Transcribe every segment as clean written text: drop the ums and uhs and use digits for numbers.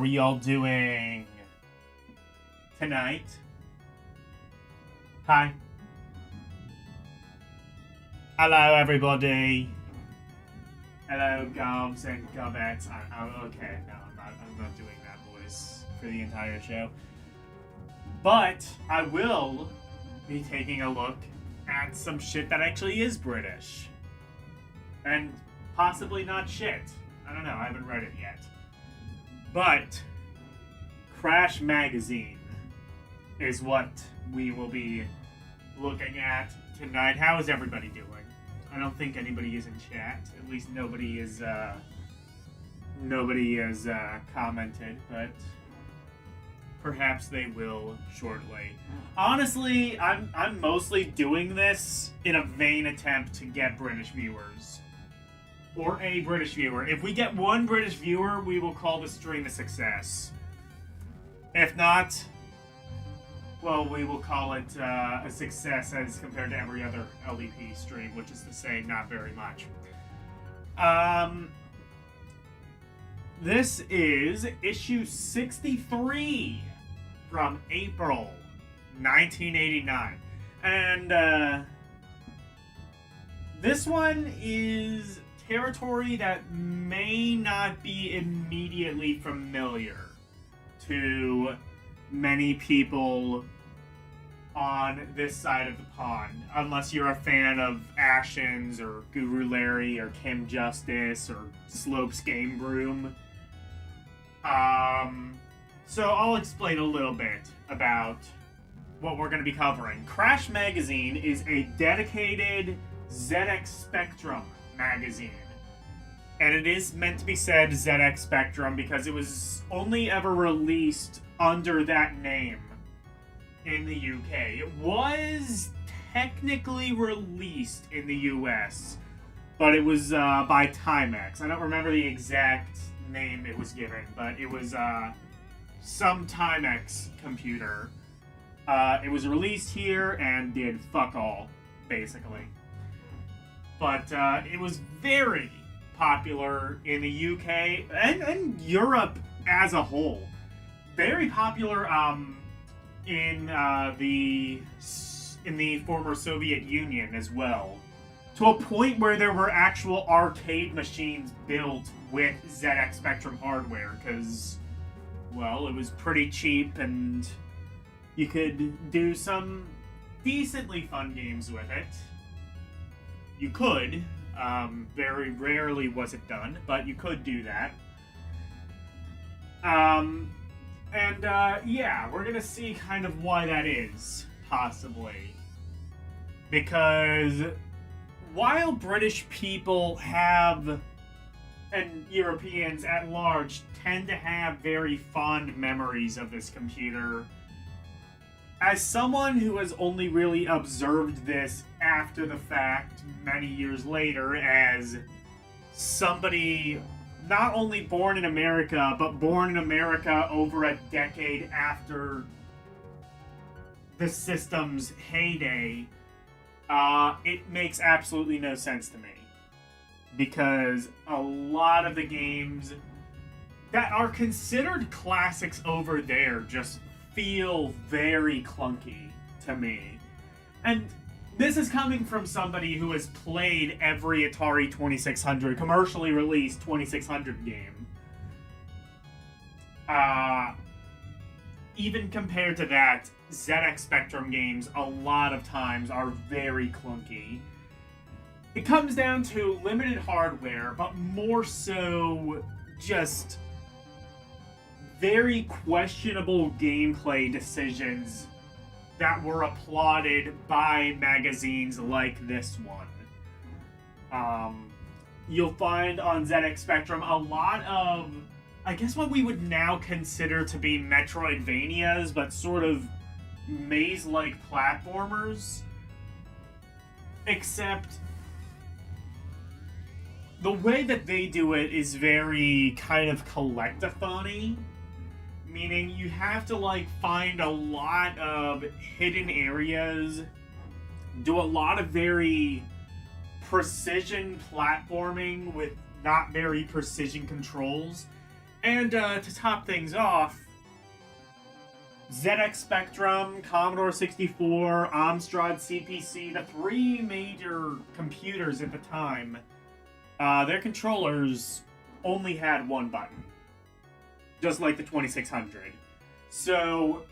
we all doing tonight? Hi. Hello, everybody. Hello, Govs and Govettes. Okay, no, I'm not doing that voice for the entire show. But I will be taking a look at some shit that actually is British. And possibly not shit. I don't know, I haven't read it yet. But Crash Magazine is what we will be looking at tonight. How is everybody doing? I don't think anybody is in chat. At least nobody is commented, but perhaps they will shortly. Honestly, I'm mostly doing this in a vain attempt to get British viewers. Or a British viewer. If we get one British viewer, we will call the stream a success. If not, well, we will call it a success as compared to every other LDP stream, which is to say, not very much. This is issue 63 from April 1989. And this one is territory that may not be immediately familiar to many people on this side of the pond, unless you're a fan of Ashen's or Guru Larry or Kim Justice or Slopes Game Broom. So I'll explain a little bit about what we're going to be covering. Crash Magazine is a dedicated ZX Spectrum magazine. And it is meant to be said ZX Spectrum because it was only ever released under that name in the UK. It was technically released in the US, but it was by Timex. I don't remember the exact name it was given, but it was some Timex computer. It was released here and did fuck all, basically. But it was very popular in the UK and Europe as a whole. Very popular in the former Soviet Union as well. To a point where there were actual arcade machines built with ZX Spectrum hardware, because, well, it was pretty cheap and you could do some decently fun games with it. You could. Very rarely was it done, but you could do that. Yeah, we're gonna see kind of why that is, possibly. Because while British people have, and Europeans at large, tend to have very fond memories of this computer, as someone who has only really observed this after the fact, many years later, as somebody not only born in America, but born in America over a decade after the system's heyday, it makes absolutely no sense to me. Because a lot of the games that are considered classics over there just feel very clunky to me. And this is coming from somebody who has played every Atari 2600, commercially released 2600 game. Even compared to that, ZX Spectrum games a lot of times are very clunky. It comes down to limited hardware, but more so just very questionable gameplay decisions that were applauded by magazines like this one. You'll find on ZX Spectrum a lot of, I guess what we would now consider to be Metroidvanias, but sort of maze-like platformers. Except the way that they do it is very kind of collectathon-y. Meaning you have to, like, find a lot of hidden areas, do a lot of very precision platforming with not very precision controls, And to top things off, ZX Spectrum, Commodore 64, Amstrad CPC, the three major computers at the time, their controllers only had one button. Just like the 2600. So,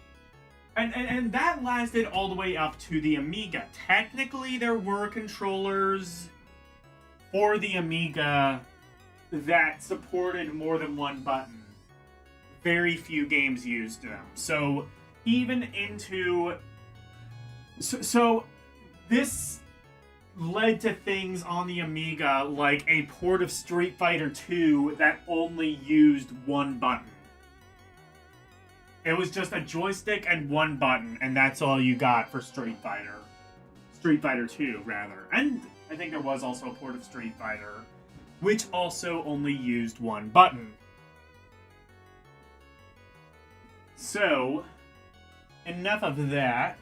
and that lasted all the way up to the Amiga. Technically, there were controllers for the Amiga that supported more than one button. Very few games used them. So, even into... So this led to things on the Amiga like a port of Street Fighter 2 that only used one button. It was just a joystick and one button, and that's all you got for Street Fighter. Street Fighter 2, rather. And I think there was also a port of Street Fighter, which also only used one button. So, enough of that.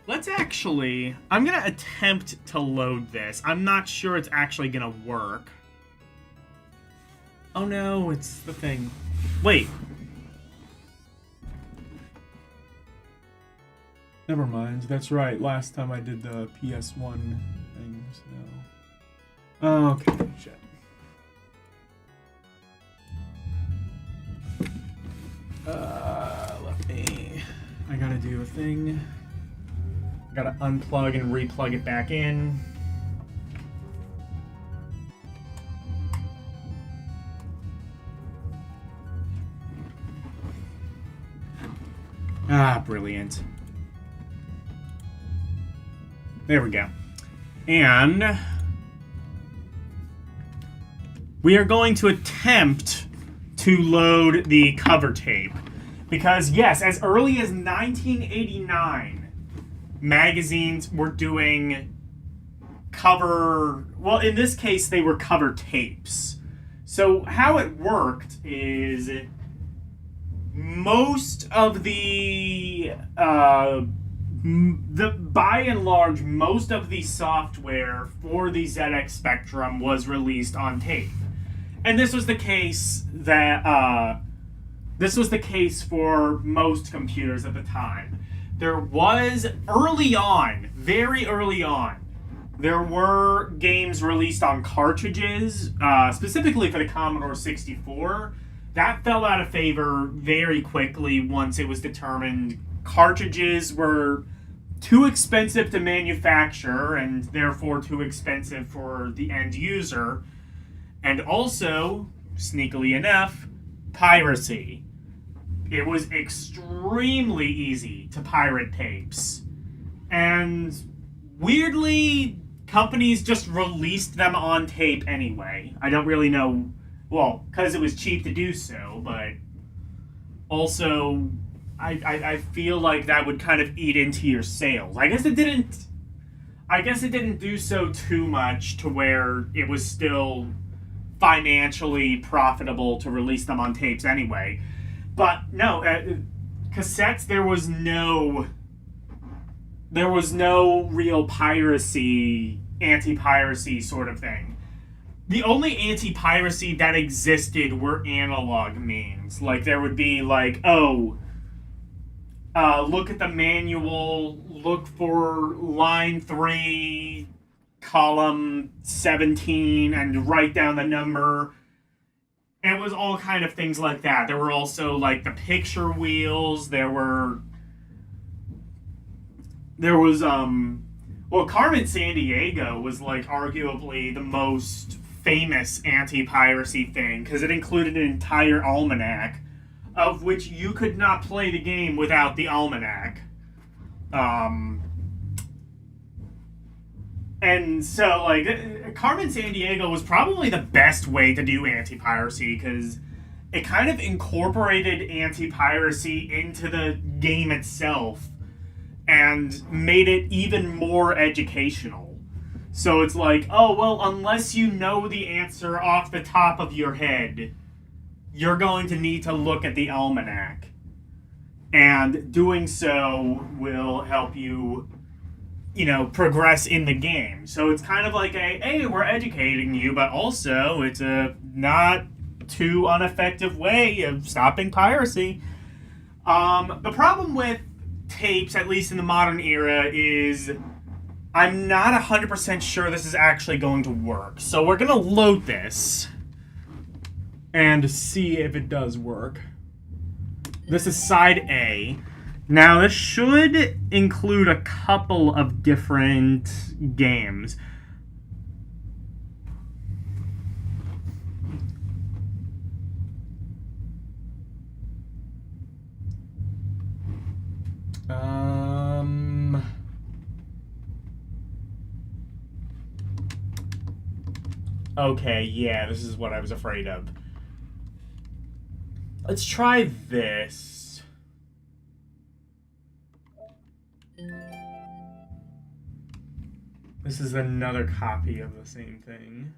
Let's actually... I'm going to attempt to load this. I'm not sure it's actually going to work. Oh no, it's the thing. Wait. Never mind, that's right. Last time I did the PS1 thing, so... Okay, shit. Let me... I gotta do a thing. I gotta unplug and replug it back in. Ah, brilliant. There we go. And we are going to attempt to load the cover tape. Because, yes, as early as 1989, magazines were doing cover... Well, in this case, they were cover tapes. So how it worked is most of the by and large, most of the software for the ZX Spectrum was released on tape. And this was the case that this was the case for most computers at the time. There was early on, very early on, there were games released on cartridges, specifically for the Commodore 64. That fell out of favor very quickly once it was determined cartridges were too expensive to manufacture and therefore too expensive for the end user. And also, sneakily enough, piracy. It was extremely easy to pirate tapes. And weirdly, companies just released them on tape anyway. I don't really know, well, because it was cheap to do so, but also I feel like that would kind of eat into your sales. I guess it didn't do so too much to where it was still financially profitable to release them on tapes anyway. But no, cassettes, there was no real piracy, anti-piracy sort of thing. The only anti-piracy that existed were analog means. Like, there would be like, look at the manual, look for line 3, column 17, and write down the number. It was all kind of things like that. There were also, like, the picture wheels. There was, well, Carmen Sandiego was, like, arguably the most famous anti-piracy thing, because it included an entire almanac, of which you could not play the game without the almanac. And so, like, Carmen Sandiego was probably the best way to do anti-piracy, because it kind of incorporated anti-piracy into the game itself and made it even more educational. So it's like, oh, well, unless you know the answer off the top of your head, you're going to need to look at the almanac. And doing so will help you, progress in the game. So it's kind of like hey, we're educating you, but also it's not too ineffective way of stopping piracy. The problem with tapes, at least in the modern era, is I'm not 100% sure this is actually going to work. So we're going to load this and see if it does work. This is side A. Now, this should include a couple of different games. Okay, yeah, this is what I was afraid of. Let's try this. This is another copy of the same thing.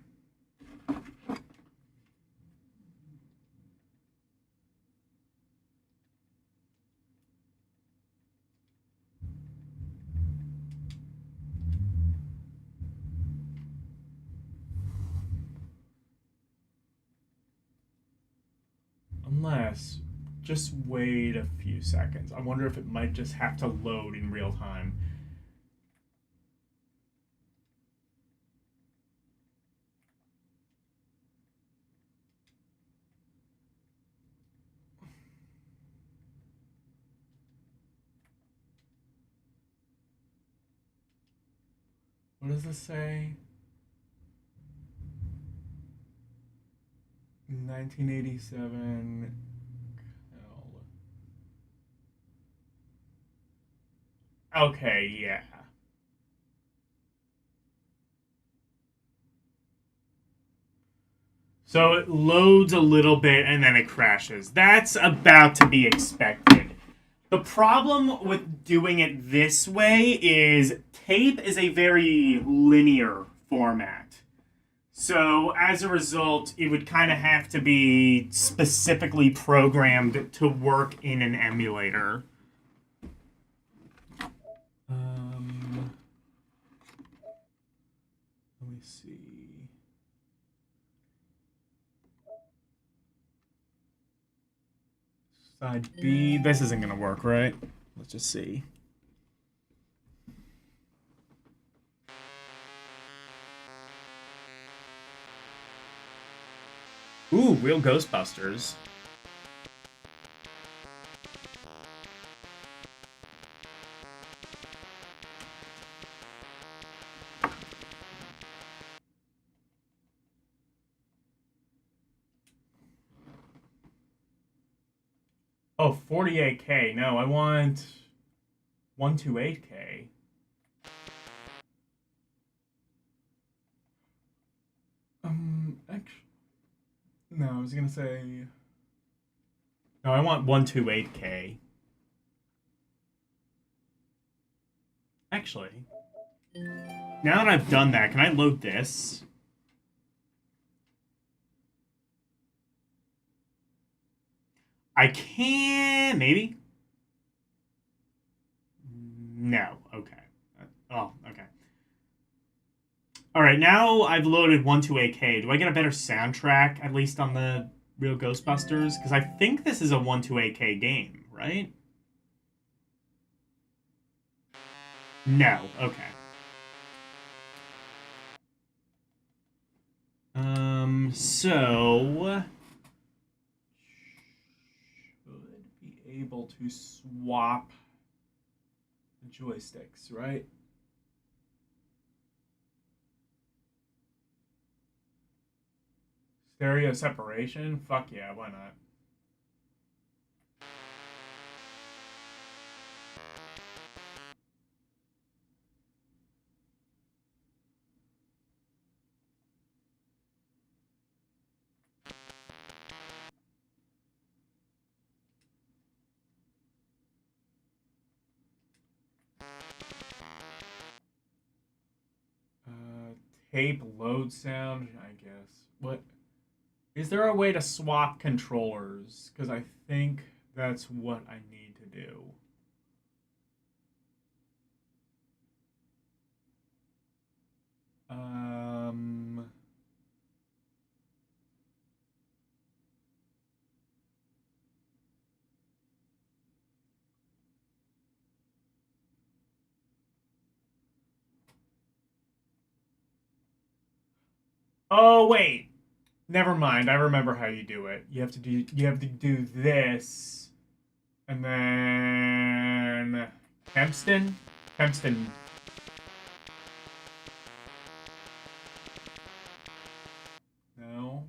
Unless, just wait a few seconds. I wonder if it might just have to load in real time. What does this say? 1987. Okay, yeah. So it loads a little bit and then it crashes. That's about to be expected. The problem with doing it this way is tape is a very linear format. So as a result, it would kind of have to be specifically programmed to work in an emulator. Let me see. Side B. This isn't going to work, right? Let's just see. Ooh, real Ghostbusters. Oh, 48K. No, I want 128K. Actually, no, I was gonna say. No, I want 128K. Actually, now that I've done that, can I load this? I can, maybe? No, okay. Oh, okay. Alright, now I've loaded 128K. Do I get a better soundtrack, at least on the real Ghostbusters? Because I think this is a 128K game, right? No, okay. So should be able to swap the joysticks, right? Stereo separation? Fuck yeah, why not? Tape load sound, I guess. What? Is there a way to swap controllers? Because I think that's what I need to do. Um. Oh, wait. Never mind. I remember how you do it. You have to do this. And then Kempston? Kempston. No.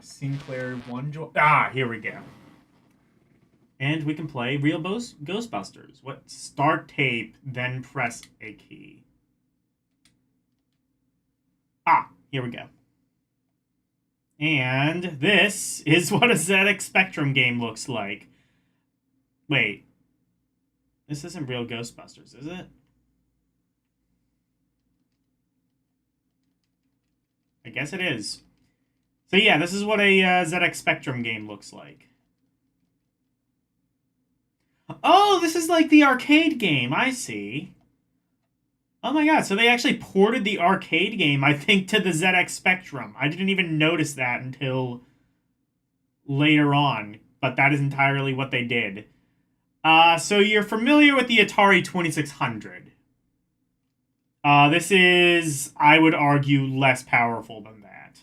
Sinclair one joy. Ah, here we go. And we can play real Ghostbusters. What? Start tape, then press a key. Ah, here we go. And this is what a ZX Spectrum game looks like. Wait. This isn't real Ghostbusters, is it? I guess it is. So yeah, this is what a ZX Spectrum game looks like. Oh, this is like the arcade game. I see. Oh my god, so they actually ported the arcade game, I think, to the ZX Spectrum. I didn't even notice that until later on, but that is entirely what they did. So you're familiar with the Atari 2600. This is, I would argue, less powerful than that.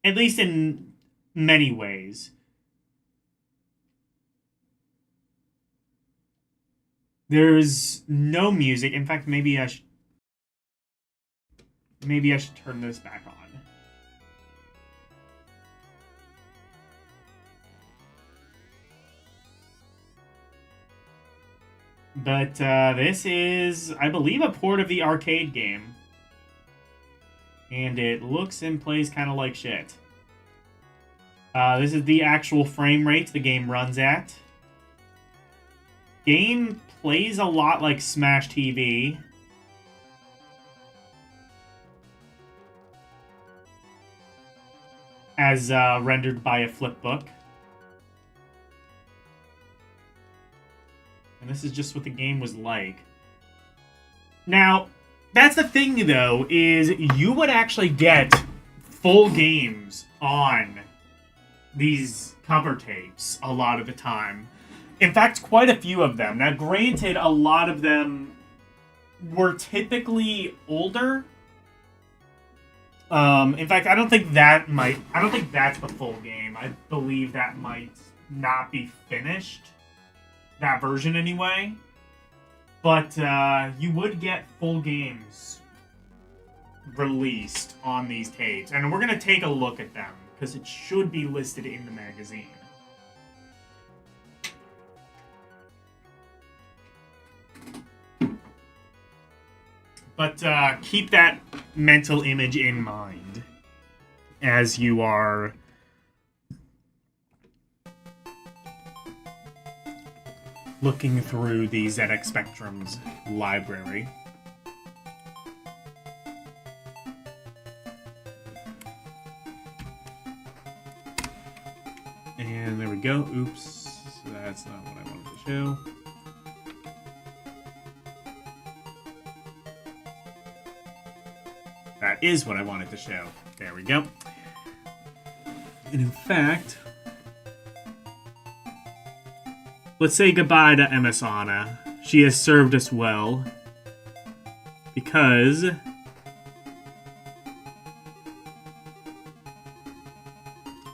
At least in many ways. There's no music. In fact, maybe I should turn this back on. But this is, I believe, a port of the arcade game. And it looks and plays kind of like shit. This is the actual frame rate the game runs at. Game plays a lot like Smash TV. As rendered by a flipbook. And this is just what the game was like. Now, that's the thing, though, is you would actually get full games on these cover tapes a lot of the time. In fact, quite a few of them. Now, granted, a lot of them were typically older. In fact, I don't think that's the full game. I believe that might not be finished. That version, anyway. But, you would get full games released on these tapes. And we're gonna take a look at them, because it should be listed in the magazine. But keep that mental image in mind as you are looking through the ZX Spectrum's library. And there we go. Oops. That's not what I wanted to show. That is what I wanted to show. There we go. And in fact, let's say goodbye to MS Anna. She has served us well. Because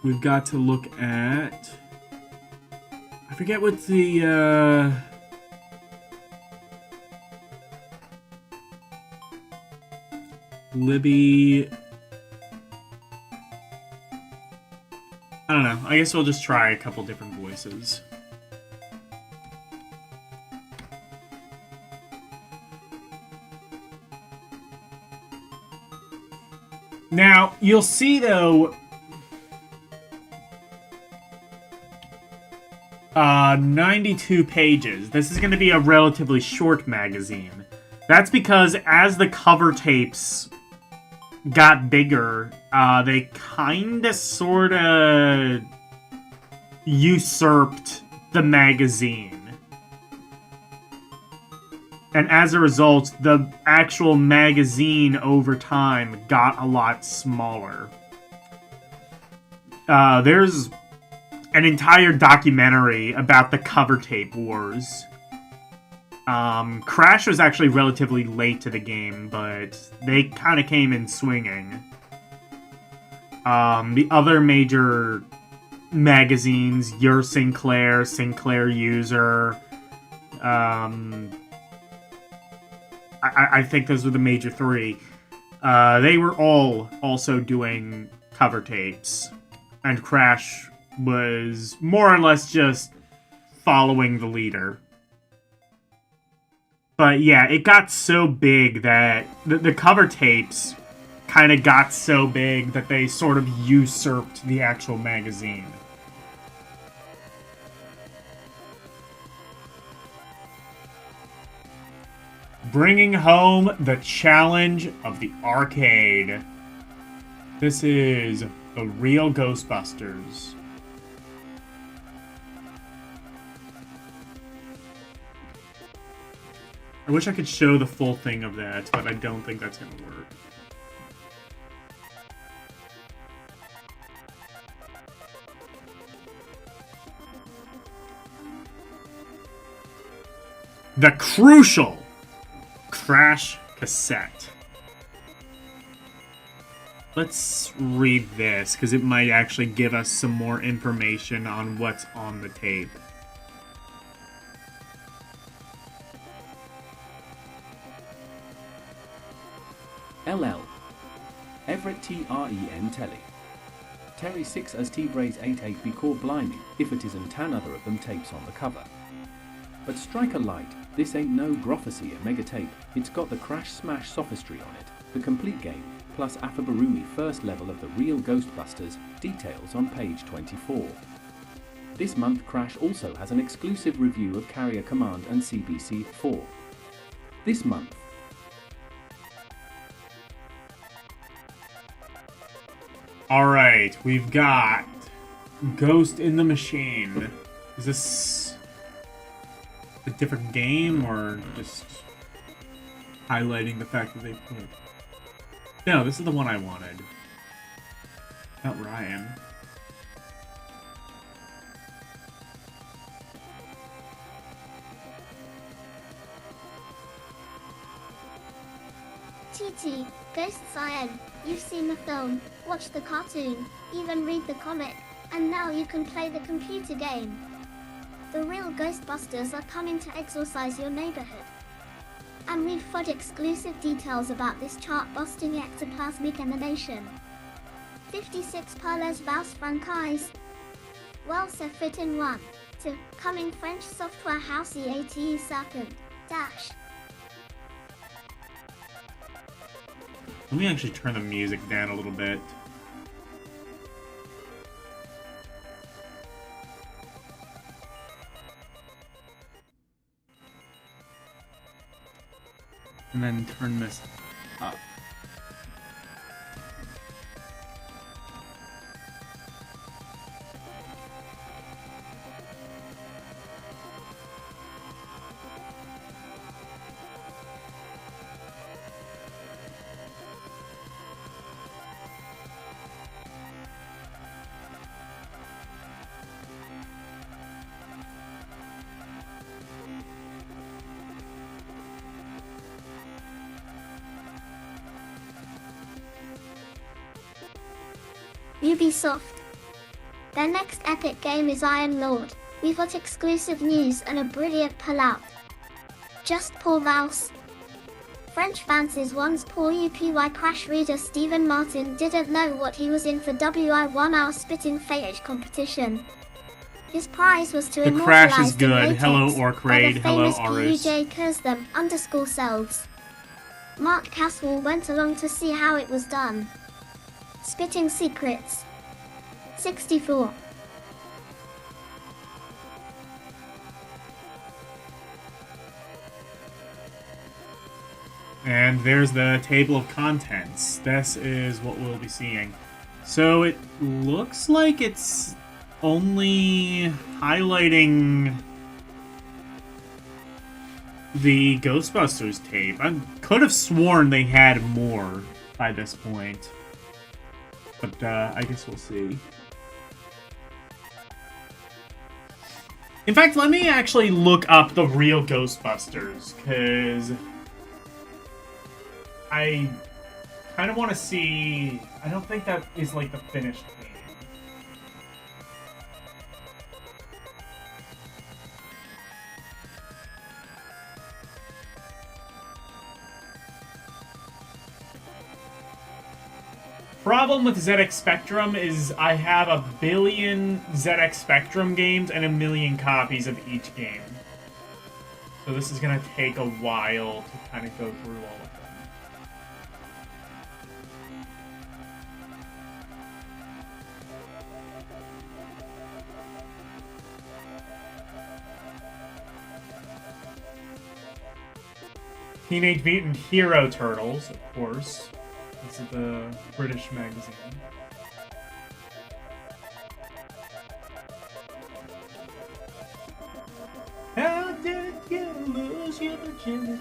we've got to look at, I forget what the Libby, I don't know. I guess we'll just try a couple different voices. Now, you'll see, though, 92 pages. This is going to be a relatively short magazine. That's because as the cover tapes got bigger, they kinda sorta usurped the magazine. And as a result, the actual magazine over time got a lot smaller. There's an entire documentary about the cover tape wars. Crash was actually relatively late to the game, but they kind of came in swinging. The other major magazines, Your Sinclair, Sinclair User, I think those were the major three. They were all also doing cover tapes, and Crash was more or less just following the leader. But yeah, it got so big that the cover tapes kind of got so big that they sort of usurped the actual magazine. Bringing home the challenge of the arcade. This is the real Ghostbusters. I wish I could show the full thing of that, but I don't think that's going to work. The crucial Crash cassette. Let's read this, because it might actually give us some more information on what's on the tape. LL. Everett TREN Telly. Terry 6 as T-Braze 88 be called blimey, if it isn't tan other of them tapes on the cover. But strike a light, this ain't no Grophecy a mega tape, it's got the Crash Smash sophistry on it, the complete game, plus Afabarumi first level of the real Ghostbusters, details on page 24. This month Crash also has an exclusive review of Carrier Command and CBC-4. This month, Alright, we've got Ghost in the Machine. Is this a different game, or just highlighting the fact that they put... No, this is the one I wanted. Not Ryan. TT, Ghost Cyan, you've seen the film, watched the cartoon, even read the comic, and now you can play the computer game. The real Ghostbusters are coming to exorcise your neighborhood. And we've got exclusive details about this chart-busting ectoplasmic emanation. 56 Parles Vals Franchise. Well, ça fit in one. To coming French software house EATE second. Dash. Let me actually turn the music down a little bit. And then turn this up. Ubisoft. Their next epic game is Iron Lord. We've got exclusive news and a brilliant pullout. Just Poor Mouse. French fancies once poor UPY Crash reader Stephen Martin didn't know what he was in for WI 1 hour spitting fetish competition. His prize was to The immortalize Crash is good. the latex Hello, Orc Raid. by the Hello, famous Arus. PUJ Kurzem _selves. Mark Caswell went along to see how it was done. Spitting Secrets. 64. And there's the table of contents. This is what we'll be seeing. So it looks like it's only highlighting the Ghostbusters tape. I could have sworn they had more by this point. But I guess we'll see. In fact, let me actually look up the real Ghostbusters, because I kind of want to see... I don't think that is, like, the finished game. Problem with ZX Spectrum is I have a billion ZX Spectrum games and a million copies of each game. So this is going to take a while to kind of go through all of them. Teenage Mutant Hero Turtles, of course. This is the British magazine. How did you lose your virginity?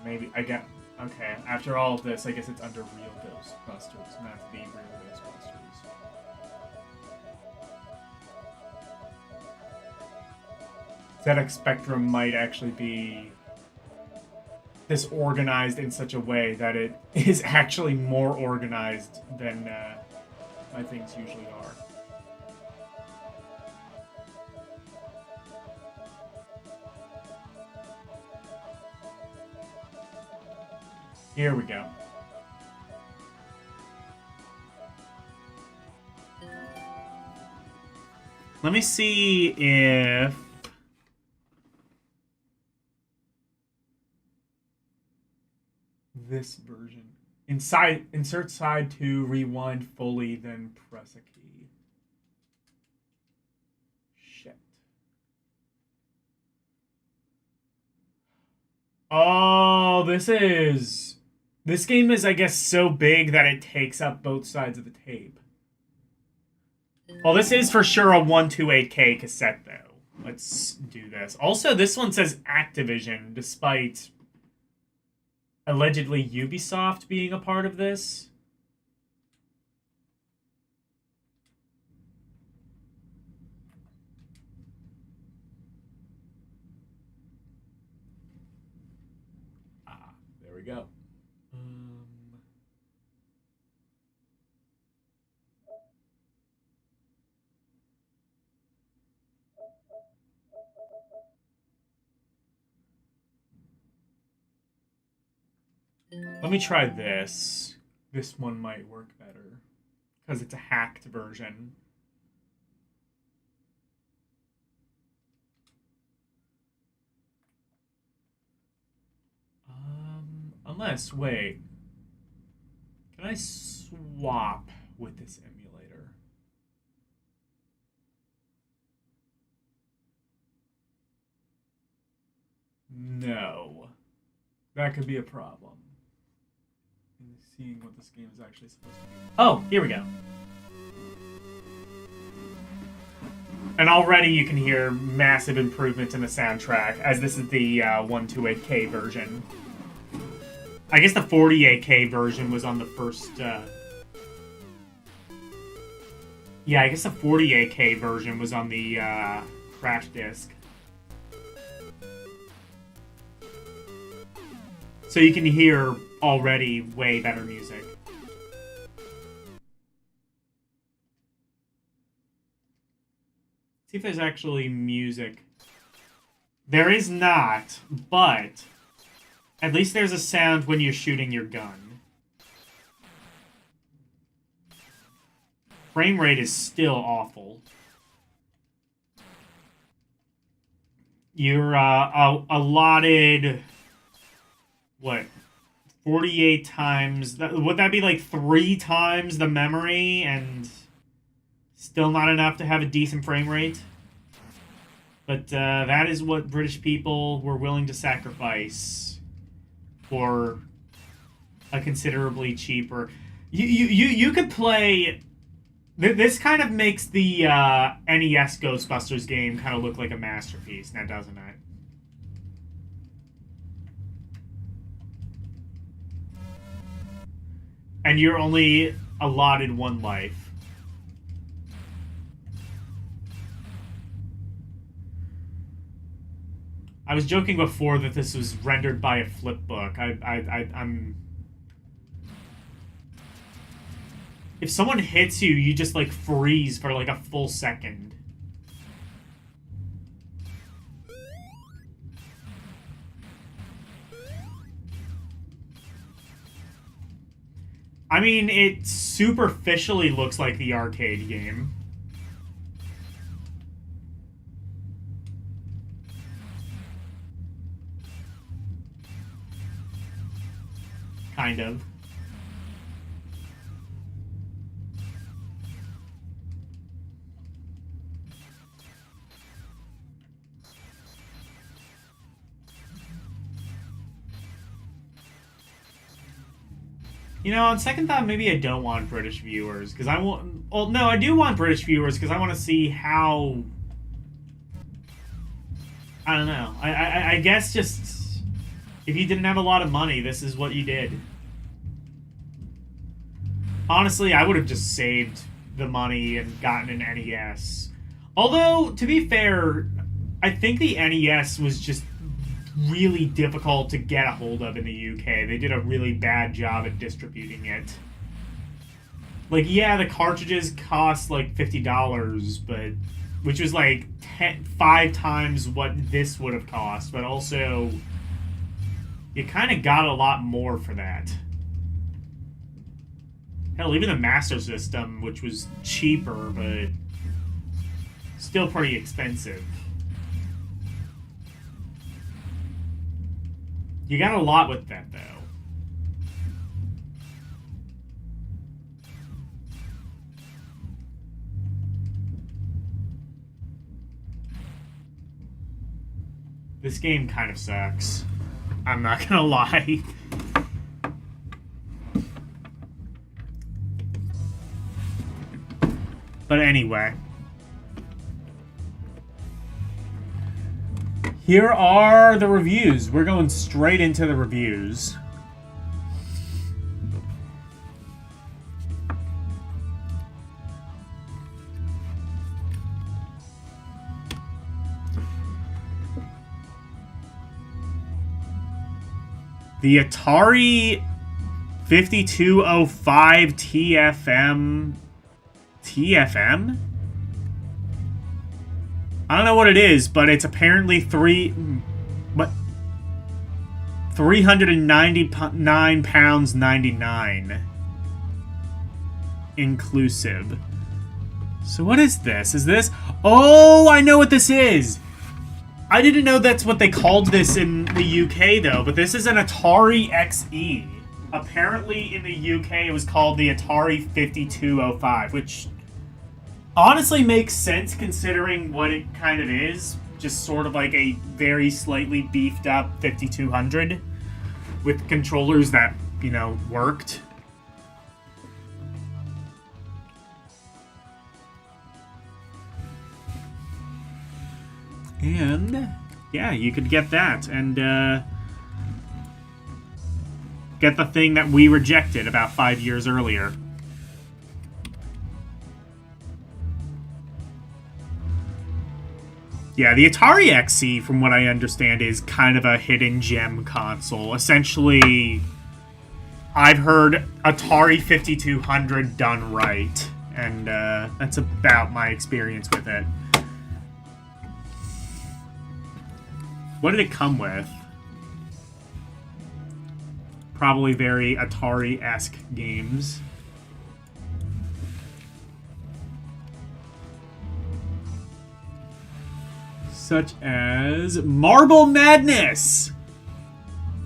Maybe I get... Okay, after all of this, I guess it's under Real Ghostbusters, not the Real Ghostbusters. ZX Spectrum might actually be disorganized in such a way that it is actually more organized than my things usually are. Here we go. Let me see if... this version. Insert side to rewind fully, then press a key. Shit. Oh, this game is, I guess, so big that it takes up both sides of the tape. Well, this is for sure a 128K cassette, though. Let's do this. Also, this one says Activision, despite allegedly Ubisoft being a part of this. There we go. Let me try this. This one might work better because it's a hacked version. Unless, wait. Can I swap with this emulator? No. That could be a problem. Seeing what this game is actually supposed to be. Oh, here we go. And already you can hear massive improvements in the soundtrack, as this is the 128K version. I guess the 48K version was on the first... Yeah, I guess the 48K version was on the crash disc. So you can hear already way better music. See if there's actually music. There is not, but at least there's a sound when you're shooting your gun. Frame rate is still awful. You're allotted what, 48 times, would that be like 3 times the memory and still not enough to have a decent frame rate? But that is what British people were willing to sacrifice for a considerably cheaper. You could play. This kind of makes the NES Ghostbusters game kind of look like a masterpiece, now doesn't it? And you're only allotted 1 life. I was joking before that this was rendered by a flipbook. I'm... If someone hits you, you just, like, freeze for, like, a full second. I mean, it superficially looks like the arcade game. Kind of. You know, on second thought, maybe I don't want British viewers, because I want... Well, no, I do want British viewers, because I want to see how... I don't know. I guess just... If you didn't have a lot of money, this is what you did. Honestly, I would have just saved the money and gotten an NES. Although, to be fair, I think the NES was just really difficult to get a hold of in the UK. They did a really bad job at distributing it. Like, yeah, the cartridges cost like $50, but which was like 5 times what this would have cost, but also you kind of got a lot more for that. Hell, even the Master System, which was cheaper, but still pretty expensive. You got a lot with that, though. This game kind of sucks. I'm not gonna lie. But anyway. Here are the reviews. We're going straight into the reviews. The Atari 5205 TFM... TFM? I don't know what it is, but it's apparently 399 pounds 99 inclusive. So what is this? Is this... Oh, I know what this is! I didn't know that's what they called this in the UK, though, but this is an Atari XE. Apparently, in the UK, it was called the Atari 5205, which honestly makes sense considering what it kind of is. Just sort of like a very slightly beefed up 5200 with controllers that, you know, worked. And yeah, you could get that and get the thing that we rejected about 5 years earlier. Yeah, the Atari XE, from what I understand, is kind of a hidden gem console. Essentially, I've heard Atari 5200 done right, and that's about my experience with it. What did it come with? Probably very Atari-esque games. Such as Marble Madness!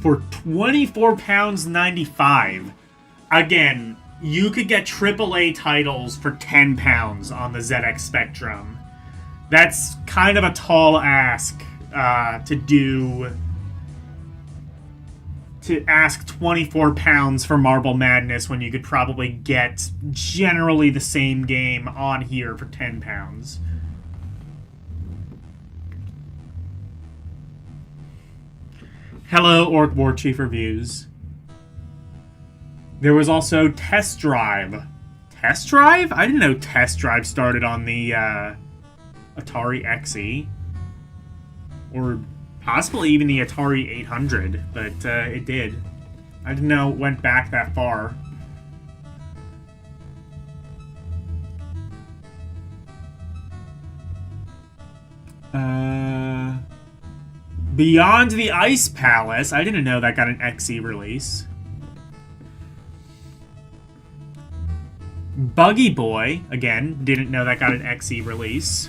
for £24.95. Again, you could get AAA titles for £10 on the ZX Spectrum. That's kind of a tall ask to do. To ask £24 for Marble Madness when you could probably get generally the same game on here for £10. Hello, Orc War Chief Reviews. There was also Test Drive. Test Drive? I didn't know Test Drive started on the Atari XE. Or possibly even the Atari 800, but it did. I didn't know it went back that far. Beyond the Ice Palace. I didn't know that got an XE release. Buggy Boy. Again, didn't know that got an XE release.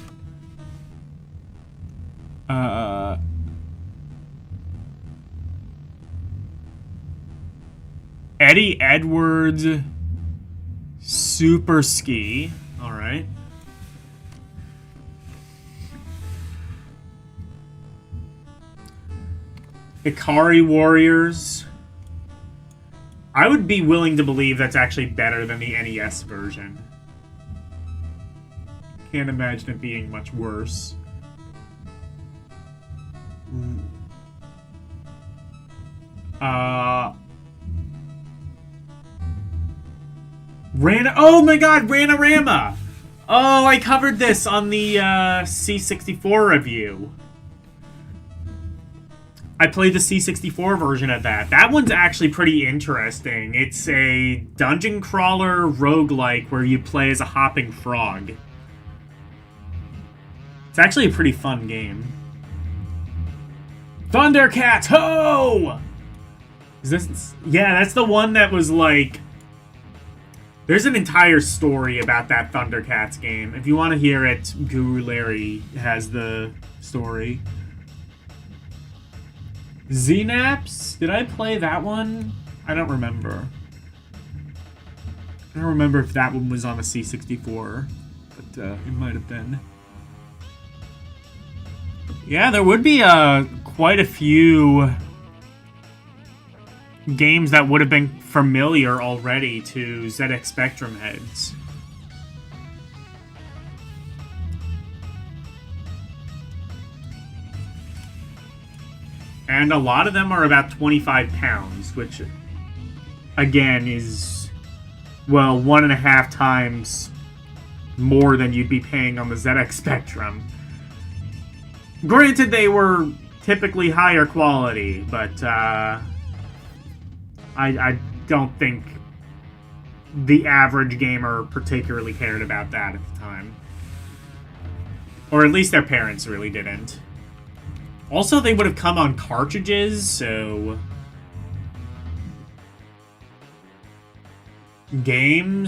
Eddie Edwards Super Ski. Alright. Ikari Warriors. I would be willing to believe that's actually better than the NES version. Can't imagine it being much worse. Oh my god, Ranorama! Oh, I covered this on the C64 review. I played the C64 version of that. That one's actually pretty interesting. It's a dungeon crawler roguelike where you play as a hopping frog. It's actually a pretty fun game. Thundercats, ho! Is this... Yeah, that's the one that was like... There's an entire story about that Thundercats game. If you want to hear it, Guru Larry has the story. Znaps? Did I play that one? I don't remember. I don't remember if that one was on the C64, but it might have been. Yeah, there would be quite a few games that would have been familiar already to ZX Spectrum heads. And a lot of them are about £25, which, again, is, well, 1.5 times more than you'd be paying on the ZX Spectrum. Granted, they were typically higher quality, but I don't think the average gamer particularly cared about that at the time. Or at least their parents really didn't. Also, they would have come on cartridges, so... Game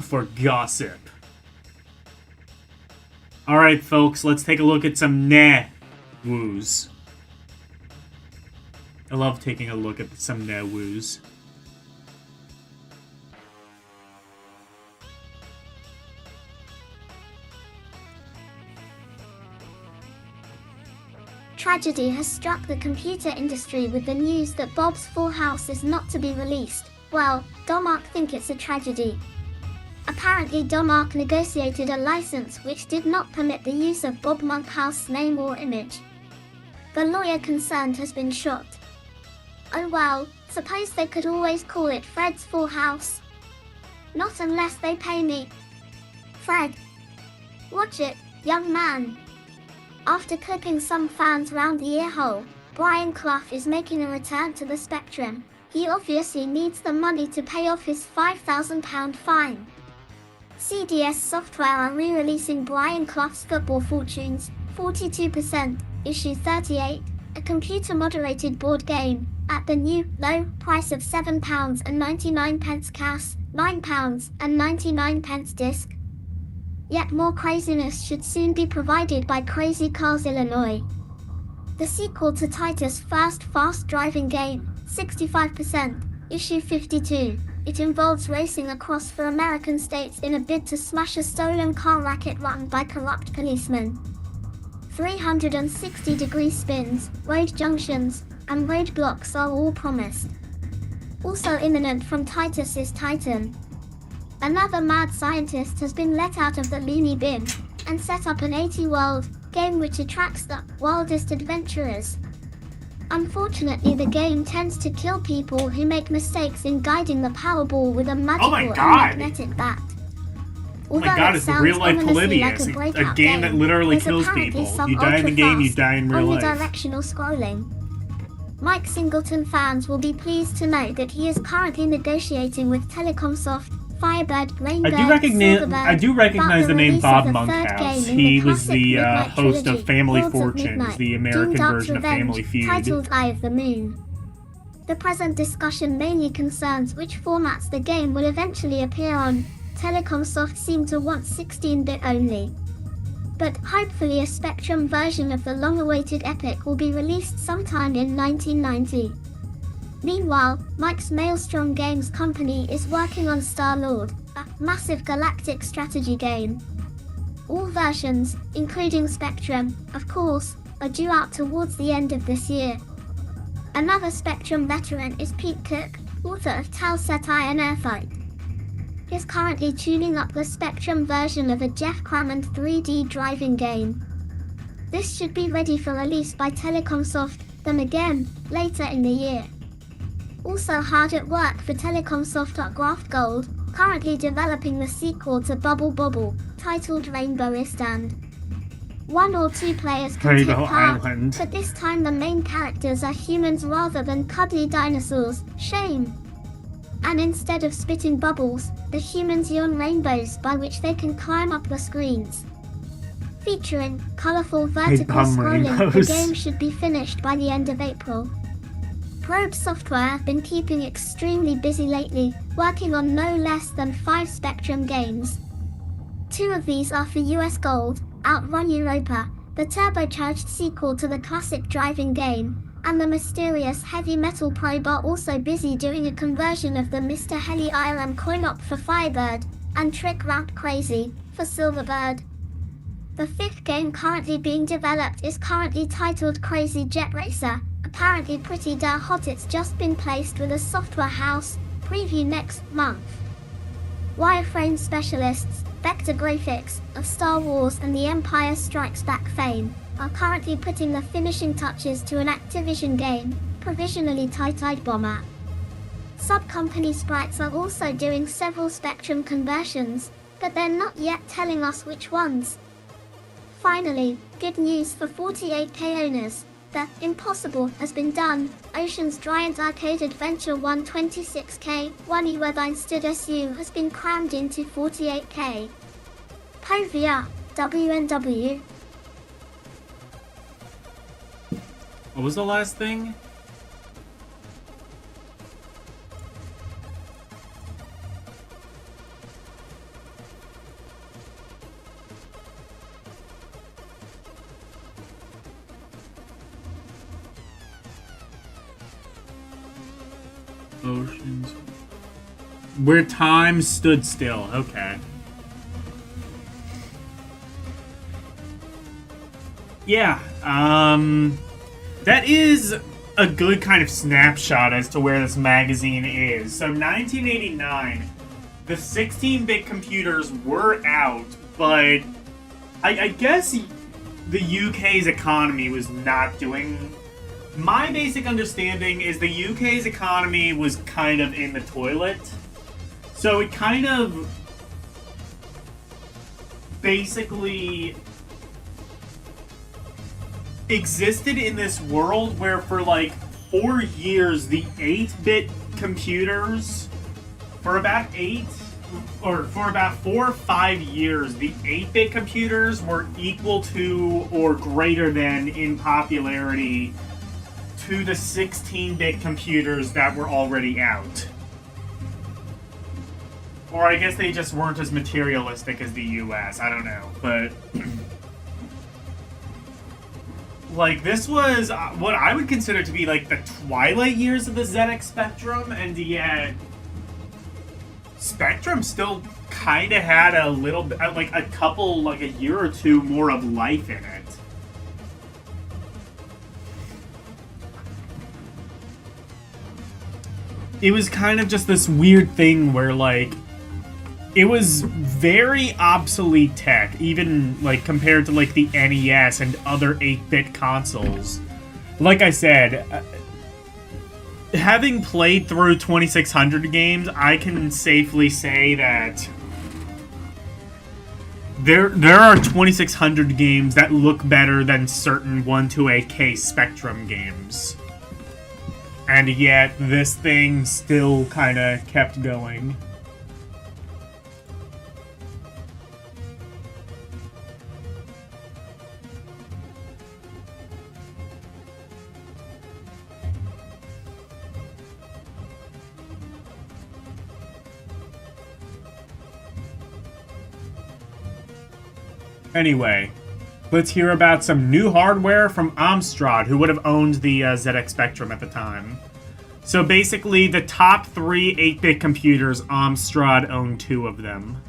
for gossip. Alright, folks, let's take a look at some woos. I love taking a look at some woos. Tragedy has struck the computer industry with the news that Bob's Full House is not to be released. Well, Domark think it's a tragedy. Apparently Domark negotiated a license which did not permit the use of Bob Monkhouse's name or image. The lawyer concerned has been shot. Oh well, suppose they could always call it Fred's Full House. Not unless they pay me. Fred. Watch it, young man. After clipping some fans round the earhole, Brian Clough is making a return to the Spectrum. He obviously needs the money to pay off his £5,000 fine. CDS Software are re-releasing Brian Clough's Football Fortunes, 42%, issue 38, a computer-moderated board game, at the new, low price of £7.99 cash, £9.99 disc. Yet more craziness should soon be provided by Crazy Cars Illinois. The sequel to Titus' first fast driving game, 65%, issue 52. It involves racing across 4 American states in a bid to smash a stolen car racket run by corrupt policemen. 360-degree spins, road junctions, and roadblocks are all promised. Also imminent from Titus is Titan. Another mad scientist has been let out of the loony bin and set up an 80-world game which attracts the wildest adventurers. Unfortunately, the game tends to kill people who make mistakes in guiding the Powerball with a magical and magnetic bat. Oh my god, it's a real-life Polybius, a game that literally kills people. You die in the game, you die in real life. Omnidirectional scrolling. Mike Singleton fans will be pleased to note that he is currently negotiating with Telecomsoft, Firebird, Rainbow, I do recognize the name Bob Monkhouse. He was the host of Family Fortunes, the American version of Family Feud. Titled Eye of the Moon. The present discussion mainly concerns which formats the game will eventually appear on. Telecomsoft seem to want 16-bit only. But hopefully a Spectrum version of the long-awaited epic will be released sometime in 1990. Meanwhile, Mike's Maelstrom Games company is working on Star-Lord, a massive galactic strategy game. All versions, including Spectrum, of course, are due out towards the end of this year. Another Spectrum veteran is Pete Cook, author of Talset Iron Airfight. He's currently tuning up the Spectrum version of a Jeff Crammond 3D driving game. This should be ready for release by Telecomsoft, then again, later in the year. Also hard at work for Telecomsoft are Graft Gold, currently developing the sequel to Bubble Bobble, titled Rainbow Istand. 1 or 2 players can take part, but this time the main characters are humans rather than cuddly dinosaurs, shame. And instead of spitting bubbles, the humans yawn rainbows by which they can climb up the screens. Featuring colourful vertical scrolling, the game should be finished by the end of April. Probe Software have been keeping extremely busy lately, working on no less than 5 Spectrum games. 2 of these are for US Gold, Outrun Europa, the turbocharged sequel to the classic driving game, and the mysterious Heavy Metal Probe are also busy doing a conversion of the Mr. Heli IRM coin-op for Firebird, and Trick Route Crazy for Silverbird. The 5th game currently being developed is currently titled Crazy Jet Racer, apparently pretty darn hot. It's just been placed with a software house, preview next month. Wireframe specialists, Vector Graphics, of Star Wars and The Empire Strikes Back fame, are currently putting the finishing touches to an Activision game, provisionally titled Bomber. Sub-company Sprites are also doing several Spectrum conversions, but they're not yet telling us which ones. Finally, good news for 48K owners. The impossible has been done. Ocean's Giant Arcade Adventure 126K, 1 where thine stood SU has been crammed into 48K. POVR, WNW. What was the last thing? Oceans. Where time stood still. Okay. Yeah. That is a good kind of snapshot as to where this magazine is. So 1989, the 16-bit computers were out, but I guess the UK's economy was not doing... My basic understanding is the UK's economy was kind of in the toilet. So it kind of basically existed in this world where for like 4 years the 8-bit computers, for about 4 or 5 years, the 8-bit computers were equal to or greater than in popularity to the 16-bit computers that were already out. Or I guess they just weren't as materialistic as the US, I don't know, but... like, this was what I would consider to be, like, the twilight years of the ZX Spectrum, and yet Spectrum still kind of had a little bit, like, a year or two more of life in it. It was kind of just this weird thing where, like, it was very obsolete tech, even, like, compared to, like, the NES and other 8-bit consoles. Like I said, having played through 2600 games, I can safely say that there are 2600 games that look better than certain 128K Spectrum games. And yet, this thing still kind of kept going. Anyway, let's hear about some new hardware from Amstrad, who would have owned the ZX Spectrum at the time. So basically, the top 3 8-bit computers, Amstrad owned 2 of them.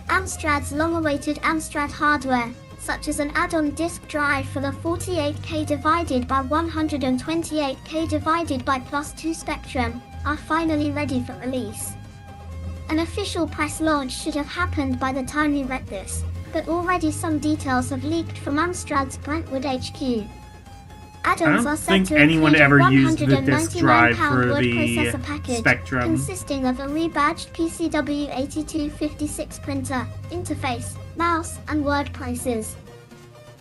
Amstrad's long-awaited Amstrad hardware, such as an add-on disk drive for the 48K divided by 128K divided by +2 Spectrum, are finally ready for release. An official press launch should have happened by the time we read this, but already some details have leaked from Amstrad's Brentwood HQ. Add-ons are set to include a £199 word processor package, consisting of a rebadged PCW8256 printer, interface, mouse, and word prices.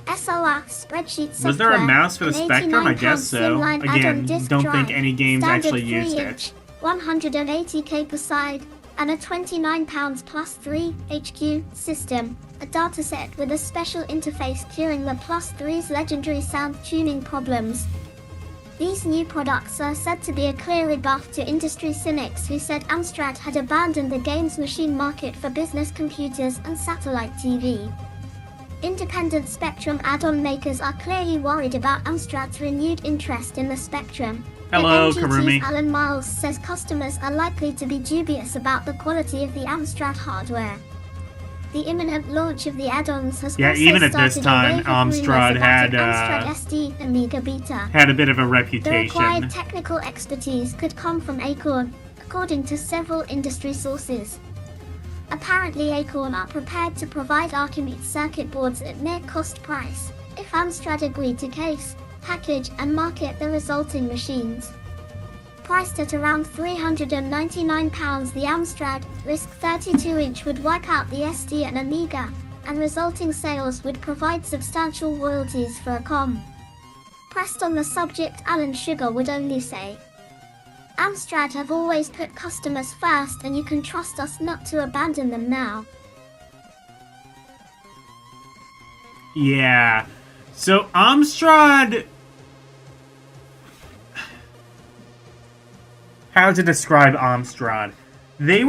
SOR spreadsheet software. Was there a mouse for the Spectrum? I guess so. Again, don't think any games actually used it. 180K per side, and a £29 plus 3 HQ system, a dataset with a special interface curing the plus 3's legendary sound tuning problems. These new products are said to be a clear rebuff to industry cynics who said Amstrad had abandoned the games machine market for business computers and satellite TV. Independent Spectrum add-on makers are clearly worried about Amstrad's renewed interest in the Spectrum. Hello, The Karumi. NGT's Alan Miles says customers are likely to be dubious about the quality of the Amstrad hardware. The imminent launch of the add-ons has also even at this started time, a wave of Amstrad rumors had, about an Amstrad SD Amiga Beta. Had a bit of a The reputation. required technical expertise could come from Acorn, according to several industry sources. Apparently Acorn are prepared to provide Archimedes circuit boards at near cost price, if Amstrad agree to case, package and market the resulting machines. Priced at around £399, the Amstrad RISC 32-inch would wipe out the SD and Amiga, and resulting sales would provide substantial royalties for Acom. Pressed on the subject, Alan Sugar would only say, Amstrad have always put customers first and you can trust us not to abandon them now. Yeah. So Amstrad... How to describe Amstrad? They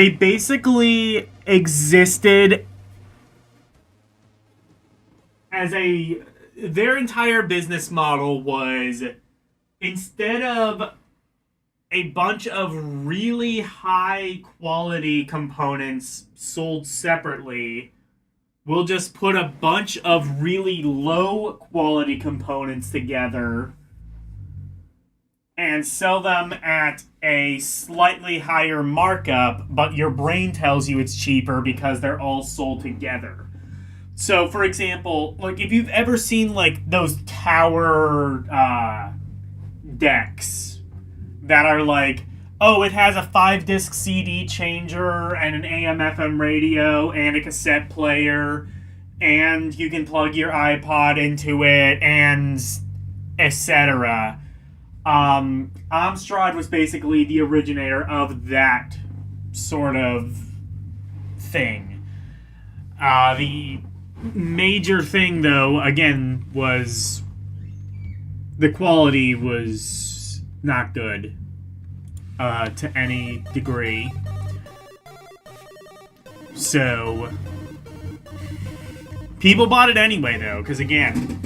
basically existed as their entire business model was, instead of a bunch of really high quality components sold separately, we'll just put a bunch of really low quality components together and sell them at a slightly higher markup, but your brain tells you it's cheaper because they're all sold together. So, for example, like, if you've ever seen, like, those tower decks that are like, oh, it has a 5-disc CD changer and an AM/FM radio and a cassette player, and you can plug your iPod into it, and etc. Amstrad was basically the originator of that sort of thing. The major thing, though, again, was the quality was not good to any degree. So people bought it anyway, though, because again,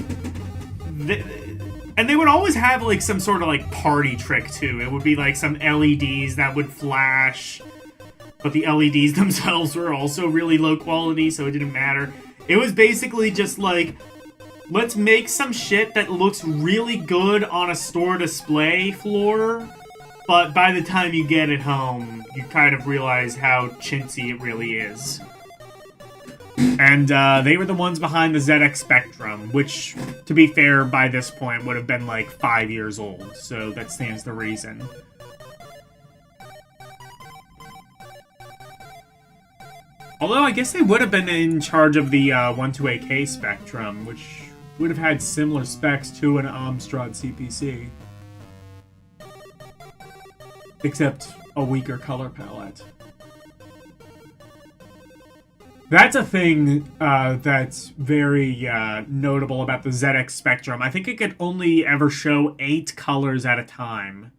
and they would always have like some sort of like party trick too. It would be like some LEDs that would flash, but the LEDs themselves were also really low quality, so it didn't matter. It was basically just like, let's make some shit that looks really good on a store display floor, but by the time you get it home, you kind of realize how chintzy it really is. And they were the ones behind the ZX Spectrum, which, to be fair, by this point would have been like 5 years old, so that stands to reason. Although I guess they would have been in charge of the 128K Spectrum, which would have had similar specs to an Amstrad CPC. Except a weaker color palette. That's a thing that's very notable about the ZX Spectrum. I think it could only ever show 8 colors at a time.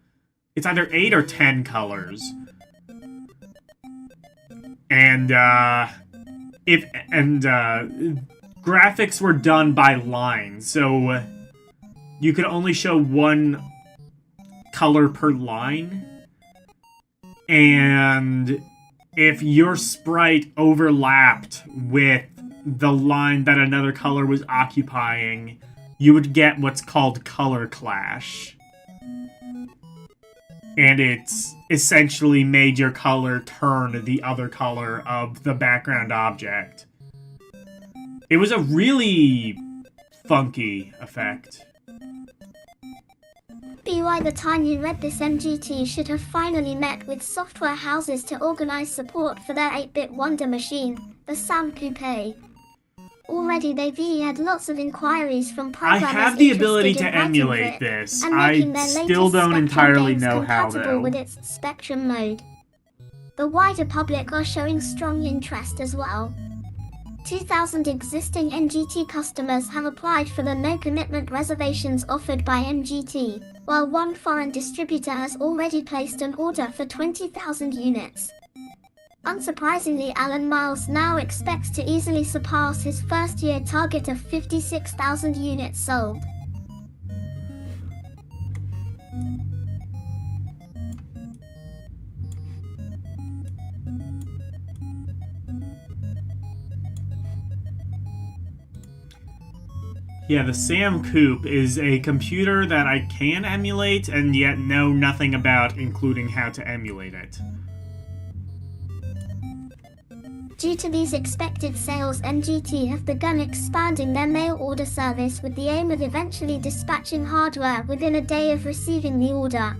It's either 8 or 10 colors. And graphics were done by line, so you could only show 1 color per line. And if your sprite overlapped with the line that another color was occupying, you would get what's called color clash. And it's essentially made your color turn the other color of the background object. It was a really funky effect. By the time you read this, MGT should have finally met with software houses to organize support for their 8-bit wonder machine, the Sam Coupe. Already they've had lots of inquiries from programmers I have the ability interested to in writing for emulate it, this. and I making their still latest don't Spectrum entirely games know how, compatible though. with its Spectrum mode. The wider public are showing strong interest as well. 2,000 existing MGT customers have applied for the no-commitment reservations offered by MGT, while one foreign distributor has already placed an order for 20,000 units. Unsurprisingly, Alan Miles now expects to easily surpass his first-year target of 56,000 units sold. Yeah, the Sam Coupe is a computer that I can emulate and yet know nothing about, including how to emulate it. Due to these expected sales, MGT have begun expanding their mail order service with the aim of eventually dispatching hardware within a day of receiving the order.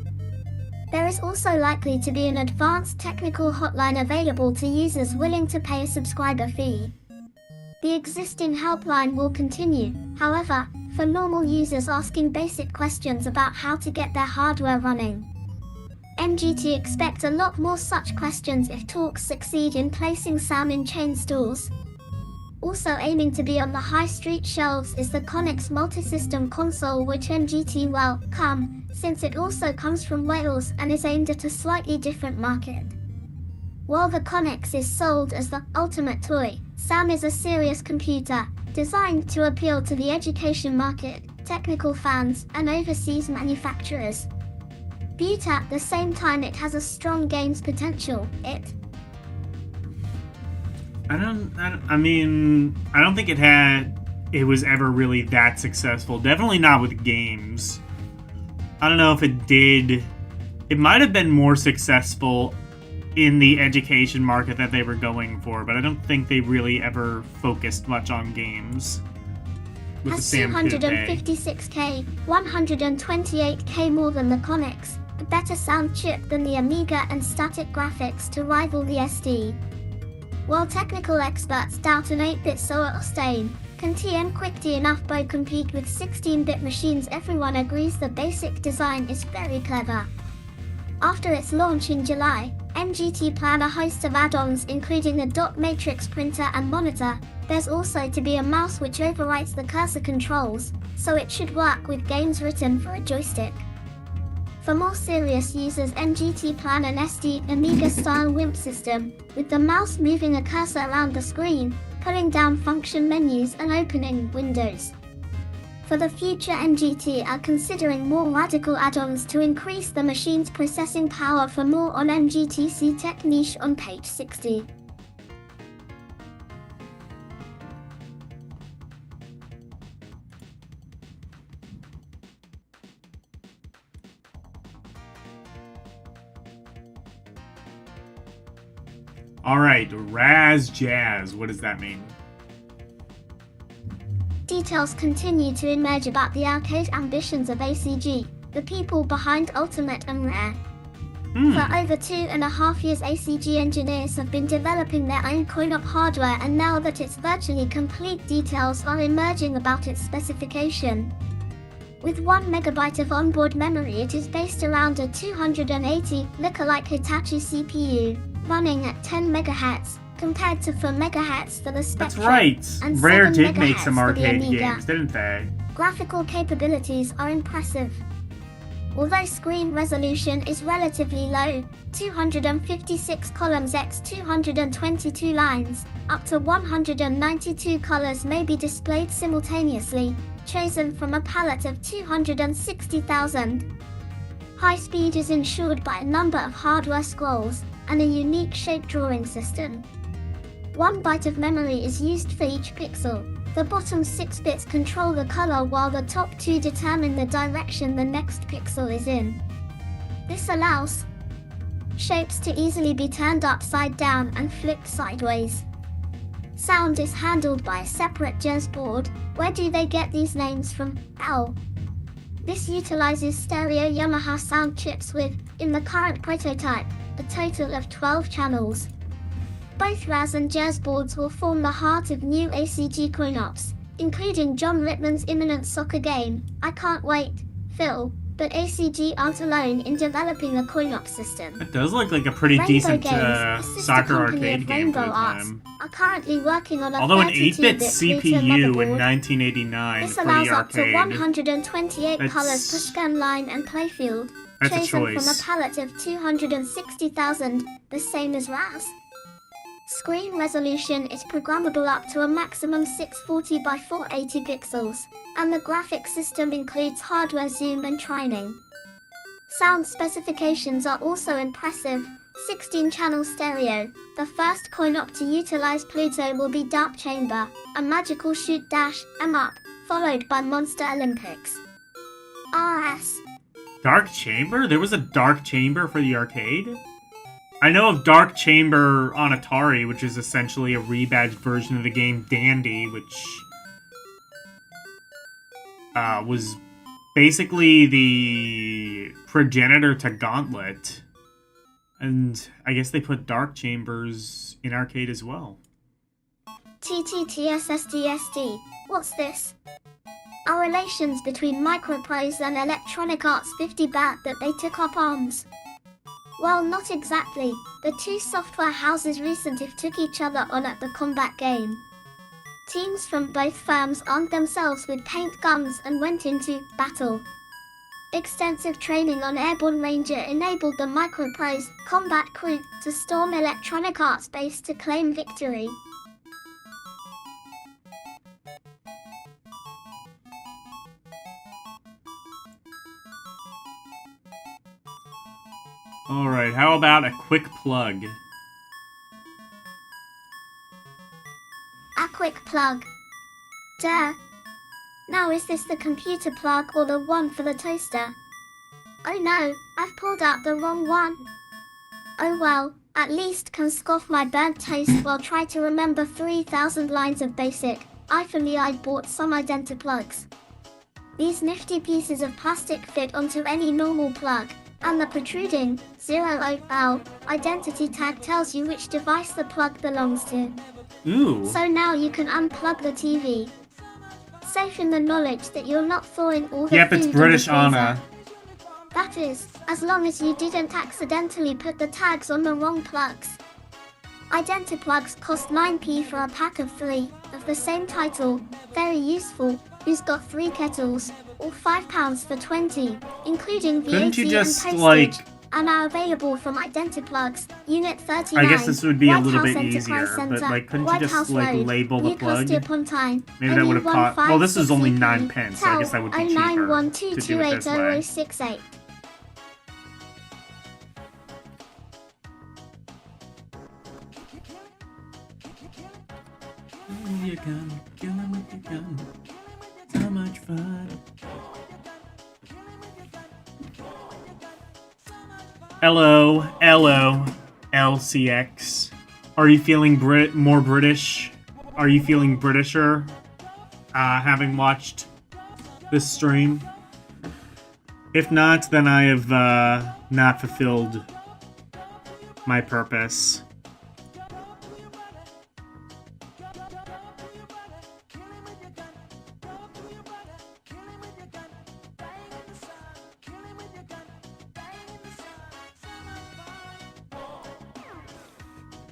There is also likely to be an advanced technical hotline available to users willing to pay a subscriber fee. The existing helpline will continue, however, for normal users asking basic questions about how to get their hardware running. MGT expect a lot more such questions if talks succeed in placing Sam in chain stores. Also aiming to be on the high street shelves is the Connex multi-system console, which MGT welcome, since it also comes from Wales and is aimed at a slightly different market. While the Connex is sold as the ultimate toy, Sam is a serious computer, designed to appeal to the education market, technical fans, and overseas manufacturers. But at the same time, it has a strong games potential. I don't think it was ever really that successful. Definitely not with games. I don't know if it did. It might have been more successful in the education market that they were going for, but I don't think they really ever focused much on games. With has the Sam Coupe. 256K, 128K more than the Connex, a better sound chip than the Amiga, and static graphics to rival the SD. While technical experts doubt an 8-bit sustain, can TM quickly enough both compete with 16-bit machines, everyone agrees the basic design is very clever. After its launch in July, MGT plan a host of add-ons including a dot matrix printer and monitor. There's also to be a mouse which overwrites the cursor controls, so it should work with games written for a joystick. For more serious users, NGT plan an SD Amiga-style WIMP system, with the mouse moving a cursor around the screen, pulling down function menus and opening windows. For the future, NGT are considering more radical add-ons to increase the machine's processing power. For more on NGTC Tech Niche on page 60. Alright, Raz Jazz. What does that mean? Details continue to emerge about the arcade ambitions of ACG, the people behind Ultimate and Rare. For over 2.5 years, ACG engineers have been developing their own coin-op hardware, and now that it's virtually complete, details are emerging about its specification. With 1 MB of onboard memory, it is based around a 280 lookalike Hitachi CPU, running at 10 MHz, compared to 4 MHz for the Spectrum. That's right! And Rare 7 did make MHz some for the arcade Amiga. games, didn't they? Graphical capabilities are impressive. Although screen resolution is relatively low, 256 columns x 222 lines, up to 192 colors may be displayed simultaneously, chosen from a palette of 260,000. High speed is ensured by a number of hardware scrolls and a unique shape drawing system. 1 byte of memory is used for each pixel. The bottom 6 bits control the color, while the top 2 determine the direction the next pixel is in. This allows shapes to easily be turned upside down and flipped sideways. Sound is handled by a separate jazz board. Where do they get these names from? L. This utilizes stereo Yamaha sound chips with, in the current prototype, a total of 12 channels. Both Raz and Jazz boards will form the heart of new ACG coin-ops, including John Rittman's imminent soccer game, I Can't Wait, Phil, but ACG aren't alone in developing a coin-op system. It does look like a pretty Rainbow decent Games, a sister soccer company arcade of game for Rainbow the Arts, time. are currently working on a Although an 32-bit 8-bit Pluto CPU in motherboard. 1989 This for allows the up to arcade. 128 That's- colors per scan line and playfield, That's a chosen from a choice. palette of 260,000, the same as Raz. Screen resolution is programmable up to a maximum 640 by 480 pixels, and the graphics system includes hardware zoom and trimming. Sound specifications are also impressive. 16-channel stereo. The first coin-op to utilize Pluto will be Dark Chamber, a magical shoot dash 'em up, followed by Monster Olympics. RS. Dark Chamber? There was a Dark Chamber for the arcade? I know of Dark Chamber on Atari, which is essentially a rebadged version of the game Dandy, which was basically the progenitor to Gauntlet. And I guess they put Dark Chambers in arcade as well. TTTSSDSD. What's this? Are relations between Microprose and Electronic Arts 50 bad that they took up arms? Well, not exactly. The two software houses recently took each other on at the combat game. Teams from both firms armed themselves with paint guns and went into battle. Extensive training on Airborne Ranger enabled the Microprose combat crew to storm Electronic Arts base to claim victory. Alright, how about a quick plug? A quick plug. Duh. Now is this the computer plug or the one for the toaster? Oh no, I've pulled out the wrong one. Oh well, at least can scoff my burnt toast while try to remember 3,000 lines of basic. For me, I bought some Identiplugs. These nifty pieces of plastic fit onto any normal plug, and the protruding 00L identity tag tells you which device the plug belongs to. Ooh. So now you can unplug the TV. Safe in the knowledge that you're not thawing all the Yep, food it's in the British freezer. Anna. That is, as long as you didn't accidentally put the tags on the wrong plugs. Identiplugs cost 9p for a pack of 3, of the same title, very useful, who's got 3 kettles, or £5 for 20, including Couldn't VAT you just, and like... postage, are now available from Identiplugs, Unit 39, I guess this would be a White little House bit Enterprise easier, Center, but, like, couldn't you White just, House like, Road, label the plug? Newcastle upon Tyne, Maybe that would have cost... Well, this is only 9 NE1560p, pence, so I guess that would be cheaper to do it this way. 0912280068. You gun, kill him with your gun. So much fun. Hello, LCX. Are you feeling more British? Are you feeling Britisher? Having watched this stream? If not, then I have not fulfilled my purpose.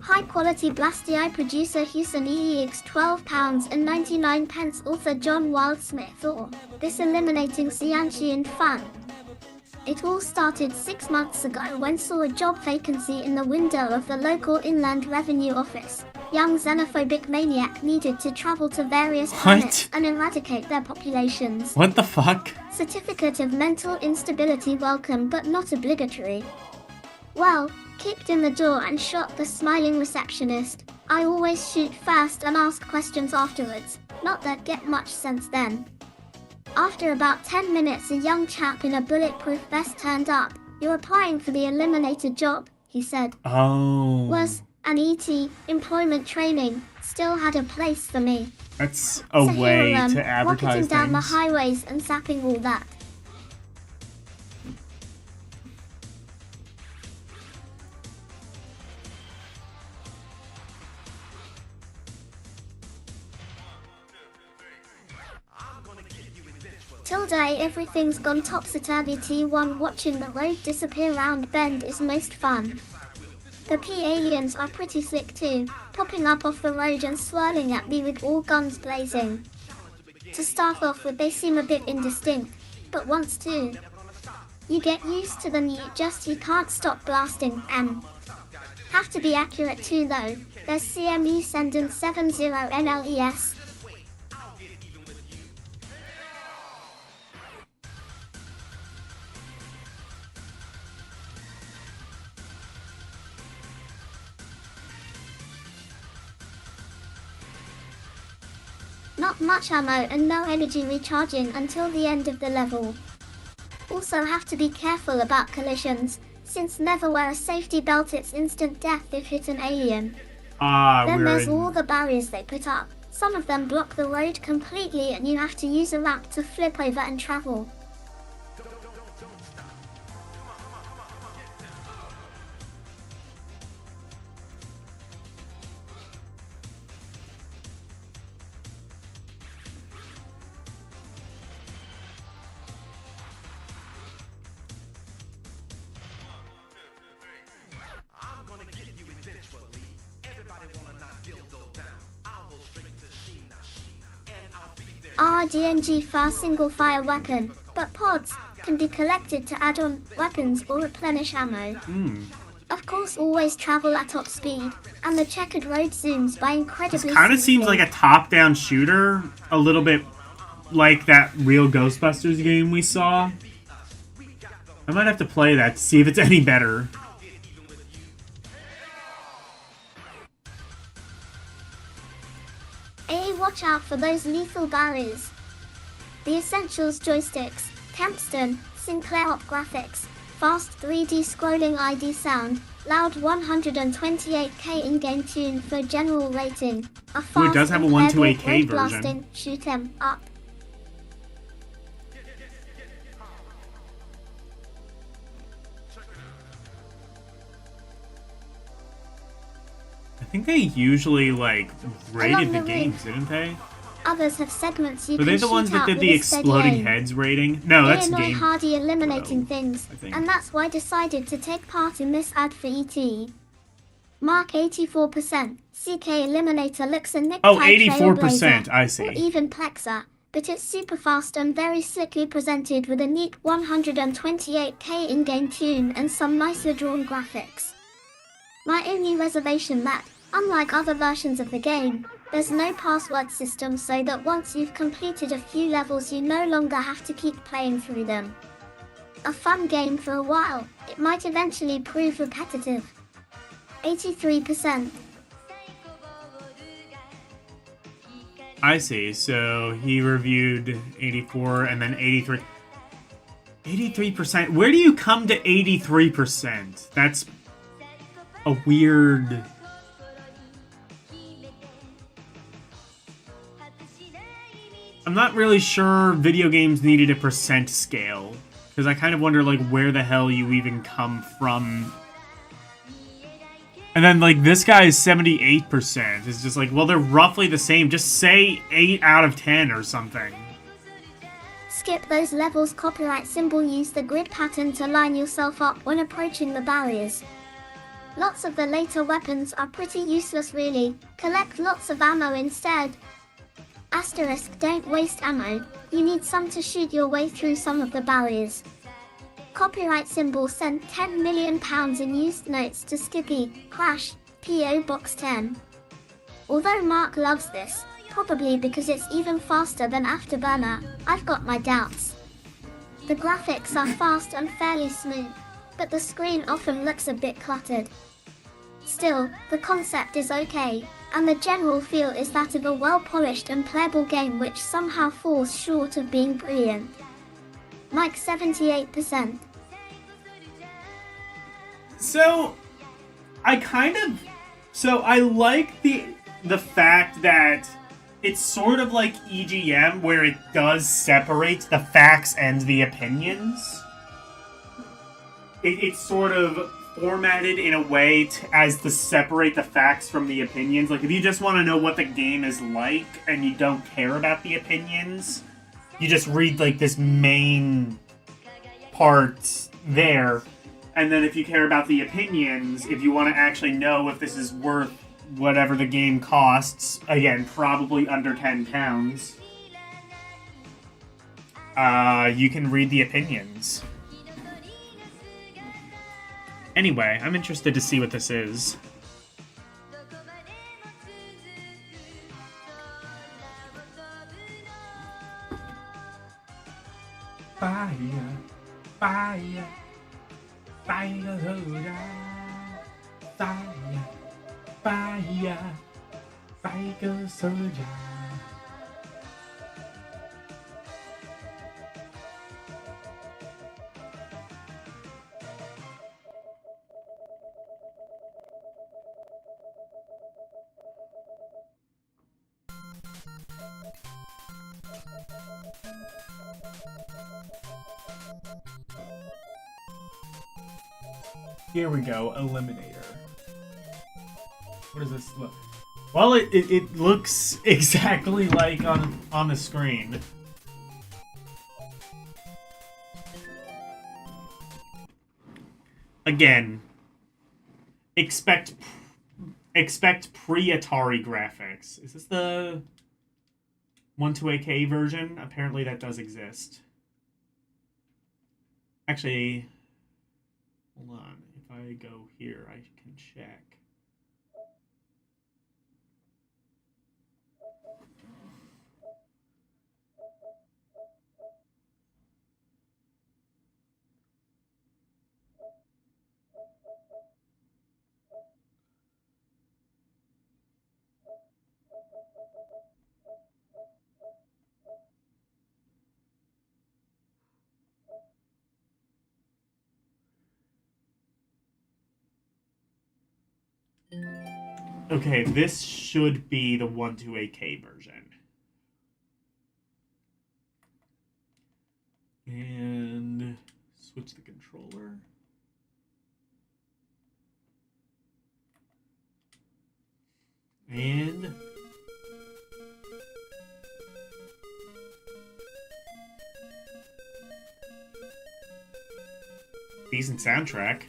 High-quality Blasty Eye producer Houston EEX £12.99, author John Wildsmith, or This Eliminating Cianci Fun. It all started 6 months ago when saw a job vacancy in the window of the local Inland Revenue Office. Young xenophobic maniac needed to travel to various planets and eradicate their populations. What the fuck? Certificate of mental instability welcome but not obligatory. Well, kicked in the door and shot the smiling receptionist. I always shoot first and ask questions afterwards, not that get much sense then. After about 10 minutes a young chap in a bulletproof vest turned up. You're applying for the eliminated job, he said. Oh. Was an ET, employment training, still had a place for me. That's a so way here, to advertise rocketing down the things. highways and zapping all that. Till day everything's gone topsy-turvy. T1 watching the road disappear round bend is most fun. The P-aliens are pretty slick too, popping up off the road and swirling at me with all guns blazing. To start off with they seem a bit indistinct, but once you get used to them you can't stop blasting. Have to be accurate too though. There's CMU sending 70 NLES. Not much ammo and no energy recharging until the end of the level. Also have to be careful about collisions, since never wear a safety belt, it's instant death if hit an alien. Then there's all the barriers they put up. Some of them block the road completely and you have to use a ramp to flip over and travel. RDNG fast single fire weapon, but pods can be collected to add on weapons or replenish ammo. Of course always travel at top speed, and the checkered road zooms by incredibly It kind of seems like a top-down shooter, a little bit like that real Ghostbusters game we saw. I might have to play that to see if it's any better. Watch out for those lethal barriers. The Essentials joysticks, Kempston, Sinclair Op graphics, fast 3D scrolling ID sound, loud 128K in-game tune for general rating. A fast it does have a 128K version. Blasting, shoot 'em up. I think they usually, like, rated the games, didn't they? Others have segments you Were can they the shoot ones that out did with the a steady exploding aim. heads rating? No, that's They annoy game. Hardy eliminating things, I think. and that's why I decided to take part in this ad for ET. Mark 84%. CK Eliminator looks a Nick Oh, type 84%, Trailblazer, I see. or even Plexer. but it's super fast and very slickly presented with a neat 128K in-game tune and some nicely drawn graphics. My only reservation that, unlike other versions of the game, there's no password system so that once you've completed a few levels you no longer have to keep playing through them. A fun game for a while, it might eventually prove repetitive. 83%. I see. So he reviewed 84 and then 83. 83%? Where do you come to 83%? That's a weird... I'm not really sure video games needed a percent scale. Because I kind of wonder, like, where the hell you even come from. And then, like, this guy is 78%. It's just like, well, they're roughly the same. Just say 8 out of 10 or something. Skip those levels. Copyright symbol. Use the grid pattern to line yourself up when approaching the barriers. Lots of the later weapons are pretty useless really. Collect lots of ammo instead. Asterisk, don't waste ammo. You need some to shoot your way through some of the barriers. Copyright symbol. Send £10 million in used notes to Skippy, Crash, P.O. Box 10. Although Mark loves this, probably because it's even faster than Afterburner, I've got my doubts. The graphics are fast and fairly smooth, but the screen often looks a bit cluttered. Still, the concept is okay, and the general feel is that of a well-polished and playable game which somehow falls short of being brilliant. Mike 78%. So, I like the fact that it's sort of like EGM where it does separate the facts and the opinions. It's sort of formatted in a way as to separate the facts from the opinions. Like, if you just want to know what the game is like and you don't care about the opinions, you just read, like, this main part there. And then if you care about the opinions, if you want to actually know if this is worth whatever the game costs, again, probably under £10, you can read the opinions. Anyway, I'm interested to see what this is. Fire, fire, fire, fire, fire, fire, soldier. Here we go, Eliminator. What does this look? Well, it looks exactly like on the screen. Again, expect pre-Atari graphics. Is this the 12AK version? Apparently that does exist. Actually, hold on. If I go here, I can check. Okay, this should be the 12AK version. And switch the controller. And decent soundtrack.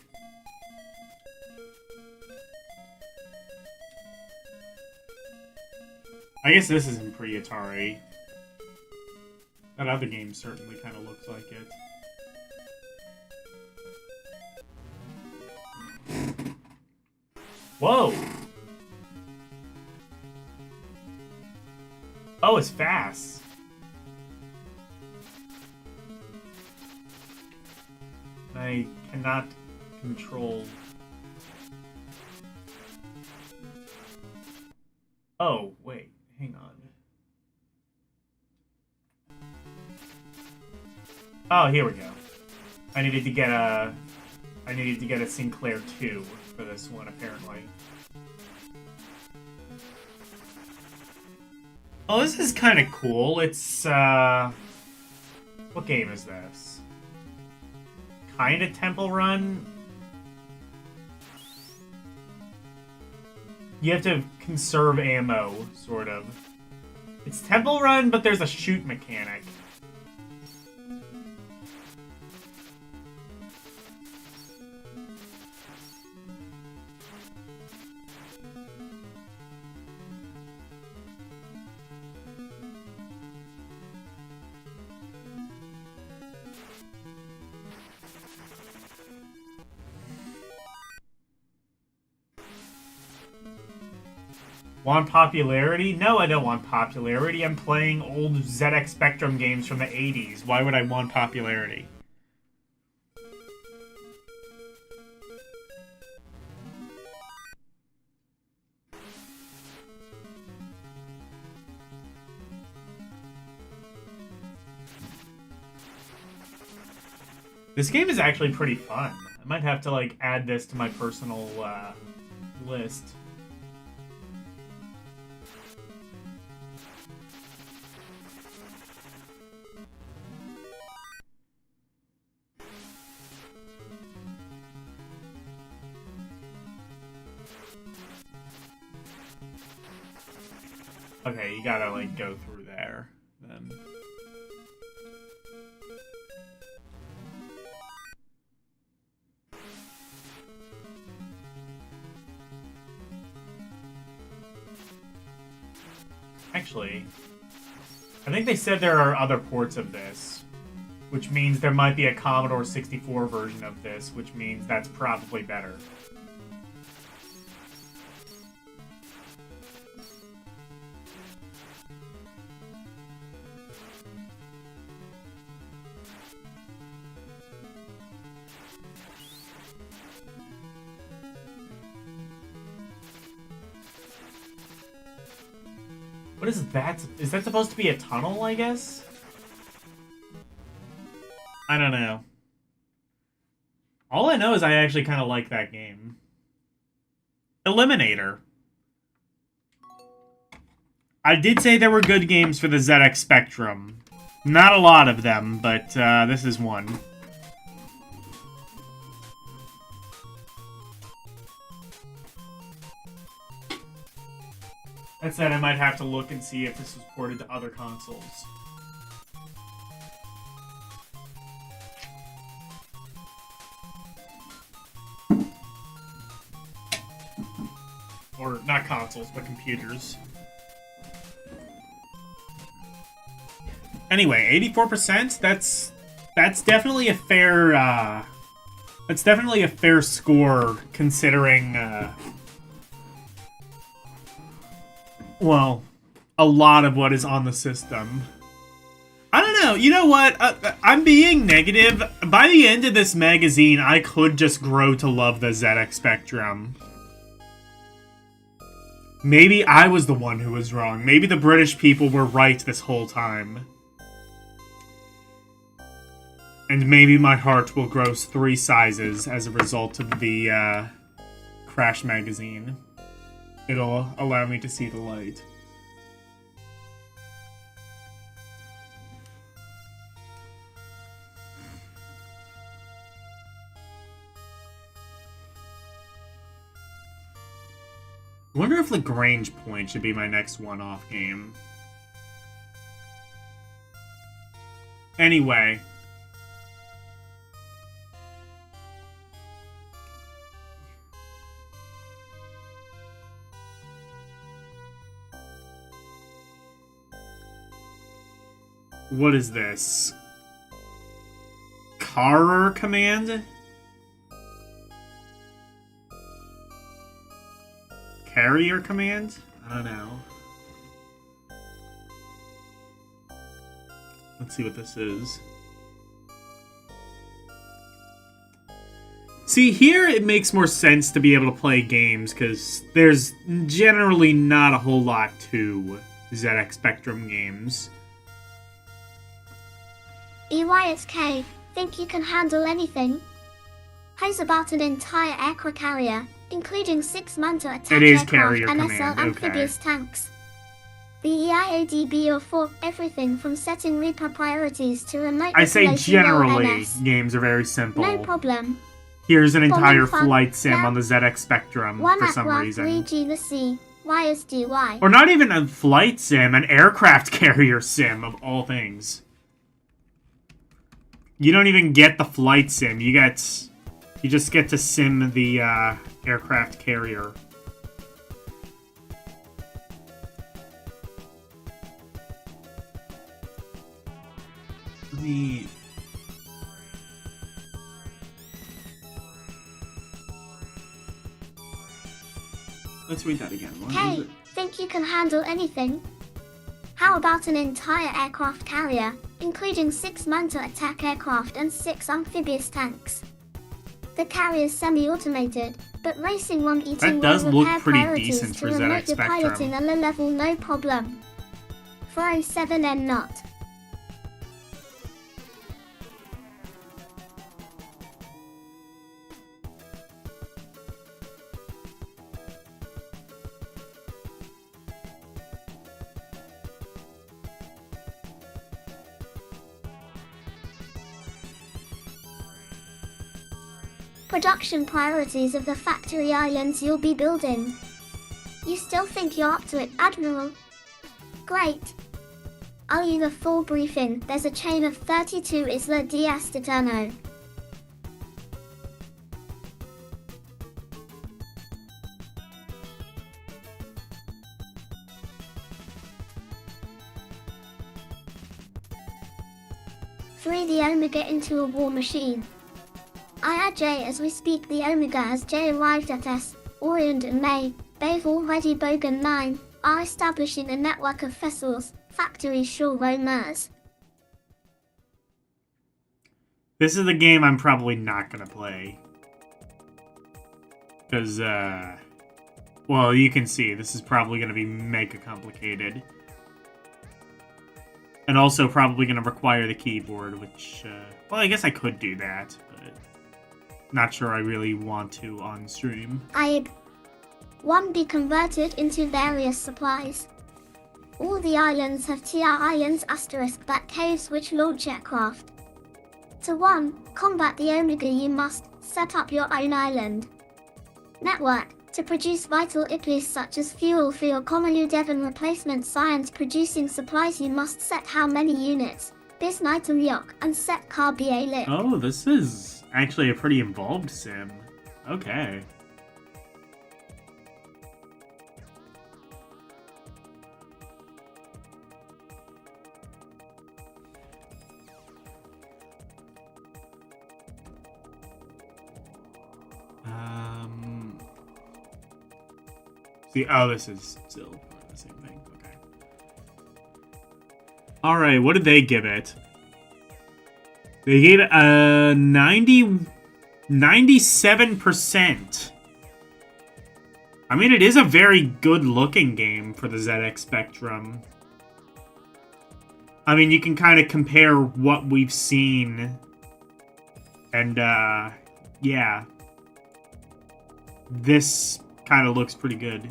I guess this isn't pre-Atari. That other game certainly kind of looks like it. Whoa! Oh, it's fast. I cannot control. Oh, wait, hang on. Oh, here we go. I needed to get a Sinclair 2 for this one, apparently. Oh, this is kind of cool. It's, what game is this? Kinda Temple Run? You have to conserve ammo, sort of. It's Temple Run, but there's a shoot mechanic. Want popularity? No, I don't want popularity. I'm playing old ZX Spectrum games from the 80s. Why would I want popularity? This game is actually pretty fun. I might have to, like, add this to my personal, list. Okay, you gotta, like, go through there, then. Actually, I think they said there are other ports of this, which means there might be a Commodore 64 version of this, which means that's probably better. What is that? Is that supposed to be a tunnel, I guess? I don't know. All I know is I actually kind of like that game. Eliminator. I did say there were good games for the ZX Spectrum. Not a lot of them, but this is one. That said, I might have to look and see if this was ported to other consoles. Or, not consoles, but computers. Anyway, 84%? That's definitely a fair, that's definitely a fair score, considering, well, a lot of what is on the system. I don't know. You know what? I'm being negative. By the end of this magazine, I could just grow to love the ZX Spectrum. Maybe I was the one who was wrong. Maybe the British people were right this whole time. And maybe my heart will grow 3 sizes as a result of the Crash magazine. It'll allow me to see the light. I wonder if Lagrange Point should be my next one-off game. Anyway. What is this? Carrier command? Carrier command? I don't know. Let's see what this is. See, here it makes more sense to be able to play games, because there's generally not a whole lot to ZX Spectrum games. EYSK, think you can handle anything? How's about an entire aircraft carrier, including 6 Manta attack It is aircraft carrier and command, SL amphibious tanks? The EIADB are for everything from setting Reaper priorities to remote I say population role generally, NS. games are very simple. No problem. Here's an entire fun, flight sim lab, on the ZX Spectrum One for some aircraft reason. 3G the C, YSDY. Or not even a flight sim, an aircraft carrier sim, of all things. You don't even get the flight sim, you just get to sim the aircraft carrier. Let's read that again. Hey, think you can handle anything? How about an entire aircraft carrier, including 6 Manta attack aircraft and 6 amphibious tanks? The carrier's semi-automated, but racing one eating That does one look repair pretty priorities decent to for remote ZX your piloting Spectrum. a low level no problem. 407N not. Production priorities of the factory islands you'll be building. You still think you're up to it, Admiral? Great. I'll you the full briefing. There's a chain of 32 Isla Diaz de Turno. Three the Omega into a war machine. I add J as we speak. The Omega has J arrived at S, Orient and May. They've already Bogan 9, are establishing a network of vessels, factories shore roamers. This is the game I'm probably not gonna play. Because, well, you can see, this is probably gonna be mega complicated. And also probably gonna require the keyboard, which, well, I guess I could do that, but not sure I really want to on stream. IB 1 be converted into various supplies. All the islands have TR Islands * back caves which launch aircraft. To 1, combat the Omega you must set up your own island. Network, to produce vital IPs such as fuel for your Comelu Devon replacement science producing supplies you must set how many units, bis item yok, and set car BA lit. Oh, this is actually a pretty involved sim. Okay. See, oh, this is still part of the same thing. Okay. All right, what did they give it? They gave it 97%. I mean, it is a very good-looking game for the ZX Spectrum. I mean, you can kind of compare what we've seen. And, yeah. This kind of looks pretty good.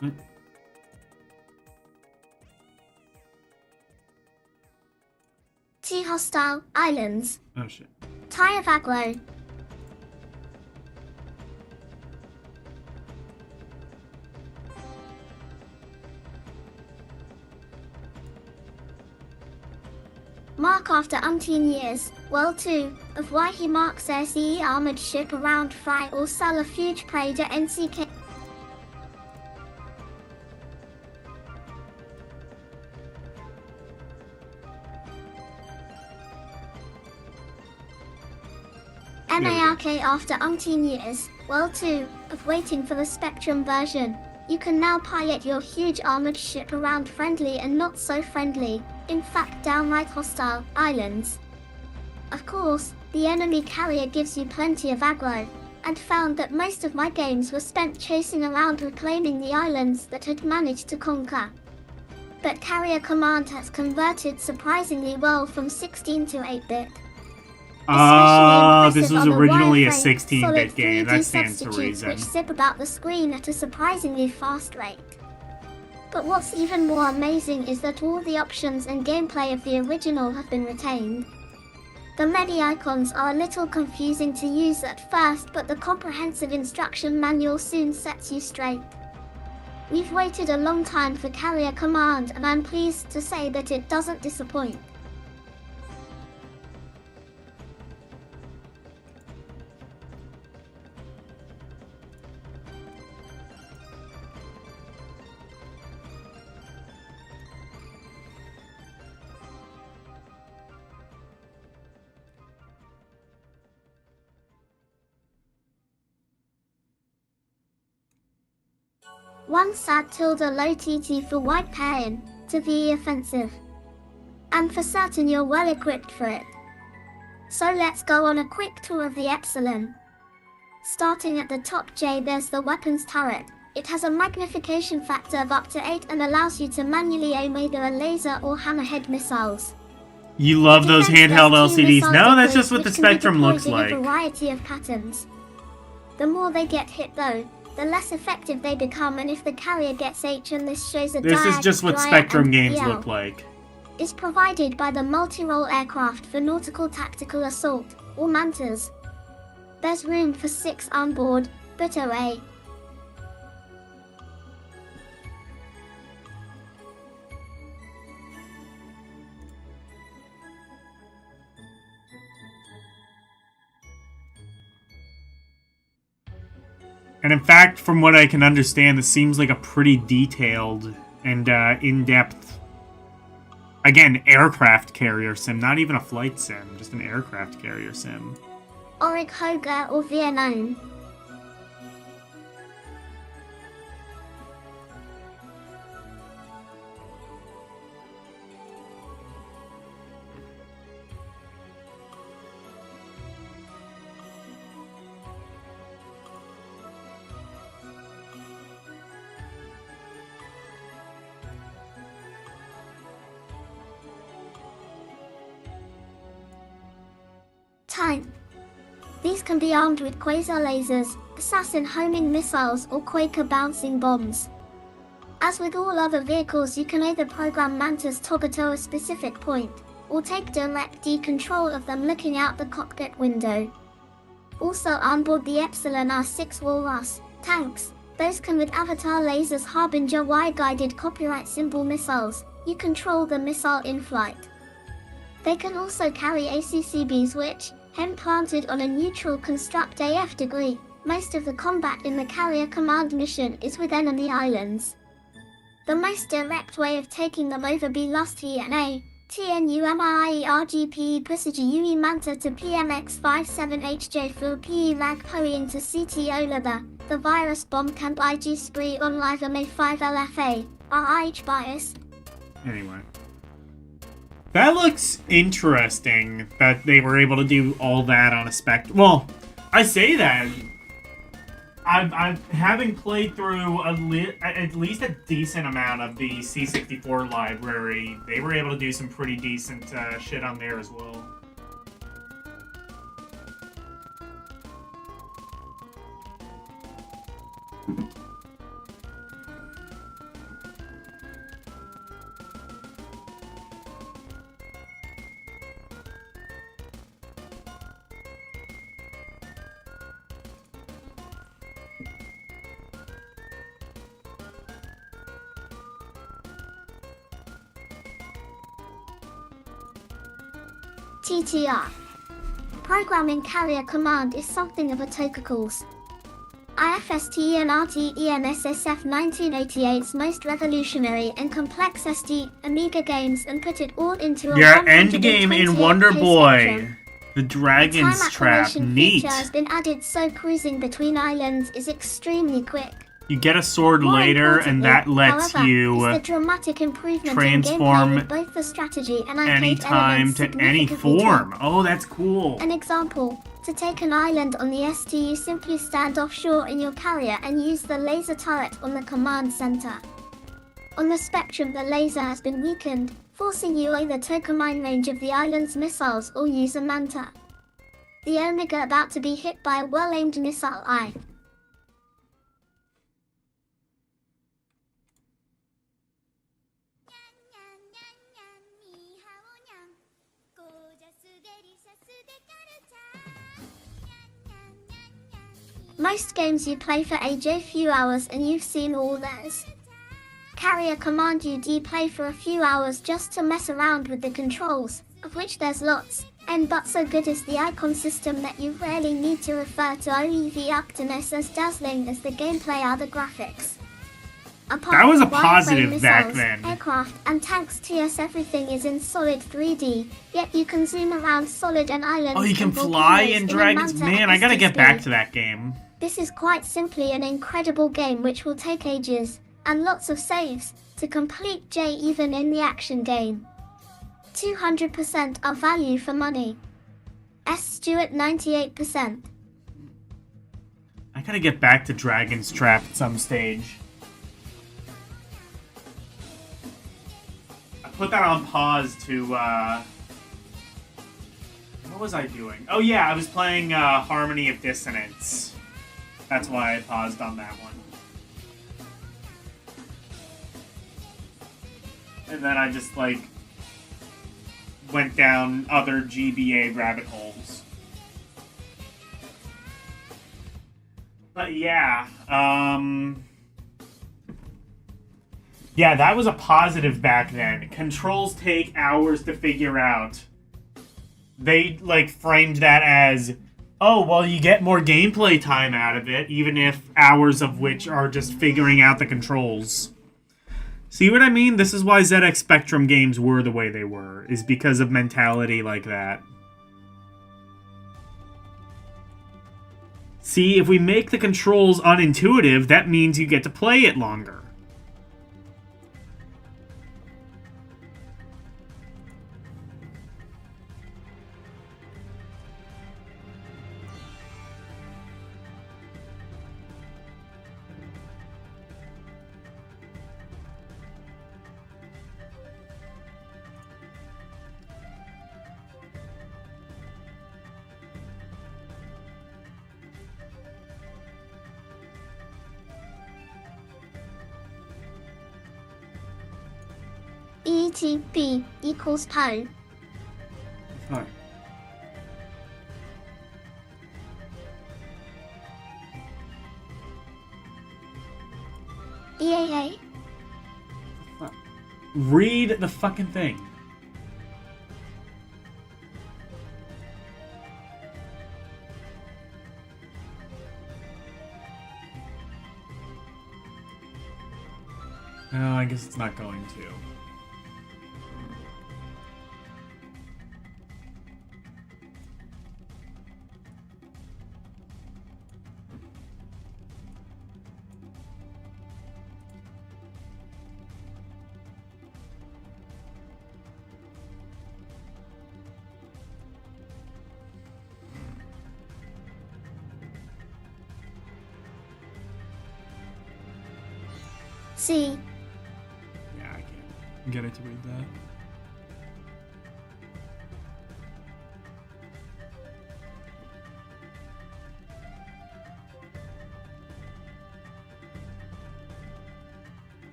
What? T hostile islands. Oh shit. Tire Vaglo. Mark after umpteen years, World 2, of why he marks their CE armored ship around fry or sell a huge prey to NCK. MARK after umpteen years, World 2, of waiting for the Spectrum version. You can now pilot your huge armored ship around friendly and not so friendly, in fact downright hostile, islands. Of course, the enemy carrier gives you plenty of aggro, and found that most of my games were spent chasing around reclaiming the islands that had managed to conquer. But Carrier Command has converted surprisingly well from 16 to 8-bit. This was originally a 16-bit game, that stands to reason. Which zip about the screen at a surprisingly fast rate. But what's even more amazing is that all the options and gameplay of the original have been retained. The menu icons are a little confusing to use at first, but the comprehensive instruction manual soon sets you straight. We've waited a long time for Carrier Command, and I'm pleased to say that it doesn't disappoint. One sad tilde low TT for white pain, to the offensive. And for certain you're well equipped for it. So let's go on a quick tour of the Epsilon. Starting at the top J, there's the weapons turret. It has a magnification factor of up to 8 and allows you to manually aim either a laser or hammerhead missiles. You love those handheld LCDs. No, that's just what the Spectrum looks like. In a variety of patterns. The more they get hit though, the less effective they become, and if the carrier gets H, and this shows a This is just what Spectrum games look like. Is provided by the multi-role aircraft for nautical tactical assault, or mantas. There's room for 6 on board, but away. And in fact, from what I can understand, this seems like a pretty detailed and in-depth, again, aircraft carrier sim. Not even a flight sim, just an aircraft carrier sim. Auric Hoga or Vietnam. Time. These can be armed with quasar lasers, assassin homing missiles, or Quaker bouncing bombs. As with all other vehicles, you can either program mantas to target a specific point, or take direct control of them looking out the cockpit window. Also on board the Epsilon are 6 Walrus tanks. Those come with avatar lasers, Harbinger wide-guided copyright symbol missiles. You control the missile in flight. They can also carry ACCBs which, when planted on a neutral, construct AF degree. Most of the combat in the Carrier Command mission is with enemy islands. The most direct way of taking them over be Lust TNA, TNUMIE RGPE Pusiji UE Manta to PMX57HJ for PE Rag Poe into CT Olaba, the virus bomb camp IG Spree on Live MA5 LFA, RH bias. Anyway. That looks interesting that they were able to do all that on a Spectrum. Well, I say that. I've having played through at least a decent amount of the C64 library, they were able to do some pretty decent shit on there as well. TTR. Programming carrier command is something of a tocacles. IFSTENRTENSSF 1988's most revolutionary and complex SD Amiga games and put it all into a Yeah, endgame in Wonder Boy. Spectrum. The Dragon's Time Trap. acceleration Neat. feature has been added, so cruising between islands is extremely quick. You get a sword More later, and that lets however, you is the dramatic improvement transform in gameplay with both the strategy and arcade anytime elements to any significantly form. tweaked. Oh, that's cool. An example, to take an island on the ST, you simply stand offshore in your carrier and use the laser turret on the command center. On the Spectrum, the laser has been weakened, forcing you either to command range of the island's missiles or use a manta. The Omega about to be hit by a well-aimed missile eye. Most games you play for a few hours and you've seen all those. Carrier command you play for a few hours just to mess around with the controls, of which there's lots, and but so good is the icon system that you rarely need to refer to OEV Octonus as dazzling as the gameplay are the graphics. Apart That was a from wireframe positive back missiles, then. Aircraft and tanks, TS, everything is in solid 3D, yet you can zoom around solid and islands. Oh, you can and fly volcanoes in a Dragons? manta Man, I gotta SD get back speed. to that game. This is quite simply an incredible game which will take ages, and lots of saves, to complete even in the action game. 200% are value for money. S. Stewart 98%. I gotta get back to Dragon's Trap at some stage. I put that on pause to, what was I doing? Oh yeah, I was playing, Harmony of Dissonance. That's why I paused on that one. And then I just, like, went down other GBA rabbit holes. But yeah, yeah, that was a positive back then. Controls take hours to figure out. They, like, framed that as, oh, well, you get more gameplay time out of it, even if hours of which are just figuring out the controls. See what I mean? This is why ZX Spectrum games were the way they were, is because of mentality like that. See, if we make the controls unintuitive, that means you get to play it longer. ETP equals PO. Alright. EAA. Read the fucking thing. No, I guess it's not going to. C. Yeah, I can't get it to read that.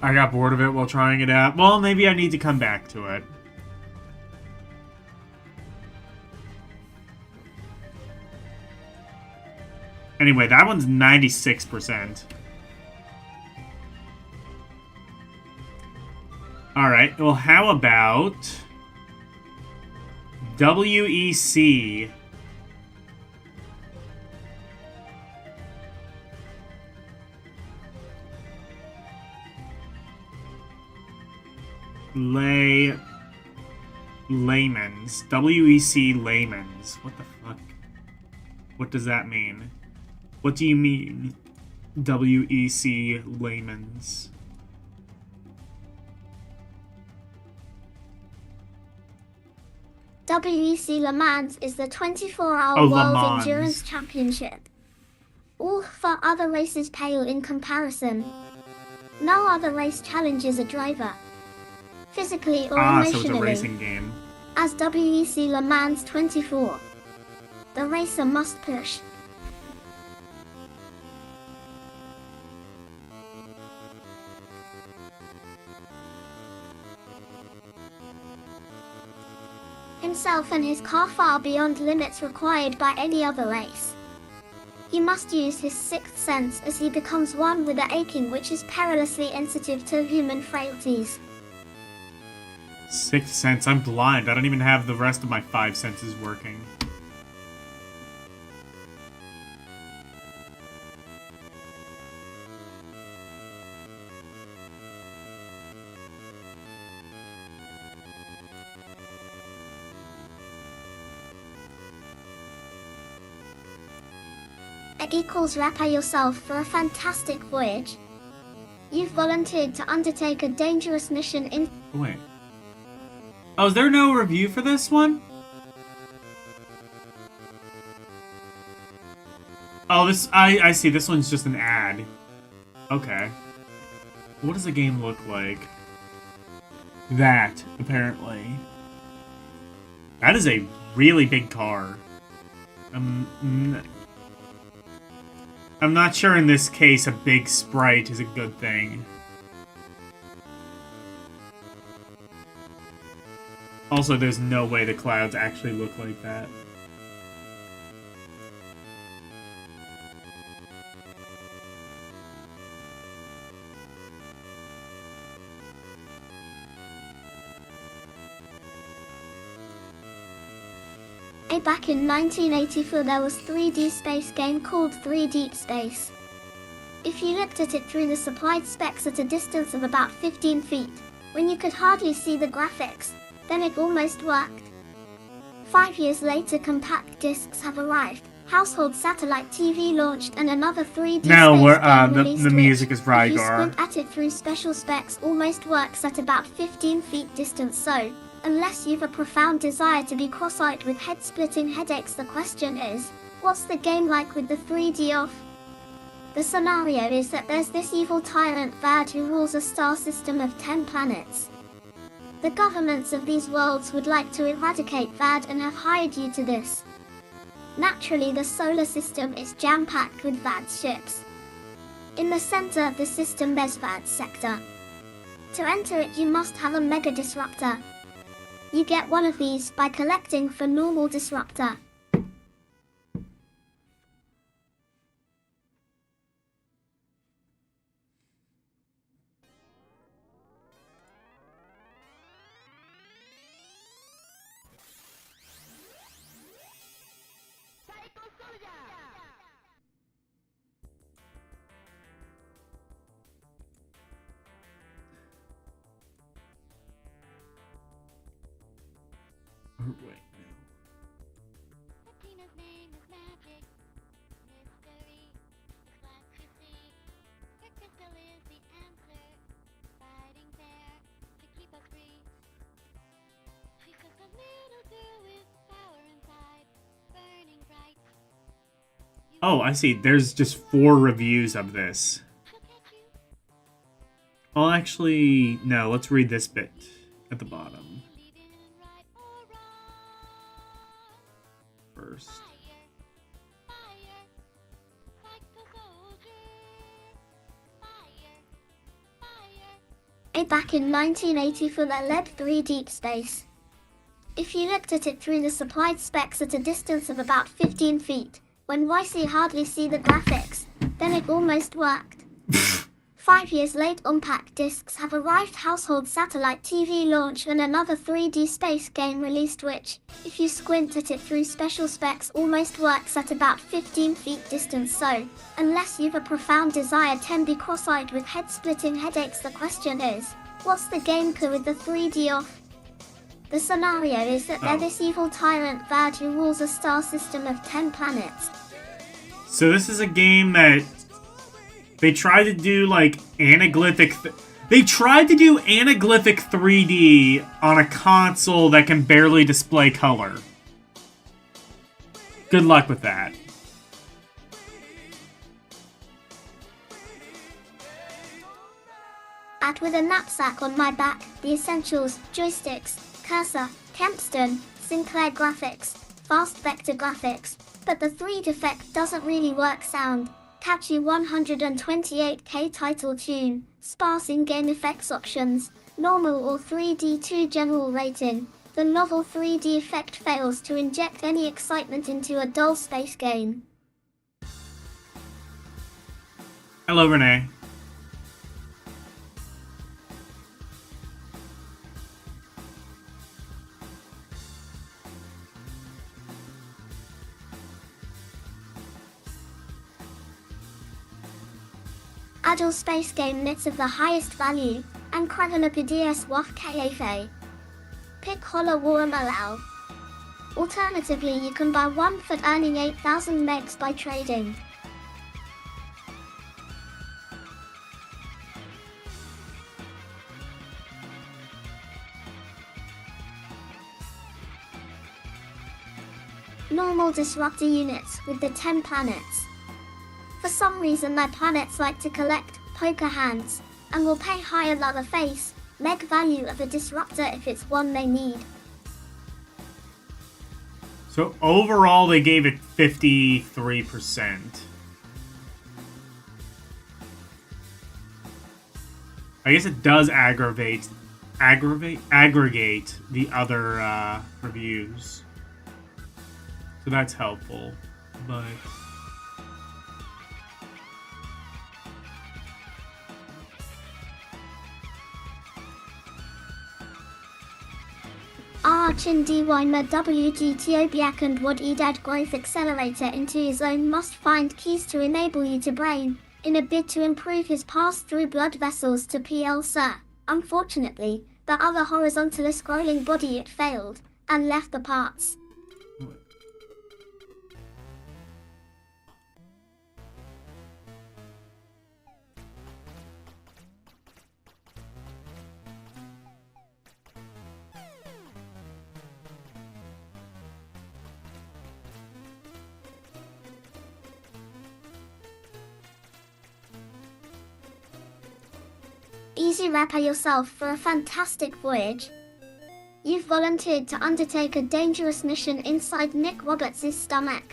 I got bored of it while trying it out. Well, maybe I need to come back to it. Anyway, that one's 96%. Alright, well, how about... WEC. Layman's. WEC Layman's. What the fuck? What does that mean? What do you mean? WEC Layman's. WEC Le Mans is the 24-hour Oh, Le World Mans. Endurance Championship. All for other races pale in comparison. No other race challenges a driver, physically or So it's a emotionally, racing game. as WEC Le Mans 24. The racer must push himself and his car far beyond limits required by any other race. He must use his sixth sense as he becomes one with the aching which is perilously sensitive to human frailties. Sixth sense. I'm blind. I don't even have the rest of my 5 senses working. Equals rapper yourself for a fantastic voyage. You've volunteered to undertake a dangerous mission in... Wait. Oh, is there no review for this one? Oh, this... I see. This one's just an ad. Okay. What does the game look like? That, apparently. That is a really big car. I'm not sure in this case a big sprite is a good thing. Also, there's no way the clouds actually look like that. Back in 1984 there was 3D space game called 3 Deep Space. If you looked at it through the supplied specs at a distance of about 15 feet, when you could hardly see the graphics, then it almost worked. 5 years later compact discs have arrived, household satellite TV launched and another 3D no, space game the released music which, is Rygar. if you squint at it through special specs almost works at about 15 feet distance, so unless you've a profound desire to be cross-eyed with head-splitting headaches, the question is, what's the game like with the 3D off? The scenario is that there's this evil tyrant Vad who rules a star system of 10 planets. The governments of these worlds would like to eradicate Vad and have hired you to this. Naturally, the solar system is jam-packed with Vad's ships. In the center of the system there's Vad's sector. To enter it you must have a mega disruptor. You get one of these by collecting for normal disruptor. Wait, no. Tina's name is magic, mystery, glad to see. Her crystal is the answer, fighting fair to keep us free. She's just a little girl with power inside, burning bright. Oh, I see. There's just 4 reviews of this. She'll catch you, Well, actually, no. Let's read this bit at the bottom leading right or wrong. first. Fire, fight the soldiers. Fire, fire. Back in 1984 that led 3 Deep Space. If you looked at it through the supplied specs at a distance of about 15 feet, when YC hardly see the graphics, then it almost worked. 5 years late, Unpacked discs have arrived, household satellite TV launch, and another 3D space game released which, if you squint at it through special specs, almost works at about 15 feet distance. So, unless you've a profound desire to be cross-eyed with head-splitting headaches, the question is, what's the game core with the 3D off? The scenario is that they're this evil tyrant Vad who rules a star system of 10 planets. So this is a game that they tried to do like anaglyphic. They tried to do anaglyphic 3D on a console that can barely display color. Good luck with that. With a knapsack on my back, the essentials, joysticks, cursor, Kempston, Sinclair graphics, fast vector graphics, but the 3D effect doesn't really work. Sound, catchy 128K title tune, sparse in-game effects options, normal or 3D2 general rating. The novel 3D effect fails to inject any excitement into a dull space game. Hello, Renee. Adult space game nits of the highest value, and Kravenopedias Waf Kafe. Pick Hollow Warm Allow. Alternatively, you can buy one for earning 8,000 megs by trading. Normal disruptor units with the 10 planets. For some reason my planets like to collect poker hands, and will pay higher leather face, meg value of a disruptor if it's one they need. So overall they gave it 53%. I guess it does aggregate the other reviews. So that's helpful, but Chin Dwymer WGTO Biak and Wad Edad Growth Accelerator into his own must find keys to enable you to brain, in a bid to improve his pass through blood vessels to PL Sir. Unfortunately, the other horizontally scrolling body it failed, and left the parts. Easy rapper yourself for a fantastic voyage. You've volunteered to undertake a dangerous mission inside Nick Roberts' stomach.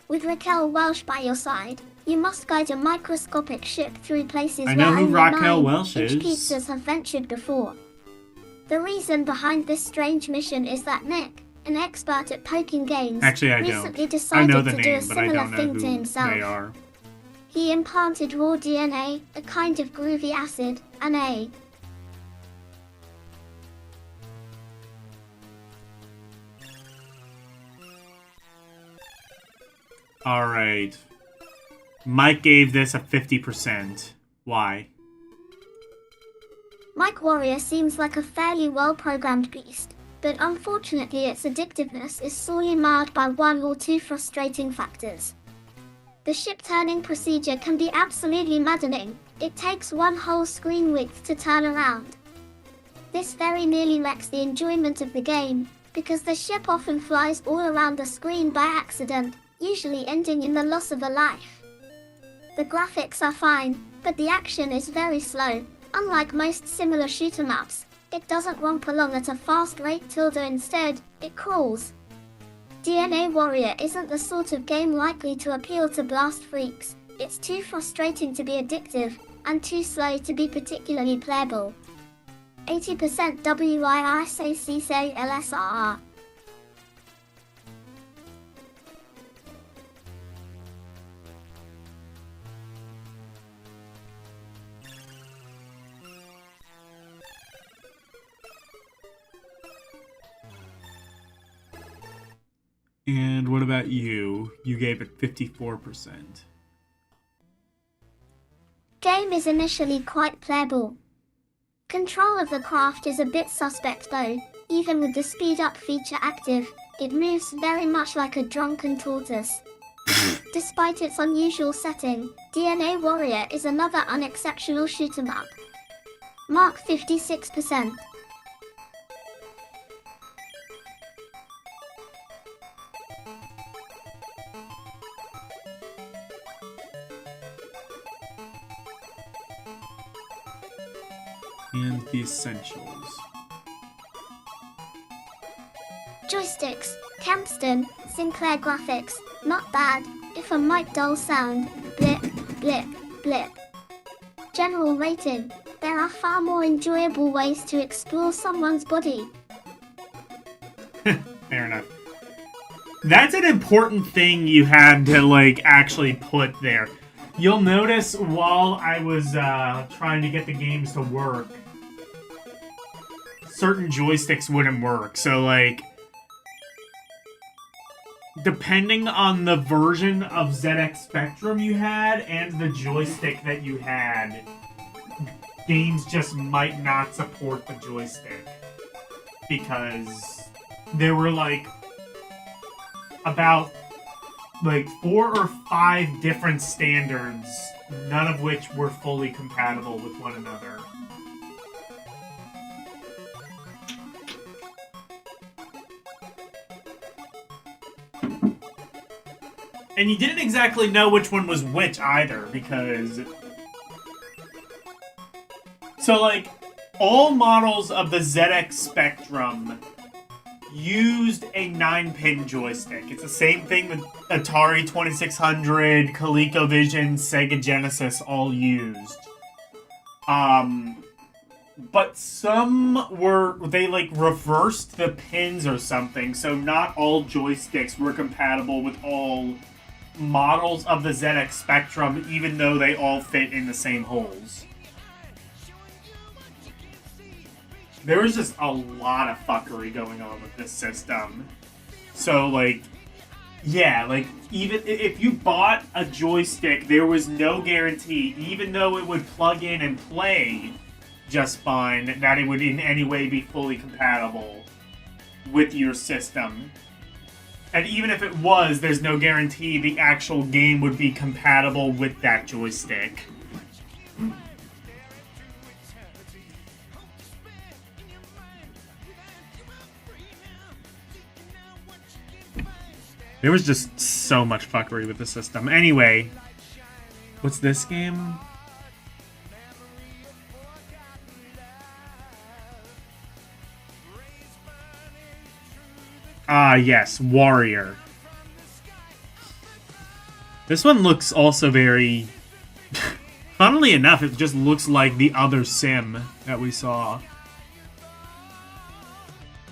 With Raquel Welsh by your side, you must guide a microscopic ship through places I know where who only Raquel Welsh 9-inch is. pizzas have ventured before. The reason behind this strange mission is that Nick, an expert at poking games, actually I recently don't. I decided know the to do a name, but I similar don't know thing who to himself. they are. He implanted raw DNA, a kind of groovy acid, and a Alright. Mike gave this a 50%. Why? Mike Warrior seems like a fairly well-programmed beast, but unfortunately its addictiveness is sorely marred by one or two frustrating factors. The ship turning procedure can be absolutely maddening. It takes one whole screen width to turn around. This very nearly wrecks the enjoyment of the game, because the ship often flies all around the screen by accident, usually ending in the loss of a life. The graphics are fine, but the action is very slow. Unlike most similar shoot 'em ups, it doesn't romp along at a fast rate. Instead, it crawls. DNA Warrior isn't the sort of game likely to appeal to blast freaks. It's too frustrating to be addictive, and too slow to be particularly playable. 80% WIRCC LSRR. And what about you? You gave it 54%. Game is initially quite playable. Control of the craft is a bit suspect though. Even with the speed up feature active, it moves very much like a drunken tortoise. Despite its unusual setting, DNA Warrior is another unexceptional shoot 'em up. Mark 56%. And the essentials. Joysticks, Campston, Sinclair graphics, not bad, if a mic dull sound, blip, blip, blip. General rating, there are far more enjoyable ways to explore someone's body. Fair enough. That's an important thing you had to, like, actually put there. You'll notice while I was trying to get the games to work, certain joysticks wouldn't work. So, like, depending on the version of ZX Spectrum you had and the joystick that you had, games just might not support the joystick. Because there were, like, about, like, 4 or 5 different standards, none of which were fully compatible with one another. And you didn't exactly know which one was which either, because... So, like, all models of the ZX Spectrum used a 9-pin joystick. It's the same thing that Atari 2600, ColecoVision, Sega Genesis all used. But some were, they like reversed the pins or something, so not all joysticks were compatible with all models of the ZX Spectrum, even though they all fit in the same holes. There was just a lot of fuckery going on with this system. So, like, yeah, like, even if you bought a joystick, there was no guarantee, even though it would plug in and play just fine, that it would in any way be fully compatible with your system. And even if it was, there's no guarantee the actual game would be compatible with that joystick. There was just so much fuckery with the system. Anyway, what's this game? Ah, yes, Warrior. This one looks also very... Funnily enough, it just looks like the other sim that we saw.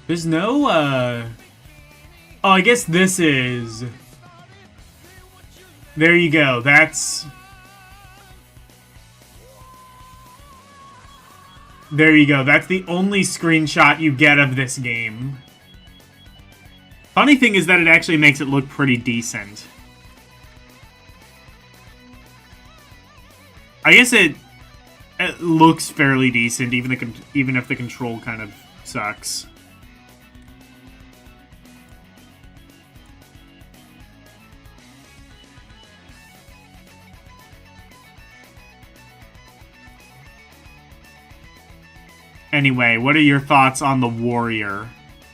There's no, Oh, I guess this is... There you go, that's... There you go, that's the only screenshot you get of this game. Funny thing is that it actually makes it look pretty decent. I guess it looks fairly decent, even if the control kind of sucks. Anyway, what are your thoughts on the Warrior?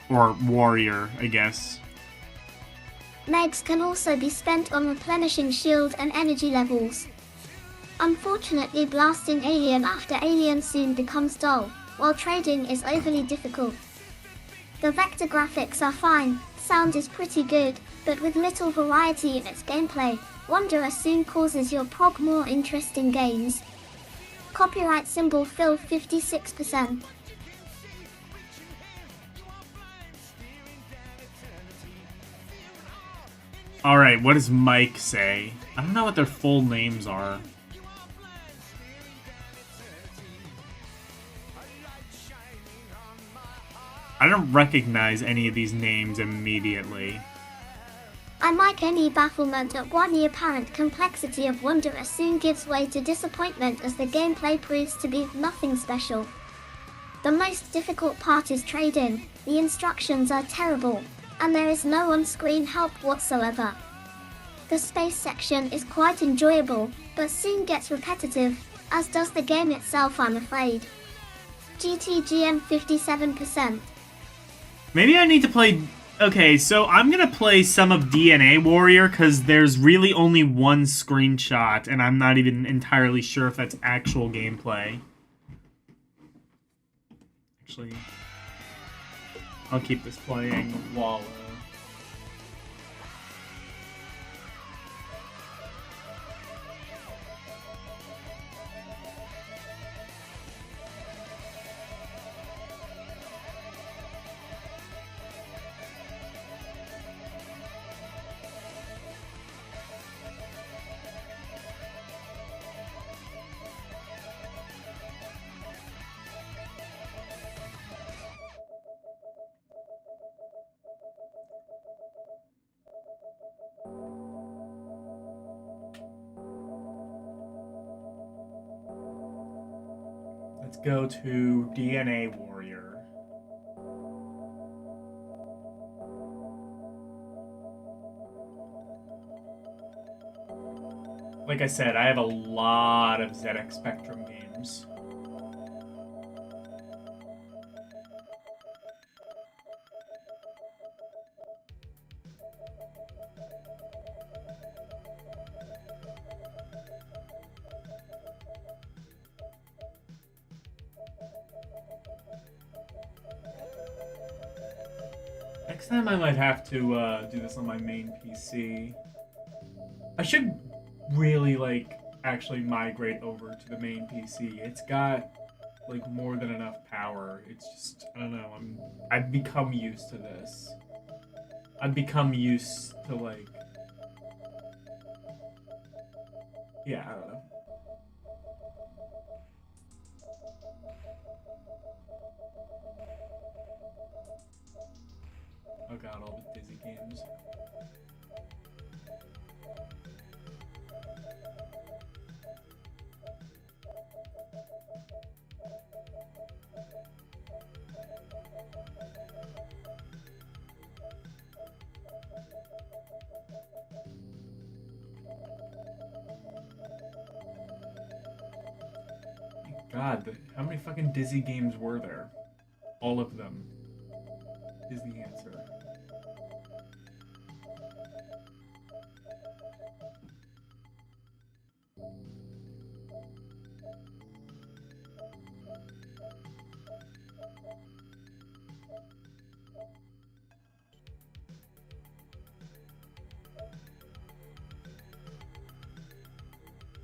Or Warrior, I guess. Megs can also be spent on replenishing shield and energy levels. Unfortunately, blasting alien after alien soon becomes dull, while trading is overly difficult. The vector graphics are fine, sound is pretty good, but with little variety in its gameplay, Wanderer soon causes your prog more interesting games. Copyright symbol fill 56%. Alright, what does Mike say? I don't know what their full names are. I don't recognize any of these names immediately. Unlike any bafflement at what the apparent complexity of Wanderer soon gives way to disappointment as the gameplay proves to be nothing special. The most difficult part is trading, the instructions are terrible, and there is no on-screen help whatsoever. The space section is quite enjoyable, but soon gets repetitive, as does the game itself, I'm afraid. GTGM 57%. Maybe I need to play... Okay, so I'm gonna play some of DNA Warrior, because there's really only one screenshot, and I'm not even entirely sure if that's actual gameplay. Actually, I'll keep this playing while... Let's go to DNA Warrior. Like I said, I have a lot of ZX Spectrum games. Next time I might have to do this on my main PC. I should really, like, actually migrate over to the main PC. It's got, like, more than enough power. It's just, I don't know, I've become used to this. I've become used to, like... Yeah, I don't know. Oh god, all the Dizzy games. God, how many fucking Dizzy games were there? All of them is the answer.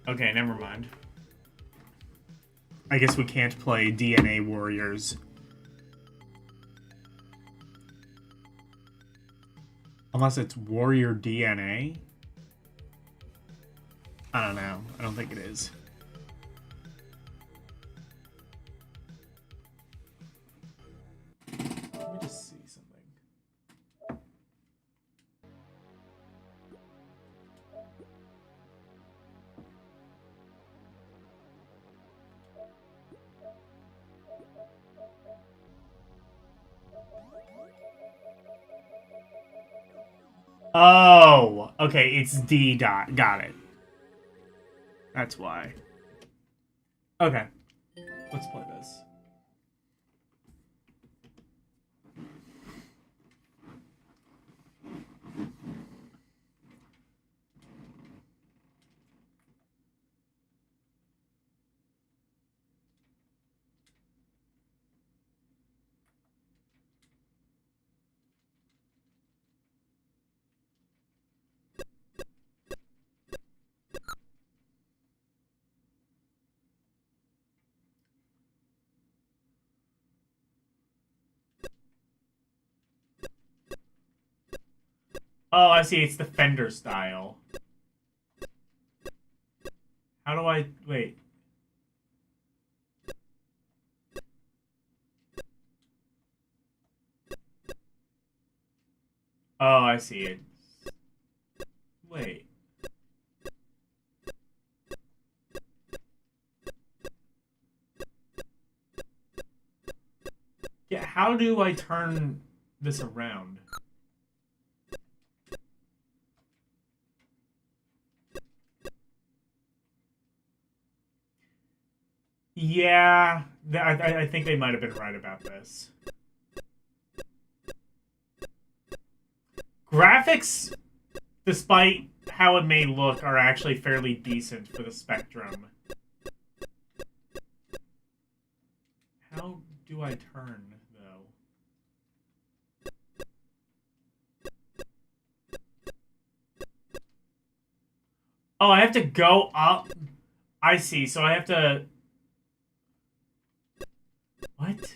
Okay, never mind. I guess we can't play DNA Warriors. Unless it's Warrior DNA? I don't know. I don't think it is. Let me just see something. Oh, okay, it's D dot. Got it. That's why. Okay, let's play this. Oh, I see. It's the Fender style. How do I... Wait. Oh, I see it. How do I turn this around? Yeah, I think they might have been right about this. Graphics, despite how it may look, are actually fairly decent for the Spectrum. How do I turn, though? Oh, I have to go up. I see, so I have to... What?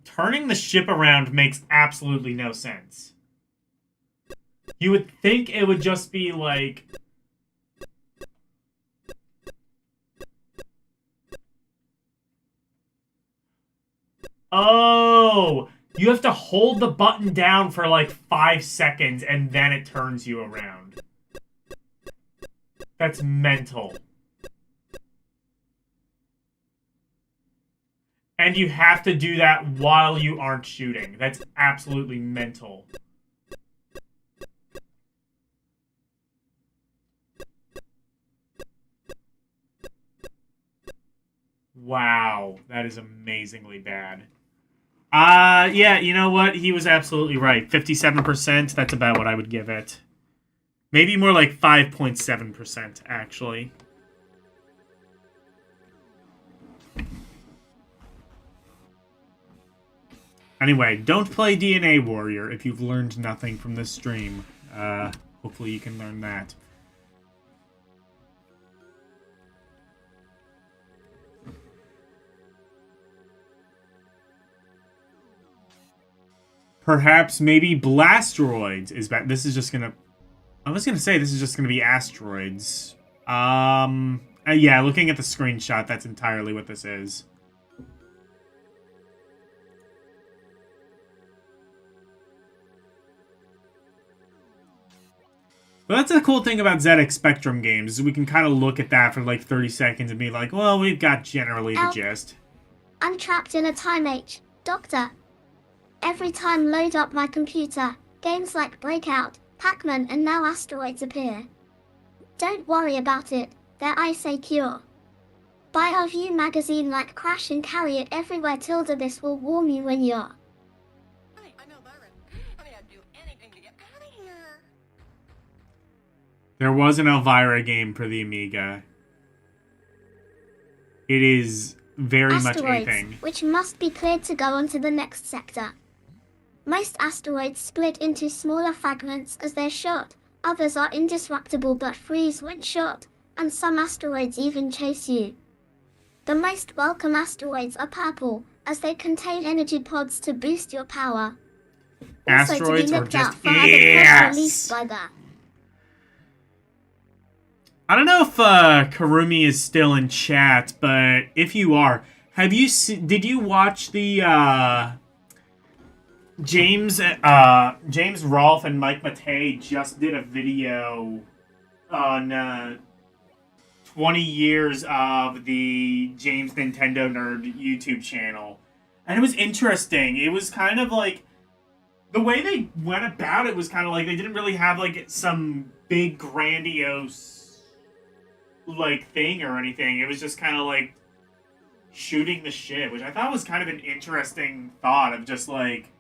Turning the ship around makes absolutely no sense. You would think it would just be like... Oh! You have to hold the button down for like 5 seconds and then it turns you around. That's mental. And you have to do that while you aren't shooting. That's absolutely mental. Wow, that is amazingly bad. Yeah, you know what? He was absolutely right. 57%, that's about what I would give it. Maybe more like 5.7%, actually. Anyway, don't play DNA Warrior if you've learned nothing from this stream. Hopefully you can learn that. Perhaps maybe Blastroids is back. This is just gonna... I was gonna say this is just gonna be asteroids. Yeah, looking at the screenshot, that's entirely what this is. But that's the cool thing about ZX Spectrum games, is we can kind of look at that for like 30 seconds and be like, well, we've got generally the gist. I'm trapped in a time H, Doctor. Every time load up my computer, games like Breakout, Pac-Man and now Asteroids appear. Don't worry about it, they're ISA-cure. Buy our View magazine like Crash and carry it everywhere tilde this will warm you when you're... Honey, I'm Elvira. Honey, I'd do anything to get out of here. There was an Elvira game for the Amiga. It is very much a thing. Which must be cleared to go on to the next sector. Most asteroids split into smaller fragments as they're shot, others are indestructible but freeze when shot, and some asteroids even chase you. The most welcome asteroids are purple, as they contain energy pods to boost your power. Asteroids also to be are looked just out for other pods released by the... I don't know if Karumi is still in chat, but if you are, did you watch the James Rolfe and Mike Matei just did a video on 20 years of the James Nintendo Nerd YouTube channel. And it was interesting. It was kind of like, the way they went about it was kind of like they didn't really have like some big grandiose like thing or anything. It was just kind of like shooting the shit, which I thought was kind of an interesting thought of just like,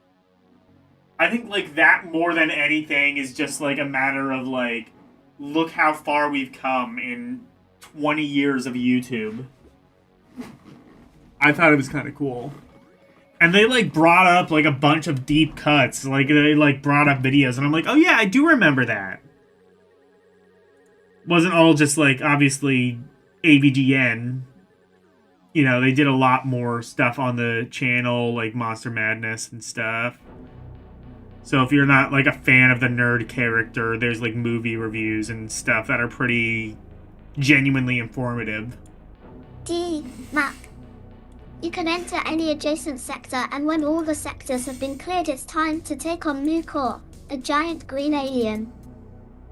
I think like that more than anything is just like a matter of like, look how far we've come in 20 years of YouTube. I thought it was kind of cool. And they like brought up like a bunch of deep cuts. Like they like brought up videos and I'm like, oh yeah, I do remember that. Wasn't all just like obviously AVGN. You know, they did a lot more stuff on the channel, like Monster Madness and stuff. So if you're not like a fan of the nerd character, there's like movie reviews and stuff that are pretty genuinely informative. Map. You can enter any adjacent sector, and when all the sectors have been cleared, it's time to take on Mukor, a giant green alien.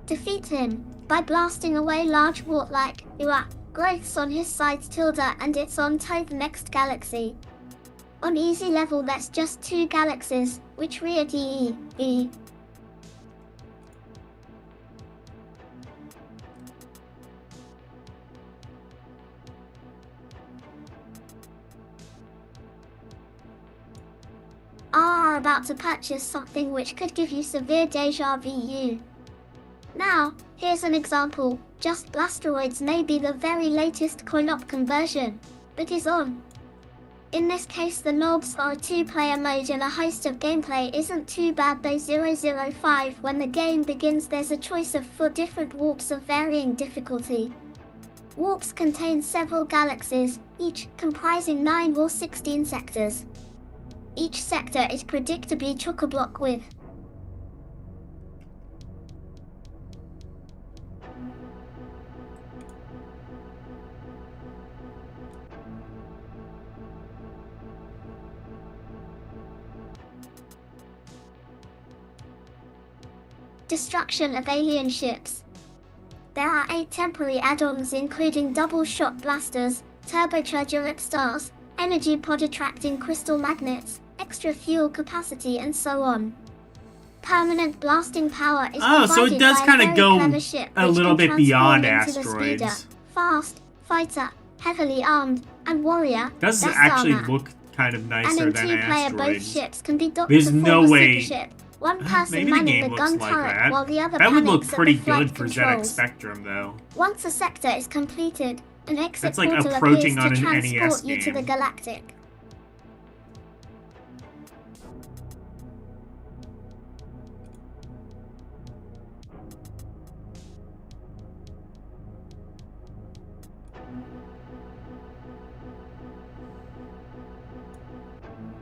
Defeat him, by blasting away large wart-like growths on his sides and it's on to the next galaxy. On easy level that's just 2 galaxies, which rear DE. Are about to purchase something which could give you severe deja vu. Now, here's an example. Just Blasteroids may be the very latest coin-op conversion, but is on. In this case the knobs are a 2-player mode and a host of gameplay isn't too bad though. 005 when the game begins there's a choice of 4 different warps of varying difficulty. Warps contain several galaxies, each comprising 9 or 16 sectors. Each sector is predictably chock-a-block with destruction of alien ships. There are 8 temporary add-ons including double-shot blasters, turbocharger rip stars, energy pod attracting crystal magnets, extra fuel capacity and so on. Permanent blasting power is provided so it does by kind a of very go clever ship a which little can bit beyond transform into the asteroids. speeder, fast, fighter, heavily armed, and warrior. Does That's actually Dharma. look kind of And nicer in than 2-player both asteroids. ships can be docked There's to form no a way- supership. One person Maybe the manning game the looks gun like turret that. while the other That would look panics at pretty the flight good for ZX controls. Spectrum, though. Once a sector is completed, an exit That's like portal approaching appears to on an NES transport you to game. the galactic.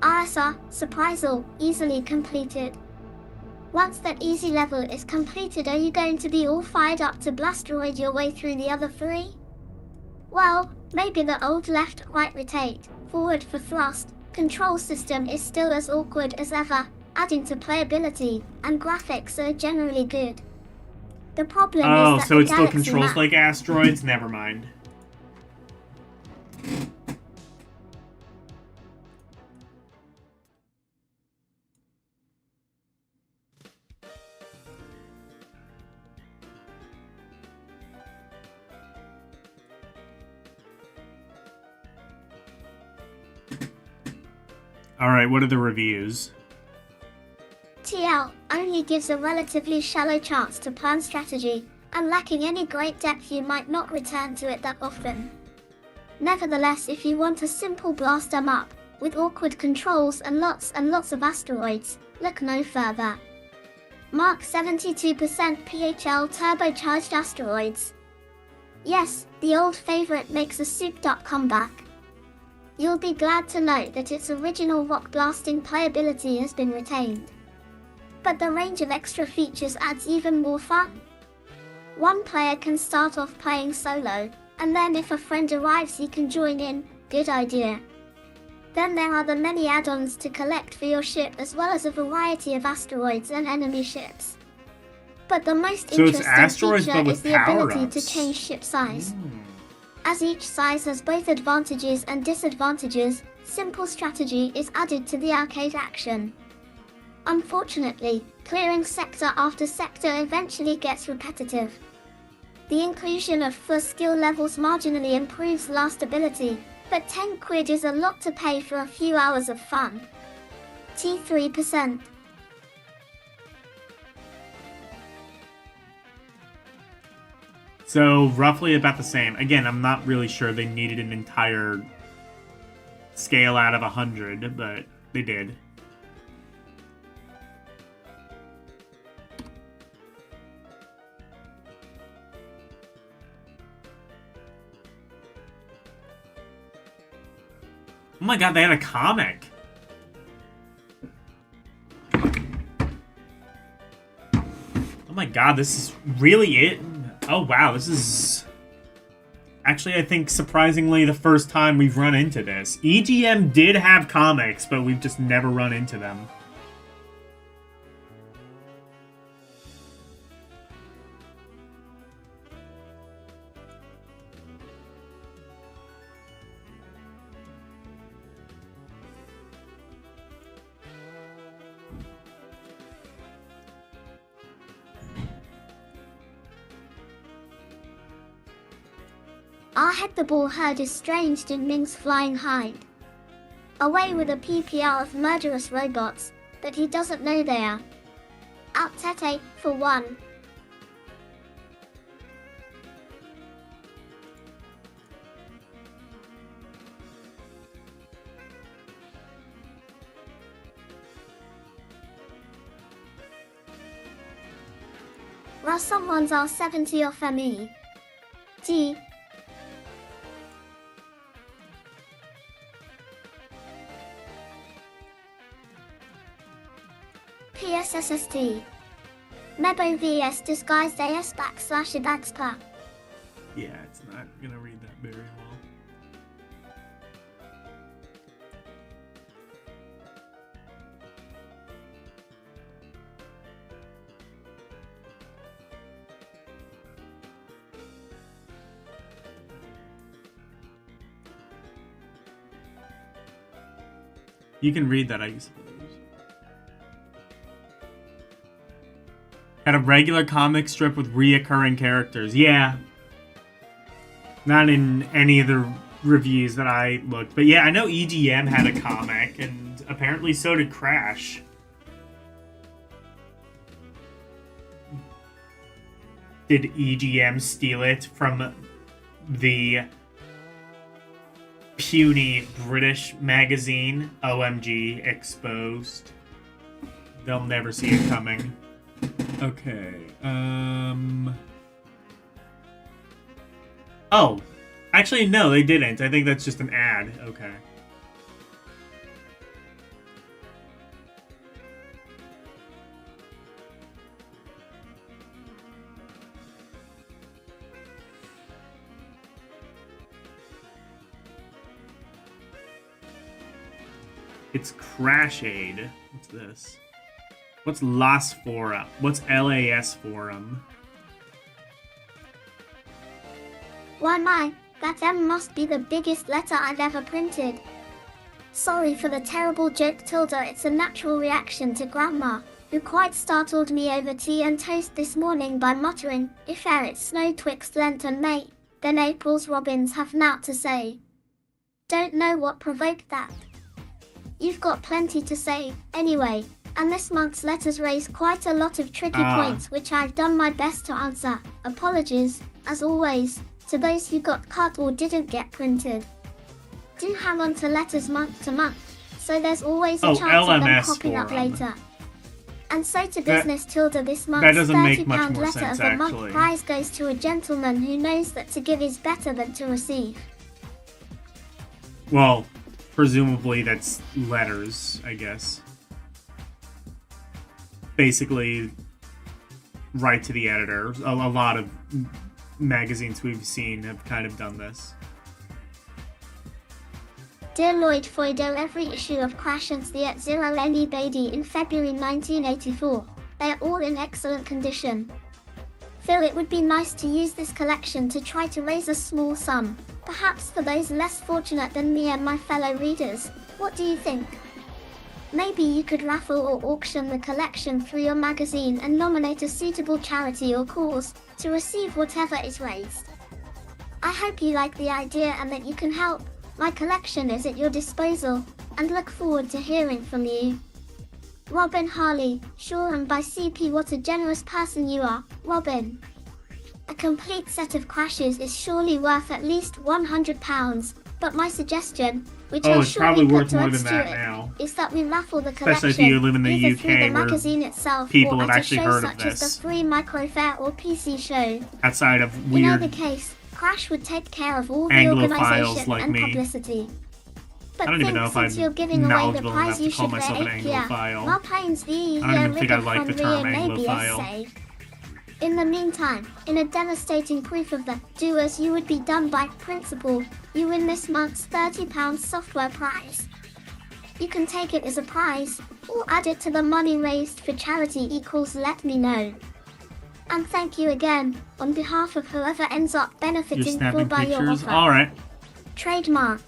RSR, surprisal, easily completed. Once that easy level is completed, are you going to be all fired up to blasteroid your way through the other 3? Well, maybe the old left, right rotate, forward for thrust, control system is still as awkward as ever, adding to playability, and graphics are generally good. The problem Oh, is that so the it still galaxy controls map like asteroids? Never mind. Alright, what are the reviews? TL only gives a relatively shallow chance to plan strategy, and lacking any great depth you might not return to it that often. Nevertheless, if you want a simple blast 'em up, with awkward controls and lots of asteroids, look no further. Mark 72% PHL turbocharged asteroids. Yes, the old favorite makes a souped-up comeback. You'll be glad to note that its original rock blasting playability has been retained. But the range of extra features adds even more fun. One player can start off playing solo, and then if a friend arrives he can join in, good idea. Then there are the many add-ons to collect for your ship as well as a variety of asteroids and enemy ships. But the most So it's interesting asteroids, feature but with is the ability to power-ups. change ship size. As each size has both advantages and disadvantages, simple strategy is added to the arcade action. Unfortunately, clearing sector after sector eventually gets repetitive. The inclusion of 4 skill levels marginally improves lastability, but 10 quid is a lot to pay for a few hours of fun. T3%. So, roughly about the same. Again, I'm not really sure they needed an entire scale out of 100, but they did. Oh my god, they had a comic! Oh my god, this is really it? Oh wow, this is... Actually, I think surprisingly the first time we've run into this. EGM did have comics, but we've just never run into them. Our head the ball herd is estranged in Ming's flying hide. Away with a PPR of murderous robots, but he doesn't know they are. Out Tete, for one. Well, someone's R70 off ME. T. PSSST. Mebo vs disguised AS / Adagspla. Yeah, it's not gonna read that very well. You can read that, I suppose. Had a regular comic strip with reoccurring characters. Yeah. Not in any of the reviews that I looked. But yeah, I know EGM had a comic, and apparently so did Crash. Did EGM steal it from the puny British magazine? OMG, exposed. They'll never see it coming. Okay, Oh, actually, no, they didn't. I think that's just an ad. Okay. It's Crash Aid. What's this? What's LAS Forum? What's LAS Forum? Why my, that M must be the biggest letter I've ever printed. Sorry for the terrible joke tilde, it's a natural reaction to Grandma, who quite startled me over tea and toast this morning by muttering, if e'er it snowed twixt Lent and May, then April's robins have nought to say. Don't know what provoked that. You've got plenty to say, anyway, and this month's letters raise quite a lot of tricky points which I've done my best to answer. Apologies, as always, to those who got cut or didn't get printed. Do hang on to letters month to month, so there's always a chance of them LMS popping up forum. later. And so to business tilde this month's that doesn't make much £30 more letter sense, of the month actually. prize goes to a gentleman who knows that to give is better than to receive. Well, presumably that's letters, I guess. Basically, right to the editor. A lot of magazines we've seen have kind of done this. Dear Lloyd Foido, every issue of Crash and the at Zero Lenny Beatty in February 1984. They are all in excellent condition. Phil, it would be nice to use this collection to try to raise a small sum, perhaps for those less fortunate than me and my fellow readers. What do you think? Maybe you could raffle or auction the collection through your magazine and nominate a suitable charity or cause to receive whatever is raised. I hope you like the idea and that you can help. My collection is at your disposal, and look forward to hearing from you. Robin Harley, sure, and by CP, what a generous person you are, Robin. A complete set of Crashes is surely worth at least £100, but my suggestion, which I'll it's probably surely put worth to more Ed than that Stewart, now. is that we raffle the Especially if collection you live in the either UK through the where magazine itself people or have at a actually show heard of such as this. the free microfair or PC show. Outside of In weird either case, Crash would take care of all the Anglophiles organisation like and me. publicity. But I don't even know if since I'm you're giving away the knowledgeable prize, enough you to call should myself an wear Anglophile. More planes the I don't even think I like the term maybe Anglophile. essay. In the meantime, in a devastating proof of the do as you would be done by principle, you win this month's £30 software prize. You can take it as a prize, or add it to the money raised for charity equals let me know. And thank you again, on behalf of whoever ends up You're benefiting snapping by your pictures? offer. Alright. Trademark.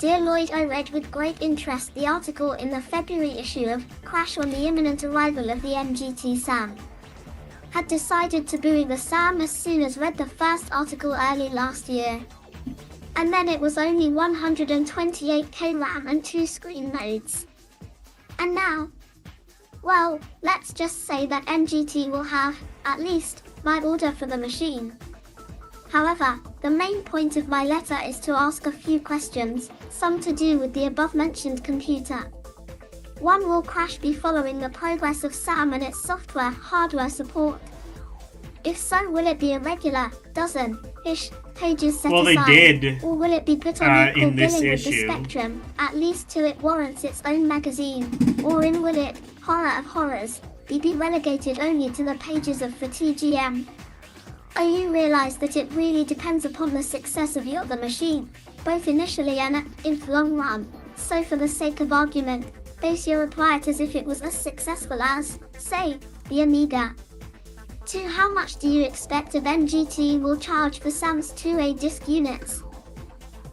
Dear Lloyd, I read with great interest the article in the February issue of Crash on the imminent arrival of the MGT SAM. Had decided to bury the SAM as soon as read the first article early last year. And then it was only 128k RAM and 2 screen modes. And now, well, let's just say that MGT will have, at least, my order for the machine. However, the main point of my letter is to ask a few questions, some to do with the above-mentioned computer. 1. Will Crash be following the progress of SAM and its software hardware support? If so, will it be a regular, dozen-ish pages set Well, aside? they did, Or will it be put on equal in this billing with the issue. Spectrum, at least till it warrants its own magazine? Or will it, horror of horrors, be relegated only to the pages of the TGM? Oh, you realize that it really depends upon the success of your other machine, both initially and in the long run. So for the sake of argument, base your reply as if it was as successful as, say, the Amiga. 2. How much do you expect of MGT will charge for SAM's 2A disk units?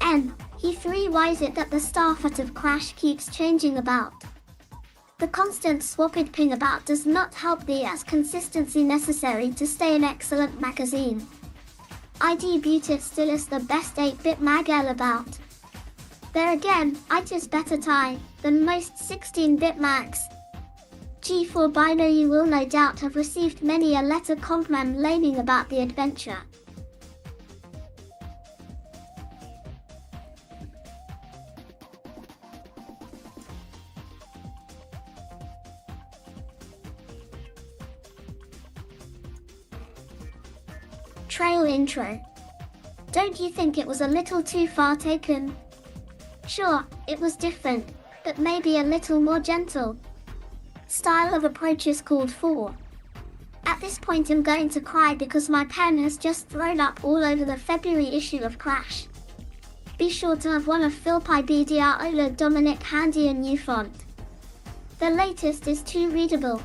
N. 3. Why is it that the staff at Crash keeps changing about? The constant swapping ping about does not help the as consistency necessary to stay an excellent magazine. ID Butit still is the best 8-bit mag-L about. There again, it is better tie than most 16-bit mags. G4 Bino, you will no doubt have received many a letter complaining about the adventure. Trail intro. Don't you think it was a little too far taken? Sure, it was different, but maybe a little more gentle. Style of approach is called for. At this point I'm going to cry because my pen has just thrown up all over the February issue of Crash. Be sure to have one of Philpi BDR Ola Dominic handy and new font. The latest is too readable.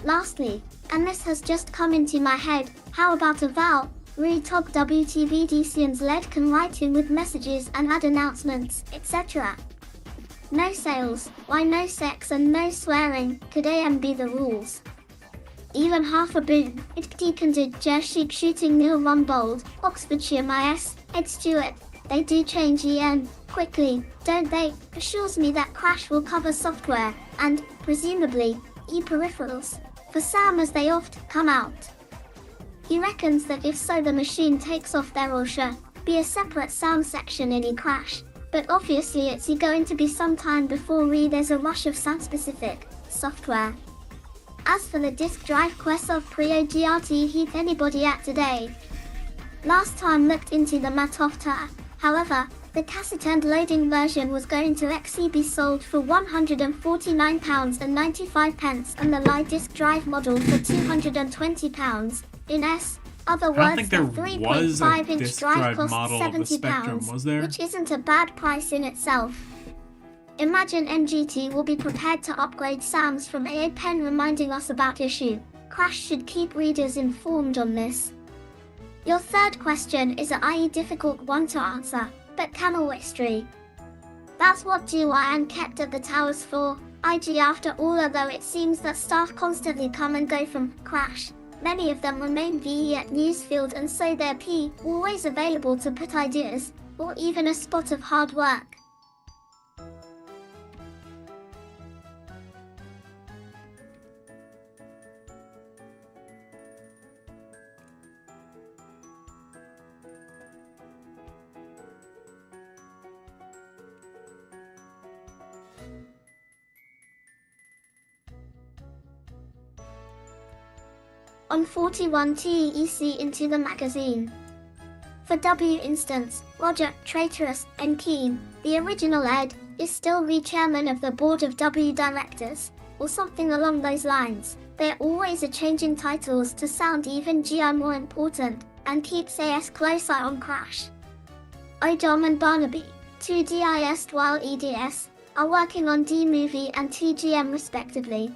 Lastly, and this has just come into my head, how about a Val, Retog WTVDCN's LED can write in with messages and add announcements, etc. No sales, why no sex and no swearing, could AM be the rules? Even half a boon, it can do Jersey shooting Neil Rumbold, Oxfordshire Myes, Ed Stewart, they do change EN, quickly, don't they? Assures me that Crash will cover software, and, presumably, e-peripherals, for SAM as they oft come out. He reckons that if so the machine takes off there will sure be a separate SAM section in Crash, but obviously it's going to be some time before there's a rush of SAM-specific software. As for the disk drive quest of Prio GRT heat anybody at today. Last time looked into the Matofta, however, the cassette and loading version was going to be sold for £149.95 and the light disk drive model for £220. In other I don't words, think the there was a 3.5-inch disk drive drive costs model of the Spectrum, £70, was there? which isn't a bad price in itself. Imagine MGT will be prepared to upgrade SAMs from AA Pen reminding us about issue. Crash should keep readers informed on this. Your third question is a difficult one to answer, but camel history. That's what GYN kept at the towers for, IG after all, although it seems that staff constantly come and go from Crash. Many of them remain VE at Newsfield and so they're always available to put ideas, or even a spot of hard work. On 41 TEC into the magazine. For W instance, Roger, Traitorous, and Keen, the original Ed, is still chairman of the board of W directors, or something along those lines. They're always changing titles to sound even more important, and keeps AS closer on Crash. Odom and Barnaby, 2 DIS while EDS, are working on D-Movie and TGM respectively.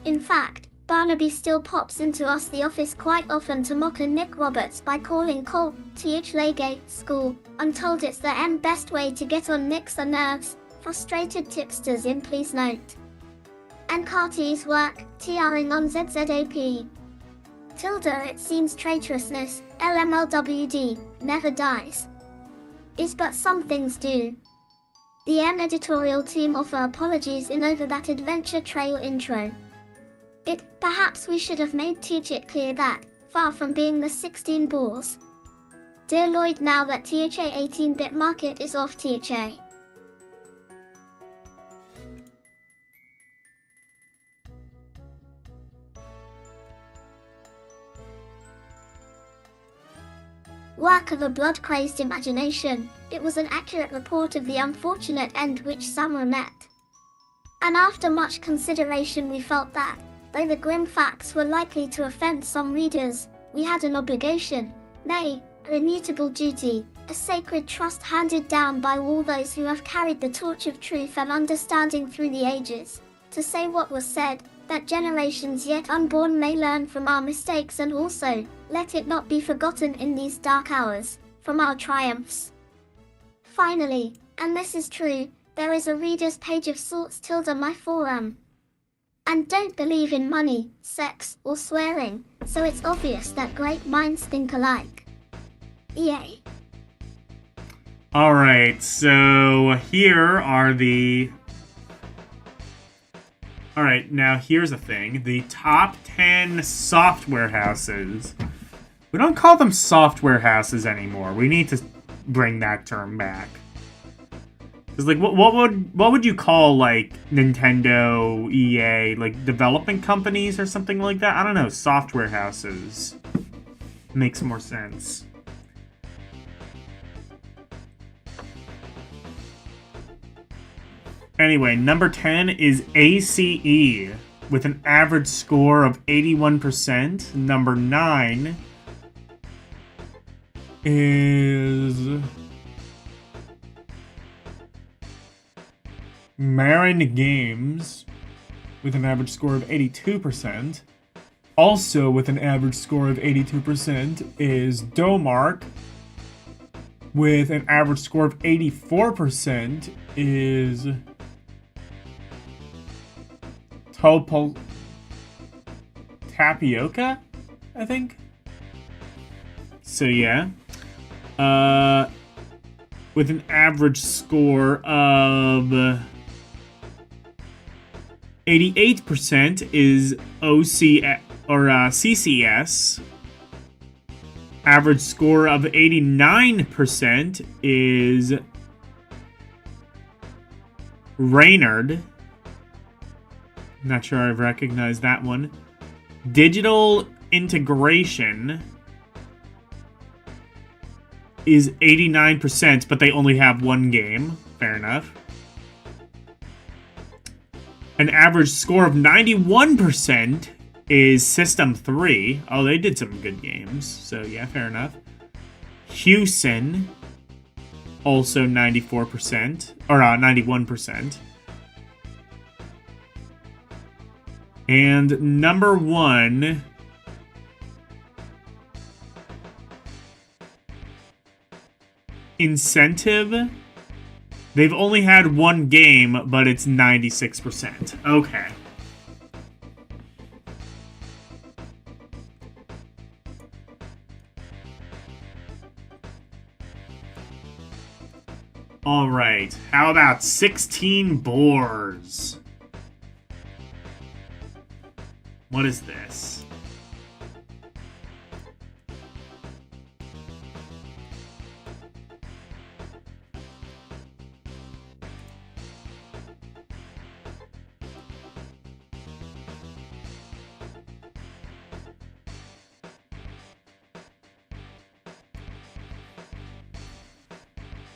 In fact, Barnaby still pops into us the office quite often to mock a Nick Roberts by calling Cole th Legate school, untold it's the best way to get on Nick's nerves, frustrated tipsters in please note. And Carty's work, TRing on ZZAP. Tilda it seems traitorousness, LMLWD, never dies. Is but some things do. The editorial team offer apologies in over that adventure trail intro. Perhaps we should have made Teach it clear that, far from being the 16 balls. Dear Lloyd, now that THA 18-bit market is off THA. Work of a blood-crazed imagination, it was an accurate report of the unfortunate end which Summer met. And after much consideration we felt that, though the grim facts were likely to offend some readers, we had an obligation, nay, an immutable duty, a sacred trust handed down by all those who have carried the torch of truth and understanding through the ages, to say what was said, that generations yet unborn may learn from our mistakes, and also, let it not be forgotten in these dark hours, from our triumphs. Finally, and this is true, there is a reader's page of sorts tilde my forum. And don't believe in money, sex, or swearing, so it's obvious that great minds think alike. Yay. Alright, so here are the... Alright, now here's the thing. The top 10 software houses. We don't call them software houses anymore. We need to bring that term back. Because, like, what would you call, like, Nintendo, EA, like, development companies or something like that? I don't know, software houses. Makes more sense. Anyway, number 10 is ACE, with an average score of 81%. Number 9 is Marin Games, with an average score of 82%. Also with an average score of 82% is Domark, with an average score of 84% is Tapioca, I think. So yeah. With an average score of 88% is OC or CCS. Average score of 89% is Reynard. Not sure I've recognized that one. Digital integration is 89%, but they only have one game. Fair enough. An average score of 91% is System 3. Oh, they did some good games. So, yeah, fair enough. Hewson, also 94%. Or 91%. And number 1... Incentive. They've only had one game, but it's 96%. Okay. Alright, how about 16 boars? What is this?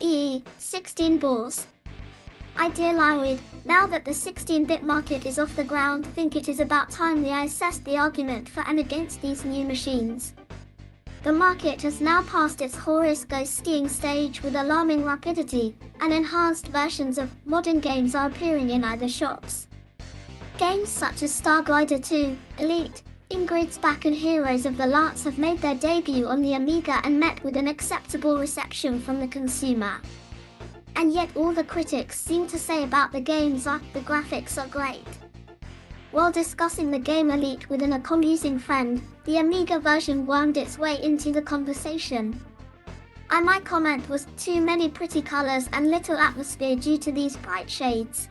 EE, 16 balls. I dear Lloyd, now that the 16-bit market is off the ground, think it is about time we assessed the argument for and against these new machines. The market has now passed its Horus ghost-skiing stage with alarming rapidity, and enhanced versions of modern games are appearing in either shops. Games such as Starglider 2, Elite, Ingrid's Back and Heroes of the Lance have made their debut on the Amiga and met with an acceptable reception from the consumer. And yet all the critics seem to say about the games are, the graphics are great. While discussing the game Elite with an amusing friend, the Amiga version wound its way into the conversation. My comment was too many pretty colors and little atmosphere due to these bright shades.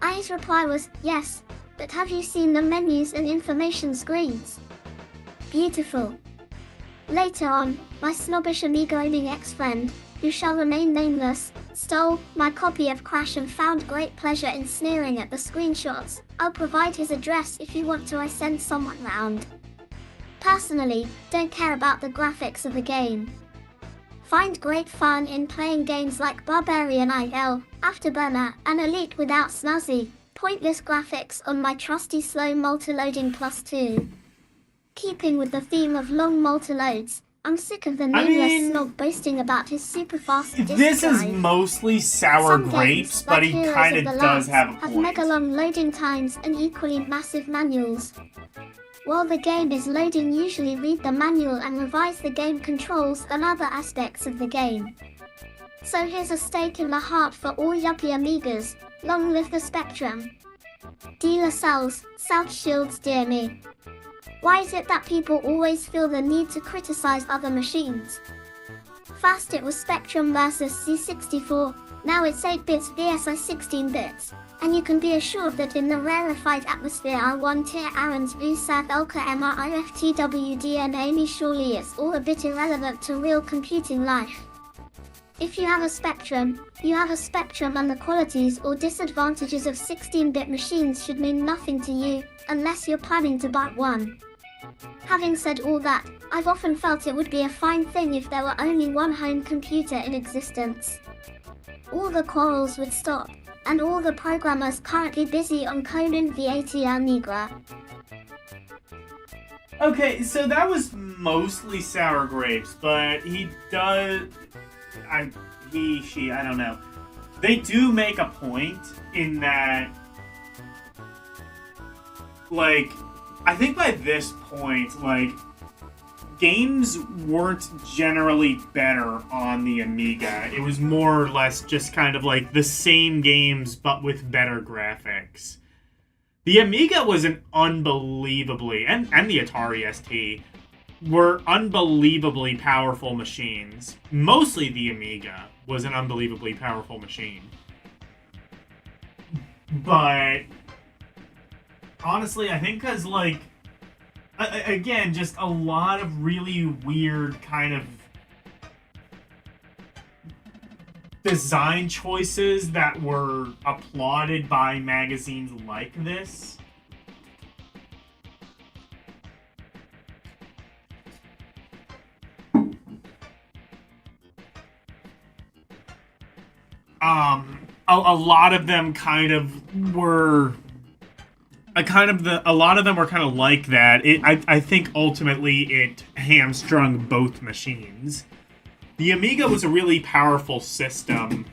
I's reply was, yes, but have you seen the menus and information screens? Beautiful. Later on, my snobbish Amiga owning ex-friend, who shall remain nameless, stole my copy of Crash and found great pleasure in sneering at the screenshots. I'll provide his address if you want to send someone round. Personally, don't care about the graphics of the game. Find great fun in playing games like Barbarian IL, Afterburner, and Elite without snazzy, pointless graphics on my trusty slow multiloading plus 2. Keeping with the theme of long multiloads, I'm sick of the nameless snob boasting about his super fast disk This is drive. mostly sour Some grapes, games, but like he Heroes kind of of the does Lance, have a have point. mega long loading times and equally massive manuals. While the game is loading, usually read the manual and revise the game controls and other aspects of the game. So here's a stake in the heart for all yuppie Amigas. Long live the Spectrum. De La Salle's, South Shields, dear me. Why is it that people always feel the need to criticize other machines? First it was Spectrum versus C64, now it's 8-bits vs 16-bits, and you can be assured that in the rarefied atmosphere R1 tier Aaron's VSAT Elka MRIFTWD and Amy surely it's all a bit irrelevant to real computing life. If you have a Spectrum, you have a Spectrum, and the qualities or disadvantages of 16-bit machines should mean nothing to you, unless you're planning to buy one. Having said all that, I've often felt it would be a fine thing if there were only one home computer in existence. All the quarrels would stop, and all the programmers currently busy on Conan v80 Nigra. Okay, so that was mostly sour grapes, but he does... she, I don't know. They do make a point in that, like, I think by this point, like, games weren't generally better on the Amiga. It was more or less just kind of like the same games, but with better graphics. The Amiga was an unbelievably, and the Atari ST, were unbelievably powerful machines. Mostly the Amiga was an unbelievably powerful machine. But honestly, I think because, like, again, just a lot of really weird kind of design choices that were applauded by magazines like this. A lot of them kind of were a lot of them were kind of like that. I think ultimately it hamstrung both machines. The Amiga was a really powerful system.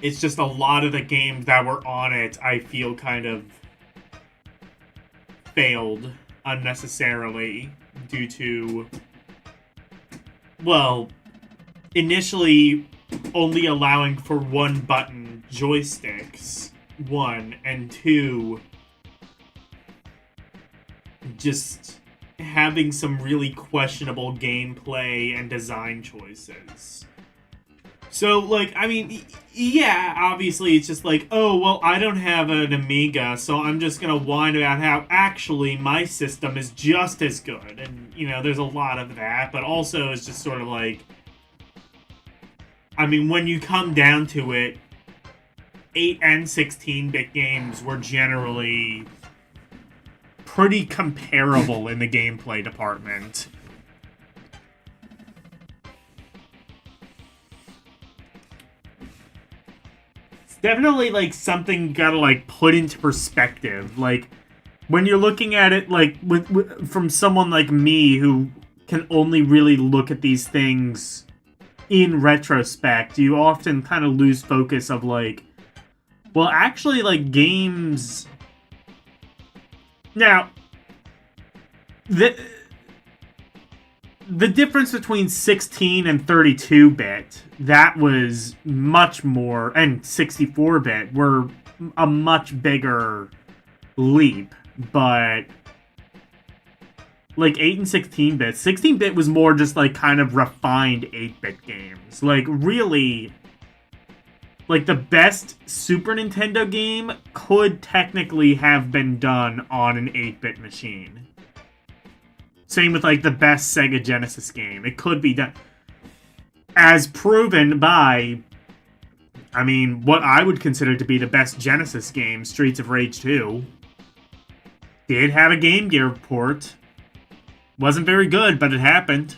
It's just a lot of the games that were on it, I feel, kind of failed unnecessarily due to, well, initially only allowing for one button joysticks, one, and two, just having some really questionable gameplay and design choices. So, like, I mean, yeah, obviously it's just like, oh, well, I don't have an Amiga, so I'm just gonna whine about how actually my system is just as good. And, you know, there's a lot of that, but also it's just sort of like, I mean, when you come down to it, 8 and 16-bit games were generally pretty comparable in the gameplay department. It's definitely, like, something you gotta, like, put into perspective. Like, when you're looking at it, like, from someone like me who can only really look at these things in retrospect, you often kind of lose focus of, like, well, actually, like, games Now, the difference between 16 and 32-bit, that was much more, and 64-bit were a much bigger leap, but like 8 and 16-bit, 16-bit was more just like kind of refined 8-bit games. Like really, like the best Super Nintendo game could technically have been done on an 8-bit machine. Same with, like, the best Sega Genesis game. It could be done. As proven by, I mean, what I would consider to be the best Genesis game, Streets of Rage 2. Did have a Game Gear port. Wasn't very good, but it happened.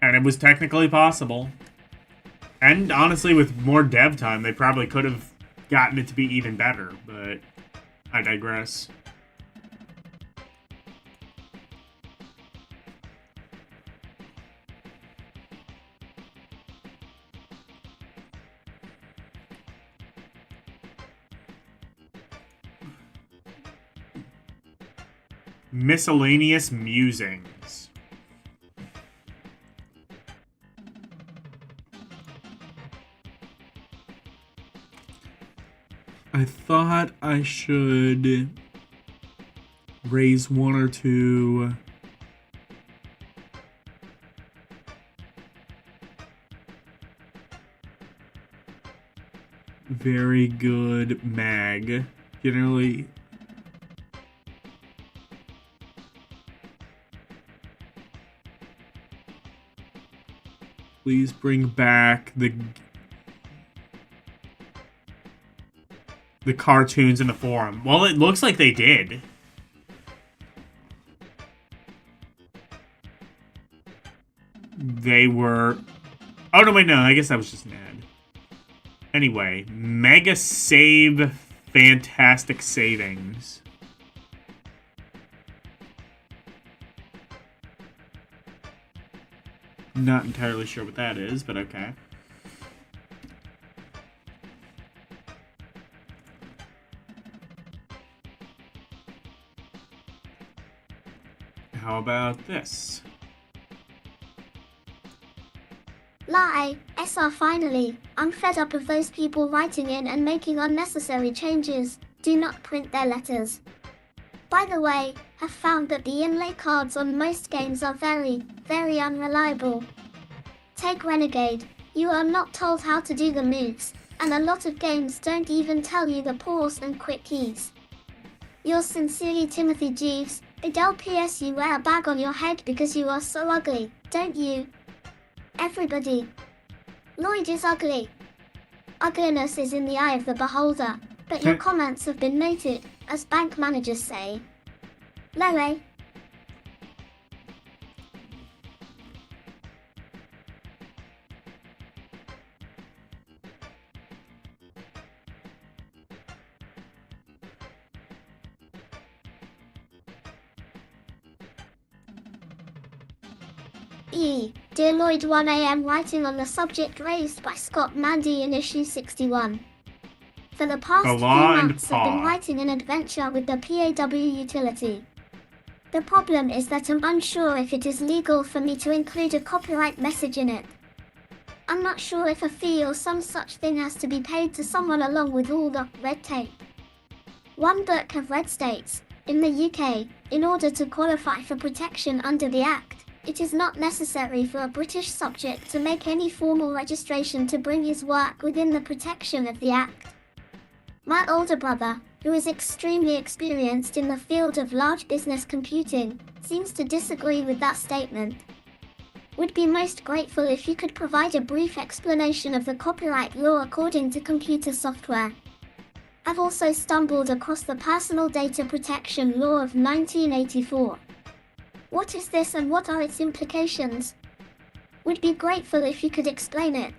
And it was technically possible. And honestly, with more dev time, they probably could have gotten it to be even better, but I digress. Miscellaneous musings. I thought I should raise one or two very good mag. Generally, please bring back the cartoons in the forum. Well, it looks like they did. They were... Oh, no, wait, no. I guess that was just an ad. Anyway, Mega Save Fantastic Savings. Not entirely sure what that is, but okay. How about this? Lie, SR finally. I'm fed up of those people writing in and making unnecessary changes. Do not print their letters. By the way, have found that the inlay cards on most games are very, very unreliable. Take Renegade. You are not told how to do the moves, and a lot of games don't even tell you the pause and quick keys. Yours sincerely, Timothy Jeeves. Adele PS, you wear a bag on your head because you are so ugly, don't you? Everybody. Lloyd is ugly. Ugliness is in the eye of the beholder, but your comments have been noted, as bank managers say. Loe. Dear Lloyd, 1 a.m. writing on the subject raised by Scott Mandy in issue 61. For the past few months I've been writing an adventure with the PAW utility. The problem is that I'm unsure if it is legal for me to include a copyright message in it. I'm not sure if a fee or some such thing has to be paid to someone along with all the red tape. One book I've read states, in the UK, in order to qualify for protection under the Act, it is not necessary for a British subject to make any formal registration to bring his work within the protection of the Act. My older brother, who is extremely experienced in the field of large business computing, seems to disagree with that statement. Would be most grateful if you could provide a brief explanation of the copyright law according to computer software. I've also stumbled across the Personal Data Protection Law of 1984. What is this and what are its implications? Would be grateful if you could explain it.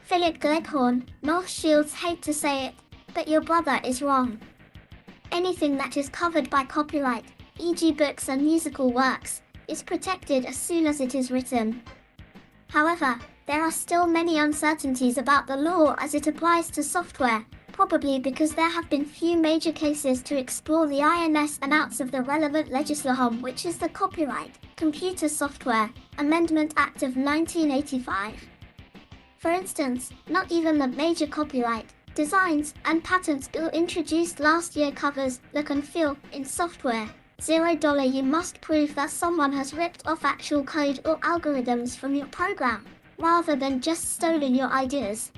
Philip Gleghorn, North Shields, hate to say it, but your brother is wrong. Anything that is covered by copyright, e.g. books and musical works, is protected as soon as it is written. However, there are still many uncertainties about the law as it applies to software, probably because there have been few major cases to explore the ins and outs of the relevant legislation, which is the Copyright Computer Software Amendment Act of 1985. For instance, not even the major copyright, designs, and patents bill introduced last year covers look and feel in software. $0 You must prove that someone has ripped off actual code or algorithms from your program, rather than just stolen your ideas.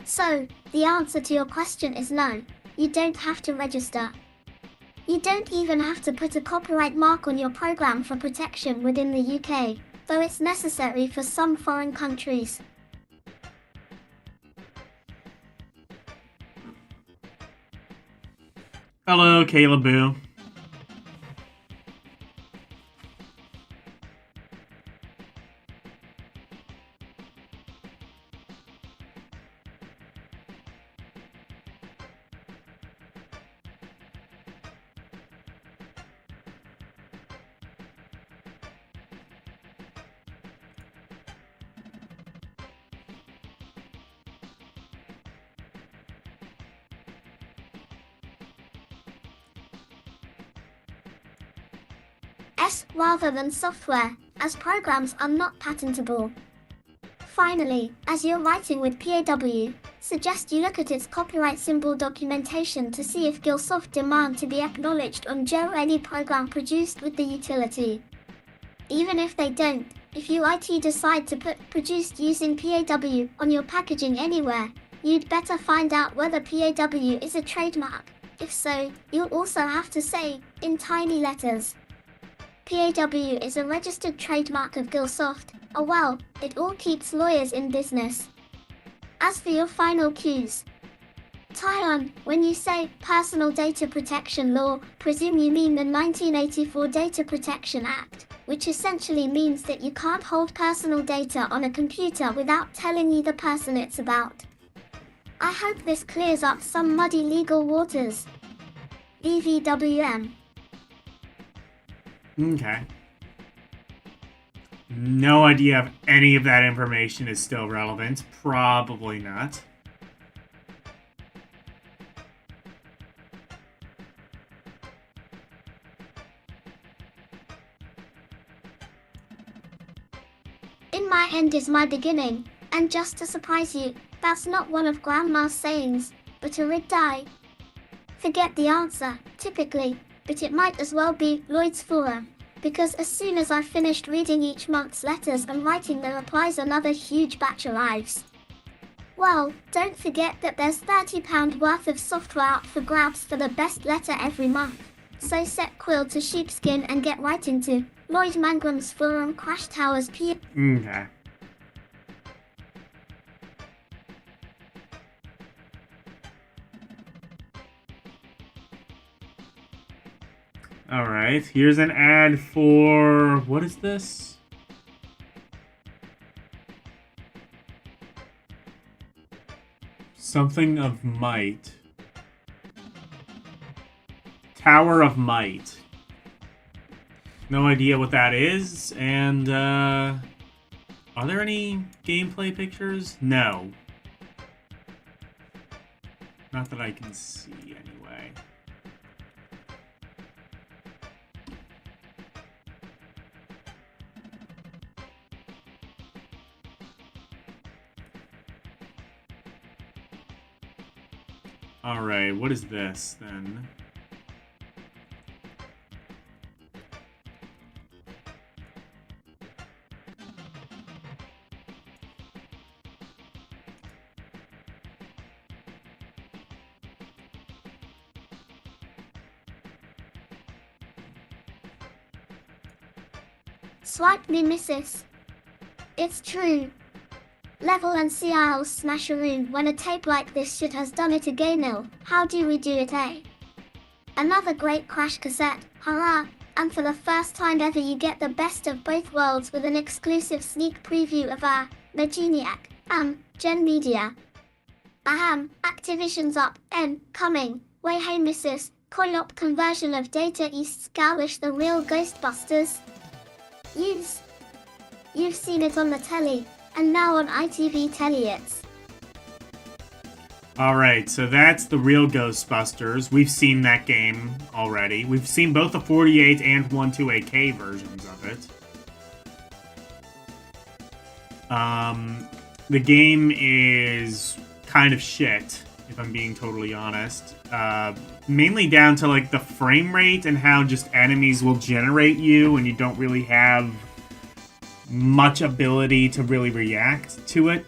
So, the answer to your question is no, you don't have to register. You don't even have to put a copyright mark on your program for protection within the UK, though it's necessary for some foreign countries. Hello, Caleb Boo. Rather than software, as programs are not patentable. Finally, as you're writing with PAW, suggest you look at its copyright symbol documentation to see if Gilsoft demand to be acknowledged on any program produced with the utility. Even if they don't, if you decide to put produced using PAW on your packaging anywhere, you'd better find out whether PAW is a trademark. If so, you'll also have to say, in tiny letters, PAW is a registered trademark of Gilsoft. Oh well, it all keeps lawyers in business. As for your final cues, Tyon, when you say Personal Data Protection Law, presume you mean the 1984 Data Protection Act, which essentially means that you can't hold personal data on a computer without telling you the person it's about. I hope this clears up some muddy legal waters. VVWM. Okay. No idea if any of that information is still relevant. Probably not. In my end is my beginning, and just to surprise you, that's not one of Grandma's sayings, but a rid-die. Forget the answer, typically, but it might as well be Lloyd's Forum, because as soon as I finished reading each month's letters and writing the replies, another huge batch arrives. Well, don't forget that there's £30 worth of software out for grabs for the best letter every month. So set quill to sheepskin and get writing to Lloyd Mangram's Forum Crash Towers P. Okay. Alright, here's an ad for... what is this? Something of Might. Tower of Might. No idea what that is, and, are there any gameplay pictures? No. Not that I can see, anyway. Alright, what is this, then? Swipe me, missus. It's true. Level and see I'll smash a room when a tape like this shit has done it again. How do we do it, eh? Another great crash cassette, hurrah! And for the first time ever you get the best of both worlds with an exclusive sneak preview of our Megeniac, Gen Media. Activision's up, coming, way hey missus, co-op conversion of Data East Scourish the real Ghostbusters. You've seen it on the telly, and now on ITV Telly it's. Alright, so that's the real Ghostbusters. We've seen that game already. We've seen both the 48 and 128K versions of it. The game is kind of shit, if I'm being totally honest. Mainly down to, like, the frame rate and how just enemies will generate you and you don't really have much ability to really react to it.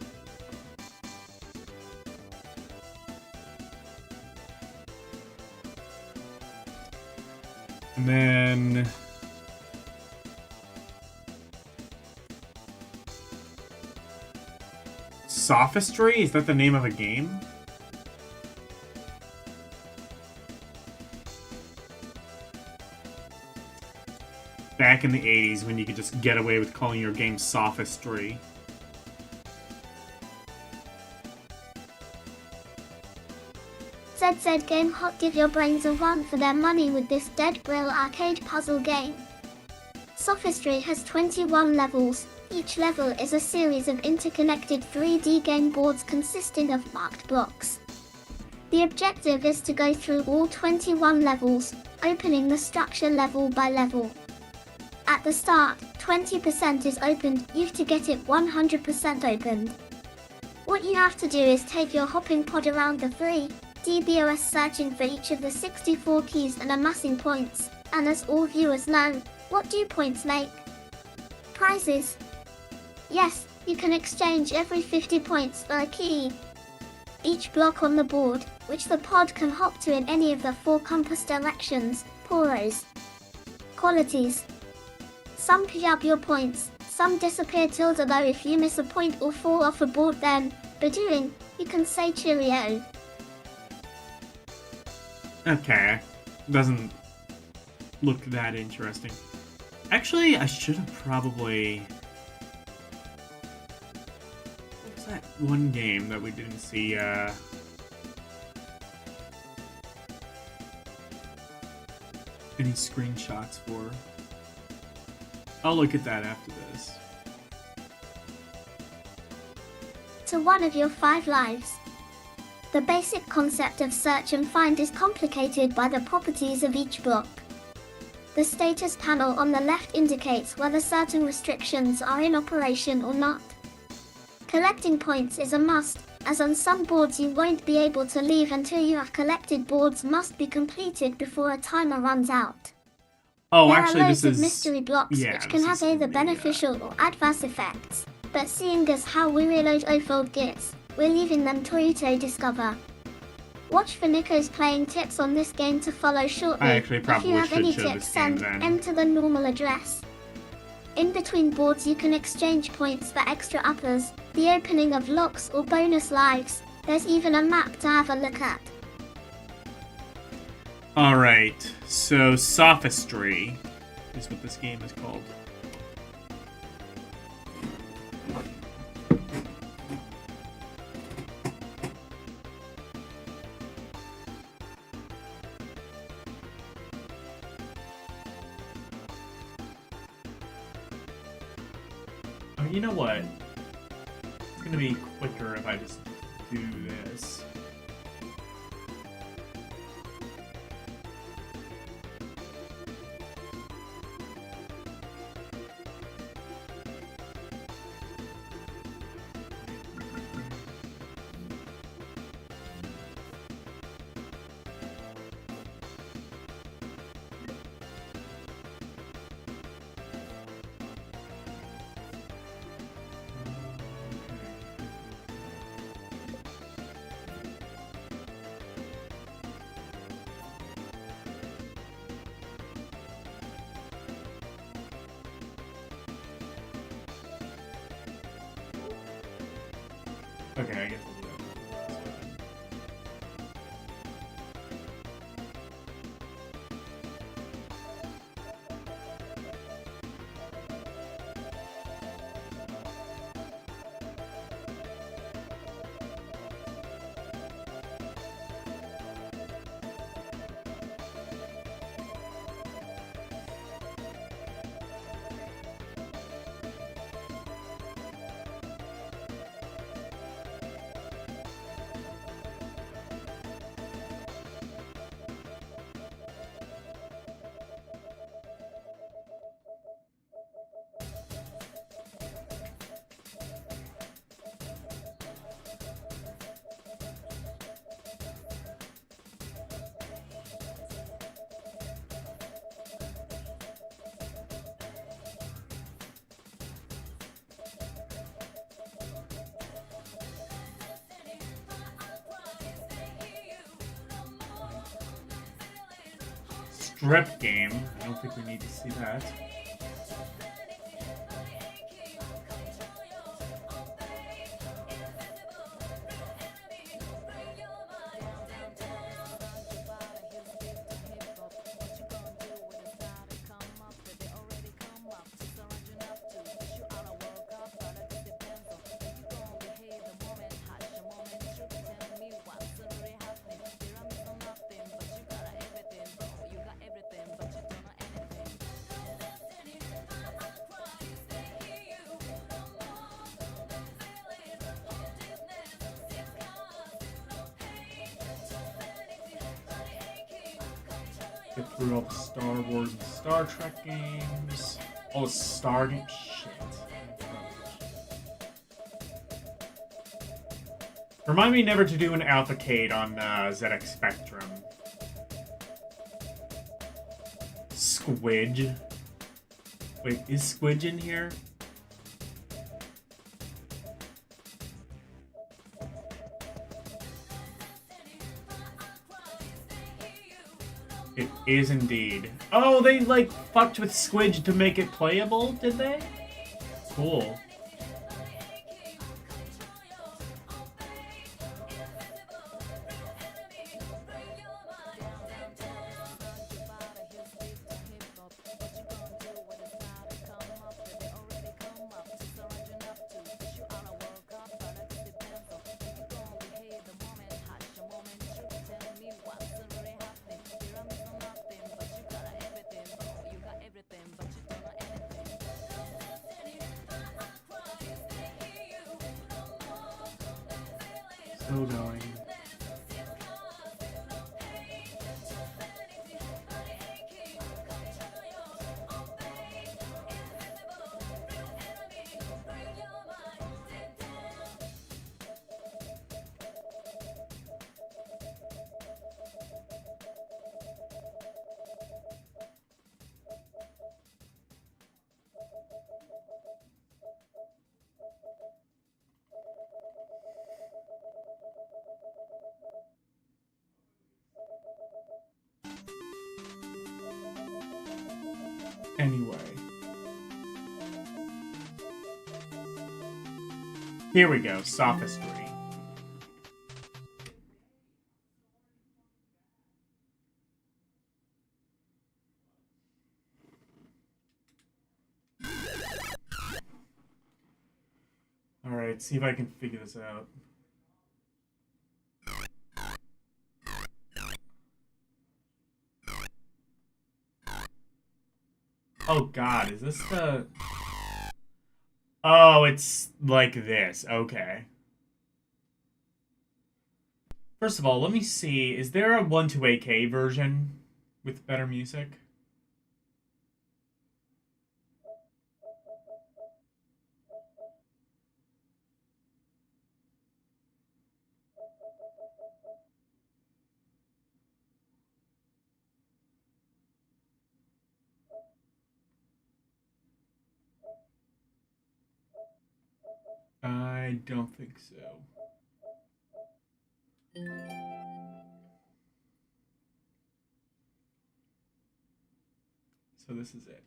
And then... Sophistry? Is that the name of a game? Back in the 80s when you could just get away with calling your game Sophistry. ZZ Game Hot, give your brains a run for their money with this Dead Brill arcade puzzle game. Sophistry has 21 levels. Each level is a series of interconnected 3D game boards consisting of marked blocks. The objective is to go through all 21 levels, opening the structure level by level. At the start, 20% is opened, you have to get it 100% opened. What you have to do is take your hopping pod around the 3D BOS, searching for each of the 64 keys and amassing points, and as all viewers know, what do points make? Prizes. Yes, you can exchange every 50 points for a key. Each block on the board, which the pod can hop to in any of the 4 compass directions, poros. Qualities. Some pick up your points, some disappear tilde, though if you miss a point or fall off a board then, doing, you can say cheerio. Okay. Doesn't look that interesting. Actually, I should have probably... What was that one game that we didn't see, any screenshots for? I'll look at that after this. To one of your 5 lives. The basic concept of search and find is complicated by the properties of each block. The status panel on the left indicates whether certain restrictions are in operation or not. Collecting points is a must, as on some boards you won't be able to leave until you have collected. Boards must be completed before a timer runs out. Oh, There actually, are loads this of is... mystery blocks yeah, which can this have is either in the, beneficial or adverse effects, but seeing as how we reload Ofold gets, we're leaving them to you to discover. Watch for Nico's playing tips on this game to follow shortly. I actually If probably you have should any show tips, this game send then. enter the normal address. In between boards you can exchange points for extra uppers, the opening of locks or bonus lives. There's even a map to have a look at. Alright, so Sophistry is what this game is called. Oh, you know what? It's gonna be quicker if I just do this. Okay, I guess I'll do that. strip game. I don't think we need to see that. Get through all the Star Wars and Star Trek games. Oh, Stargate. Shit. Remind me never to do an Alphacade on ZX Spectrum. Squidge. Wait, is Squidge in here? It is indeed. Oh, they like fucked with Squidge to make it playable, did they? Cool. Still going. Anyway. Here we go, sophistry. Alright, see if I can figure this out. Oh god, is this the... Oh, it's like this. Okay. First of all, let me see. Is there a 128K version with better music? I don't think so. So this is it.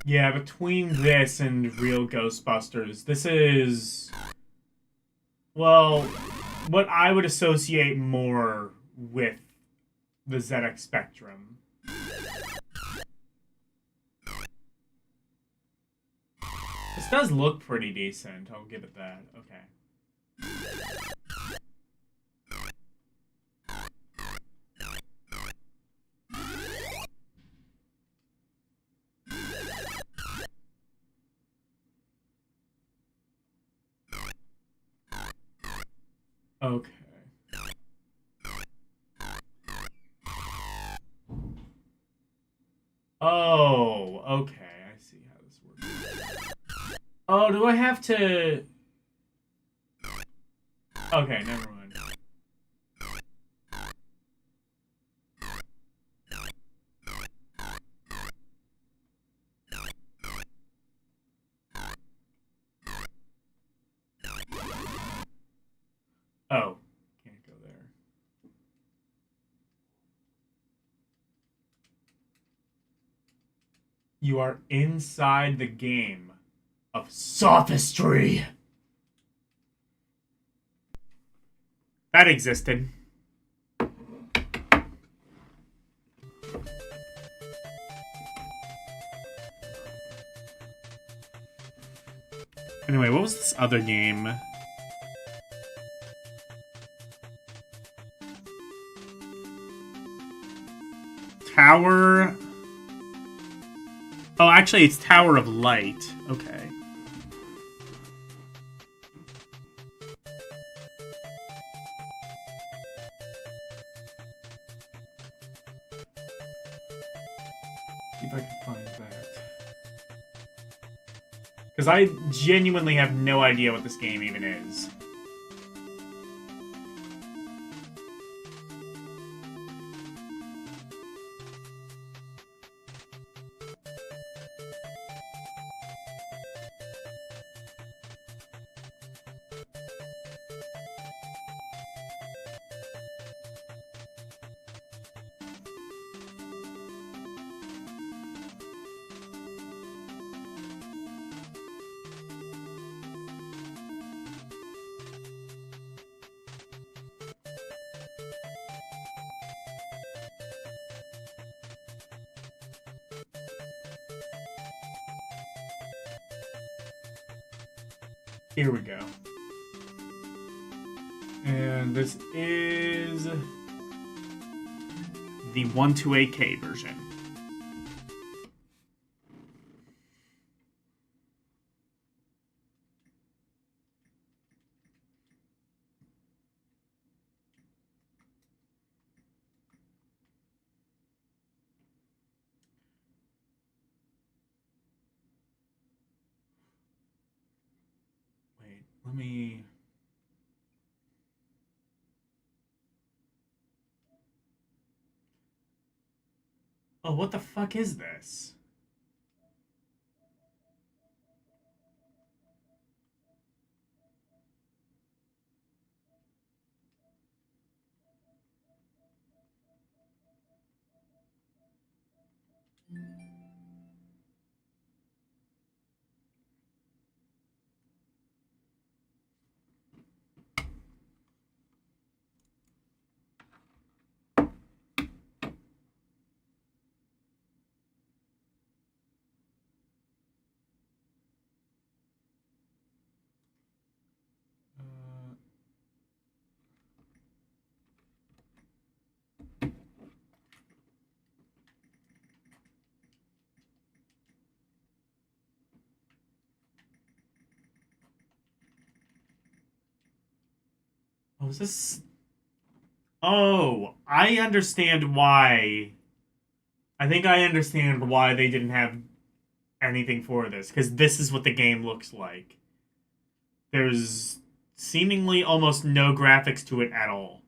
Yeah, between this and real Ghostbusters, this is, well, what I would associate more with the ZX Spectrum. This does look pretty decent, I'll give it that. Okay. Okay. Oh, okay. I see how this works. Oh, do I have to... Okay, never mind. You are inside the game of sophistry. That existed. Anyway, what was this other game? Tower... Oh, actually, it's Tower of Light. Okay. See if I can find that. Because I genuinely have no idea what this game even is. Here we go. And this is the 128K version. Wait, let me... Oh, what the fuck is this? Oh, is this... Oh, I understand why. I think I understand why they didn't have anything for this. Because this is what the game looks like. There's seemingly almost no graphics to it at all.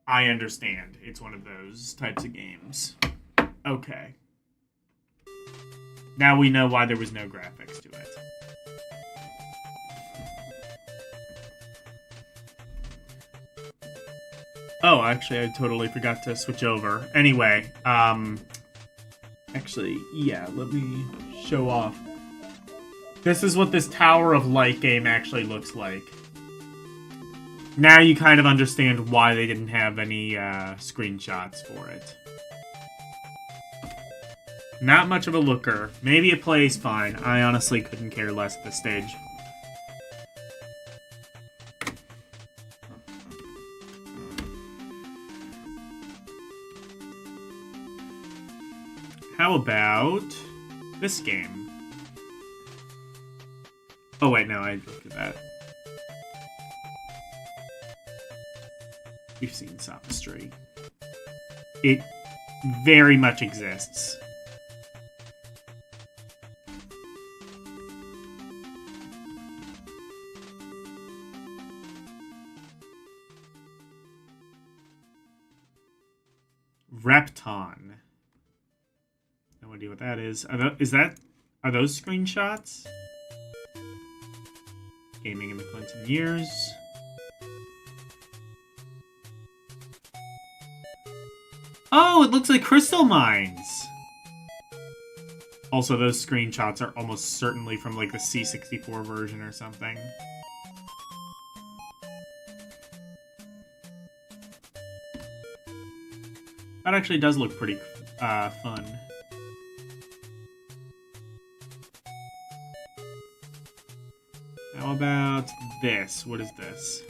I understand. It's one of those types of games. Okay. Now we know why there was no graphics to it. Oh, actually, I totally forgot to switch over. Anyway, actually, yeah, let me show off. This is what this Tower of Light game actually looks like. Now you kind of understand why they didn't have any screenshots for it. Not much of a looker. Maybe it plays fine. I honestly couldn't care less at this stage. How about this game? Oh wait, no, I looked at that. We've seen sophistry. It very much exists. Repton. No idea what that is. Are those screenshots? Gaming in the Clinton years. Oh, it looks like crystal mines. Also, those screenshots are almost certainly from like the C64 version or something. That actually does look pretty fun. How about this? What is this?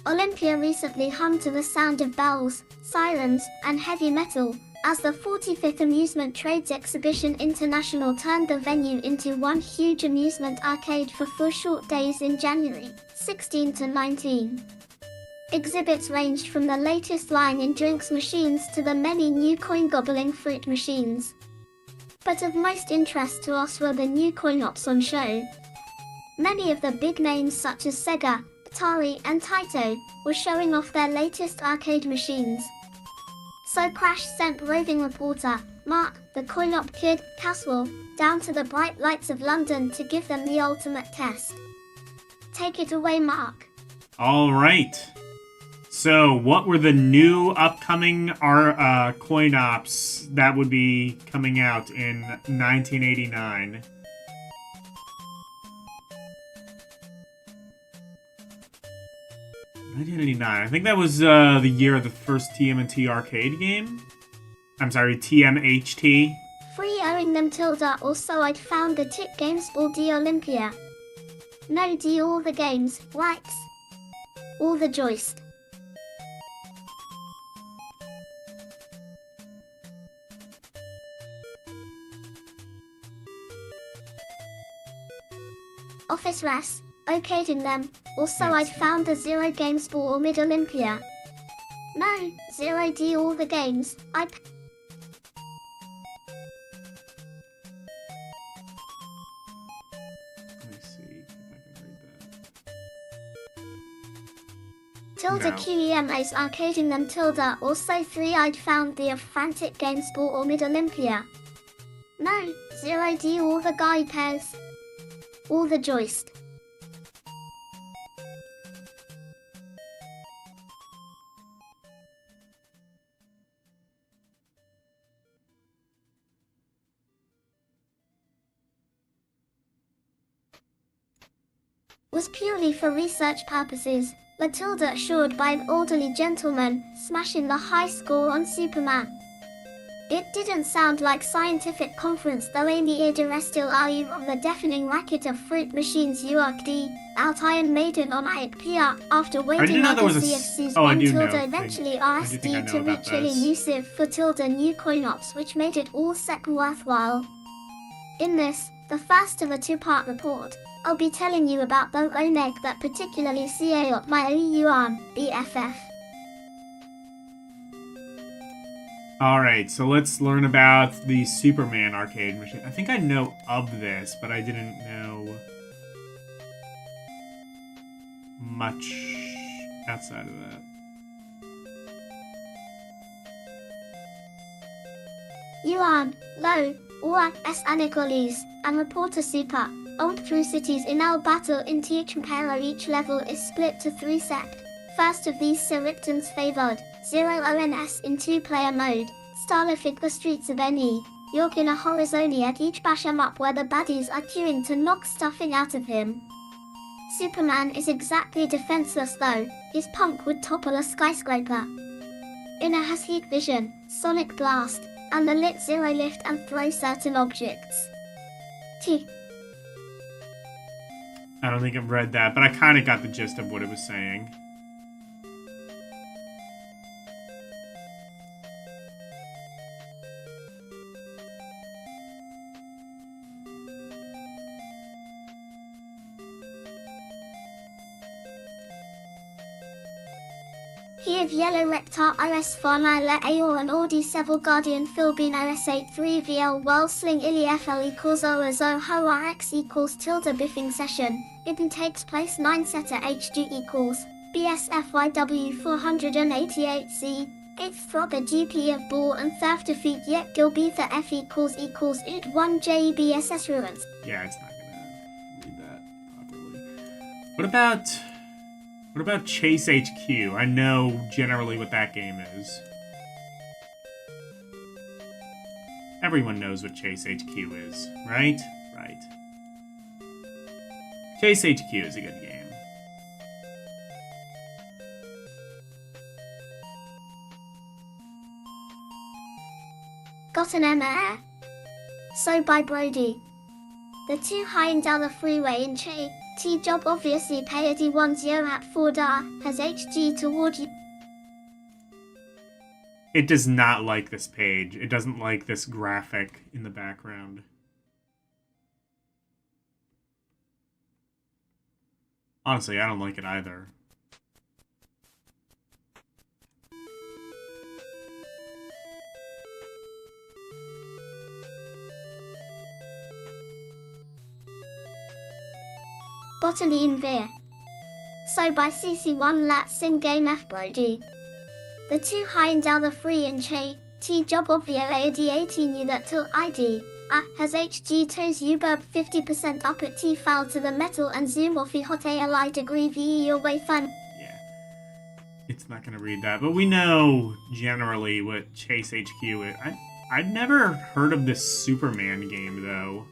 Olympia recently hummed to the sound of bells, sirens, and heavy metal, as the 45th Amusement Trades Exhibition International turned the venue into one huge amusement arcade for 4 short days in January 16 to 19. Exhibits ranged from the latest line in drinks machines to the many new coin-gobbling fruit machines. But of most interest to us were the new coin-ops on show. Many of the big names such as Sega, Atari, and Taito were showing off their latest arcade machines. So Crash sent roving reporter, Mark, the coin-op kid, Caswell, down to the bright lights of London to give them the ultimate test. Take it away, Mark. Alright. So, what were the new upcoming coin ops that would be coming out in 1989? I think that was the year of the first TMNT arcade game. I'm sorry, TMHT. Free owing them tilde, also I'd found the Tick Games Ball D Olympia. No D all the games, wax. All the joist. Office Ras, okaying them. Also I'd found the Zero Games Ball or Mid Olympia. No, 0D all the games, Let me see if I can read that. tilde No. QEMA's arcading them tilde. Also 3 I'd found the Frantic Games Ball or Mid Olympia. No, 0D all the guide pairs. All the joist. Was purely for research purposes, Matilda assured by an orderly gentleman, smashing the high score on Superman. It didn't sound like scientific conference though in the ear de restil are you of the deafening racket of fruit machines URD, out Iron Maiden on IC PR, after waiting know there was others a CFCs oh, I one do know. tilde eventually I do think I RSD know to about reach those. elusive for tilde new coin-ops which made it all second worthwhile. In this, the first of a 2-part report, I'll be telling you about the Oneg that particularly CA up my Yuan, BFF. Alright, so let's learn about the Superman arcade machine. I think I know of this, but I didn't know much outside of that. Yuan, Low, Ua, S. Anicoles, and Reporter Super, owned through cities in our battle in Tichmpera. Each level is split to 3 sect. First of these Sirictons favored, 0 ONS in 2-player mode, Starlifig the streets of NE, York in a Horizoniac each bash 'em up where the baddies are queuing to knock stuffing out of him. Superman is exactly defenseless though, his punk would topple a skyscraper. Inner has heat vision, sonic blast, and the lit zero lift and throw certain objects. I don't think I've read that, but I kind of got the gist of what it was saying. He of Yellow Rectar RS Farnila Aor and Audi Seville Guardian Philbin RS 83 VL Whirlsling Ili FL equals OAZO Ho RX equals tilde biffing session. It takes place 9 setter HG equals BSFYW 488C Eighth proper GP of ball and theft defeat yet Gilbetha F equals ut 1 JBSS ruins. Yeah, it's not gonna read that properly. What about Chase HQ? I know generally what that game is. Everyone knows what Chase HQ is, right? Right. Chase HQ is a good game. Got an MR. So by Brody. The two high down the freeway in Che. T-job obviously pay a D10 at 4 dar, has HG toward you. It does not like this page. It doesn't like this graphic in the background. Honestly, I don't like it either. Botuline Veer. So by CC1 Lat Sin Game F Brody. The two high down the free in Che. T-job obvio AD18 you that till ID. Has HG toes Uberb 50% up at T-foul to the metal and zoom off hot ALI degree VE your way fun. Yeah. It's not gonna read that, but we know generally what Chase HQ is. I'd never heard of this Superman game though.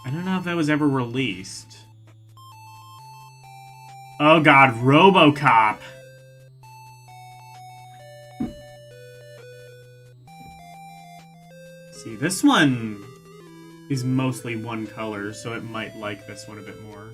I don't know if that was ever released. Oh god, RoboCop! See, this one is mostly one color, so it might like this one a bit more.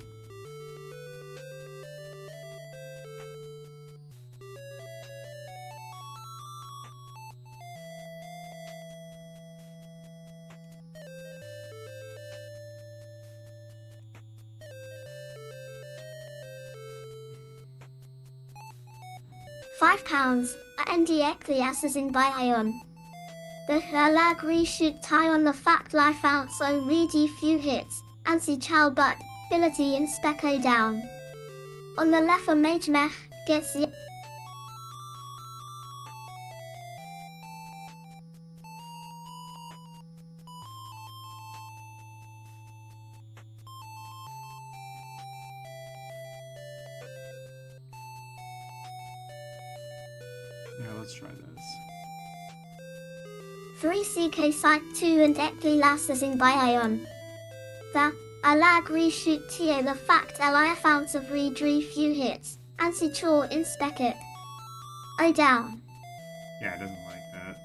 £5. ND Ecclesiastes by Ion. The Herlag reshoot tie on the fact life out so reedy few hits, ansi chow but, ability in specco down. On the left a mage mech, gets the Yeah, let's try this. 3 CK Site 2 and Ecclesiastes by Ion. The Alag reshoot TA the fact LIF ounce of redre few hits, ansi chaw in spec I down. Yeah, it doesn't like that.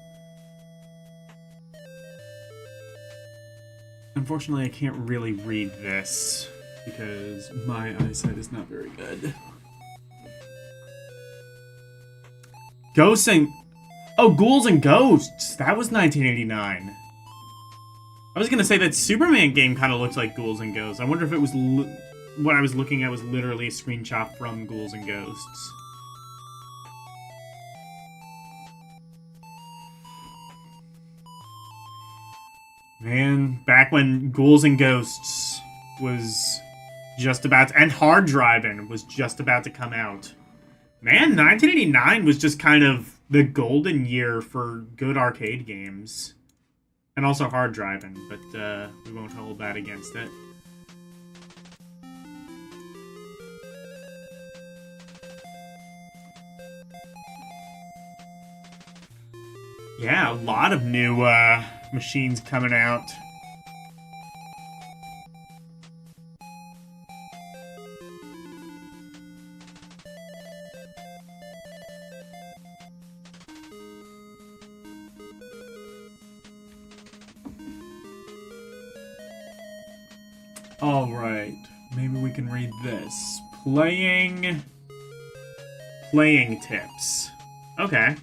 Unfortunately, I can't really read this because my eyesight is not very good. Ghosts and... Oh, Ghouls and Ghosts! That was 1989. I was gonna say that Superman game kind of looks like Ghouls and Ghosts. I wonder if it was... what I was looking at was literally a screenshot from Ghouls and Ghosts. Man, back when Ghouls and Ghosts was just about to... and Hard Driving was just about to come out. Man, 1989 was just kind of the golden year for good arcade games. And also hard driving, but we won't hold that against it. Yeah, a lot of new machines coming out. Alright, maybe we can read this. Playing tips. Okay.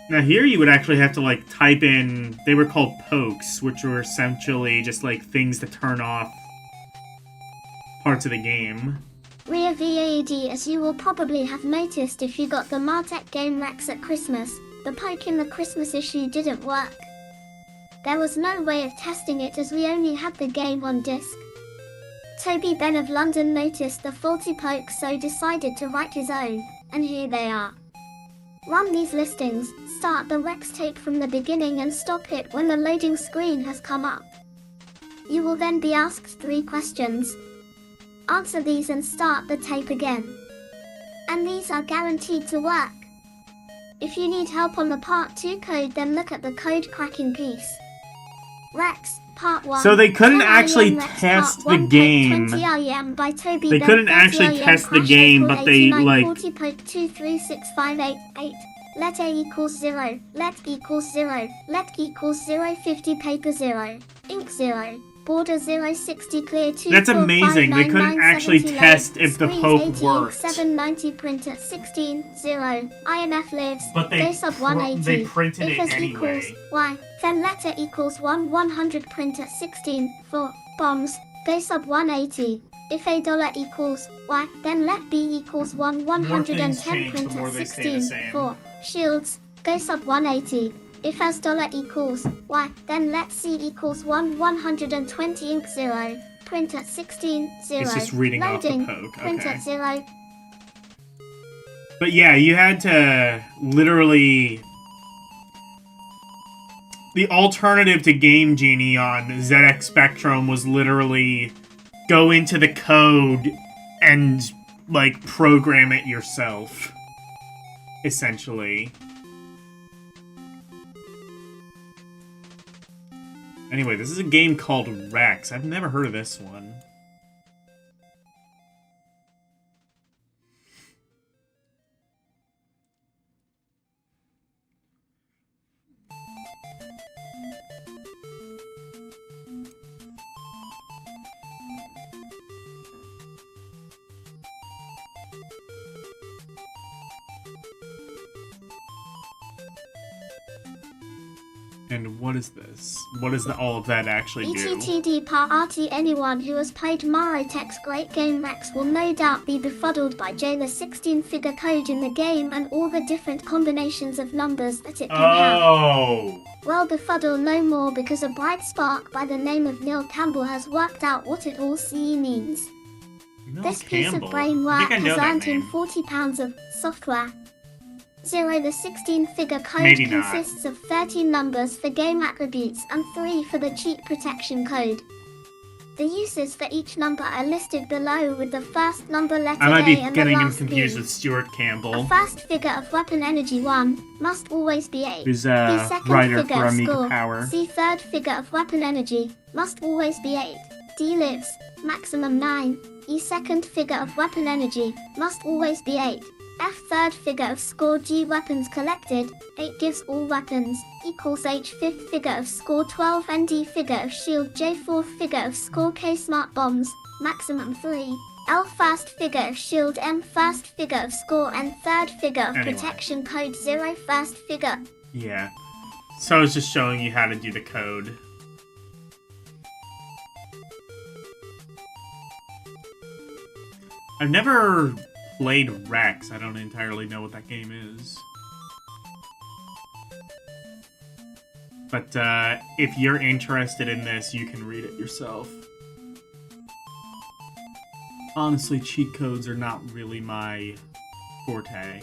Now here you would actually have to like type in, they were called pokes, which were essentially just like things to turn off parts of the game. Rear VAD, as you will probably have noticed if you got the Martech Game Rex at Christmas, the poke in the Christmas issue didn't work. There was no way of testing it as we only had the game on disc. Toby Ben of London noticed the faulty poke, so decided to write his own, and here they are. Run these listings, start the Rex tape from the beginning and stop it when the loading screen has come up. You will then be asked 3 questions. Answer these and start the tape again. And these are guaranteed to work. If you need help on the Part 2 code, then look at the code cracking piece. Rex, Part 1. So they couldn't 10 actually Rex test Part the 1, game. 20 REM by Toby They Ben, couldn't 30 actually REM test the crash game, April but they, 89, like- 40 poke 23658. Let A equals 0, let equals 0, let equals 0, 50 paper 0, ink 0, border 0, 60 clear 2. That's amazing. They couldn't actually test if the poke worked. 790 printer 16 0. IMF lives. But they Go sub 180. they printed if it S anyway. equals Y, then letter equals 100 printer 16 4. Bombs. Go sub 180. If A dollar equals Y, then let B equals 110 change, the printer more they stay the 16 same. 4. Shields. Go sub 180. If S dollar equals Y, then let C equals 120 ink 0. Printer 16 0. It's just reading Loading. off the poke. Printer Okay. 0. But yeah, you had to literally... The alternative to Game Genie on ZX Spectrum was literally go into the code and, like, program it yourself. Essentially. Anyway, this is a game called Rex. I've never heard of this one. And what is this? What does all of that actually do? ETTD party. Anyone who has played Marotech's great game Rex will no doubt be befuddled by the 16-figure code in the game and all the different combinations of numbers that it can have. Oh! Well, befuddle no more, because a bright spark by the name of Neil Campbell has worked out what it all CE means. Neil This piece Campbell. of brain I work think I know has that earned him name. 40 pounds of software. 0. The 16-figure code Maybe not. consists of 13 numbers for game attributes and 3 for the cheat protection code. The uses for each number are listed below, with the first number letter I might A be and getting the him last confused B. with Stuart A Campbell, first figure of weapon energy 1 must always be 8. who's The a second writer figure for of Amiga score, Power. C third figure of weapon energy, must always be 8. D lives, maximum 9. E second figure of weapon energy, must always be 8. F third figure of score. G weapons collected, 8 gives all weapons, equals H fifth figure of score 12. And D figure of shield. J fourth figure of score. K smart bombs, maximum 3. L first figure of shield. M first figure of score and third figure of Anyway. protection code. 0 first figure. Yeah. So I was just showing you how to do the code. I've never played Rex. I don't entirely know what that game is. But if you're interested in this, you can read it yourself. Honestly, cheat codes are not really my forte.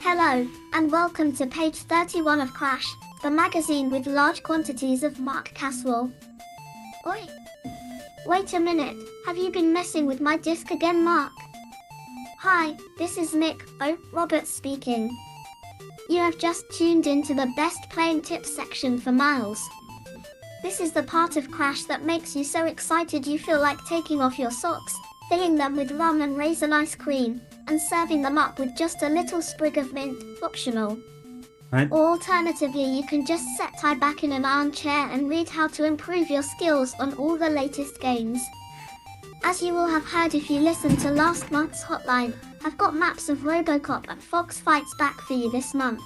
Hello, and welcome to page 31 of Crash, the magazine with large quantities of Mark Caswell. Oi! Wait a minute, have you been messing with my disc again, Mark? Hi, this is Nick Roberts speaking. You have just tuned into the best playing tips section for miles. This is the part of Crash that makes you so excited you feel like taking off your socks, filling them with rum and raisin ice cream, and serving them up with just a little sprig of mint, optional. Right? Or alternatively, you can just tie back in an armchair and read how to improve your skills on all the latest games. As you will have heard if you listened to last month's hotline, I've got maps of Robocop and Fox Fights back for you this month.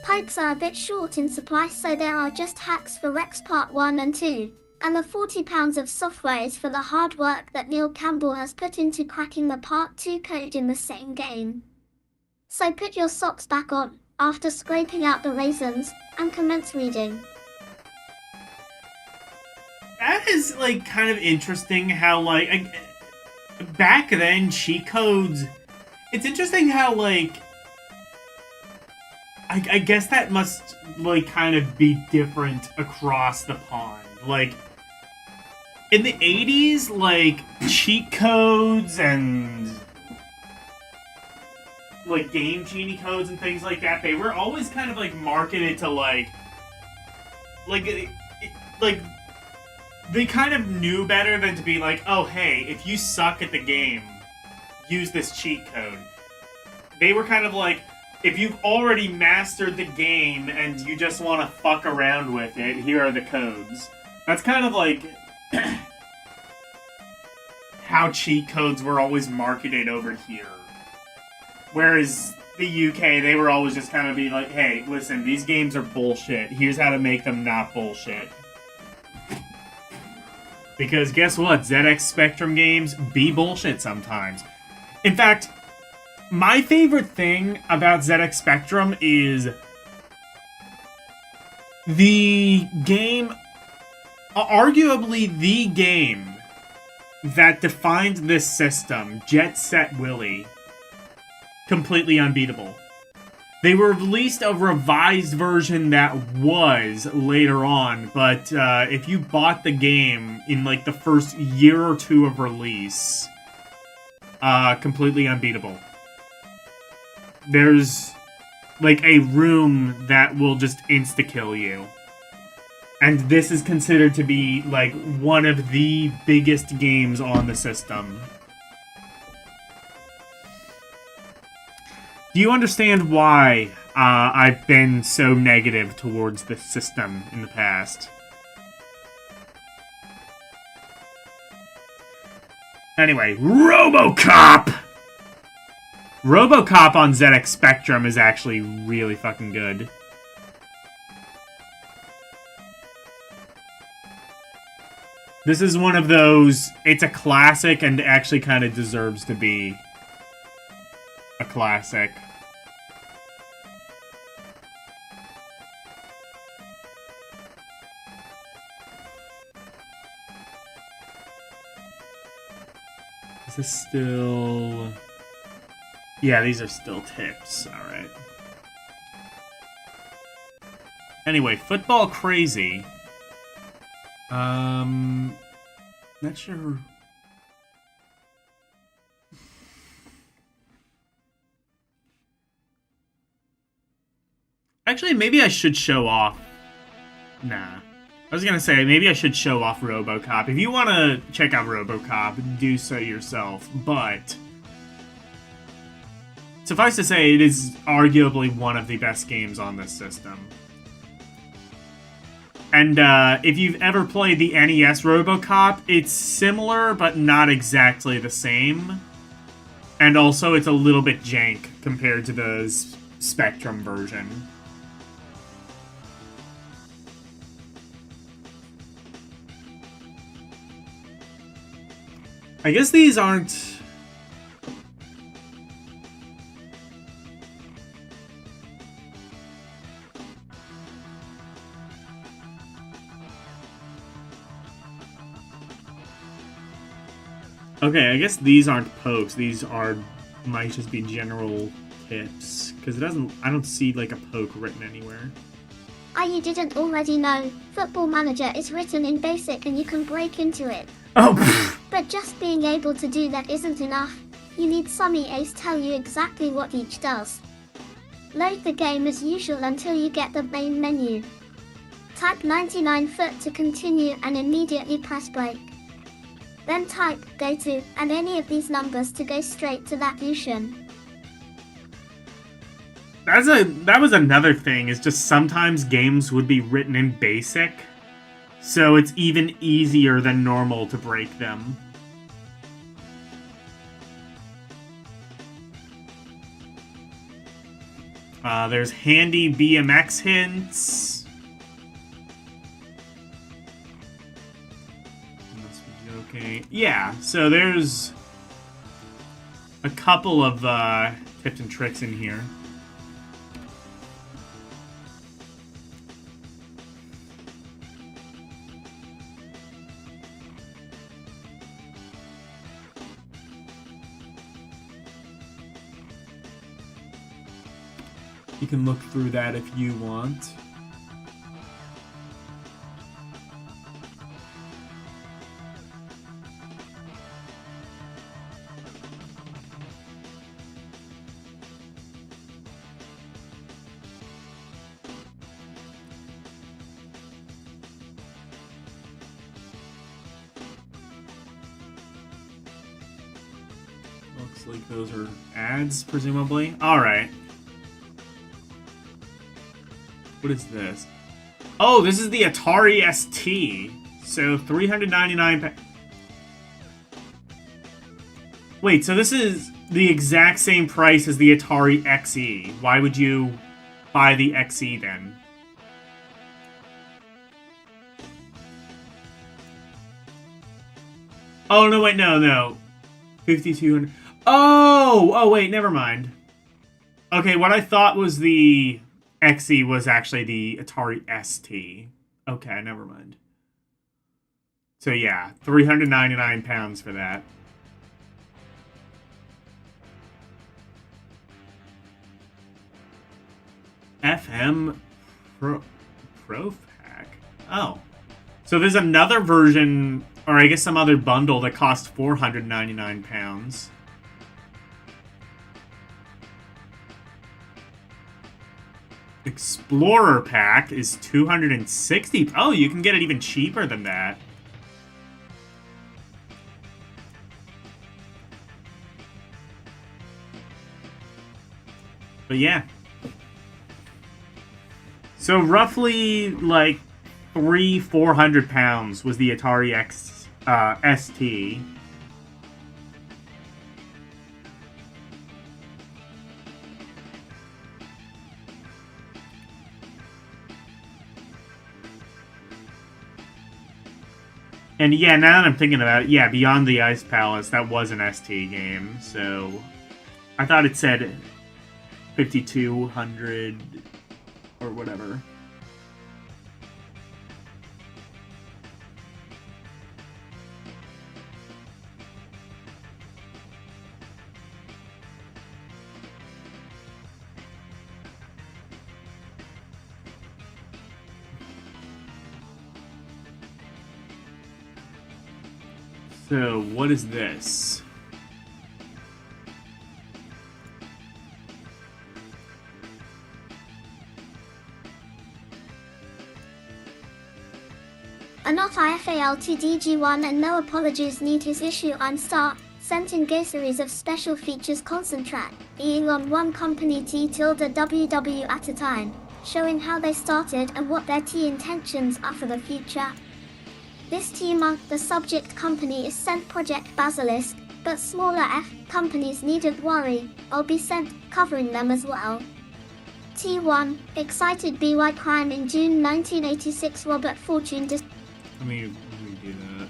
Pipes are a bit short in supply, so there are just hacks for Rex Part 1 and 2, and the 40 pounds of software is for the hard work that Neil Campbell has put into cracking the Part 2 code in the same game. So put your socks back on, after scraping out the raisins, and commence reading. That is, like, kind of interesting how, like, back then, cheat codes... It's interesting how, like... I guess that must, like, kind of be different across the pond. Like, in the 80s, like, cheat codes and... like, Game Genie codes and things like that, they were always kind of, like, marketed to, like... Like, they kind of knew better than to be like, oh, hey, if you suck at the game, use this cheat code. They were kind of like, if you've already mastered the game and you just want to fuck around with it, here are the codes. That's kind of like how cheat codes were always marketed over here. Whereas the UK, they were always just kind of be like, hey, listen, these games are bullshit. Here's how to make them not bullshit. Because guess what? ZX Spectrum games be bullshit sometimes. In fact, my favorite thing about ZX Spectrum is the game, arguably the game that defined this system, Jet Set Willy, completely unbeatable. They released a revised version that was later on, but if you bought the game in like the first year or two of release, completely unbeatable. There's like a room that will just insta-kill you. And this is considered to be like one of the biggest games on the system. Do you understand why I've been so negative towards this system in the past? Anyway, RoboCop! RoboCop on ZX Spectrum is actually really fucking good. This is one of those, it's a classic and actually kind of deserves to be a classic. Is this still... Yeah, these are still tips. Alright. Anyway, Football Crazy. Not sure... Actually, maybe I should show off... Nah. I was gonna say, maybe I should show off RoboCop. If you want to check out RoboCop, do so yourself. But... suffice to say, it is arguably one of the best games on this system. And if you've ever played the NES RoboCop, it's similar, but not exactly the same. And also, it's a little bit jank compared to the Spectrum version. I guess these aren't... Okay, I guess these aren't pokes. These might just be general tips. Because it doesn't... I don't see, like, a poke written anywhere. You didn't already know, Football Manager is written in BASIC and you can break into it. Oh, But just being able to do that isn't enough. You need some EAs tell you exactly what each does. Load the game as usual until you get the main menu. Type 99 foot to continue and immediately press break. Then type go to and any of these numbers to go straight to that fusion. that was another thing, is just sometimes games would be written in BASIC, so it's even easier than normal to break them. There's handy BMX hints. Must be joking. Yeah, so there's a couple of tips and tricks in here. You can look through that if you want. Looks like those are ads, presumably. All right. What is this? Oh, this is the Atari ST. So 399. Wait, so this is the exact same price as the Atari XE. Why would you buy the XE then? Oh, no, wait, no. 5,200. Oh, wait, never mind. Okay, what I thought was the XE was actually the Atari ST. Okay, never mind. So yeah, £399 for that. FM Pro Pack. Oh. So there's another version, or I guess some other bundle that costs £499. Explorer Pack is $260. Oh, you can get it even cheaper than that. But yeah. So roughly like £400 was the Atari ST. And yeah, now that I'm thinking about it, yeah, Beyond the Ice Palace, that was an ST game, so I thought it said 5,200 or whatever. So, what is this? A not IFALTDG1 and no apologies need his issue I'm star, sent in gay series of special features concentrate, being on one company T-WW at a time, showing how they started and what their T intentions are for the future. This T-month the subject company is sent Project Basilisk, but smaller F companies needn't worry, I'll be sent covering them as well. T1, excited BY crime in June 1986 Robert Fortune Let me redo that.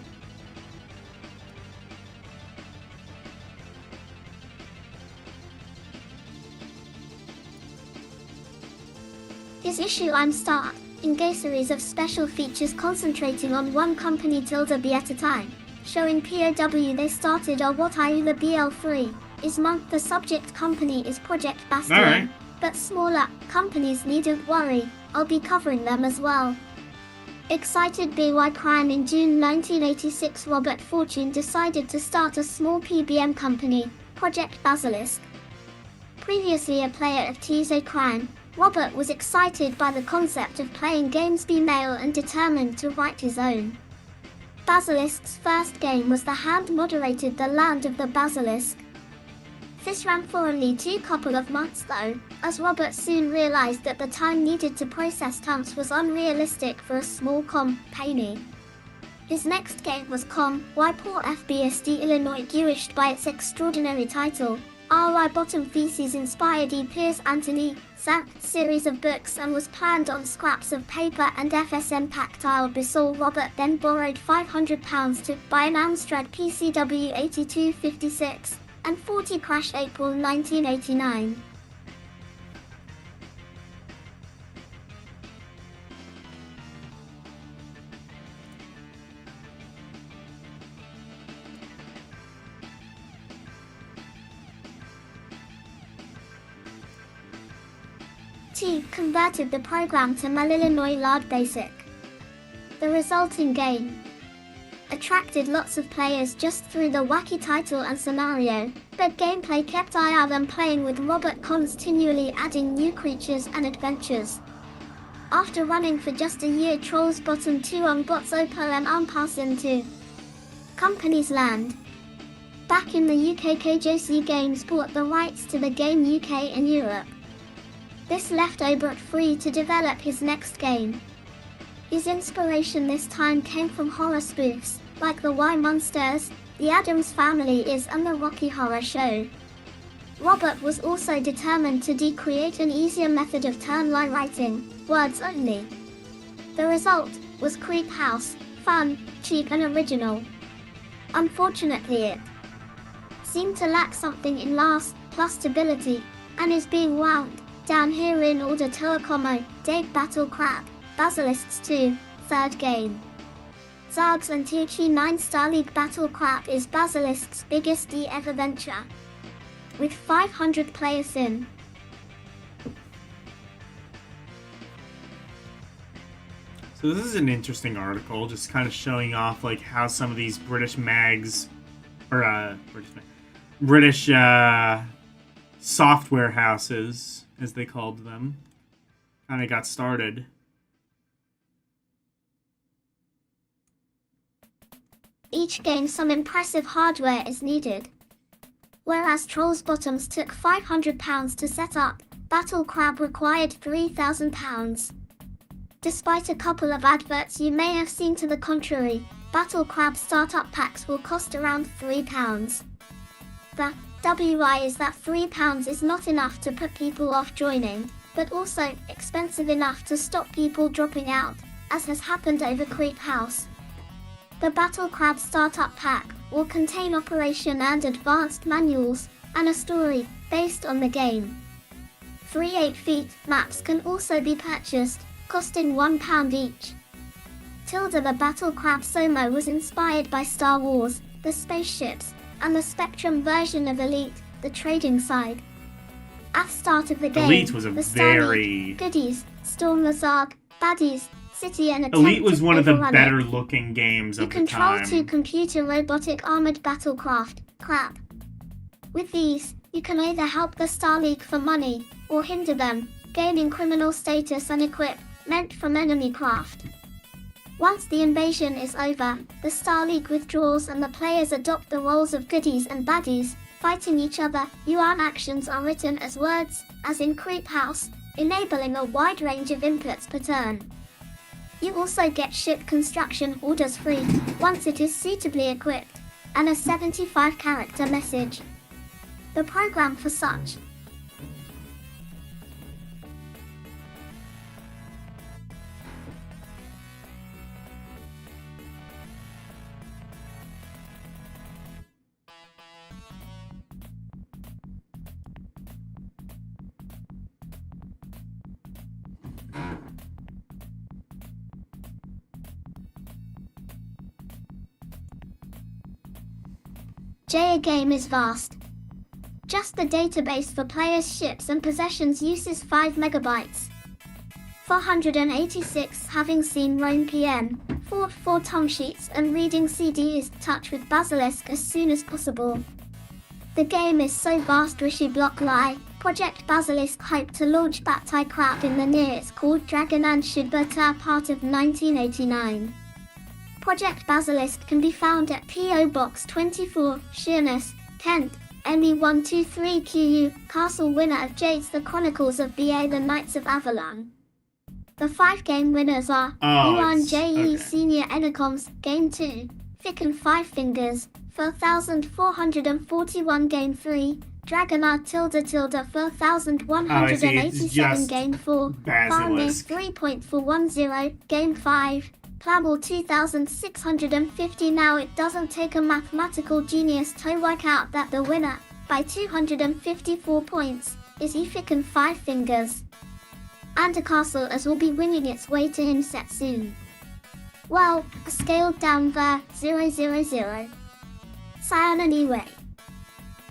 His issue I'm star, in gay series of special features concentrating on one company B at a time, showing POW they started or what I the BL3, is month the subject company is Project Bastion, Alright. but smaller companies needn't worry, I'll be covering them as well. Excited BY crime in June 1986 Robert Fortune decided to start a small PBM company, Project Basilisk. Previously a player of TZ Crime, Robert was excited by the concept of playing games B-mail and determined to write his own. Basilisk's first game was the hand-moderated The Land of the Basilisk. This ran for only a couple of months though, as Robert soon realized that the time needed to process stamps was unrealistic for a small company. His next game was Why Poor FBSD Illinois Jewished by its extraordinary title, R.I. Bottom Feces inspired E. Pierce Anthony Sankt series of books and was planned on scraps of paper and FSM Pactile Bissell. Robert then borrowed £500 to buy an Amstrad PCW 8256, and 40 Crash April 1989. T converted the program to Malinois Lard Basic. The resulting game attracted lots of players just through the wacky title and scenario, but gameplay kept them playing, with Robert continually adding new creatures and adventures. After running for just a year, Trolls Bottom 2 on Bots Opal and Unpass into Company's Land. Back in the UK, KJC Games bought the rights to the game UK and Europe. This left Obert free to develop his next game. His inspiration this time came from horror spoofs, like the Why Monsters, The Addams Family Is and the Rocky Horror Show. Robert was also determined to create an easier method of turn-line writing, words only. The result was Creep House, fun, cheap and original. Unfortunately it seemed to lack something in last plus stability, and is being wound down here in order to accommodate Date Battle Crap, Basilisks 2, third game. Zargs and Tucci 9 Star League Battle Crap is Basilisk's biggest ever venture, with 500 players in. So this is an interesting article, just kind of showing off like how some of these British mags, or British software houses, as they called them, kind of got started. Each game some impressive hardware is needed. Whereas Trolls Bottoms took £500 to set up, Battle Crab required £3,000. Despite a couple of adverts you may have seen to the contrary, Battle Crab startup packs will cost around £3. The WI is that £3 is not enough to put people off joining, but also expensive enough to stop people dropping out, as has happened over Creep House. The Battle Crab Startup Pack will contain operation and advanced manuals, and a story based on the game. 3 8-feet maps can also be purchased, costing £1 each. Tilda the Battle Crab Somo was inspired by Star Wars, the spaceships, and the Spectrum version of Elite, the trading side. At the start of the game, Elite was a the very... goodies, Storm the Zarg, baddies, city and Elite was one of the better looking games of the time. You control 2 time. computer robotic armored battlecraft, crap. With these, you can either help the Star League for money, or hinder them, gaining criminal status and equipment from enemy craft. Once the invasion is over, the Star League withdraws and the players adopt the roles of goodies and baddies, fighting each other. Yuan actions are written as words, as in Creep House, enabling a wide range of inputs per turn. You also get ship construction orders free, once it is suitably equipped, and a 75-character message. The program for such A game is vast. Just the database for players' ships and possessions uses 5 megabytes. 486 having seen Rome PN, 4 tom sheets and reading CDs. Touch with Basilisk as soon as possible. The game is so vast Rishi Block Lie, Project Basilisk hype to launch Batai Crap in the near it's called Dragon and Shidberta part of 1989. Project Basilisk can be found at P.O. Box 24, Sheerness, Kent, ME123QU, Castle winner of Jades The Chronicles of BA The Knights of Avalon. The 5 game winners are Yuan JE Senior Enecoms, Game 2, Thick and 5 Fingers, 4,441 Game 3, Dragonar tilde 4,187 Game 4, Farmers 3.410, Game 5, Plabble 2,650. Now it doesn't take a mathematical genius to work out that the winner by 254 points, is Ifikan 5 Fingers. And a castle as will be winging its way to inset soon. Well, a scaled down 000. Sion anyway.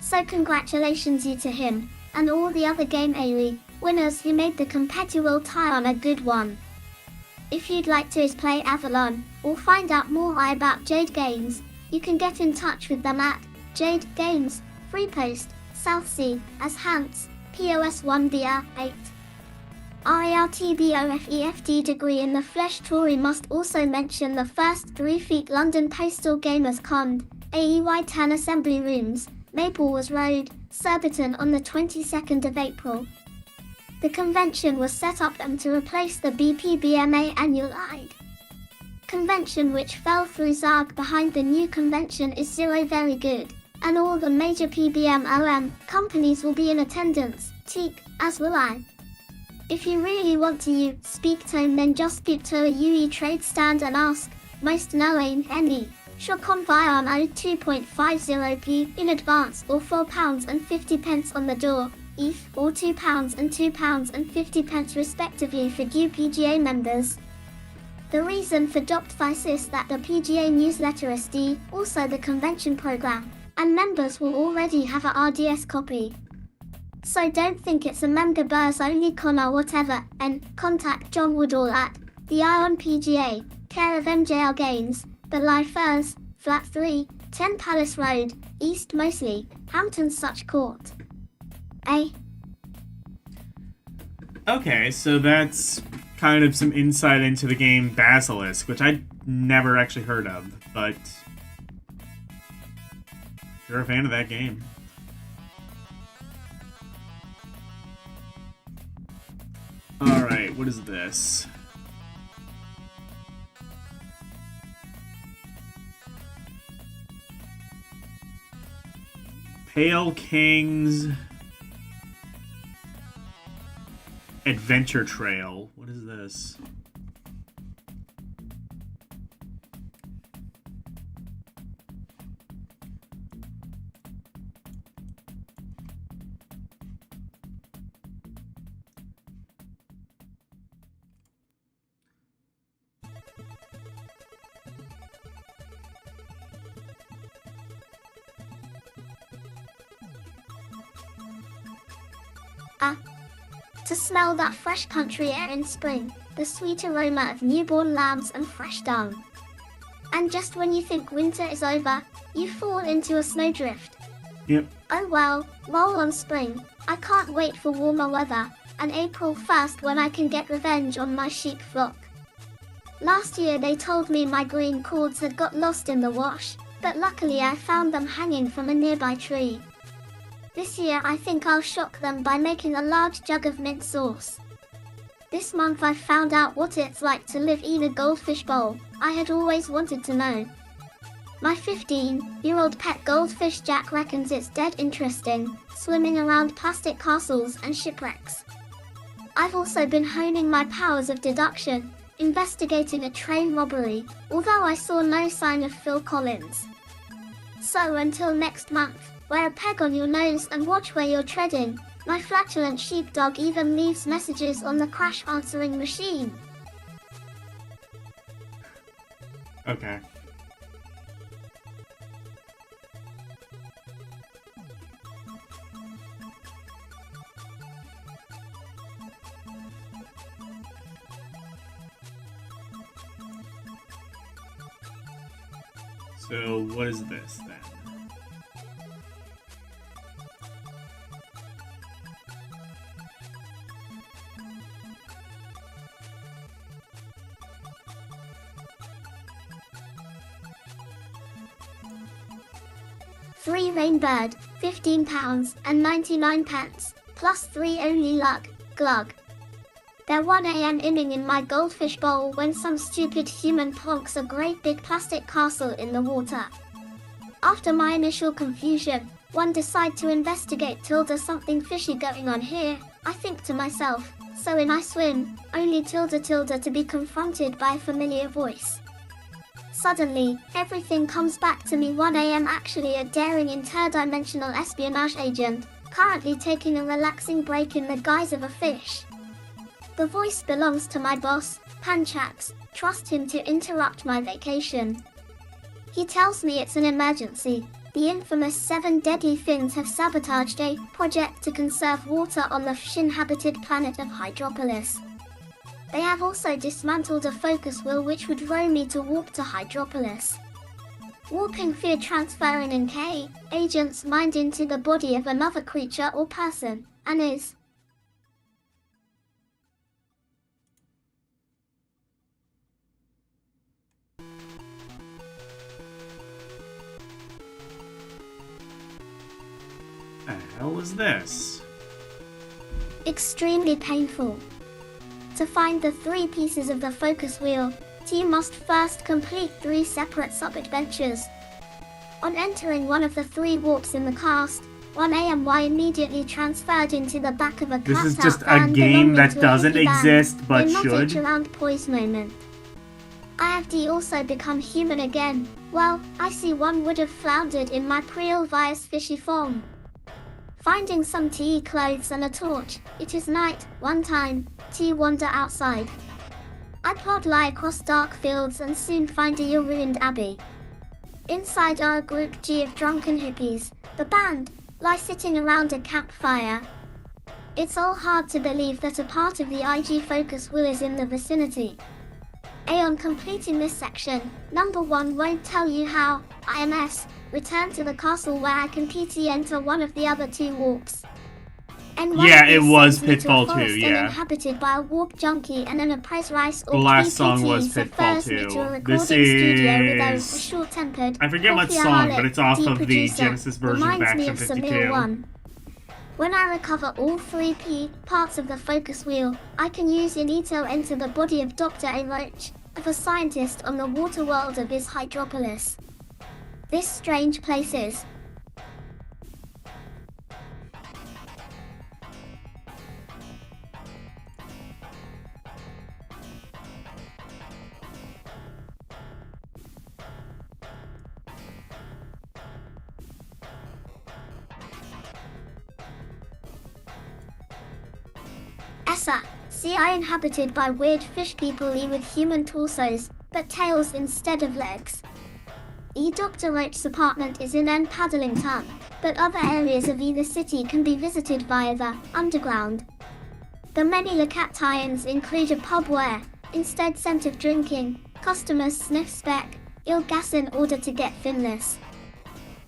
So congratulations you to him, and all the other Game A winners who made the competitive tie on a good one. If you'd like to play Avalon, or find out more about Jade Games, you can get in touch with them at Jade Games, Freepost, Southsea, as Hans, POS 1DR8. RARTBOFEFD degree in the flesh. Tory must also mention the first 3 feet London Postal Gamers Con, AEY 10 Assembly Rooms, Maplewoods Road, Surbiton on the 22nd of April. The convention was set up to replace the BPBMA annual IG convention, which fell through. Zag behind the new convention is very good, and all the major PBMOM companies will be in attendance, teak, as will I. If you really want to speak to him, then just speak to a UE trade stand and ask, most knowing any, Shocon via 2.50p in advance, or £4.50 on the door, ETH, or £2 and £2.50 respectively for UPGA members. The reason for this is that the PGA newsletter SD, also the convention program, and members will already have a RDS copy. So don't think it's a members only con or whatever, and contact John Woodall at the Ion PGA, care of MJR Games, Belay Firs, Flat 3, 10 Palace Road, East Moseley, Hampton Such Court. Okay, so that's kind of some insight into the game Basilisk, which I'd never actually heard of, but if you're a fan of that game. Alright, what is this? Pale King's Adventure Trail. What is this? To smell that fresh country air in spring, the sweet aroma of newborn lambs and fresh dung. And just when you think winter is over, you fall into a snowdrift. Yep. Oh well, roll on spring. I can't wait for warmer weather, and April 1st when I can get revenge on my sheep flock. Last year they told me my green cords had got lost in the wash, but luckily I found them hanging from a nearby tree. This year I think I'll shock them by making a large jug of mint sauce. This month I found out what it's like to live in a goldfish bowl. I had always wanted to know. My 15-year-old pet goldfish Jack reckons it's dead interesting, swimming around plastic castles and shipwrecks. I've also been honing my powers of deduction, investigating a train robbery, although I saw no sign of Phil Collins. So until next month, wear a peg on your nose and watch where you're treading. My flatulent sheepdog even leaves messages on the crash answering machine. Okay. So what is this then? Three Rainbird, £15 and 99 pence, plus 3 only luck, glug. They're 1 AM inning in my goldfish bowl when some stupid human plonks a great big plastic castle in the water. After my initial confusion, one decide to investigate tilde something fishy going on here. I think to myself, so in I swim, only tilde to be confronted by a familiar voice. Suddenly, everything comes back to me. 1 AM actually a daring interdimensional espionage agent, currently taking a relaxing break in the guise of a fish. The voice belongs to my boss, Panchax. Trust him to interrupt my vacation. He tells me it's an emergency. The infamous 7 deadly things have sabotaged a project to conserve water on the fish-inhabited planet of Hydropolis. They have also dismantled a focus wheel which would row me to warp to Hydropolis. Warping fear transferring in K, agent's mind into the body of another creature or person, and is The hell is this? extremely painful. To find the 3 pieces of the focus wheel, T must first complete 3 separate sub-adventures. On entering one of the 3 warps in the cast, 1 AMY immediately transferred into the back of a This is clapped-out just a van game belonging that to a doesn't hippie band. exist but In not should. around poise moment. I have D also become human again. Well, I see one would have floundered in my pre-Elvias fishy form. Finding some tea clothes and a torch, it is night. One time, T wander outside. I plod lie across dark fields and soon find a ruined abbey. Inside are a group G of drunken hippies. The band lie sitting around a campfire. It's all hard to believe that a part of the IG focus wheel is in the vicinity. On completing this section, number 1 won't tell you how. IMS, return to the castle where I can PT enter one of the other 2 warps. And one Yeah, of these it was sends me to a Pitfall 2, forest yeah. Inhabited by a warp junkie and an appraise rice or The last PPT song was Pitfall refers me 2. to a recording This studio with a is... short-tempered, I forget what song, but it's off of the Genesis version of Action 52. 1. When I recover all 3 parts of the focus wheel, I can use Inito enter the body of Dr. A. Roach, of a scientist on the water world of his Hydropolis. This strange place is Essa, sea inhabited by weird fish people with human torsos, but tails instead of legs. Dr. Roach's apartment is in N Paddling Ton, but other areas of either city can be visited via the underground. The many Lacat tie-ins include a pub where, instead scent of drinking, customers sniff spec, ill gas in order to get finless.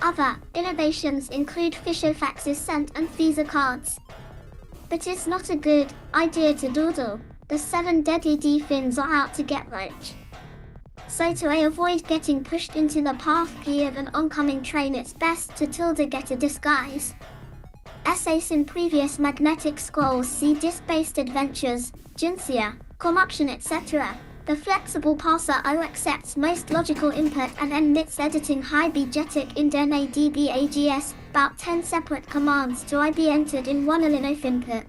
Other innovations include Fishofax's scent and Visa cards. But it's not a good idea to dawdle. The 7 deadly D-fins are out to get Roach. So to avoid getting pushed into the path key of an oncoming train, it's best to get a disguise. Essays in previous magnetic scrolls see disc-based adventures, Jinsia, Corruption, etc. The flexible parser O accepts most logical input and emits editing high-begetic indene dbags, about 10 separate commands to be entered in one Alinov input.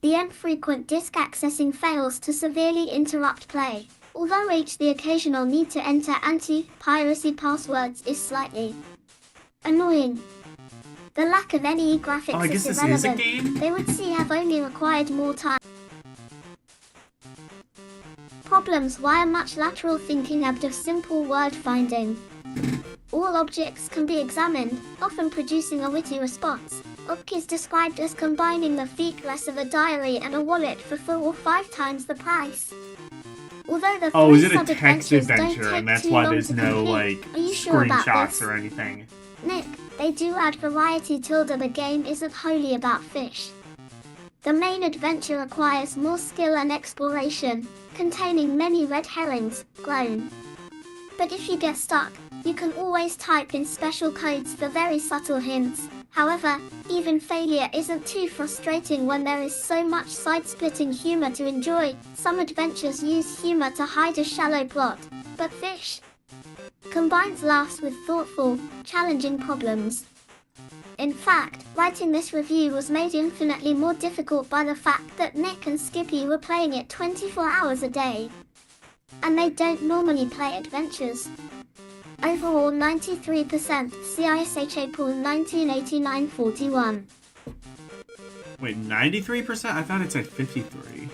The infrequent disk accessing fails to severely interrupt play, although the occasional need to enter anti-piracy passwords is slightly annoying. The lack of any graphics I guess is this is a irrelevant. game? They would have only required more time. Problems via much lateral thinking and of simple word finding. All objects can be examined, often producing a witty response. Ok is described as combining the features of a diary and a wallet for 4 or 5 times the price. Although the Oh, is it a sub-adventures text don't adventure take and that's too why long there's to no, complete? like, Are you sure about screenshots this? or anything? Nick, they do add variety. The game isn't wholly about fish. The main adventure requires more skill and exploration, containing many red herrings, grown. But if you get stuck, you can always type in special codes for very subtle hints. However, even failure isn't too frustrating when there is so much side-splitting humor to enjoy. Some adventures use humor to hide a shallow plot, but Fish combines laughs with thoughtful, challenging problems. In fact, writing this review was made infinitely more difficult by the fact that Nick and Skippy were playing it 24 hours a day. and they don't normally play adventures. Overall 93%, CISH April 1989-41. Wait, 93%? I thought it said 53.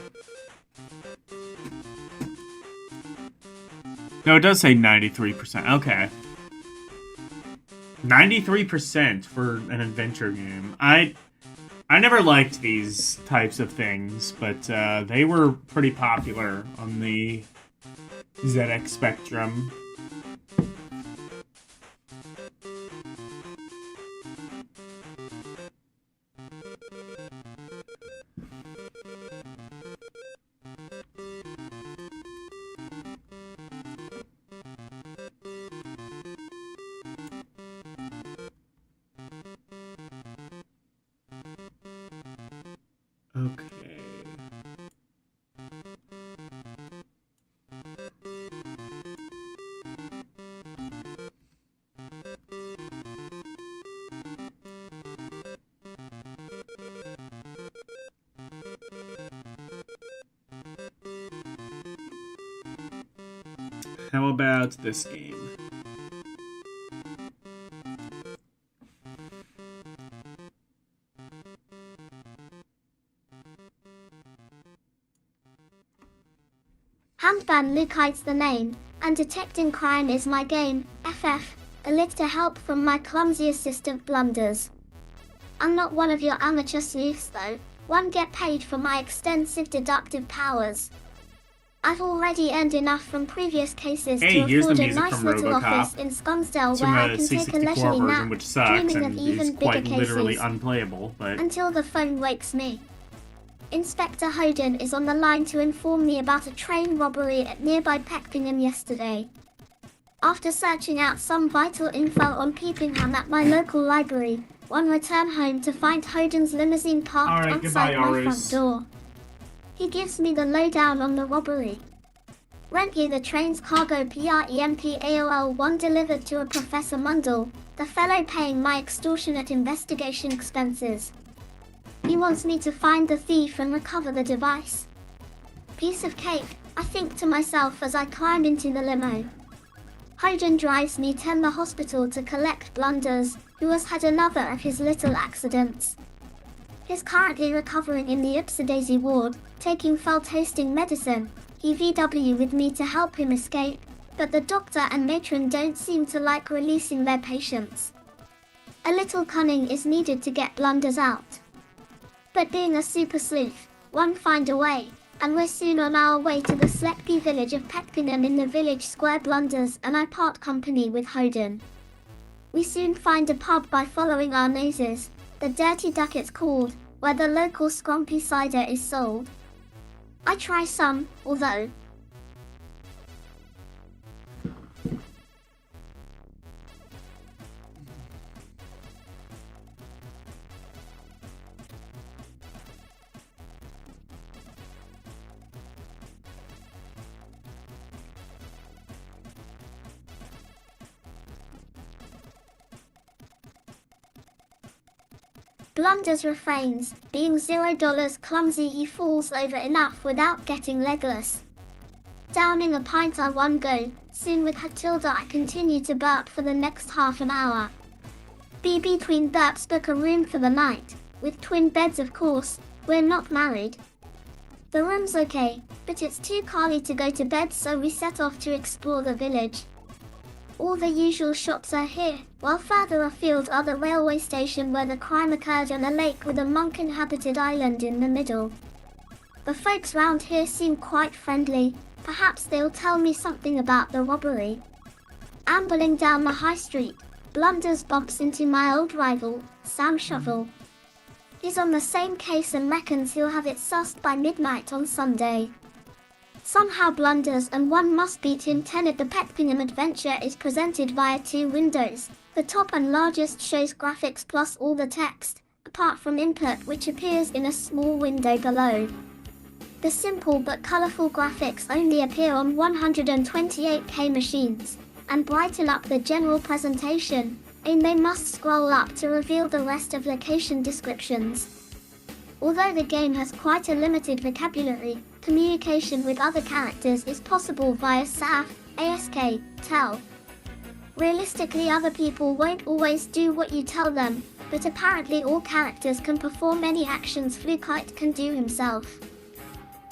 No, it does say 93%. Okay. 93% for an adventure game. I never liked these types of things, but they were pretty popular on the ZX Spectrum. Okay. How about this game? Handban Lukites the name, and detecting crime is my game, FF, a lit to help from my clumsy assistant blunders. I'm not one of your amateur sleuths though, one get paid for my extensive deductive powers. I've already earned enough from previous cases Hey, to here's the afford a music nice from little RoboCop. office in Scongsdale It's where from I the can take a C64 leisurely version, nap, which sucks dreaming of and even is bigger quite literally cases. unplayable, but Until the phone wakes me. Inspector Hoden is on the line to inform me about a train robbery at nearby Peckpingham yesterday. After searching out some vital info on Peepingham at my local library, one returned home to find Hoden's limousine parked Alright, goodbye, outside my Arus. front door. He gives me the lowdown on the robbery. Rentye the train's cargo PREMP AOL-1 delivered to a Professor Mundell, the fellow paying my extortionate investigation expenses. He wants me to find the thief and recover the device. Piece of cake, I think to myself as I climb into the limo. Hoden drives me to the hospital to collect Blunders, who has had another of his little accidents. He's currently recovering in the Ipsidaisy ward, taking foul-tasting medicine. He VW with me to help him escape, but the doctor and matron don't seem to like releasing their patients. A little cunning is needed to get Blunders out. But being a super sleuth, one find a way, and we're soon on our way to the sleepy village of Peckpingham in the village square. Blunders and I part company with Hoden. We soon find a pub by following our noses, the Dirty Duck it's called, where the local scrumpy cider is sold. I try some, although Blunders refrains, being $0 clumsy he falls over enough without getting legless. Downing a pint on one go, soon with Hatilda I continue to burp for the next half an hour. Be between burps book a room for the night, with twin beds of course, we're not married. The room's okay, but it's too colly to go to bed so we set off to explore the village. All the usual shops are here, while further afield are the railway station where the crime occurred on a lake with a monk-inhabited island in the middle. The folks round here seem quite friendly, perhaps they'll tell me something about the robbery. Ambling down the high street, Blunders bumps into my old rival, Sam Shovel. He's on the same case and reckons he'll have it sussed by midnight on Sunday. Somehow Blunders and one must beat him 10 at the Peckpingham adventure is presented via two windows. The top and largest shows graphics plus all the text, apart from input which appears in a small window below. The simple but colourful graphics only appear on 128K machines, and brighten up the general presentation, and they must scroll up to reveal the rest of location descriptions. Although the game has quite a limited vocabulary, communication with other characters is possible via SAF, ASK, TEL. Realistically, other people won't always do what you tell them, but apparently all characters can perform many actions Flukite can do himself.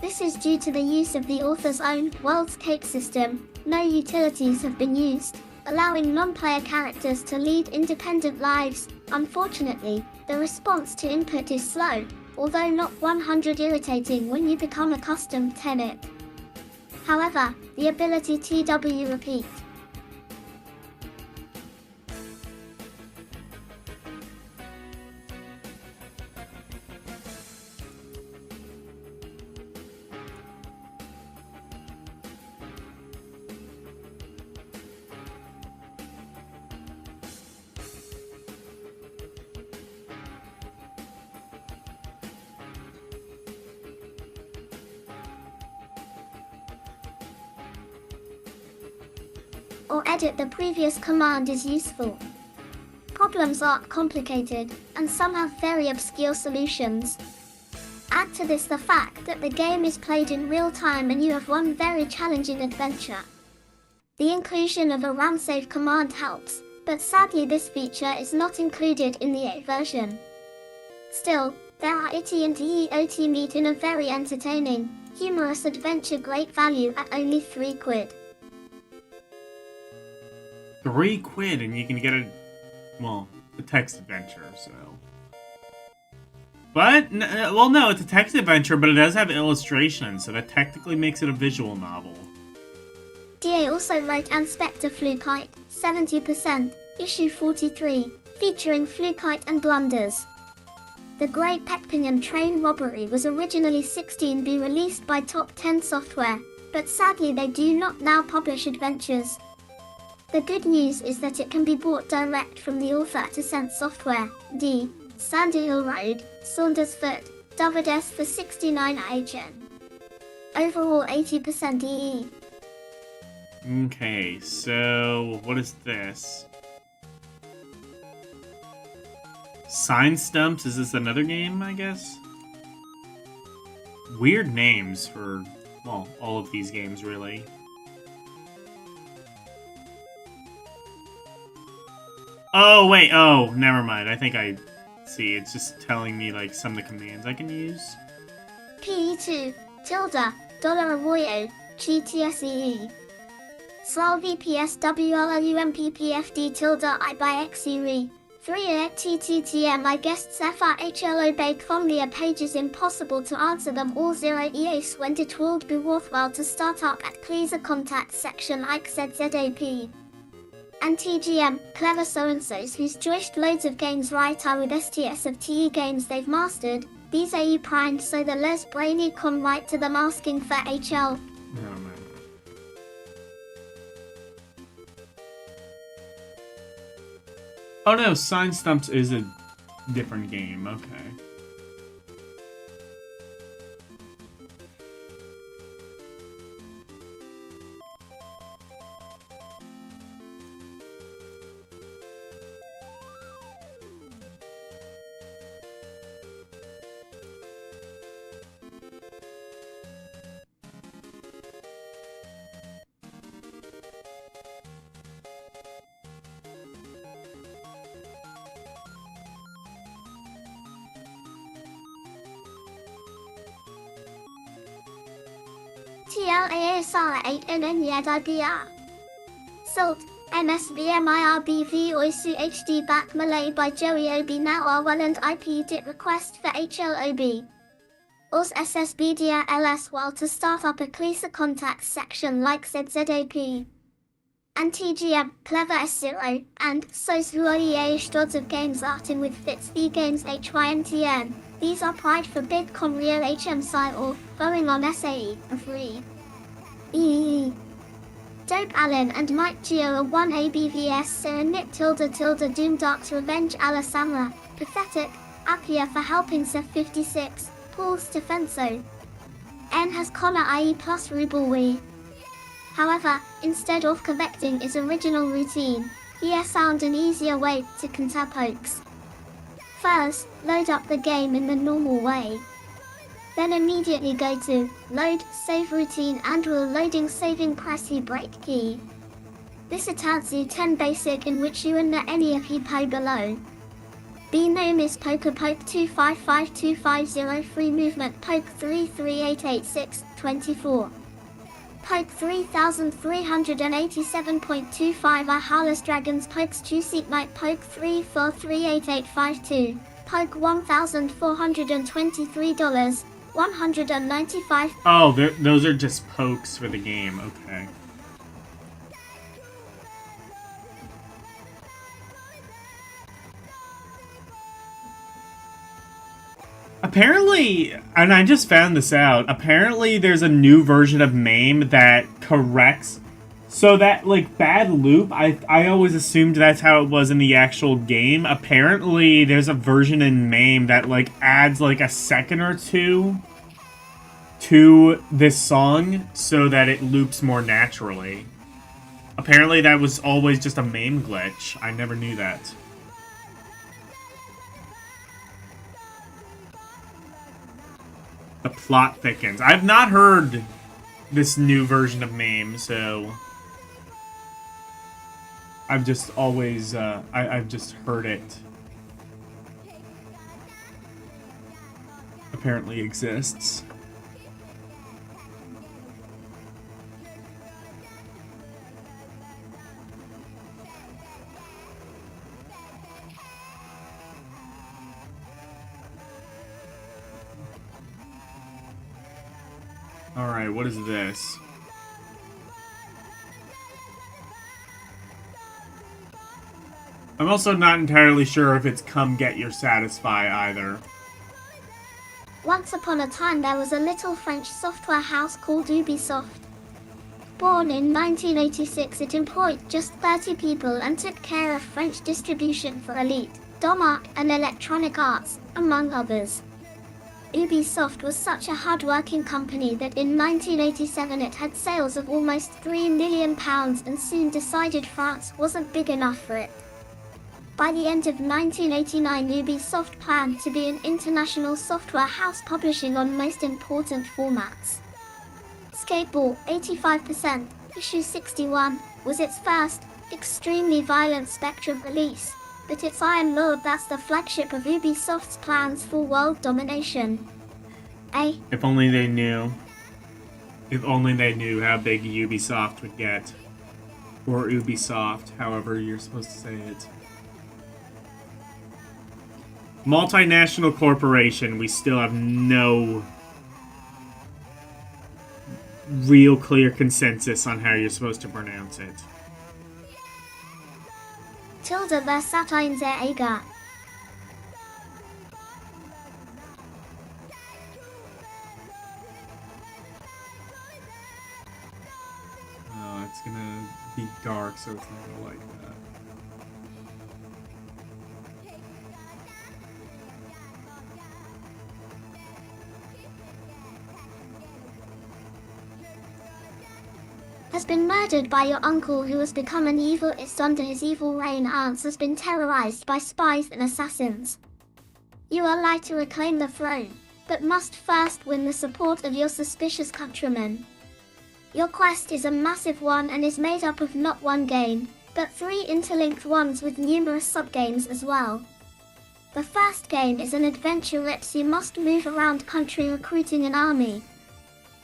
This is due to the use of the author's own worldscape system. No utilities have been used, allowing non-player characters to lead independent lives. Unfortunately, the response to input is slow, although not 100 irritating when you become accustomed to it. However, the ability TW repeat or edit the previous command is useful. Problems aren't complicated, and some have very obscure solutions. Add to this the fact that the game is played in real time and you have one very challenging adventure. The inclusion of a run save command helps, but sadly this feature is not included in the 8 version. Still, there are Itty and EOT meet in a very entertaining, humorous adventure great value at only £3. £3 and you can get a text adventure, so. But, well, no, it's a text adventure, but it does have illustrations, so that technically makes it a visual novel. DA also wrote Inspector Flukite, 70%, issue 43, featuring Flukite and blunders. The Great Pekpingam train robbery was originally 16B released by Top 10 Software, but sadly they do not now publish adventures. The good news is that it can be bought direct from the author at Ascent Software, D. Sandy Hill Road, Saundersfoot, Doverdes for 69 HN. Overall 80% EE. Okay, so what is this? Sign Stumps? Is this another game, I guess? Weird names for, well, all of these games, really. Oh, wait, oh, never mind. I think I see. It's just telling me, like, some of the commands I can use. PE2, tilde, dollar Arroyo, GTSEE. Sal VPS WLLUMPPFD tilde I by XERE. 3 at TTTM I guests FRHL obeyed Comlia pages impossible to answer them all 0 EAS when it would be worthwhile to start up at please a contact section like ZZAP. And TGM, clever so-and-sos who's joished loads of games right are with STS of TE games they've mastered, these are you primed so the less brainy come right to them asking for HL. Oh, man. Oh no, Sign Stumps is a different game, okay. TLASR 8NN YADIBR. Salt, MSBMIRBV Oisu HD back Malay by Joey OB now R1 and IP DIT request for HLOB. Us SSBDR LS while to start up a Cleaser contacts section like ZZAP. And TGM, Clever S0, and SOS Huoye Stods of Games Arting with Fits the Games HYNTN. These are pride for big Comrio HM Cycle, going on SAE, a free. Dope Allen and Mike Geo are 1 ABVS Serenit tilde Doom Dark's Revenge Alla Samra, Pathetic, Appia for helping Seth 56, Paul Stefenso. N has comma IE plus Ruble we. However, instead of correcting its original routine, he has found an easier way to counter pokes. First, load up the game in the normal way. Then immediately go to Load Save Routine and while loading saving press the break key. This returns you 10 basic in which you and any of you play below. B name is Poker Poke 2552503 Movement Poke 33888624. Poke 3387.25 Ahalas Dragons Pokes 2 Seat Night Poke 34388852. Poke $1,423. 195. Oh, those are just pokes for the game. Okay. Apparently, and I just found this out, apparently there's a new version of MAME that corrects. So that, like, bad loop, I always assumed that's how it was in the actual game. Apparently, there's a version in MAME that, like, adds, like, a second or two to this song so that it loops more naturally. Apparently, that was always just a MAME glitch. I never knew that. The plot thickens. I've not heard this new version of MAME, so I've just always, I've just heard it. Apparently exists. Alright, what is this? I'm also not entirely sure if it's Come Get Your Satisfy either. Once upon a time there was a little French software house called Ubisoft. Born in 1986, it employed just 30 people and took care of French distribution for Elite, Domark, and Electronic Arts, among others. Ubisoft was such a hard-working company that in 1987 it had sales of almost £3 million and soon decided France wasn't big enough for it. By the end of 1989, Ubisoft planned to be an international software house publishing on most important formats. Skateball 85%, issue 61, was its first, extremely violent Spectrum release, but it's Iron Lord that's the flagship of Ubisoft's plans for world domination. If only they knew. If only they knew how big Ubisoft would get. Or Ubisoft, however you're supposed to say it. Multinational corporation, we still have no real clear consensus on how you're supposed to pronounce it. Tilde Versatines Eger. Oh, it's gonna be dark, so it's not gonna like that. Has been murdered by your uncle who has become an evilist under his evil reign. Hans has been terrorized by spies and assassins. You are like to reclaim the throne, but must first win the support of your suspicious countrymen. Your quest is a massive one and is made up of not one game, but 3 interlinked ones with numerous sub-games as well. The first game is an adventure where you must move around country recruiting an army.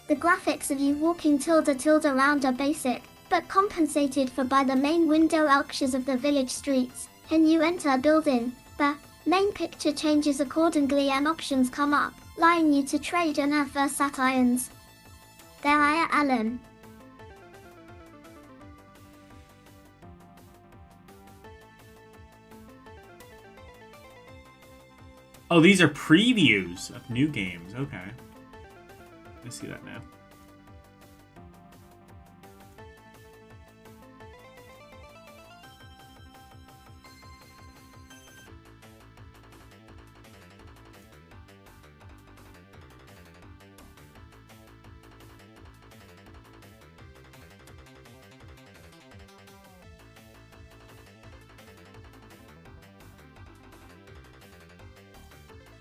The graphics of you walking tilde around are basic, but compensated for by the main window arches of the village streets. When you enter a building, the main picture changes accordingly and options come up, allowing you to trade and have versatines. There I am, Alan. Oh, these are previews of new games. Okay. I see that now.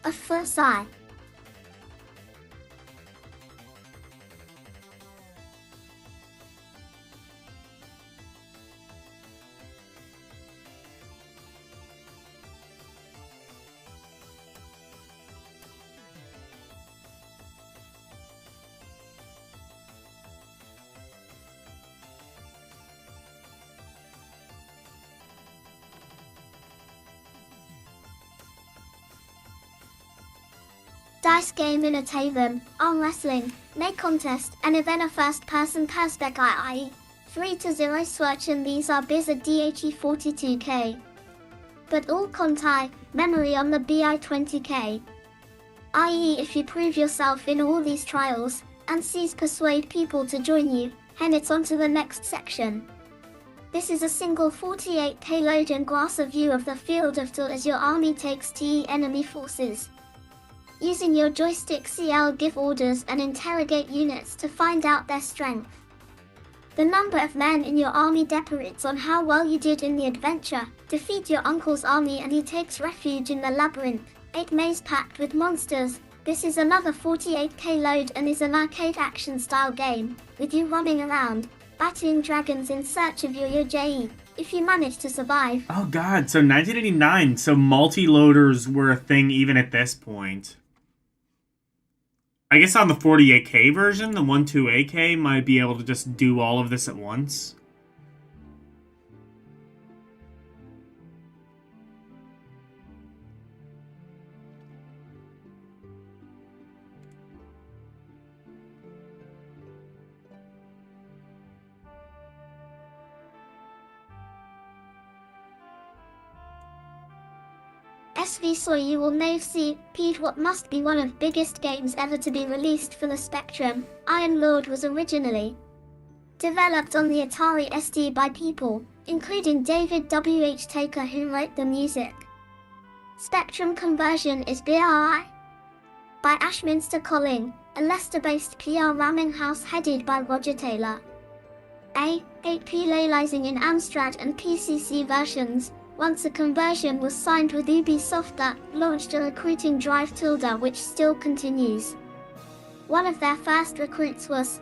A first eye. Dice game in a tavern, arm wrestling, make contest, and event a first-person perspective i.e. 3-0 switch, and these are Blizzard DHE42K. But all contai, memory on the BI20K. I.e. if you prove yourself in all these trials, and seize persuade people to join you, and it's on to the next section. This is a single 48K load and glass a view of the field of battle as your army takes TE enemy forces. Using your joystick CL give orders and interrogate units to find out their strength. The number of men in your army depends on how well you did in the adventure. Defeat your uncle's army and he takes refuge in the labyrinth, 8 maze packed with monsters. This is another 48K load and is an arcade action style game, with you running around, battling dragons in search of your JE, if you manage to survive. Oh god, so 1989, so multi-loaders were a thing even at this point. I guess on the 48K version, the 12AK might be able to just do all of this at once. SV so you will now see, Pete, what must be one of biggest games ever to be released for the Spectrum. Iron Lord was originally developed on the Atari ST by people, including David W.H. Taker, who wrote the music. Spectrum conversion is BRI by Ashminster Colling, a Leicester-based PR ramming house headed by Roger Taylor. 8P realizing in Amstrad and PCC versions. Once a conversion was signed with Ubisoft that launched a recruiting drive which still continues. One of their first recruits was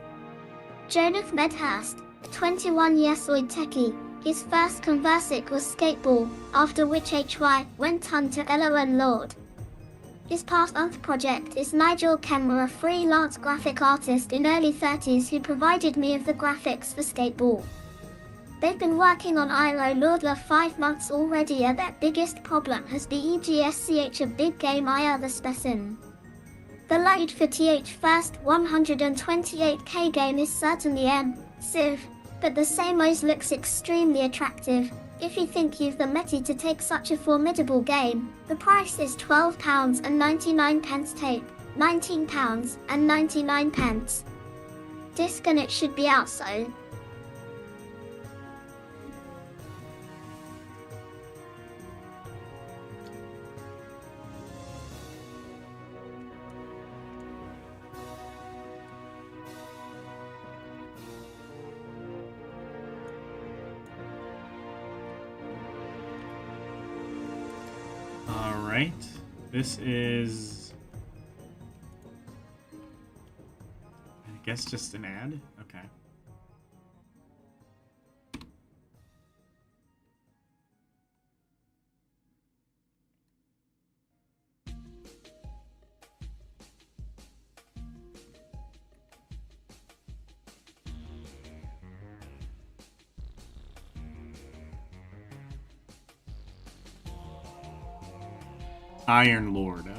Jonathan Medhurst, a 21-year-old techie. His first conversic was Skateball, after which HY went on to LON Lord. His past project is Nigel Kemmer, a freelance graphic artist in early 30s who provided me with the graphics for Skateball. They've been working on IRO Lord for 5 months already, and their biggest problem has been EGSCH, a big game the Specimen. The load for TH first 128K game is certainly Civ, but the same OS looks extremely attractive. If you think you've the meti to take such a formidable game, the price is £12.99 tape, £19.99. Disc, and it should be out soon. Alright, this is, I guess, just an ad? Okay. Iron Lord, okay.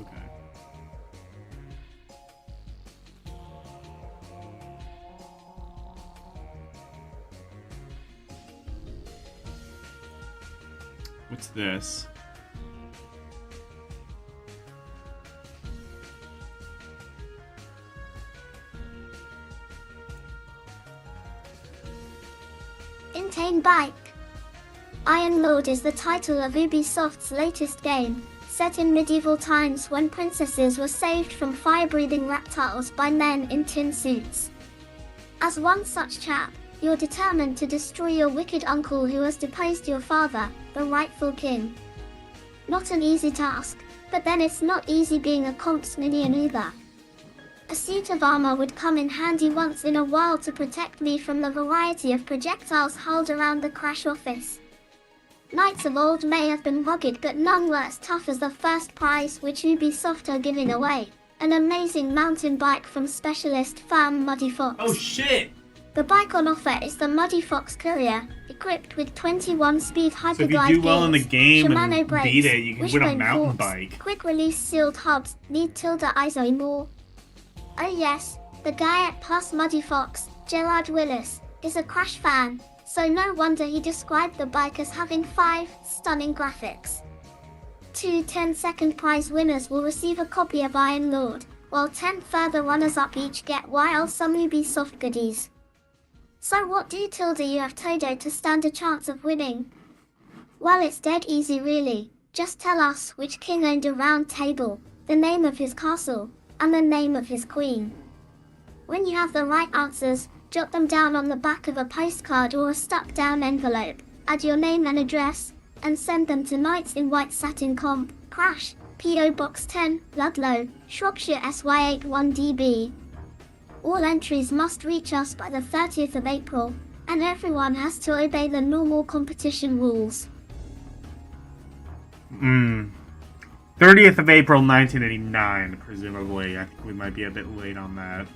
What's this? Intane Bike. Iron Lord is the title of Ubisoft's latest game, set in medieval times when princesses were saved from fire-breathing reptiles by men in tin suits. As one such chap, you're determined to destroy your wicked uncle who has deposed your father, the rightful king. Not an easy task, But then it's not easy being a comp's minion either. A suit of armor would come in handy once in a while to protect me from the variety of projectiles hurled around the crash office. Knights of old may have been rugged, but none were as tough as the first prize which Ubisoft are giving away. An amazing mountain bike from specialist firm Muddy Fox. Oh shit! The bike on offer is the Muddy Fox Courier, equipped with 21-speed hyperglide So if you do well in the game Shimano and brakes, beat it, you can win a wishbone mountain forks, bike. quick-release sealed hubs, need tilde ISO more. Oh yes, the guy at Plus Muddy Fox, Gerard Willis, is a Crash fan, so no wonder he described the bike as having 5 stunning graphics. 2 10-second prize winners will receive a copy of Iron Lord, while 10 further runners-up each get some Ubisoft goodies. So what do tilde you have Todo to stand a chance of winning? Well, it's dead easy really. Just tell us which king owned a round table, the name of his castle, and the name of his queen. When you have the right answers, jot them down on the back of a postcard or a stuck-down envelope, add your name and address, and send them to Knights in White Satin Comp, Crash, P.O. Box 10, Ludlow, Shropshire SY81DB. All entries must reach us by the 30th of April, and everyone has to obey the normal competition rules. 30th of April 1989, presumably. I think we might be a bit late on that.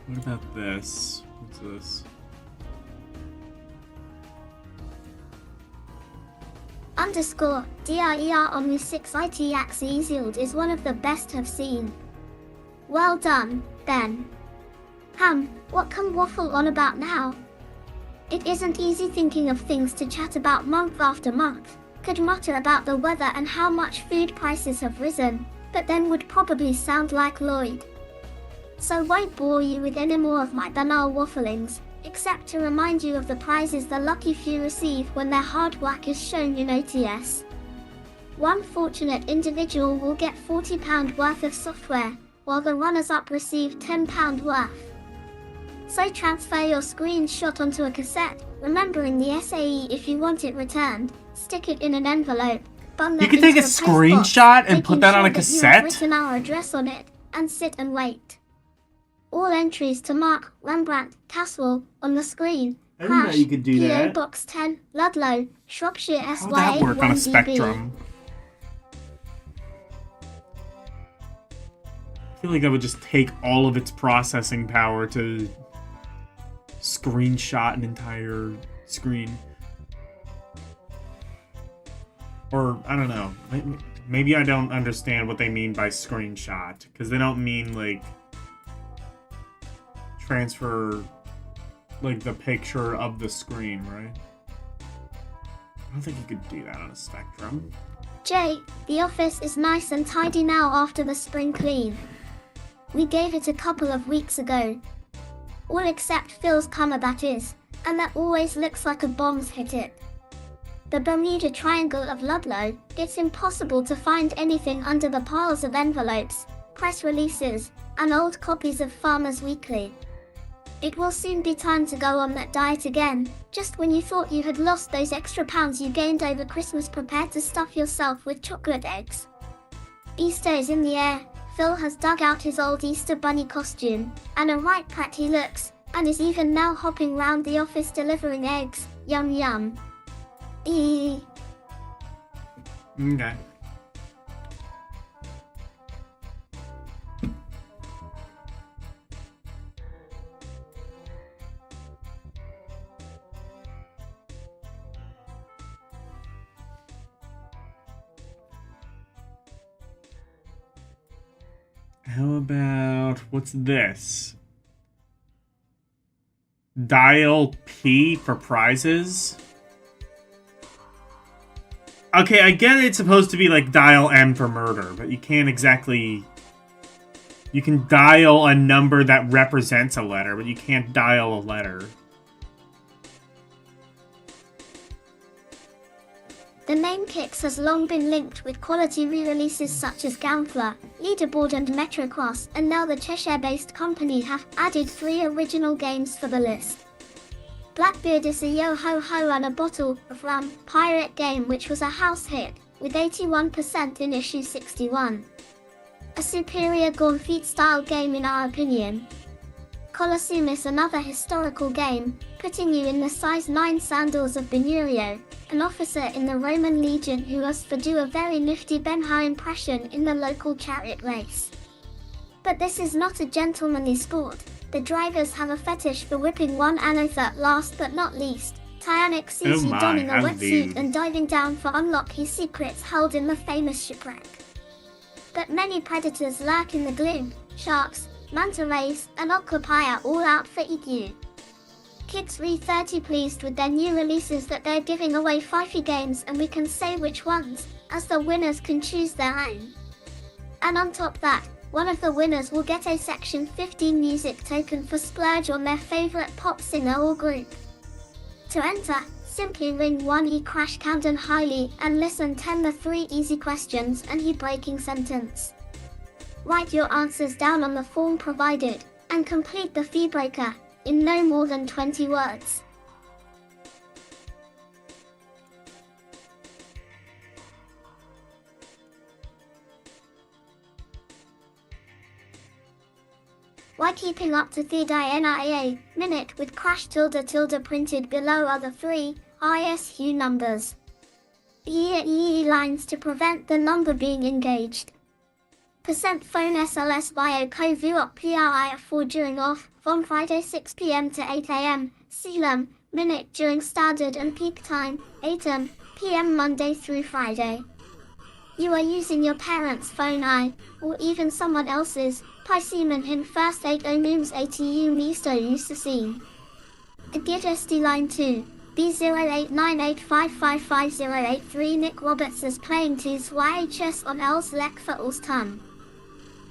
What about this? What's this? Underscore DRER Omni 6 IT Axiesield is one of the best I've seen. Well done, Ben. What can waffle on about now? It isn't easy thinking of things to chat about month after month. Could mutter about the weather and how much food prices have risen, but then would probably sound like Lloyd. So won't bore you with any more of my banal wafflings, except to remind you of the prizes the lucky few receive when their hard work is shown in OTS. One fortunate individual will get £40 worth of software, while the runners-up receive £10 worth. So transfer your screenshot onto a cassette, remembering the SAE if you want it returned, stick it in an envelope, bung that You can take a into the screenshot postbox, and put that on a making sure that you have cassette? written our address on it, and sit and wait. All entries to Mark Rembrandt Caswell on the screen. I didn't know you could do P.O. that. Box 10, Ludlow, Shropshire How would that work on a SY81DB. Spectrum? I feel like that would just take all of its processing power to screenshot an entire screen. Or, I don't know. Maybe I don't understand what they mean by screenshot. Because they don't mean, like, transfer, like, the picture of the screen, right? I don't think you could do that on a Spectrum. Jay, the office is nice and tidy now after the spring clean. We gave it a couple of weeks ago. All except Phil's camera, that is, and that always looks like a bomb's hit it. The Bermuda Triangle of Ludlow, it's impossible to find anything under the piles of envelopes, press releases, and old copies of Farmer's Weekly. It will soon be time to go on that diet again. Just when you thought you had lost those extra pounds you gained over Christmas, prepare to stuff yourself with chocolate eggs. Easter is in the air. Phil has dug out his old Easter bunny costume, and a right prat he looks, and is even now hopping round the office delivering eggs. Yum yum. Eee. Okay. How about, what's this? Dial P for prizes? Okay, I get it's supposed to be like dial M for murder, but you can't exactly You can dial a number that represents a letter, but you can't dial a letter. The name Kix has long been linked with quality re-releases such as Gauntlet, Leaderboard and Metrocross, and now the Cheshire-based company have added 3 original games for the list. Blackbeard is a yo-ho-ho and a bottle of rum pirate game which was a house hit, with 81% in issue 61. A superior Gone Feet style game in our opinion. Colosseum is another historical game, putting you in the size 9 sandals of Benurio, an officer in the Roman legion who has to do a very nifty Ben Hur impression in the local chariot race. But this is not a gentlemanly sport. The drivers have a fetish for whipping one another. Last but not least, Tyanic sees you donning a wetsuit and diving down for unlock his secrets held in the famous shipwreck. But many predators lurk in the gloom. Sharks, manta rays, and octopi are all out for eat you. Kids re 30 pleased with their new releases that they're giving away 5 games, and we can say which ones, as the winners can choose their own. And on top that, one of the winners will get a Section 15 music token for splurge on their favorite pop singer or group. To enter, simply ring 1E Crash Camden Highly and listen 10 the 3 easy questions and he breaking sentence. Write your answers down on the form provided, and complete the fee breaker, in no more than 20 words. Why keeping up to the NIA minute with crash tilde printed below are the 3 ISU numbers. EE lines to prevent the number being engaged. Percent phone SLS bio co-vuop PRI4 during off, from Friday 6 p.m. to 8 a.m, Selam, minute during standard and peak time, 8 p.m. Monday through Friday. You are using your parents' phone or even someone else's, Pyseman in first 8 omums ATU misto usasine. Agidesti line 2. B0898555083 Nick Roberts is playing to YHS on Els Lek for Ulston.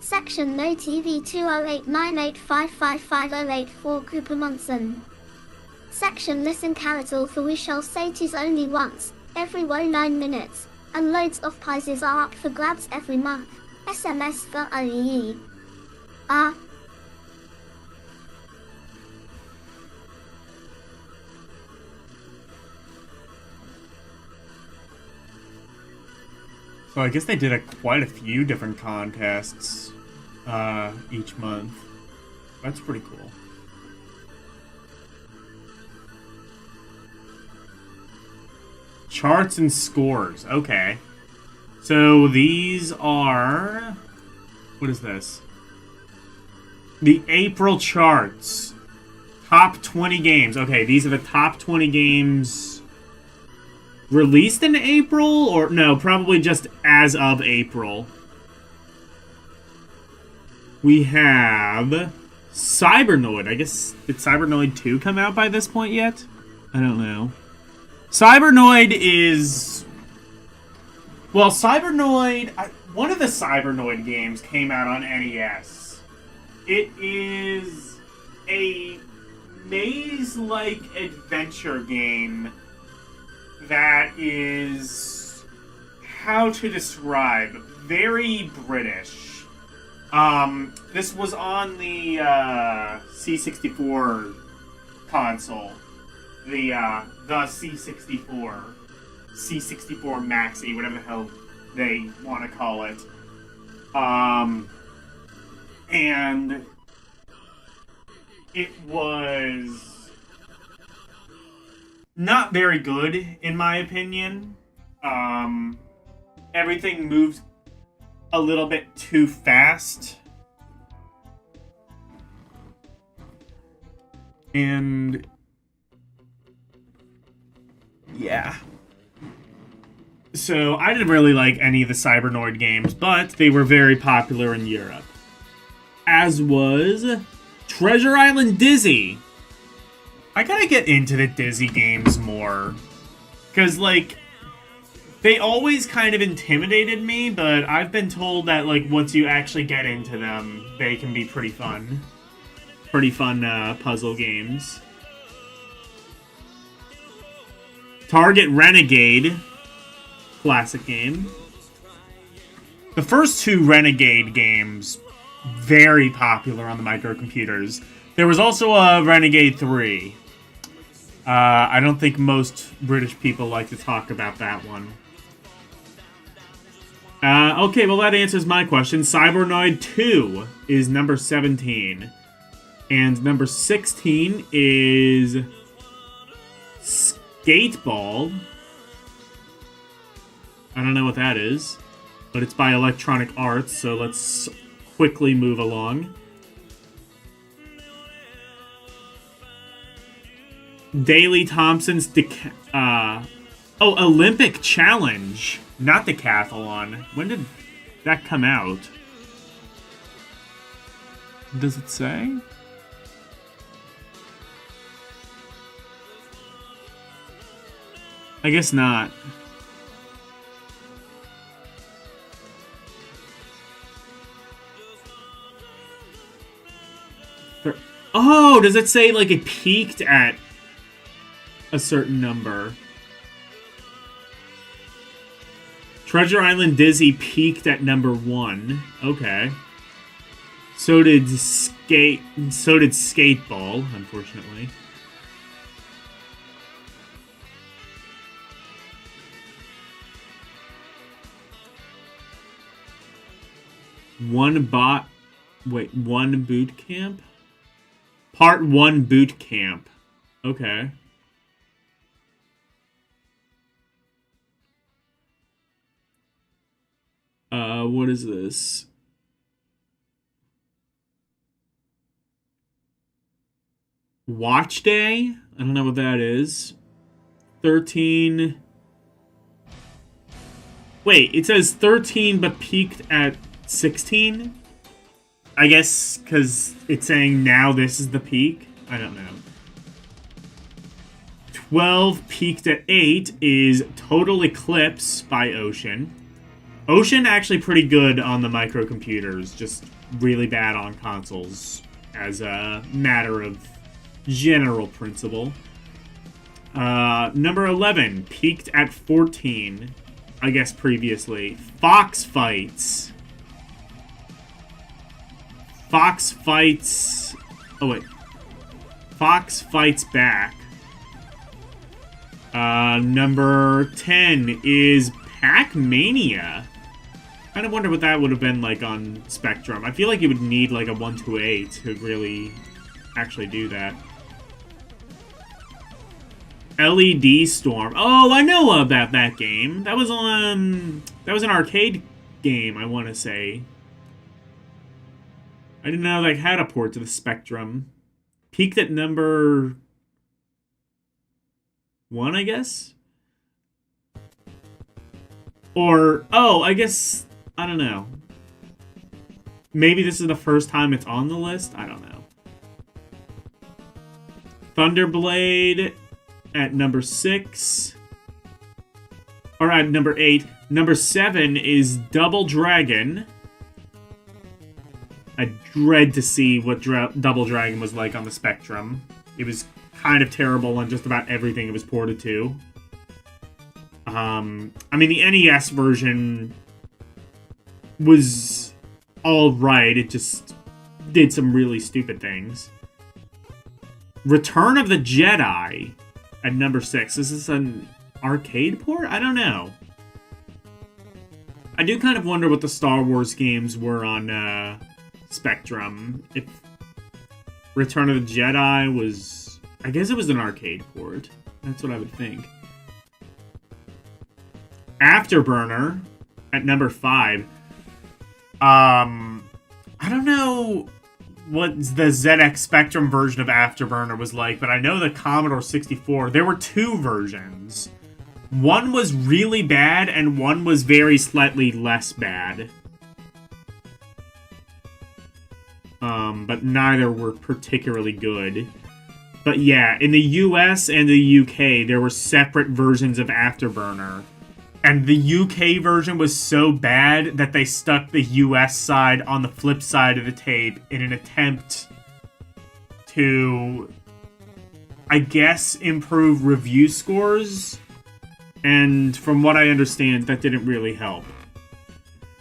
Section No TV 20898555084 Cooper Munson. Section Listen Caratal for We Shall Say 'Tis only once, every 9 minutes, and loads of prizes are up for grabs every month. SMS for OEE. So I guess they did quite a few different contests each month. That's pretty cool. Charts and scores. Okay. So these are... What is this? The April charts. Top 20 games. Okay, these are the top 20 games released in April? Or no, probably just as of April. We have Cybernoid. I guess, did Cybernoid 2 come out by this point yet? I don't know. Cybernoid is... Well, Cybernoid... one of the Cybernoid games came out on NES. It is a maze-like adventure game that is... How to describe? Very British. This was on the C64 console. The C64. C64 Maxi, whatever the hell they want to call it. And it was not very good, in my opinion. Everything moved a little bit too fast. And yeah. So I didn't really like any of the Cybernoid games, but they were very popular in Europe. As was Treasure Island Dizzy. I gotta get into the Dizzy games more. Because, like, They always kind of intimidated me, but I've been told that, like, once you actually get into them, they can be pretty fun. Pretty fun puzzle games. Target Renegade. Classic game. The first two Renegade games, very popular on the microcomputers. There was also a Renegade 3. I don't think most British people like to talk about that one. Okay, well that answers my question. Cybernoid 2 is number 17. And number 16 is Skateball. I don't know what that is, but it's by Electronic Arts, so let's quickly move along. Daley Thompson's Olympic Challenge, not Decathlon. When did that come out? Does it say? I guess not. Oh, does it say like it peaked at a certain number? Treasure Island Dizzy peaked at number 1. Okay. So did Skateball, unfortunately. One boot camp? Part 1 boot camp. Okay. What is this? Watch Day? I don't know what that is. 13. Wait, it says 13 but peaked at 16? I guess because it's saying now this is the peak? I don't know. 12 peaked at 8 is Total Eclipse by Ocean. Ocean actually pretty good on the microcomputers, just really bad on consoles as a matter of general principle. Number 11 peaked at 14, I guess previously. Fox Fights. Fox Fights... Oh, wait. Fox Fights Back. Number 10 is Pac-Mania. Kind of wonder what that would have been like on Spectrum. I feel like you would need like a 128 to really actually do that. LED Storm. Oh, I know about that game. That was an arcade game, I want to say. I didn't know they had a port to the Spectrum. Peaked at number 1, I guess? Or, oh, I guess, I don't know. Maybe this is the first time it's on the list? I don't know. Thunderblade at number 6. Or at number 8. Number 7 is Double Dragon. I dread to see what Double Dragon was like on the Spectrum. It was kind of terrible on just about everything it was ported to. I mean, the NES version was alright. It just did some really stupid things. Return of the Jedi at number 6. Is this an arcade port? I don't know. I do kind of wonder what the Star Wars games were on Spectrum. If Return of the Jedi was... I guess it was an arcade port. That's what I would think. Afterburner at number 5. I don't know what the ZX Spectrum version of Afterburner was like, but I know the Commodore 64, there were 2 versions. One was really bad, and one was very slightly less bad. But neither were particularly good. But yeah, in the US and the UK, there were separate versions of Afterburner. And the UK version was so bad that they stuck the US side on the flip side of the tape in an attempt to, I guess, improve review scores. And from what I understand, that didn't really help.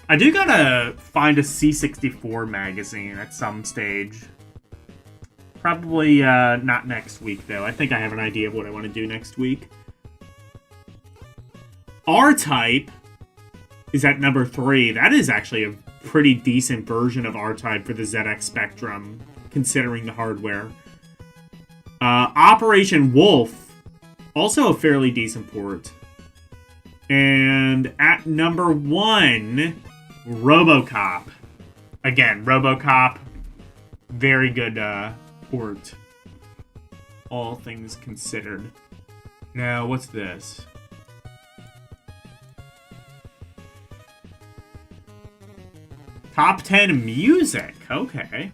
I do gotta find a C64 magazine at some stage. Probably not next week, though. I think I have an idea of what I want to do next week. R-Type is at number 3. That is actually a pretty decent version of R-Type for the ZX Spectrum, considering the hardware. Operation Wolf, also a fairly decent port. And at number 1, RoboCop. Again, RoboCop, very good port, all things considered. Now, what's this? Top 10 music. Okay.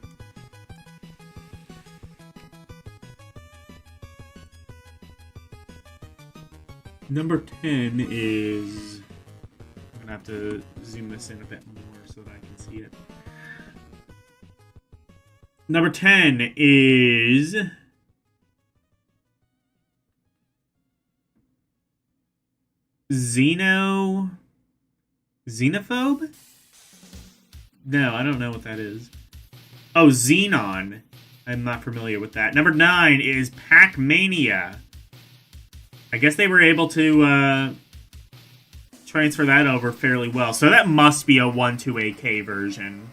Number 10 is... I'm gonna have to zoom this in a bit more so that I can see it. Number 10 is... Xenophobe? No, I don't know what that is. Oh, Xenon. I'm not familiar with that. Number 9 is Pac-Mania. I guess they were able to transfer that over fairly well. So that must be a 128K version.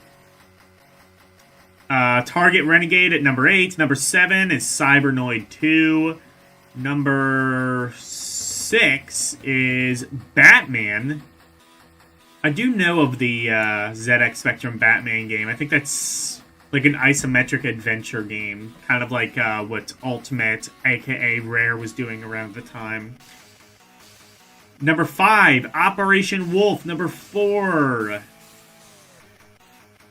Target Renegade at number 8. Number 7 is Cybernoid 2. Number 6 is Batman. I do know of the ZX Spectrum Batman game. I think that's like an isometric adventure game. Kind of like what Ultimate, aka Rare, was doing around the time. Number 5, Operation Wolf. Number 4,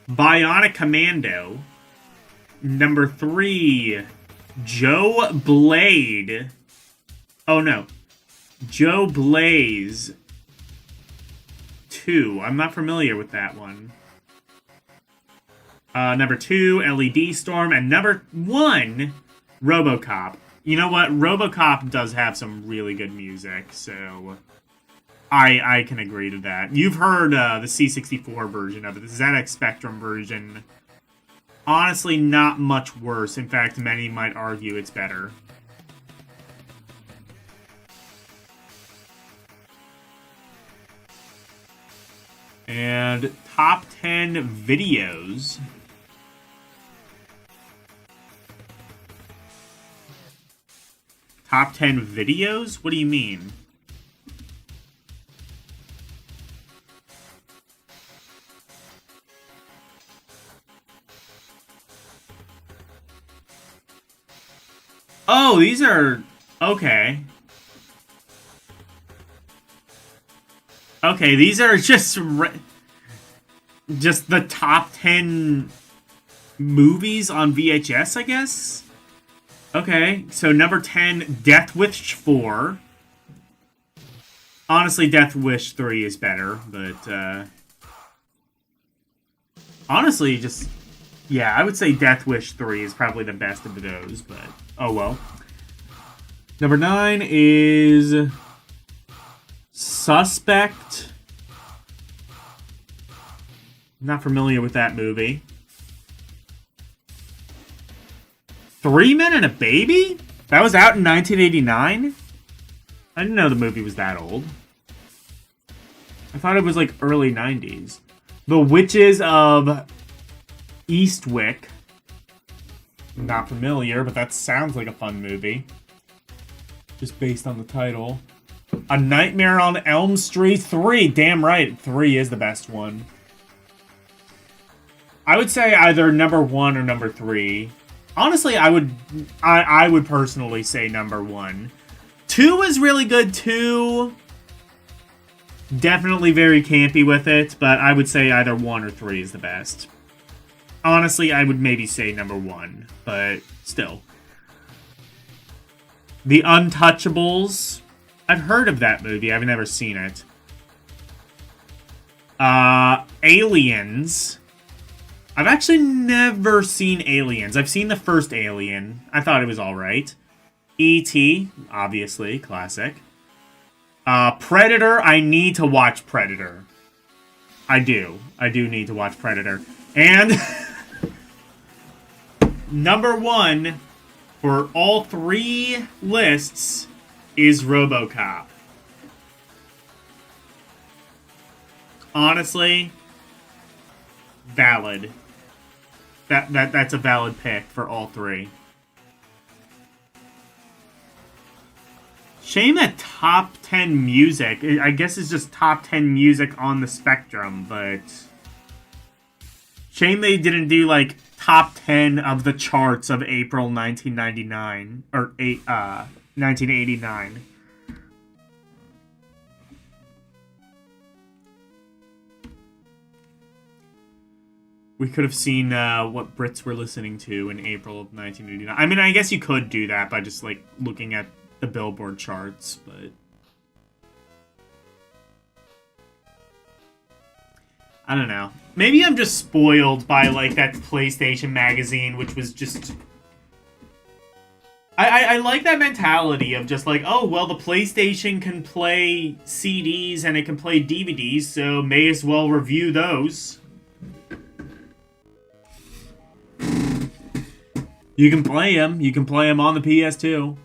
Bionic Commando. Number 3, Joe Blade. Oh no. Joe Blaze 2. I'm not familiar with that one. Number 2, LED Storm. And number 1, RoboCop. You know what? RoboCop does have some really good music, so I can agree to that. You've heard the C64 version of it, the ZX Spectrum version. Honestly, not much worse. In fact, many might argue it's better. And top 10 videos. Top 10 videos? What do you mean? Oh, these are... Okay. Okay, these are just the top 10 movies on VHS, I guess? Okay, so number 10, Death Wish 4. Honestly, Death Wish 3 is better, but, honestly, just... Yeah, I would say Death Wish 3 is probably the best of those, but... Oh, well. Number 9 is... Suspect. Not familiar with that movie. 3 Men and a Baby? That was out in 1989? I didn't know the movie was that old. I thought it was like early 90s. The Witches of Eastwick. Not familiar, but that sounds like a fun movie. Just based on the title. A Nightmare on Elm Street 3. Damn right, 3 is the best one. I would say either number 1 or number 3. Honestly, I would personally say number 1. 2 is really good too. Definitely very campy with it, but I would say either 1 or 3 is the best. Honestly, I would maybe say number 1, but still. The Untouchables. I've heard of that movie. I've never seen it. Aliens. I've actually never seen Aliens. I've seen the first Alien. I thought it was alright. E.T., obviously, classic. Predator, I need to watch Predator. I do need to watch Predator. And number one for all three lists is RoboCop. Honestly, valid. That's a valid pick for all three. Shame that top 10 music, I guess it's just top 10 music on the spectrum, but shame they didn't do like top 10 of the charts of April 1999 or 1989. We could have seen what Brits were listening to in April of 1989. I mean, I guess you could do that by just like looking at the Billboard charts, but I don't know. Maybe I'm just spoiled by like that PlayStation magazine, which was just I like that mentality of just like, oh well, the PlayStation can play CDs and it can play DVDs, so may as well review those. You can play them. You can play them on the PS2.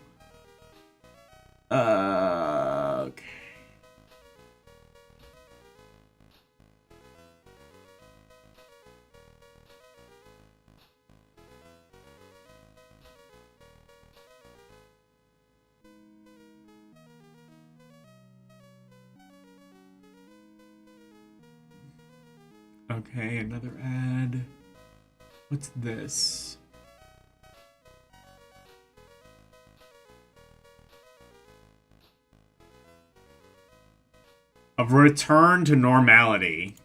Okay. Okay, another ad. What's this? A return to normality.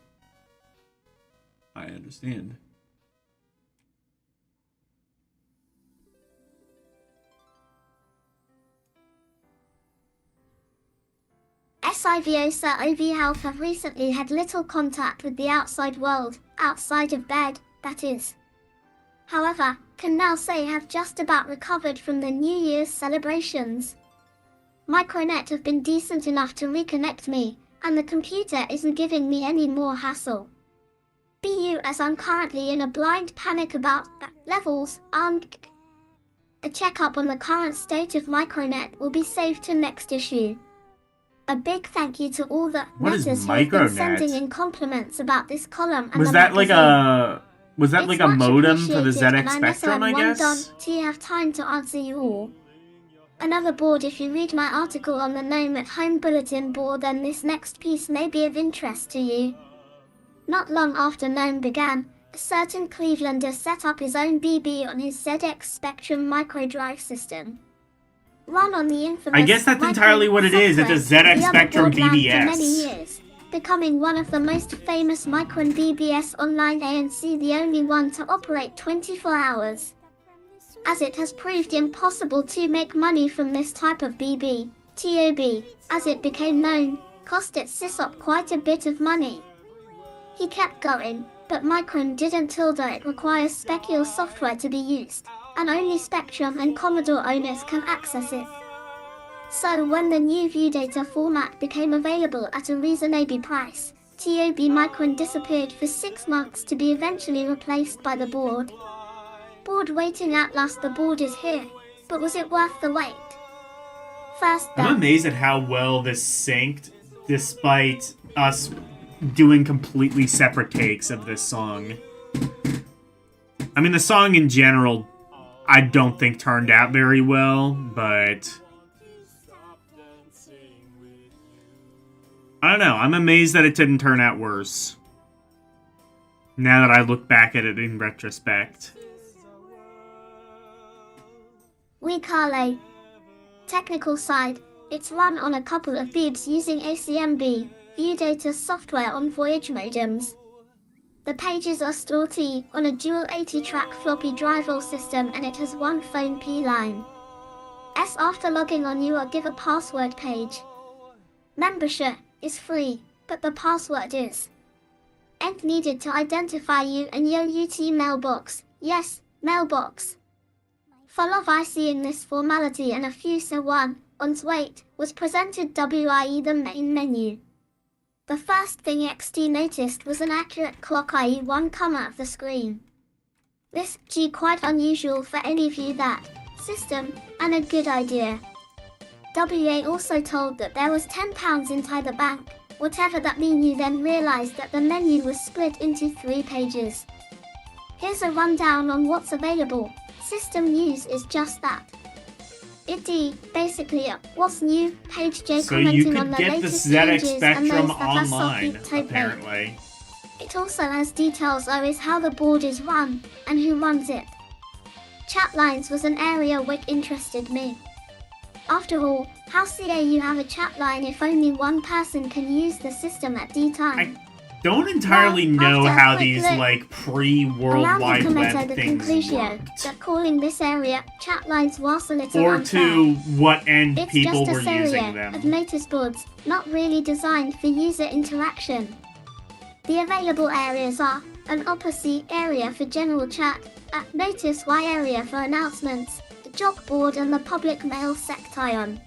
I understand. SIVOSA OV Health have recently had little contact with the outside world, outside of bed, that is. However, can now say have just about recovered from the New Year's celebrations. Micronet have been decent enough to reconnect me, and the computer isn't giving me any more hassle. BU as I'm currently in a blind panic about levels, and a checkup on the current state of Micronet will be saved to next issue. A big thank you to all the What is netters who have been Micronet? sending in compliments about this column and Was the that like magazine. like a It's much modem for the appreciated, ZX and I know Spectrum, I I'm one done guess? till you have time to answer you all. Another board. If you read my article on the Gnome at Home bulletin board, then this next piece may be of interest to you. Not long after Gnome began, a certain Clevelander set up his own BB on his ZX Spectrum microdrive system. Run on the infamous I guess that's entirely what it is. It's a software, ZX the Spectrum other board ran BBS. for many years, becoming one of the most famous Micron BBS online ANC, the only one to operate 24 hours. As it has proved impossible to make money from this type of BB, TOB, as it became known, cost its sysop quite a bit of money. He kept going, but Micron didn't tilde it requires special software to be used, and only Spectrum and Commodore owners can access it. So when the new view data format became available at a reasonable price, TOB Micron disappeared for 6 months to be eventually replaced by the board. Board waiting at last, the board is here, but was it worth the wait? First I'm then, amazed at how well this synced, despite us doing completely separate takes of this song. I mean, the song in general, I don't think turned out very well, but I don't know. I'm amazed that it didn't turn out worse. Now that I look back at it in retrospect. WeCarlay. Technical side, it's run on a couple of bibs using ACMB, view data software on Voyage modems. The pages are stored on a dual 80-track floppy drive system, and it has one phone P line. After logging on you are given a password page. Membership is free, but the password is and needed to identify you and your UT mailbox. Yes, mailbox. Full of seeing this formality and a few so one, on's wait, was presented WIE the main menu. The first thing XT noticed was an accurate clock, i.e. 1 comma of the screen. This, quite unusual for any view that system, and a good idea. WA also told that there was £10 inside the bank, whatever that mean. You then realized that the menu was split into 3 pages. Here's a rundown on what's available. System news is just that. Basically a what's new page J So you commenting on could the get the latest ZX changes and Spectrum those that are online, softly typed. apparently. It also has details is how the board is run, and who runs it. Chat lines was an area which interested me. After all, how you have a chat line if only one person can use the system at the time? Don't entirely know after a how quick these, look like, pre-World around the Wide commenter, Web the things conclusion worked. that calling this area chat lines was a little Or unfair. to what end It's people just were a using series them. of notice boards, not really designed for user interaction. The available areas are an opposite area for general chat, a notice Y area for announcements, the jog board, and the public mail section.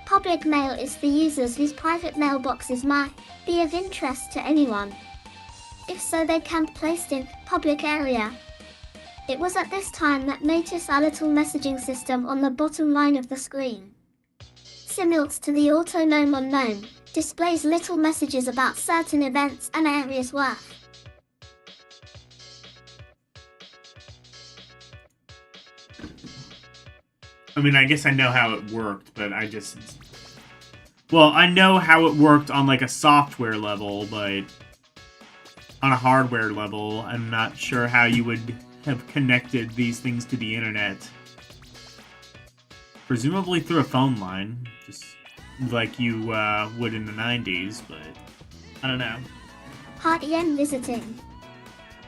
Public mail is for users whose private mailboxes might be of interest to anyone. If so, they can be placed in public area. It was at this time that notice a little messaging system on the bottom line of the screen. Simults to the autonom unknown, displays little messages about certain events and areas worth. I mean, I guess I know how it worked, but I just... Well, I know how it worked on, like, a software level, but on a hardware level, I'm not sure how you would have connected these things to the internet. Presumably through a phone line, just like you would in the 90s, but I don't know. Hard-EN visiting.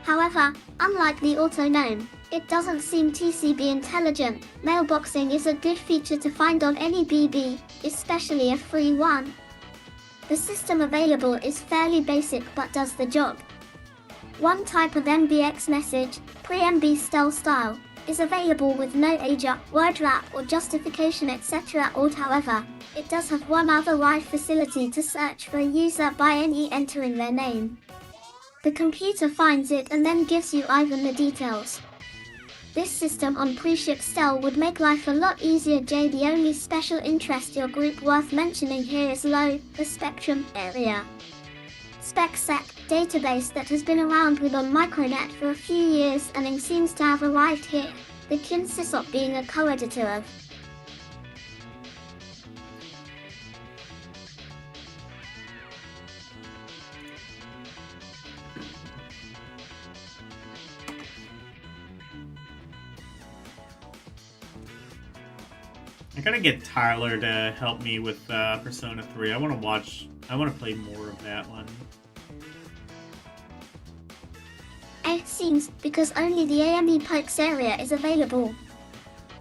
However, unlike the autonom, it doesn't seem TCB intelligent. Mailboxing is a good feature to find on any BB, especially a free one. The system available is fairly basic but does the job. One type of MBX message, pre-MB style, is available with no ager, word wrap or justification etc. However, it does have one other facility to search for a user by any entering their name. The computer finds it and then gives you even the details. This system on pre-ship style would make life a lot easier. The only special interest your group worth mentioning here is the Spectrum area. SpecSec, database that has been around on Micronet for a few years and seems to have arrived here, the kin sysop being a co-editor of. I gotta get Tyler to help me with Persona 3. I want to play more of that one. It seems because only the AME Pokes area is available.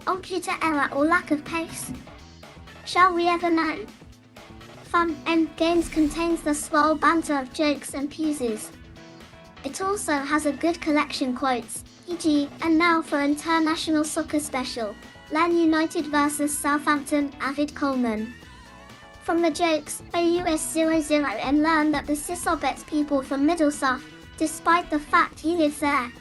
Computer error or lack of pace? Shall we ever know? Fun and Games contains the swell banter of jokes and fuses. It also has a good collection quotes, e.g., and now for International Soccer Special, LAN United vs Southampton, Avid Coleman. From the jokes, AUS00 and learn that the Sysop bets people from Middlesex, despite the fact he lives there.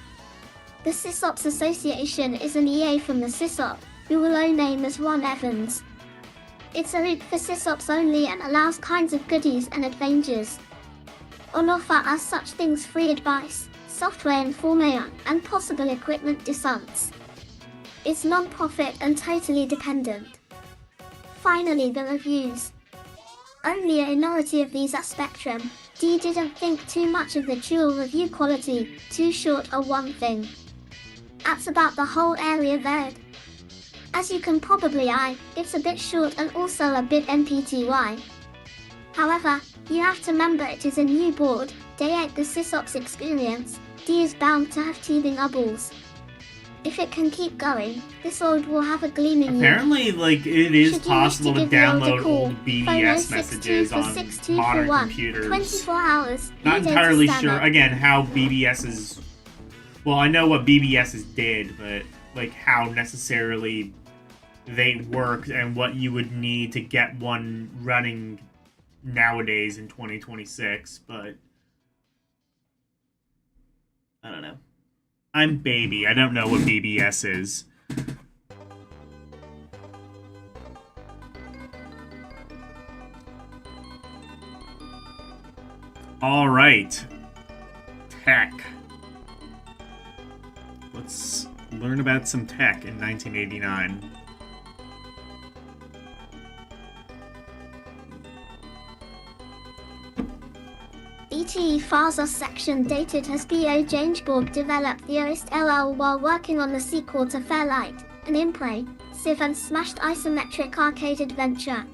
The Sysops Association is an EA from the Sysop, who will own name as Ron Evans. It's a route for Sysops only and allows kinds of goodies and adventures. On offer are such things free advice, software information, and possible equipment discounts. It's non-profit and totally dependent. Finally, the reviews. Only a minority of these are Spectrum. Didn't think too much of the dual review quality, too short or one thing. That's about the whole area there. As you can probably it's a bit short and also a bit NPTY. However, you have to remember it is a new board, day 8 the Sysops experience, D is bound to have teething bubbles. If it can keep going, this orb will have a gleaming Apparently, like, it is Should you possible wish to to give the orb a download call, old phone BBS 062 messages for on 6241, modern computers. 24 hours. Not new data entirely standard. sure, again, how BBS's... Well, I know what BBS's did, but, like, how necessarily they work and what you would need to get one running nowadays in 2026, but... I don't know. I'm baby. I don't know what BBS is. All right. Tech. Let's learn about some tech in 1989. ETE Phaser section dated as B.O. Jangeborg developed the OST LL while working on the sequel to Fairlight, an in-play, Civ and smashed isometric arcade adventure.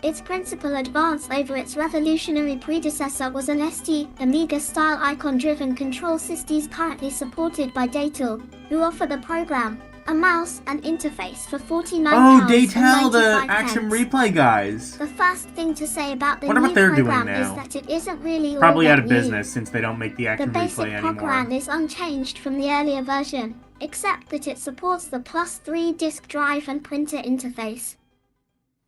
Its principal advance over its revolutionary predecessor was an ST Amiga-style icon-driven control system currently supported by Daytel, who offer the program, a mouse and interface for £49. Oh, Daytel, the action replay guys. The first thing to say about the Wonder what new they're doing program now. is that it isn't really all Probably that out of new. business since they don't make the The action basic replay program anymore. is unchanged from the earlier version, except that it supports the +3 disk drive and printer interface.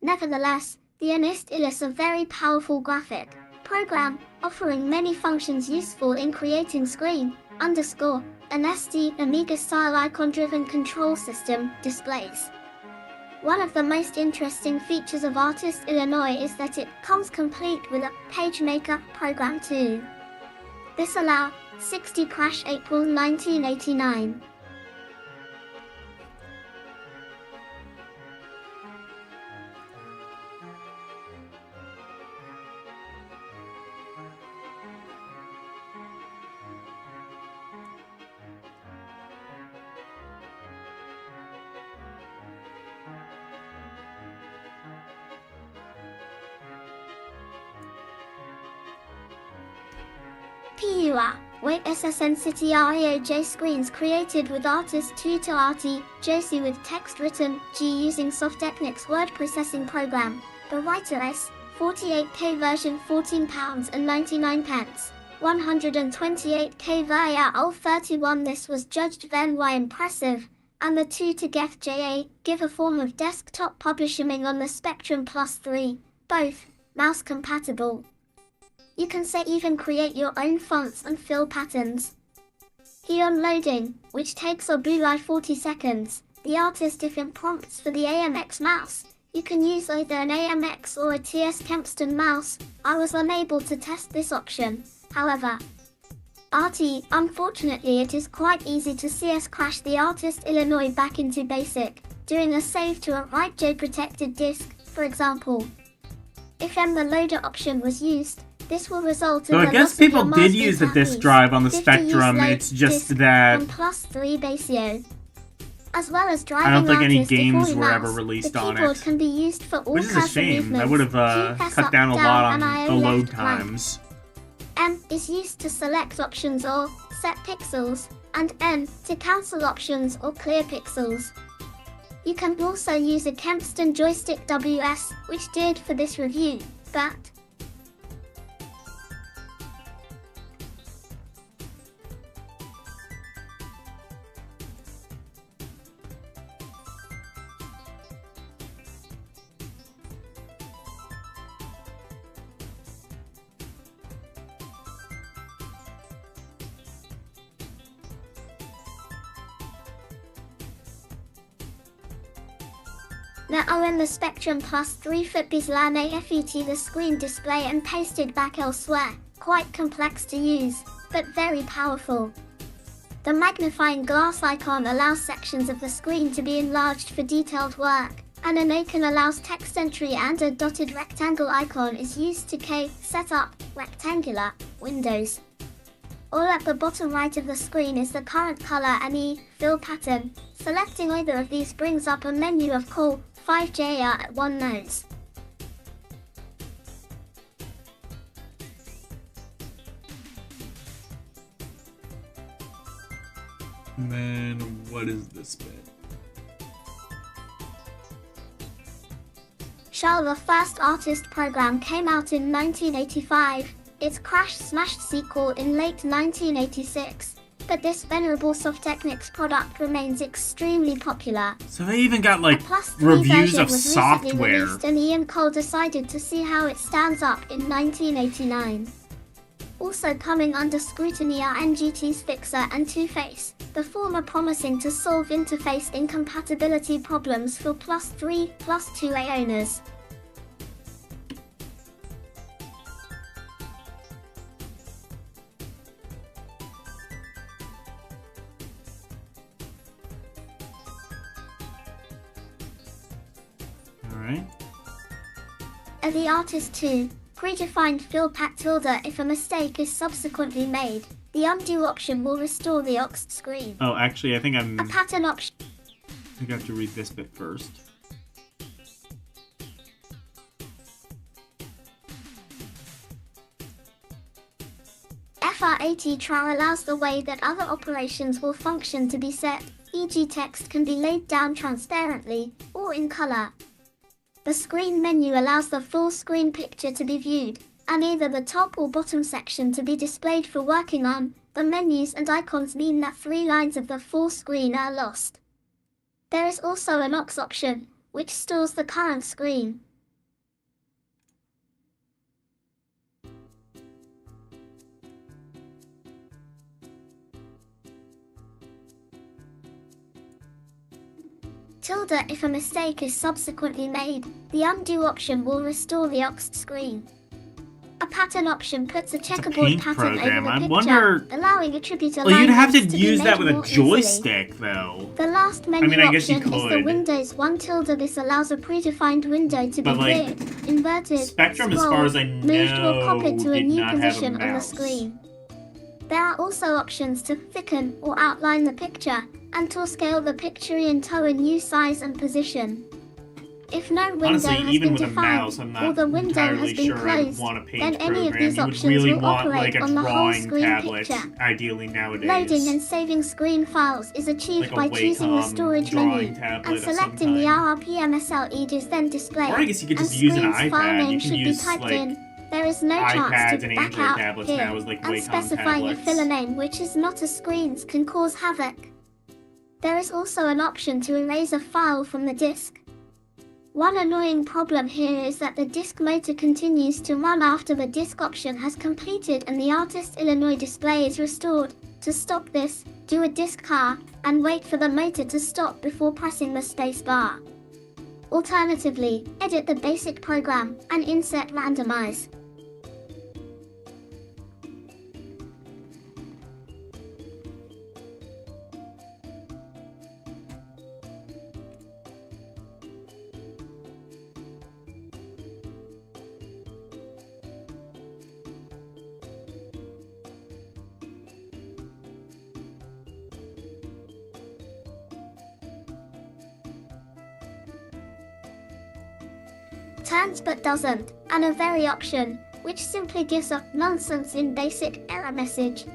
Nevertheless, the NIST is a very powerful graphic program, offering many functions useful in creating an ST Amiga-style icon-driven control system displays. One of the most interesting features of Artist Illinois is that it comes complete with a PageMaker program too. This allows 60 crash April 1989. PUR, Wait SSN City REOJ screens created with artist Tutor RT, Josie with text written, G using Softtechnics word processing program. The writer S, 48K version £14.99. 128K via Ul31. This was judged then why impressive, and the 2 to get JA, give a form of desktop publishing on the Spectrum Plus 3, both, mouse compatible. You can say even create your own fonts and fill patterns. Here on loading, which takes Obulai 40 seconds, the artist different prompts for the AMX mouse. You can use either an AMX or a TS Kempston mouse. I was unable to test this option, however. Unfortunately it is quite easy to CS crash the Artist Illinois back into BASIC, doing a save to a write-J protected disk, for example. If the loader option was used, this will result in So I the guess loss of your people did use the master disk piece. drive on the 50 Spectrum, use it's load just disk that and +3 Basio. As well as driving I don't think any artist games default were ever mouse, released the on keyboard it. can be used for all Which is a cursor shame. movements. That would have GS cut up, down a down, lot and on IO the load left, right. times. M is used to select options or set pixels, and N to cancel options or clear pixels. You can also use a Kempston joystick WS, which did for this review, but now in the Spectrum Plus 3 foot Bislan AFET the screen display and pasted back elsewhere, quite complex to use, but very powerful. The magnifying glass icon allows sections of the screen to be enlarged for detailed work, and an icon allows text entry, and a dotted rectangle icon is used to set up rectangular windows. All at the bottom right of the screen is the current color and fill pattern. Selecting either of these brings up a menu of call 5JR at one nose. And then what is this bit? Shell, the first artist program, came out in 1985. Its Crash Smash sequel in late 1986. But this venerable Softtechnics product remains extremely popular. So they even got like A +3 reviews version of was recently software. released, and Ian Cole decided to see how it stands up in 1989. Also coming under scrutiny are NGT's Fixer and Two-Face, the former promising to solve interface incompatibility problems for +3, +2A owners. Alright. The artist 2, predefined fill pat tilde if a mistake is subsequently made. The undo option will restore the aux screen. Oh, actually, I think A pattern option. I have to read this bit first. FR80 trar allows the way that other operations will function to be set, e.g. text can be laid down transparently, or in color. The screen menu allows the full screen picture to be viewed, and either the top or bottom section to be displayed for working on. The menus and icons mean that 3 lines of the full screen are lost. There is also an aux option, which stores the current screen. Tilde if a mistake is subsequently made, the undo option will restore the aux screen. A pattern option puts a checkerboard paint pattern program. over the I picture, wonder- allowing attributor Well, you'd have to alignments be use that made with a more easily. joystick, though. The last menu I guess you option is the could. Windows 1 tilde. This allows a predefined window to be But, like, cleared, inverted, Spectrum, as scrolled, far as I moved or copied know, to a did new not have a position on the mouse. screen. There are also options to thicken or outline the picture, and to scale the picture into a new size and position. If no window Honestly, has even been with a defined, mouse, I'm or not the window entirely has been sure I would closed, want a paint then any of program. these You would options really will want operate like a on the whole drawing screen tablet, picture. ideally nowadays. Loading and saving screen files is achieved Like a by choosing the Wacom storage drawing menu tablet and of some selecting the kind. RRPMSL is then displayed. Or I guess you could and just use an screen's file iPad. name You can should use, be typed like, in. There is no iPads chance to and back Android out tablets here, now as, like, and Wacom specifying tablets. a filler name which is not a screen's can cause havoc. There is also an option to erase a file from the disk. One annoying problem here is that the disk motor continues to run after the disk option has completed and the Artist Illinois display is restored. To stop this, do a disk car, and wait for the motor to stop before pressing the space bar. Alternatively, edit the basic program and insert randomize. Turns but doesn't, and a very option, which simply gives a nonsense in basic error message.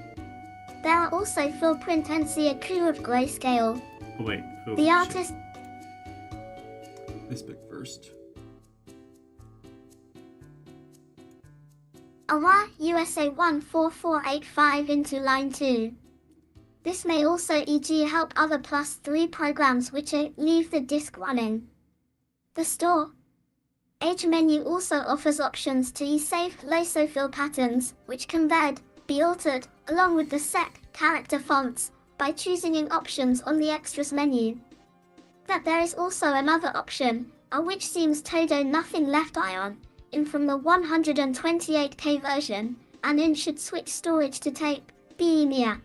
There are also full print and see a coup of grayscale. Oh, wait. Oh, The shit. artist This bit first. AWA USA 14485 into line 2. This may also e.g. help other +3 programs which leave the disk running. The store Age menu also offers options to save fill patterns, which can then be altered, along with the sec character fonts, by choosing in options on the extras menu. That there is also another option, which seems todo nothing left ion, in from the 128K version, and in should switch storage to tape, BEMIA.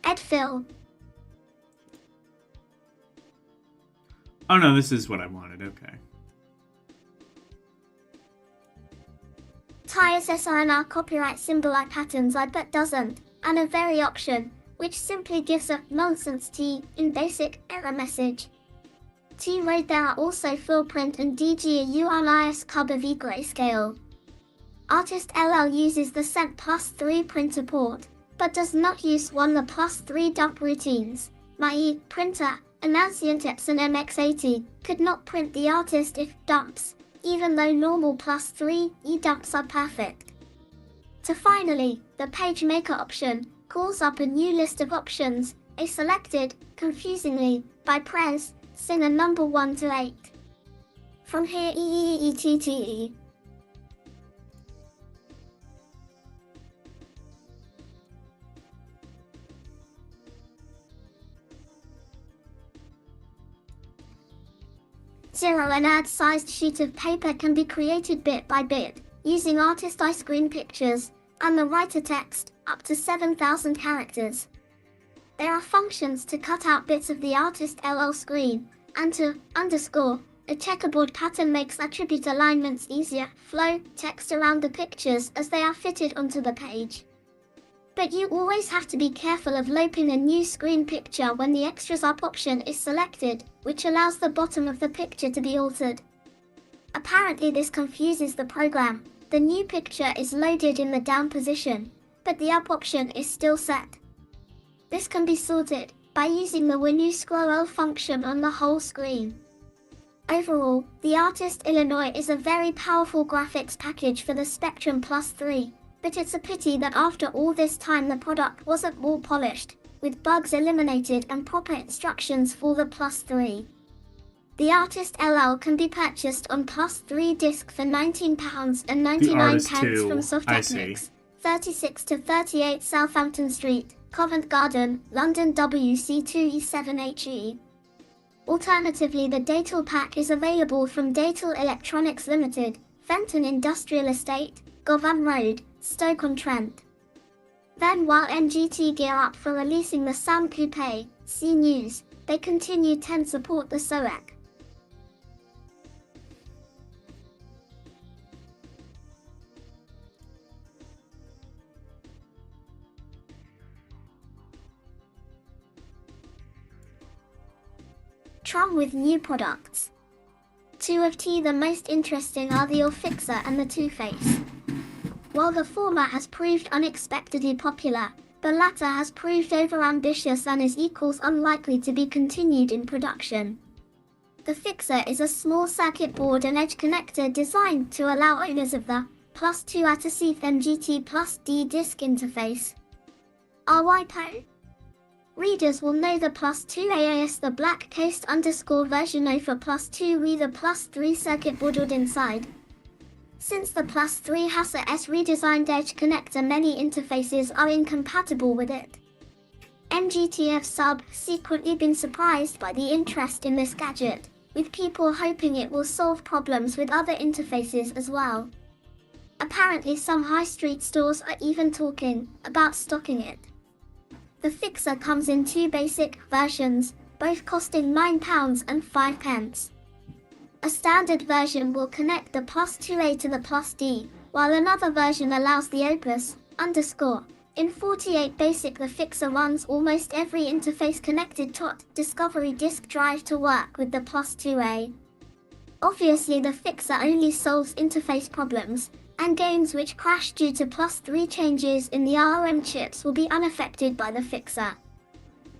Edfill. Oh no, this is what I wanted. Okay. Ties SRNR copyright symbol patterns but doesn't, and a very option, which simply gives a nonsense T in basic error message. T-Road there are also full print and DGURIS cover v grayscale. Artist LL uses the Cent Plus 3 printer port, but does not use the Plus 3 dump routines. My printer, Announcient and MX80, could not print the artist if dumps, even though normal Plus 3 dumps are perfect. Finally, the PageMaker option calls up a new list of options, selected, confusingly, by press, singer number 1 to 8. From here EEETTE. An ad-sized sheet of paper can be created bit by bit, using Artist iScreen pictures, and the writer text, up to 7,000 characters. There are functions to cut out bits of the Artist LL screen, and to underscore. A checkerboard pattern makes attribute alignments easier, flow text around the pictures as they are fitted onto the page. But you always have to be careful of looping a new screen picture when the Extras Up option is selected, which allows the bottom of the picture to be altered. Apparently this confuses the program. The new picture is loaded in the down position, but the up option is still set. This can be sorted by using the When You Scroll function on the whole screen. Overall, the Artist Illinois is a very powerful graphics package for the Spectrum Plus 3. But it's a pity that after all this time the product wasn't more polished, with bugs eliminated and proper instructions for the Plus 3. The Artist LL can be purchased on Plus 3 disc for £19.99 from Softtechnics, 36 to 38 Southampton Street, Covent Garden, London WC2E7HE. Alternatively, the Datal pack is available from Datal Electronics Limited, Fenton Industrial Estate, Govan Road, Stoke-on-Trent. Then while NGT gear up for releasing the Sound Coupe, see news, they continue to support the SOEC. Tron with new products. Two of the most interesting are the Fixer and the Two-Face. While the former has proved unexpectedly popular, the latter has proved overambitious and is equals unlikely to be continued in production. The Fixer is a small circuit board and edge connector designed to allow owners of the Plus 2 to receive MGT Plus D disc interface. RYPO. Readers will know the Plus 2 AAS the black cased version of the Plus 2 with the Plus 3 circuit board inside. Since the Plus 3 has a redesigned edge connector, many interfaces are incompatible with it. MGTF subsequently been surprised by the interest in this gadget, with people hoping it will solve problems with other interfaces as well. Apparently some high street stores are even talking about stocking it. The Fixer comes in two basic versions, both costing £9 and 5 pence. A standard version will connect the Plus 2A to the Plus D, while another version allows the Opus in 48 basic. The Fixer runs almost every interface connected to Discovery disk drive to work with the Plus 2A. Obviously the Fixer only solves interface problems, and games which crash due to Plus 3 changes in the ROM chips will be unaffected by the Fixer.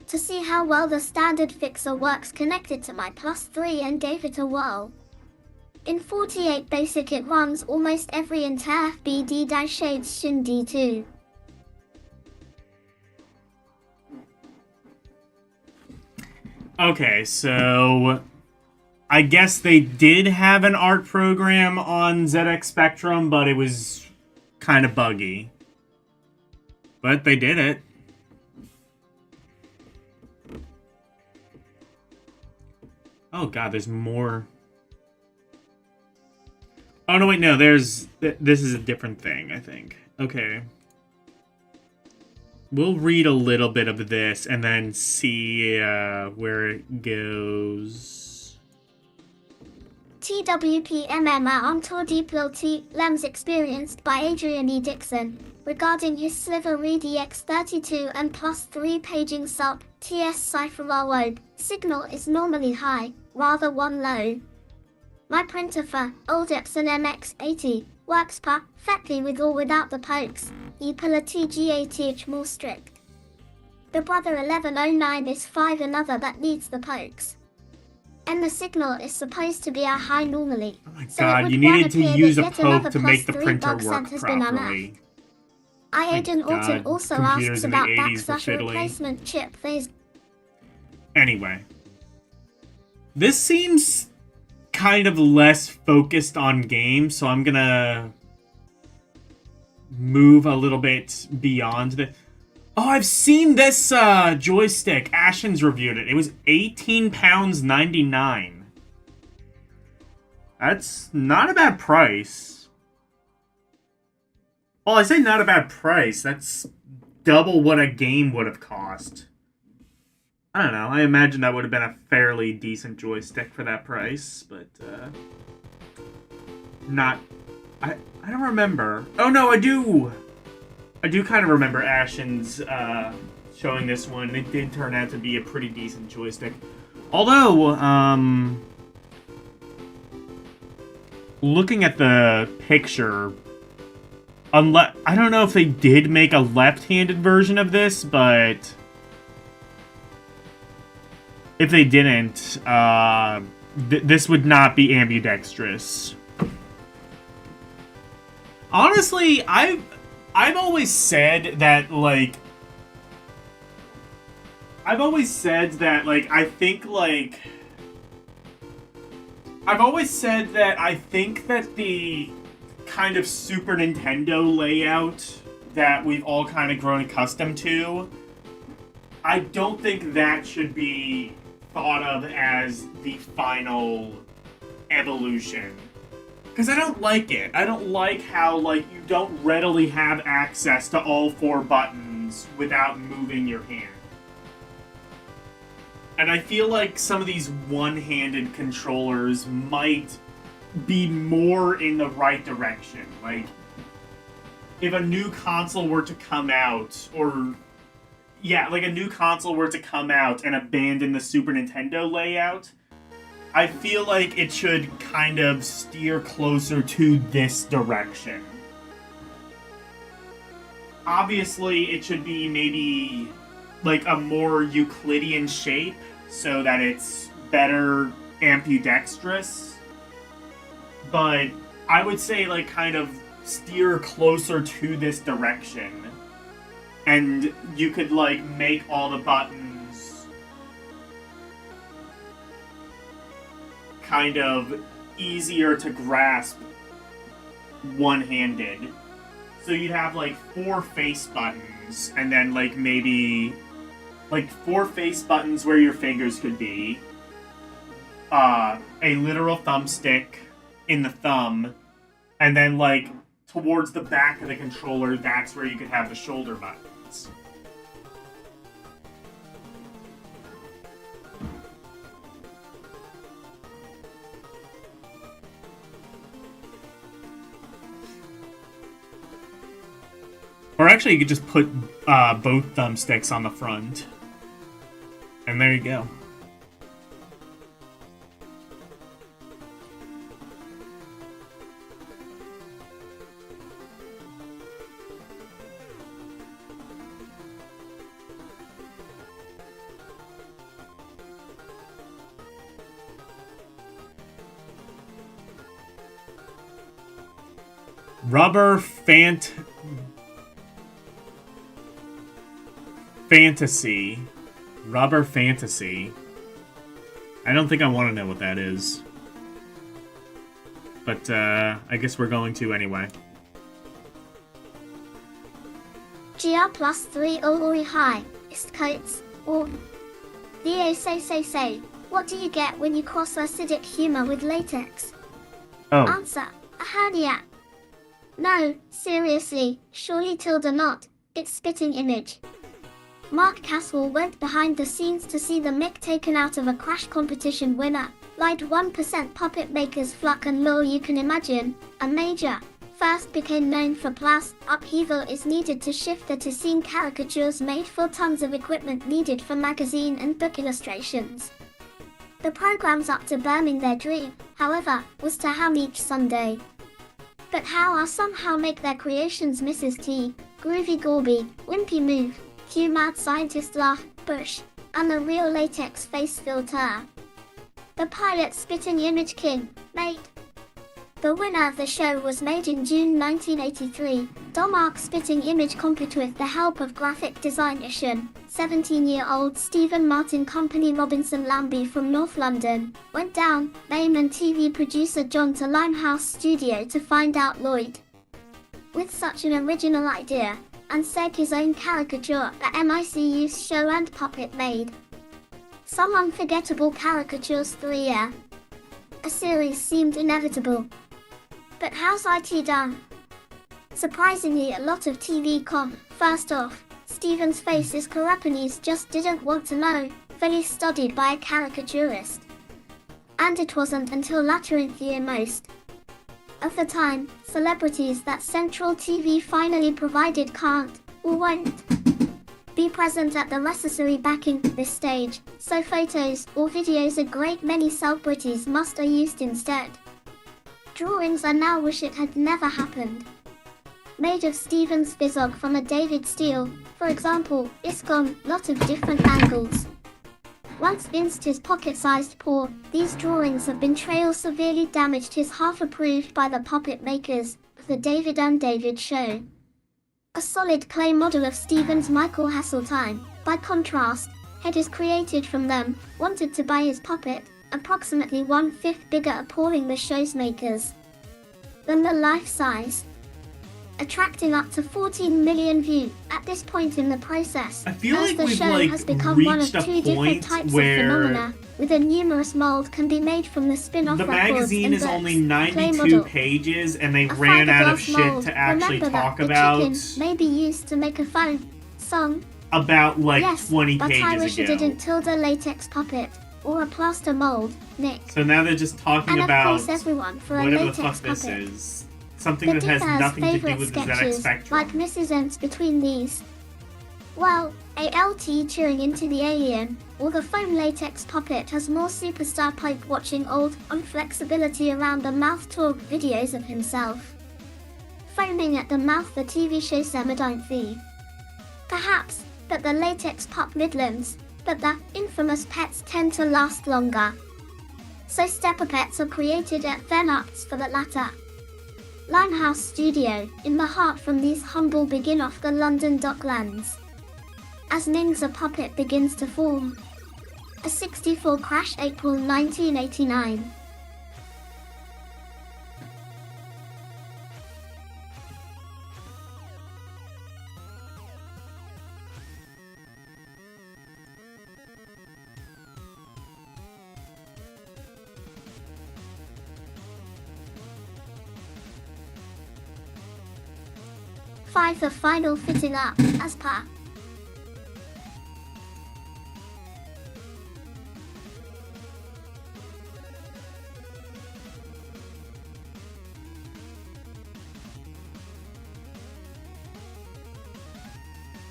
To see how well the standard Fixer works connected to my Plus 3 and gave it a whirl. In 48 basic it runs almost every inter-FBD-shades Shin D2. Okay, so I guess they did have an art program on ZX Spectrum, but it was kind of buggy. But they did it. Oh god, there's more. Oh no, wait, no, this is a different thing, I think. Okay. We'll read a little bit of this and then see where it goes. TWPMMR on Tour T Lems experienced by Adrian E. Dixon, regarding his Sliver Read EX32 and Plus 3 paging sub, TS Cipher Robe, signal is normally high, rather one low. My printer for old Epson MX80 works perfectly with or without the pokes. You pull a TGATH more strict. The Brother 1109 is 5 another that needs the pokes. And the signal is supposed to be a high normally. Oh my So it god, would you one needed to appear use that a yet poke another to plus make the 3 printer bug work cent has been properly. unearthed. I Agent Alton God, also computers asks in the about 80s were backslash fiddly. replacement chip phase. Anyway. This seems kind of less focused on games, so I'm gonna move a little bit beyond the... Oh, I've seen this joystick. Ashen's reviewed it. It was £18.99. That's not a bad price. Well, I say not a bad price. That's double what a game would have cost. I don't know. I imagine that would have been a fairly decent joystick for that price, but not... I don't remember. Oh no, I do kind of remember Ashen's showing this one. It did turn out to be a pretty decent joystick. Although, looking at the picture, unless I don't know if they did make a left-handed version of this, but if they didn't, this would not be ambidextrous. Honestly, I've always said that, like... I've always said that I think that the kind of Super Nintendo layout that we've all kind of grown accustomed to, I don't think that should be thought of as the final evolution. Because I don't like it. I don't like how, you don't readily have access to all 4 buttons without moving your hand. And I feel like some of these one-handed controllers might be more in the right direction. Like, if a new console were to come out, or... Yeah, like a new console were to come out and abandon the Super Nintendo layout, I feel like it should kind of steer closer to this direction. Obviously, it should be maybe a more Euclidean shape so that it's better ambidextrous. But I would say kind of steer closer to this direction. And you could make all the buttons kind of easier to grasp one-handed. So you'd have 4 face buttons, and then maybe 4 face buttons where your fingers could be, a literal thumbstick in the thumb, and then towards the back of the controller, that's where you could have the shoulder buttons. Or actually, you could just put both thumbsticks on the front. And there you go. Rubber Fantasy. Rubber Fantasy. I don't think I want to know what that is. But, I guess we're going to anyway. GR plus 3 Oi high, ist coats, or... The say. What do you get when you cross acidic humor with latex? Oh. Answer, a hernia. No, seriously, surely tilde not, it's spitting image. Mark Caswell went behind the scenes to see the mic taken out of a Crash competition winner, lied 1% puppet makers Fluck and Lure you can imagine, a major. First became known for plus, upheaval is needed to shift the to scene caricatures made for tons of equipment needed for magazine and book illustrations. The program's up to burning their dream, however, was to ham each Sunday. But how are somehow make their creations Mrs. T, Groovy Gorby, Wimpy Move, Q Mad Scientist Laugh, Bush, and the real latex face filter. The pilot Spitting Image King, made. The winner of the show was made in June 1983. Domark Spitting Image compete with the help of graphic designation. 17-year-old Stephen Martin Company Robinson Lambie from North London went down, name and TV producer John to Limehouse Studio to find out Lloyd. With such an original idea, and said his own caricature, the MICU's show and puppet made some unforgettable caricatures 3 year. A series seemed inevitable. But how's IT done? Surprisingly, a lot of TV com. First off, Stephen's face is Karapanese just didn't want to know, fully studied by a caricaturist. And it wasn't until later in the most of the time, celebrities that Central TV finally provided can't, or won't, be present at the necessary backing this stage, so photos or videos a great many celebrities must are used instead. Drawings I now wish it had never happened. Made of Stephen's Vizog from a David Steele, for example, ISCOM, lot of different angles. Once inced his pocket-sized paw, these drawings have been trail severely damaged his half approved by the puppet makers of the David and David show. A solid clay model of Stephen's Michael Hasseltine, by contrast, head is created from them, wanted to buy his puppet, approximately 1/5 bigger, appalling the show's makers than the life size, attracting up to 14 million views at this point in the process. I feel as like the we've show has become one of reached a two different point types where of phenomena, with a numerous mold can be made from the spin-off the records magazine and is books. only Clay 92 model. pages and they A ran out of fiberglass shit mold. to actually Remember talk that about the chicken may be used to make a phone song. like Yes, 20 but I pages wish ago. it didn't tilde a latex puppet or a plaster mold, Nick. So now they're just talking And of about course everyone for a whatever the latex fuck this puppet. is. Something The that has Dickers' nothing to do favourite with the ZX sketches, Spectrum. like Mrs. Ents between these. Well, ALT cheering into the alien, or the foam latex puppet has more superstar pipe watching old, unflexibility around the mouth talk videos of himself foaming at the mouth the TV show Semadine Thief. Perhaps, but the latex pup Midlands, but the infamous pets tend to last longer. So stepper pets are created at Venarts for the latter. Limehouse Studio, in the heart from these humble begin off the London Docklands. As Ning's puppet begins to form. A 64 crash April 1989. Five the final fitting up, as per.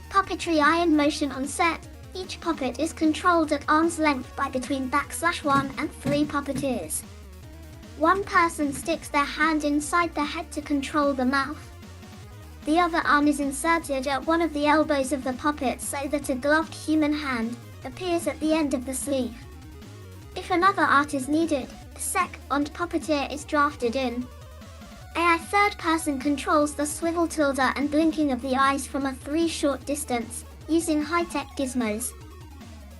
Puppetry iron motion on set. Each puppet is controlled at arm's length by between \1 and 3 puppeteers. One person sticks their hand inside the head to control the mouth. The other arm is inserted at one of the elbows of the puppet so that a gloved human hand appears at the end of the sleeve. If another art is needed, a second puppeteer is drafted in. A third person controls the swivel tilde and blinking of the eyes from a 3 short distance, using high-tech gizmos.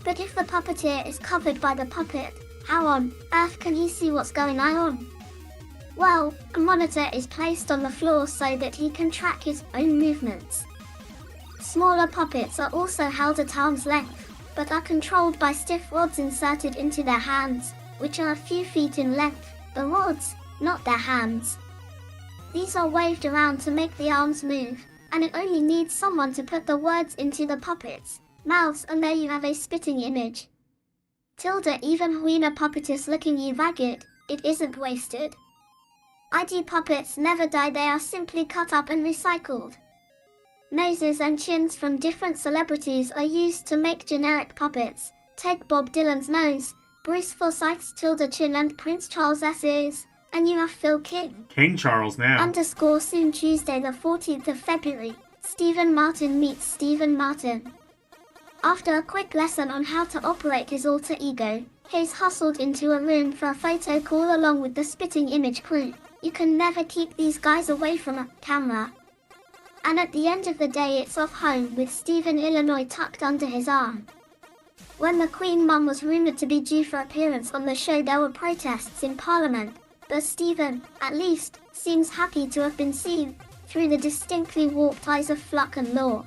But if the puppeteer is covered by the puppet, how on earth can he see what's going on? Well, a monitor is placed on the floor so that he can track his own movements. Smaller puppets are also held at arm's length, but are controlled by stiff rods inserted into their hands, which are a few feet in length. The rods, not their hands. These are waved around to make the arms move, and it only needs someone to put the words into the puppets' mouths, and there you have a spitting image. Tilde even Huina puppetus looking you ragged, it isn't wasted. ID puppets never die, they are simply cut up and recycled. Noses and chins from different celebrities are used to make generic puppets. Take Bob Dylan's nose, Bruce Forsyth's Tilda Chin and Prince Charles essays, and you have Phil King. King Charles now. Underscore soon Tuesday the 14th of February. Stephen Martin meets Stephen Martin. After a quick lesson on how to operate his alter ego, Hayes hustled into a room for a photo call along with the Spitting Image crew. You can never keep these guys away from a camera. And at the end of the day it's off home with Stephen Illinois tucked under his arm. When the Queen Mum was rumoured to be due for appearance on the show, there were protests in Parliament, but Stephen, at least, seems happy to have been seen, through the distinctly warped eyes of Fluck and Law.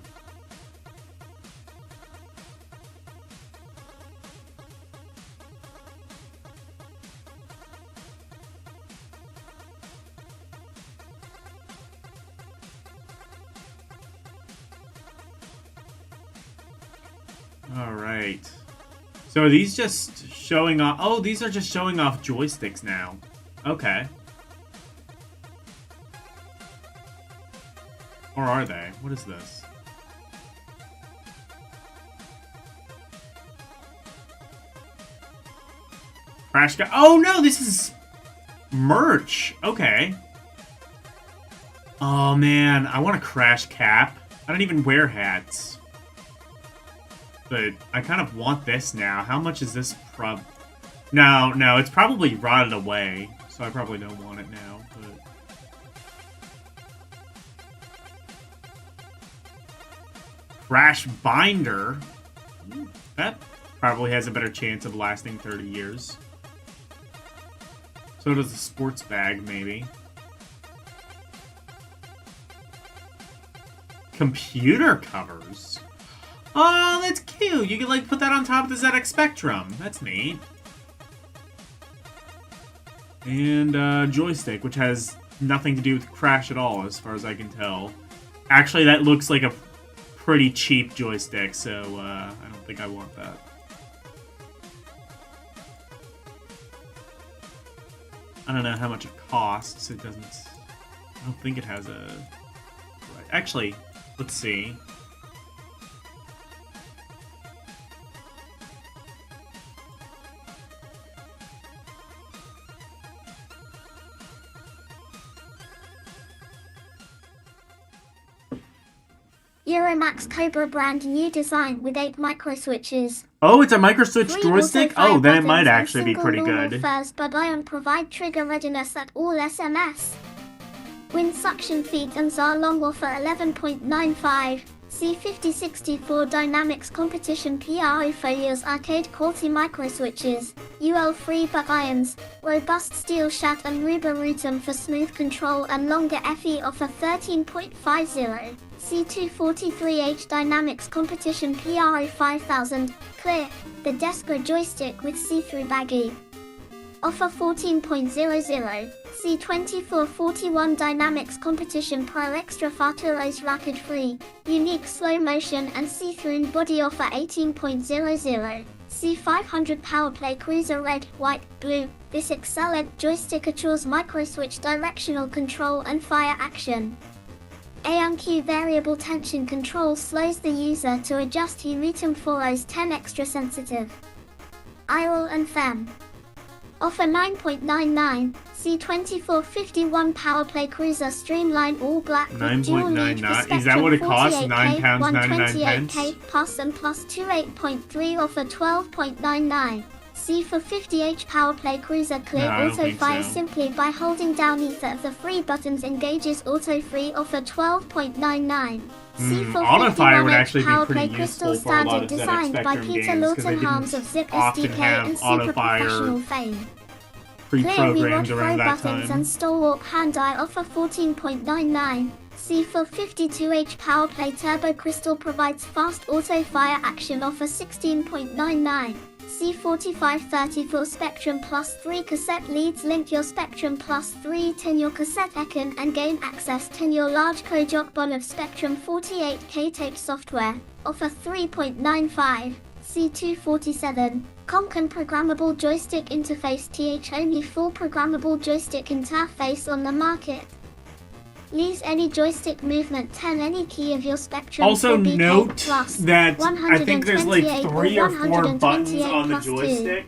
Alright. So are these just showing off? Oh, these are just showing off joysticks now. Okay. Or are they? What is this? Crash Cap. Oh no, this is merch. Okay. Oh man, I want a Crash Cap. I don't even wear hats. But I kind of want this now. How much is this No, it's probably rotted away. So I probably don't want it now. But Crash Binder. That probably has a better chance of lasting 30 years. So does the sports bag, maybe. Computer covers. Oh, that's cute. You can, like, put that on top of the ZX Spectrum. That's neat. And, joystick, which has nothing to do with Crash at all, as far as I can tell. Actually, that looks like a pretty cheap joystick, so, I don't think I want that. I don't know how much it costs. It doesn't... I don't think it has a... Actually, let's see. Euromax Cobra brand new design with 8 micro switches. Oh, it's a micro switch 3 joystick? auto-fire Oh, then it buttons might and actually be single pretty normal good. Fires but ion provide trigger readiness at all SMS. Wind suction feeds and ZAR long offer 11.95. C5064 Dynamics Competition PRO Folios Arcade Quality Micro Switches. UL free but ions. Robust steel shat and Ruber Rutum for smooth control and longer FE offer 13.50. C243H Dynamics Competition PRO 5000. Clear. The Desco joystick with see-through baggy. Offer 14.00. C2441 Dynamics Competition Pro Extra Farturos Rapid Free. Unique slow motion and see-through body offer 18.00. C500 Powerplay Cruiser Red, White, Blue. This Excellent joystick assures micro switch directional control and fire action. AMQ variable tension control slows the user to adjust Huritum 4O's 10 extra sensitive. IRL and FEM. Offer 9.99. C2451 Powerplay Cruiser Streamline All Black with dual lead for 9.99. Is that what it costs? 48K, £9.99. 128K plus and plus 28.3 offer 12.99. C for 50H Powerplay Cruiser Clear No, I don't auto think fire so. simply by holding down either of the free buttons engages auto free offer 12.99. C for auto fire would 51H actually be Powerplay pretty Crystal useful for a lot Standard of ZX designed by Spectrum Peter games, 'cause they Lawton didn't Harms of Zip often SDK have and auto Super fire Professional fame. pre-programmed Clear around Pro that buttons time. and Stalwart hand-eye offer 14.99. C for 52H Powerplay Turbo Crystal provides fast auto-fire action offer 16.99. C4534 Spectrum Plus 3 cassette leads link your Spectrum Plus 3 10 your cassette icon and gain access 10 your large Kojok of Spectrum 48K tape software. Offer 3.95. C247 Concan Programmable Joystick Interface TH only full programmable joystick interface on the market. Leaves any joystick movement 10 any key of your Spectrum. Also 4BK note plus that I think there's like 128 3 or 4 buttons 128 on the plus 2. joystick.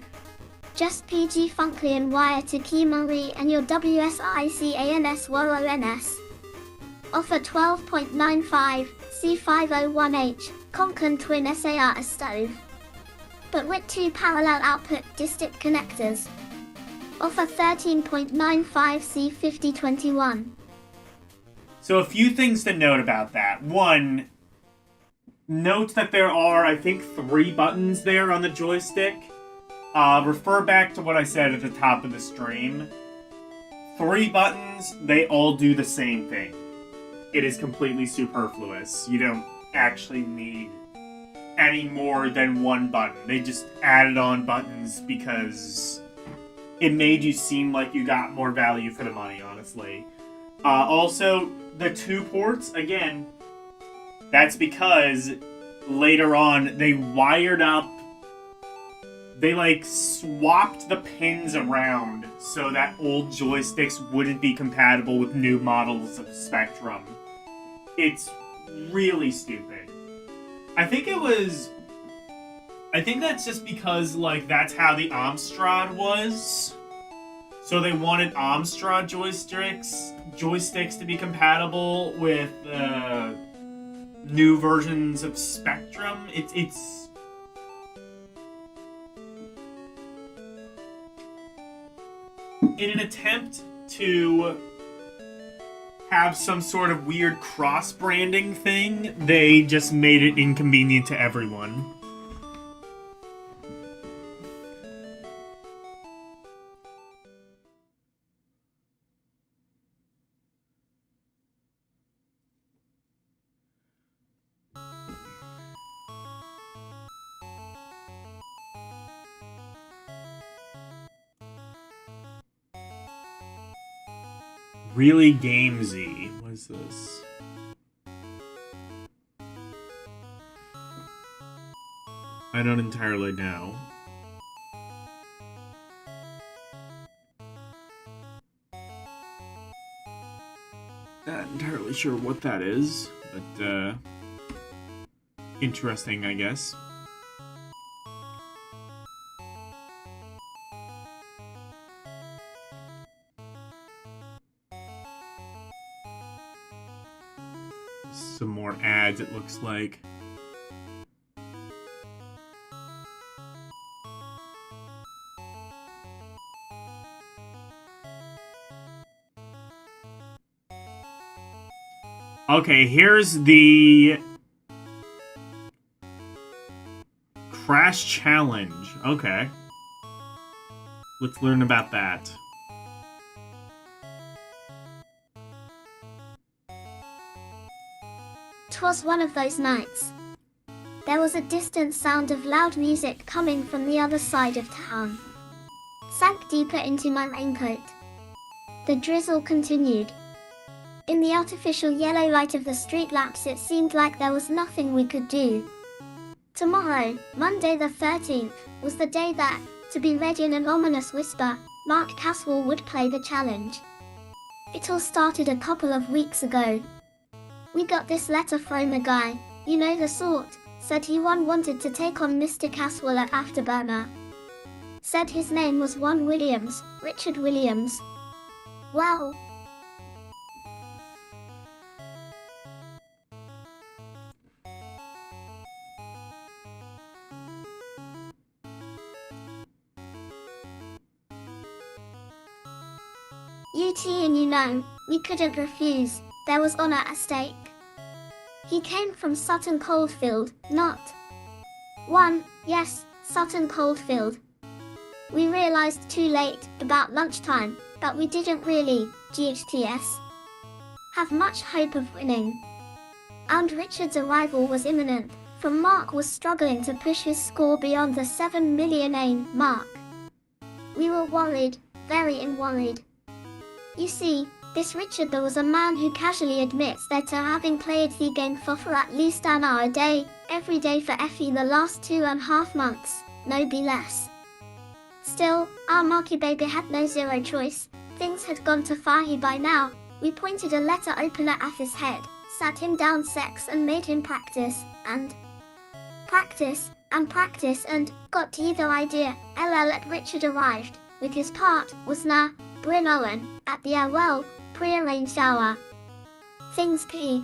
Just PG Funkly and wire to Kimari and your WSICANS WOONS. Offer 12.95, C501H, Concan Twin SAR stove. But with 2 parallel output distic connectors. Offer 13.95, C5021. So a few things to note about that. One, note that there are, I think, 3 buttons there on the joystick. Refer back to what I said at the top of the stream. 3 buttons, they all do the same thing. It is completely superfluous. You don't actually need any more than 1 button. They just added on buttons because it made you seem like you got more value for the money, honestly. Also, the 2 ports, again, that's because later on they wired up, they like swapped the pins around so that old joysticks wouldn't be compatible with new models of Spectrum. It's really stupid. I think that's just because, like, that's how the Amstrad was. So they wanted Amstrad joysticks to be compatible with new versions of Spectrum. It's in an attempt to have some sort of weird cross-branding thing, they just made it inconvenient to everyone. Really gamesy. What is this? I don't entirely know. Not entirely sure what that is, but interesting, I guess. Some more ads, it looks like. Okay, here's the Crash Challenge. Okay. Let's learn about that. 'Twas one of those nights. There was a distant sound of loud music coming from the other side of town. Sank deeper into my raincoat. The drizzle continued. In the artificial yellow light of the street lamps, it seemed like there was nothing we could do. Tomorrow, Monday the 13th, was the day that, to be read in an ominous whisper, Mark Caswell would play the challenge. It all started a couple of weeks ago. We got this letter from a guy, you know the sort, said he wanted to take on Mr. Caswell at Afterburner. Said his name was Williams, Richard Williams. Wow. UT, and you know, we couldn't refuse. There was honor at stake. He came from Sutton Coldfield, not yes, Sutton Coldfield. We realized too late, about lunchtime, that we didn't really, GHTS, have much hope of winning. And Richard's arrival was imminent, for Mark was struggling to push his score beyond the 7 million aim mark. We were worried, very worried. You see, this Richard was a man who casually admits that to having played the game for at least an hour a day, every day for FE the last 2.5 months, no be less. Still, our Marky baby had no zero choice. Things had gone too far by now. We pointed a letter opener at his head, sat him down sex and made him practice, and practice, and practice and got to the idea. LL at Richard arrived, with his part was na, Bryn Owen, at the pre-arranged hour. Things P.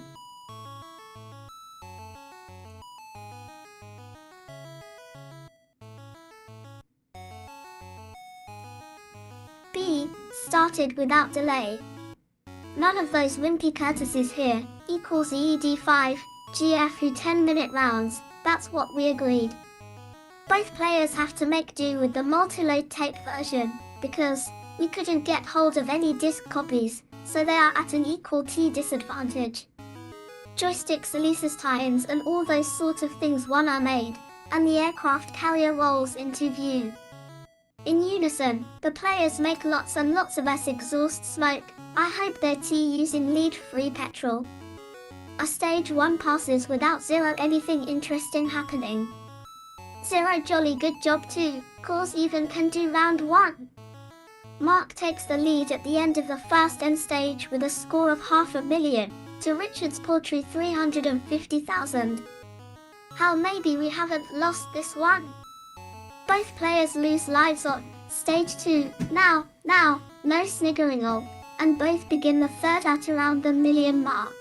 B. Started without delay. None of those wimpy courtesies here, equals EED5, GFU 10-minute rounds, that's what we agreed. Both players have to make do with the multi-load tape version, because we couldn't get hold of any disc copies, so they are at an equal T disadvantage. Joysticks, Elisa's tie-ins and all those sort of things one are made, and the aircraft carrier rolls into view. In unison, the players make lots and lots of exhaust smoke. I hope they're using lead-free petrol. A stage 1 passes without anything interesting happening. 0 jolly good job too, cause even can do round 1. Mark takes the lead at the end of the first end stage with a score of 500,000, to Richard's paltry 350,000. How maybe we haven't lost this one? Both players lose lives on stage 2, now, no sniggering all, and both begin the third at around the million mark.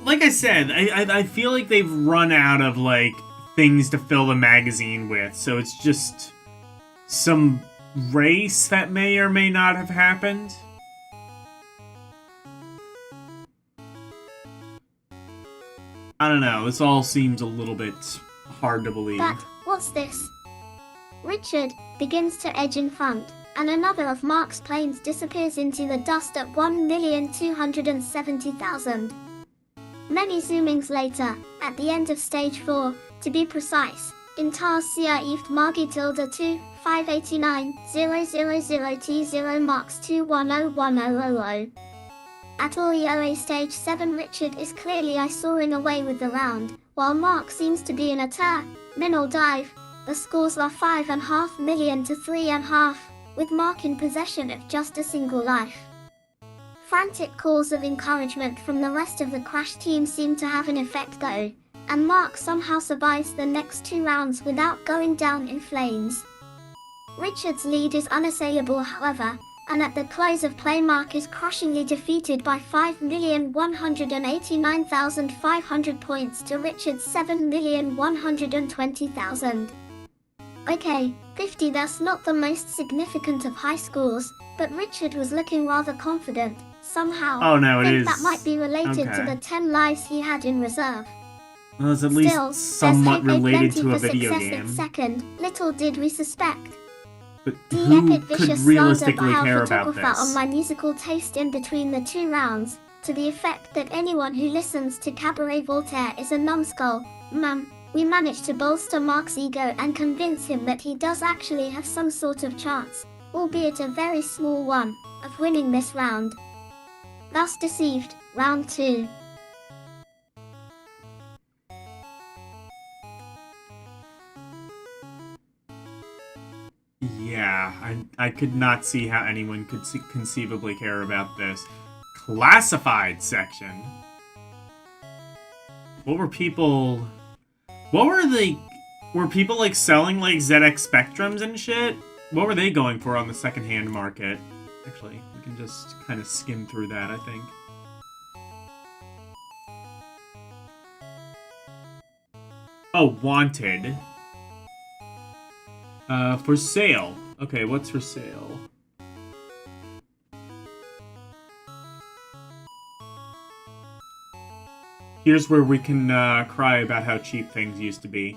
Like I said, I feel like they've run out of, like, things to fill the magazine with, so it's just some race that may or may not have happened. I don't know, this all seems a little bit hard to believe. But, what's this? Richard begins to edge in front, and another of Mark's planes disappears into the dust at 1,270,000. Many zoomings later, at the end of stage 4, to be precise, in Tar Sia Eft Margi Tilda 2, 589, 000T0 Marks 210100. At Orioa stage 7 Richard is clearly soaring away with the round, while Mark seems to be in a terminal dive. The scores are 5.5 million to 3.5, with Mark in possession of just a single life. Frantic calls of encouragement from the rest of the crash team seem to have an effect though, and Mark somehow survives the next 2 rounds without going down in flames. Richard's lead is unassailable however, and at the close of play Mark is crushingly defeated by 5,189,500 points to Richard's 7,120,000. Okay, 50, that's not the most significant of high scores, but Richard was looking rather confident, somehow. Oh no, it think is. that might be related to Okay. the 10 lives he had in reserve. Well, it's at Still, least somewhat there's hope related plenty to a for video success game. At second, little did we suspect. But The who epic could vicious realistically slander by care our about photographer on this? my musical taste in between the 2 rounds, to the effect that anyone who listens to Cabaret Voltaire is a numbskull. We managed to bolster Mark's ego and convince him that he does actually have some sort of chance, albeit a very small one, of winning this round. Thus deceived, round 2. Yeah, I could not see how anyone could conceivably care about this. Classified section. What were people... What were they... Were people, like, selling, like, ZX Spectrums and shit? What were they going for on the secondhand market? Actually, we can just kind of skim through that, I think. Oh, wanted. For sale. Okay, what's for sale? Here's where we can cry about how cheap things used to be.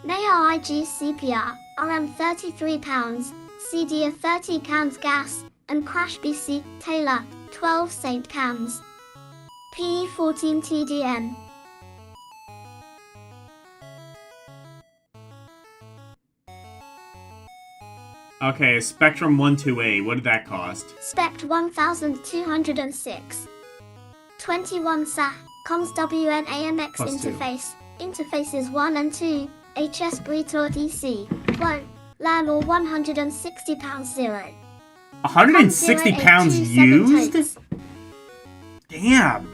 Naya IG CPR, RM £33, CD of 30 cans gas, and Crash BC, Taylor, 12 St. Cams. PE 14 TDM. Okay, Spectrum 12A, what did that cost? Spect 1206. 21 SA, Comms WNAMX Plus 2. interface, interfaces 1 and 2, HS Bretor DC, Quote, LAN or £160 0. 160 pounds used? Damn.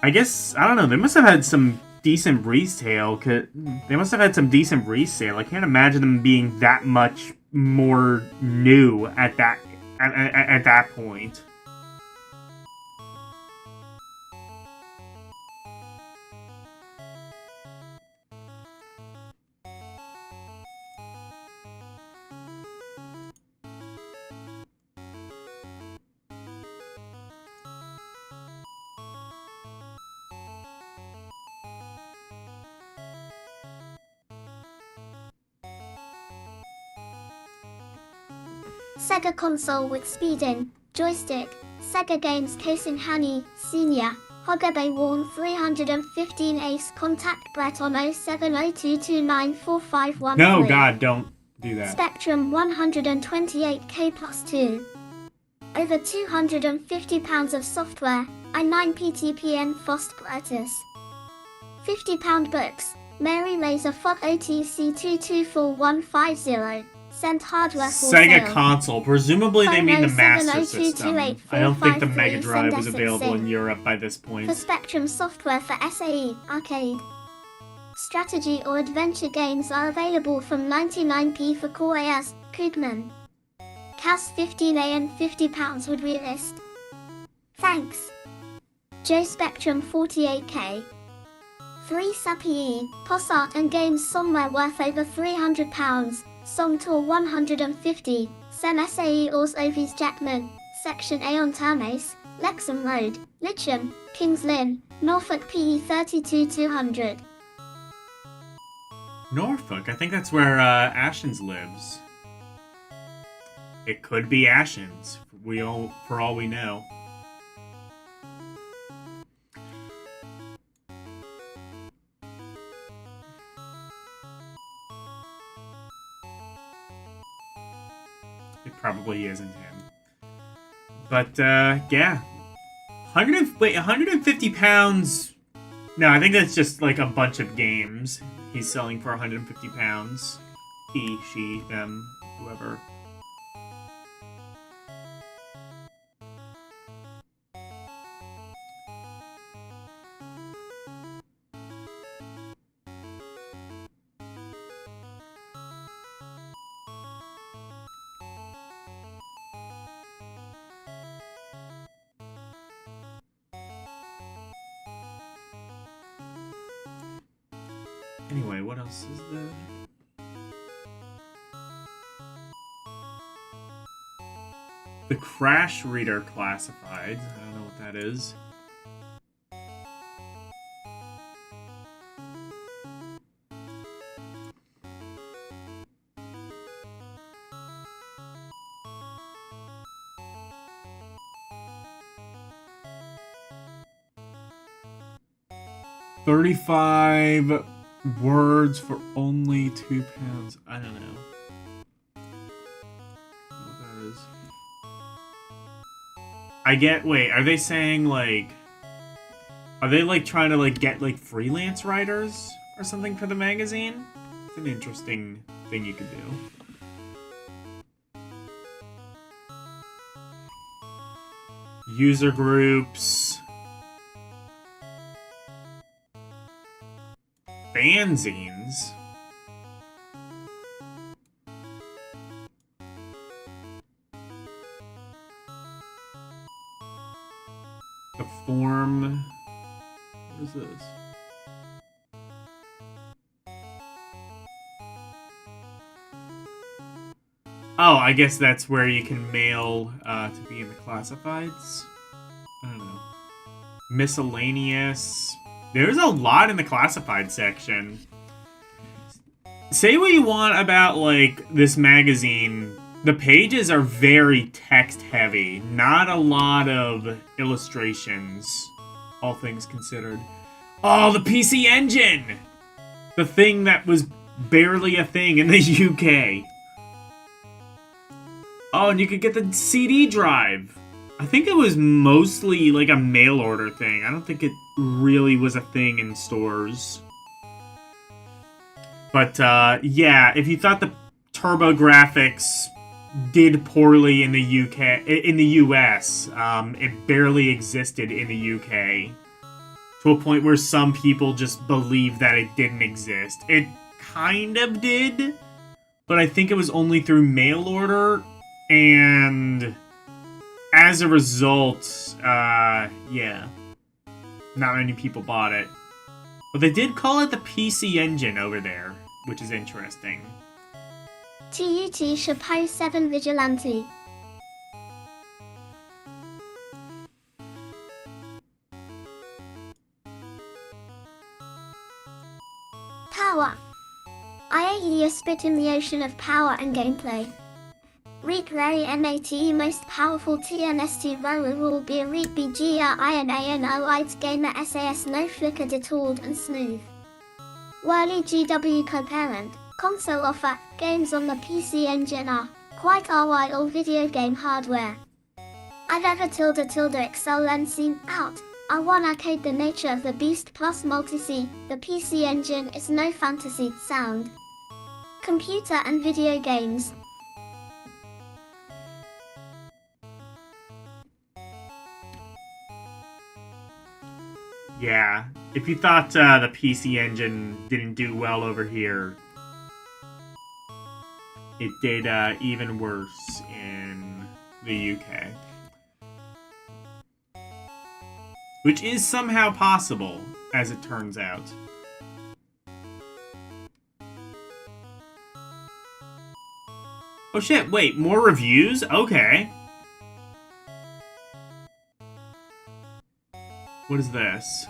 I guess, I don't know, they must have had some decent resale. They must have had some decent resale. I can't imagine them being that much more new at that point. Sega console with speed-in, joystick, Sega Games Casing Hani, Senior, Hogabe Warn 315 Ace Contact Brett on 0702294513. No, God, don't do that. Spectrum 128K plus 2. Over 250 pounds of software, i9 PTPN Fost Bratus. £50 books, Mary Laser Fog OTC 224150. Sent hardware for Sega sale. console. Presumably they mean the Master System. I don't think the 070228453 Mega Drive was send available in SXC. Europe by this point. For Spectrum software for SAE, arcade. Strategy or adventure games are available from 99p for Core AS, Kugman. CAS 15A and £50 would we list. Thanks. Joe Spectrum 48K. 3 SAPE, POS art and games somewhere worth over £300. Song Tour 150, Sem SAE Ors Ovis Jackman, Section A on Termace, Lexham Road, Litcham, Kings Lynn, Norfolk PE 32200. Norfolk? I think that's where Ashens lives. It could be Ashens, for all we know. It probably isn't him. But, yeah. 150 pounds... No, I think that's just, like, a bunch of games he's selling for 150 pounds. He, she, them, whoever. Anyway, what else is there? The Crash Reader Classifieds. I don't know what that is. $35 words for only £2. I don't know. What that is. Wait, are they saying, like... Are they, like, trying to, like, get, like, freelance writers or something for the magazine? It's an interesting thing you could do. User groups... Fanzines? The form... What is this? Oh, I guess that's where you can mail to be in the classifieds? I don't know. Miscellaneous... There's a lot in the classified section. Say what you want about, like, this magazine. The pages are very text-heavy. Not a lot of illustrations, all things considered. Oh, the PC Engine! The thing that was barely a thing in the UK. Oh, and you could get the CD drive. I think it was mostly like a mail order thing. I don't think it really was a thing in stores. But, yeah, if you thought the TurboGrafx did poorly in the US, it barely existed in the UK. to a point where some people just believe that it didn't exist. It kind of did, but I think it was only through mail order, and as a result, yeah, not many people bought it. But they did call it the PC Engine over there, which is interesting. TUT Chapeau 7 Vigilante. Power. I ate you spit in the ocean of power and gameplay. Reek Ray MATE most powerful TNST Rower will be a Reek BGRINANO Ides Gamer SAS no flicker detooled and smooth. Whirly GW co-parent, console offer, games on the PC Engine are quite all video game hardware. I've ever excel and seen out. I one arcade the nature of the beast plus multi-C, the PC Engine is no fantasy sound. Computer and video games. Yeah, if you thought the PC Engine didn't do well over here, it did even worse in the UK. Which is somehow possible, as it turns out. Oh shit, wait, more reviews? Okay. What is this?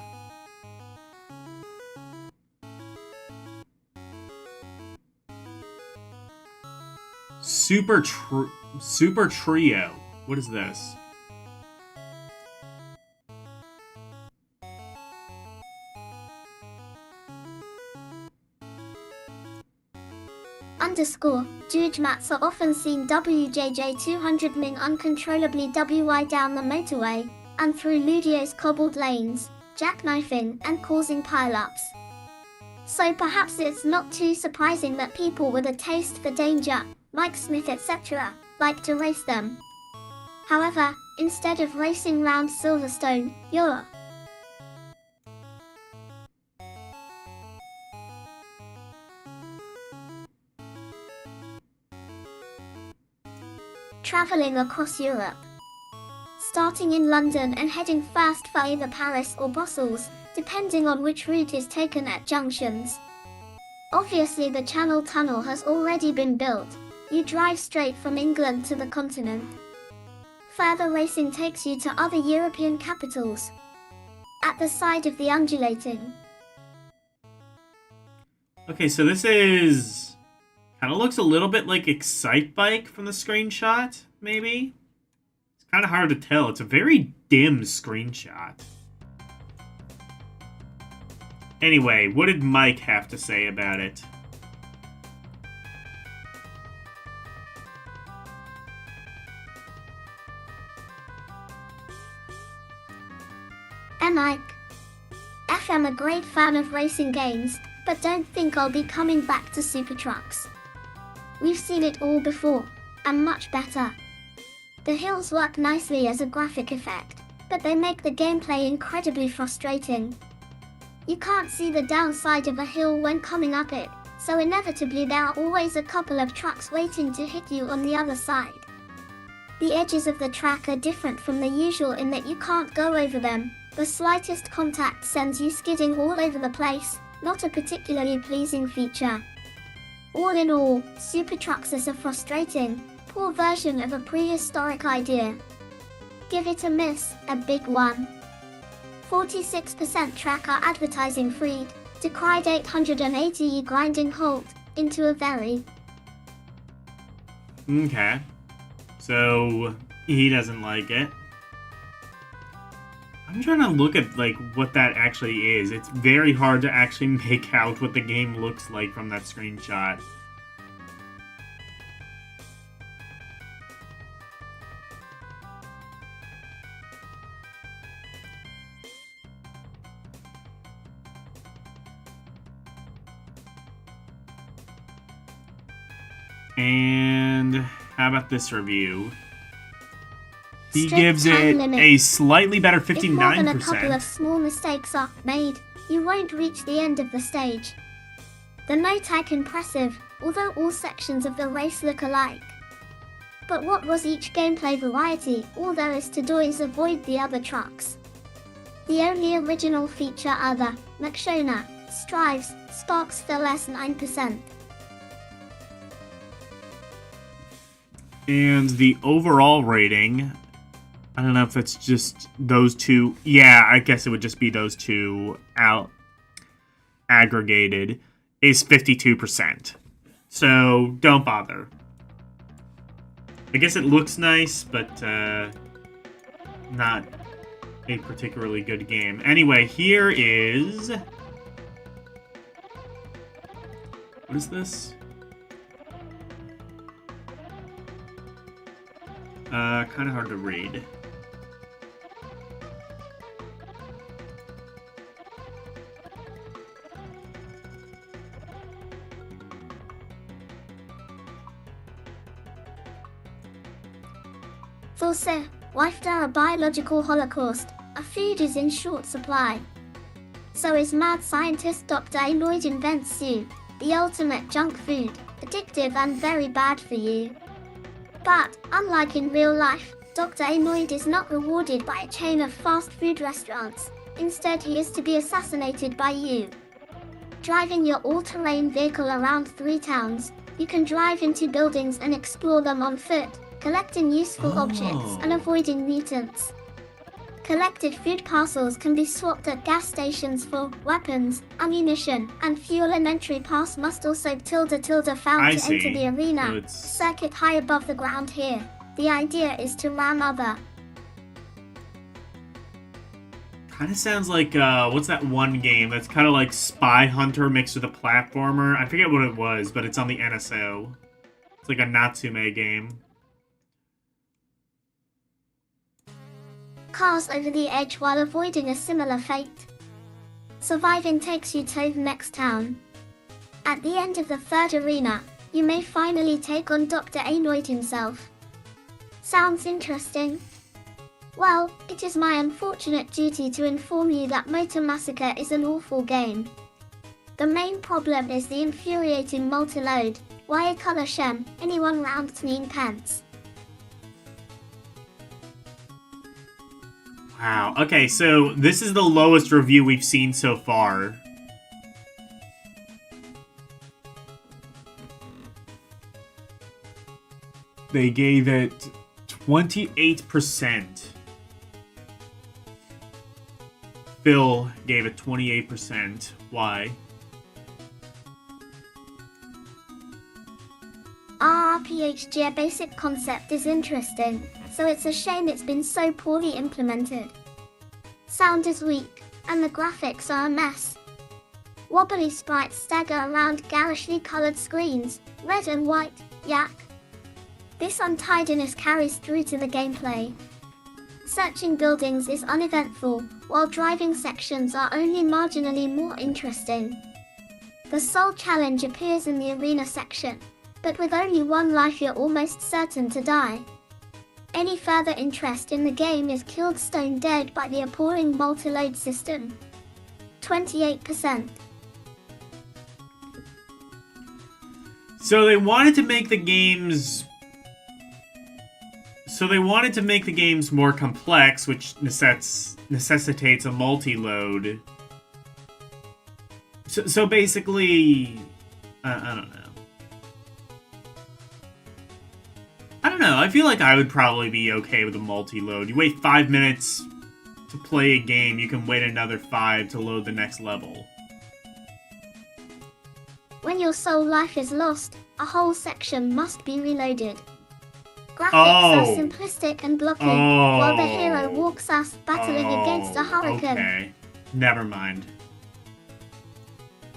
Super Trio. What is this? Underscore, Juge mats are often seen WJJ 200 ming uncontrollably WY down the motorway, and through Ludio's cobbled lanes, jackknifing and causing pile-ups. So perhaps it's not too surprising that people with a taste for danger, Mike Smith etc., like to race them. However, instead of racing round Silverstone, you're traveling across Europe. Starting in London and heading fast for either Paris or Brussels, depending on which route is taken at junctions. Obviously the Channel Tunnel has already been built. You drive straight from England to the continent. Further racing takes you to other European capitals. At the side of the undulating. Okay, so this is... kind of looks a little bit like Excite Bike from the screenshot, maybe? It's kind of hard to tell. It's a very dim screenshot. Anyway, what did Mike have to say about it? Mike. I'm a great fan of racing games, but don't think I'll be coming back to Super Trucks. We've seen it all before, and much better. The hills work nicely as a graphic effect, but they make the gameplay incredibly frustrating. You can't see the downside of a hill when coming up it, so inevitably there are always a couple of trucks waiting to hit you on the other side. The edges of the track are different from the usual in that you can't go over them. The slightest contact sends you skidding all over the place, not a particularly pleasing feature. All in all, Super Trucks is a frustrating, poor version of a prehistoric idea. Give it a miss, a big one. 46% tracker advertising freed, decried 880 grinding halt, into a very. Okay. So, he doesn't like it. I'm trying to look at, like, what that actually is. It's very hard to actually make out what the game looks like from that screenshot. And how about this review? He Strict gives time it limit. a slightly better If more than a couple of 59%. small mistakes are made, you won't reach the end of the stage. The no tag impressive, although all sections of the race look alike. But what was each gameplay variety? All there is to do is avoid the other trucks. The only original feature are the McShona, Strives, Sparks for less 9%. And the overall rating, I don't know if it's just those two. Yeah, I guess it would just be those two out aggregated, is 52%. So don't bother. I guess it looks nice, but not a particularly good game. Anyway, here is... What is this? Kind of hard to read. Thorse, after a biological holocaust, a food is in short supply. So is mad scientist Dr. Aloyd invents you, the ultimate junk food, addictive and very bad for you. But, unlike in real life, Dr. Aloyd is not rewarded by a chain of fast food restaurants. Instead, he is to be assassinated by you. Driving your all-terrain vehicle around 3 towns, you can drive into buildings and explore them on foot, collecting useful objects and avoiding mutants. Collected food parcels can be swapped at gas stations for weapons, ammunition, and fuel. An entry pass must also found I to see. enter the arena. So it's- Circuit high above the ground here. The idea is to ram other. Kind of sounds like, what's that one game that's kind of like Spy Hunter mixed with a platformer? I forget what it was, but it's on the NSO. It's like a Natsume game. Cars over the edge while avoiding a similar fate. Surviving takes you to the next town. At the end of the 3rd arena, you may finally take on Dr. Aloyd himself. Sounds interesting? Well, it is my unfortunate duty to inform you that Motor Massacre is an awful game. The main problem is the infuriating multi-load. Why a colour shem, anyone round 13 pence. Wow. Okay, so this is the lowest review we've seen so far. They gave it 28%. Phil gave it 28%. Why? RPHG basic concept is interesting, so it's a shame it's been so poorly implemented. Sound is weak, and the graphics are a mess. Wobbly sprites stagger around garishly coloured screens, red and white, yak. This untidiness carries through to the gameplay. Searching buildings is uneventful, while driving sections are only marginally more interesting. The sole challenge appears in the arena section, but with only 1 life you're almost certain to die. Any further interest in the game is killed stone dead by the appalling multi-load system. 28%. So they wanted to make the games... So they wanted to make the games more complex, which necessitates a multi-load. So basically... I don't know. I don't know. I feel like I would probably be okay with a multi-load. You wait 5 minutes to play a game, you can wait another 5 to load the next level. When your soul life is lost, a whole section must be reloaded. Graphics are simplistic and blocky, while the hero walks us battling against a hurricane. Okay. Never mind.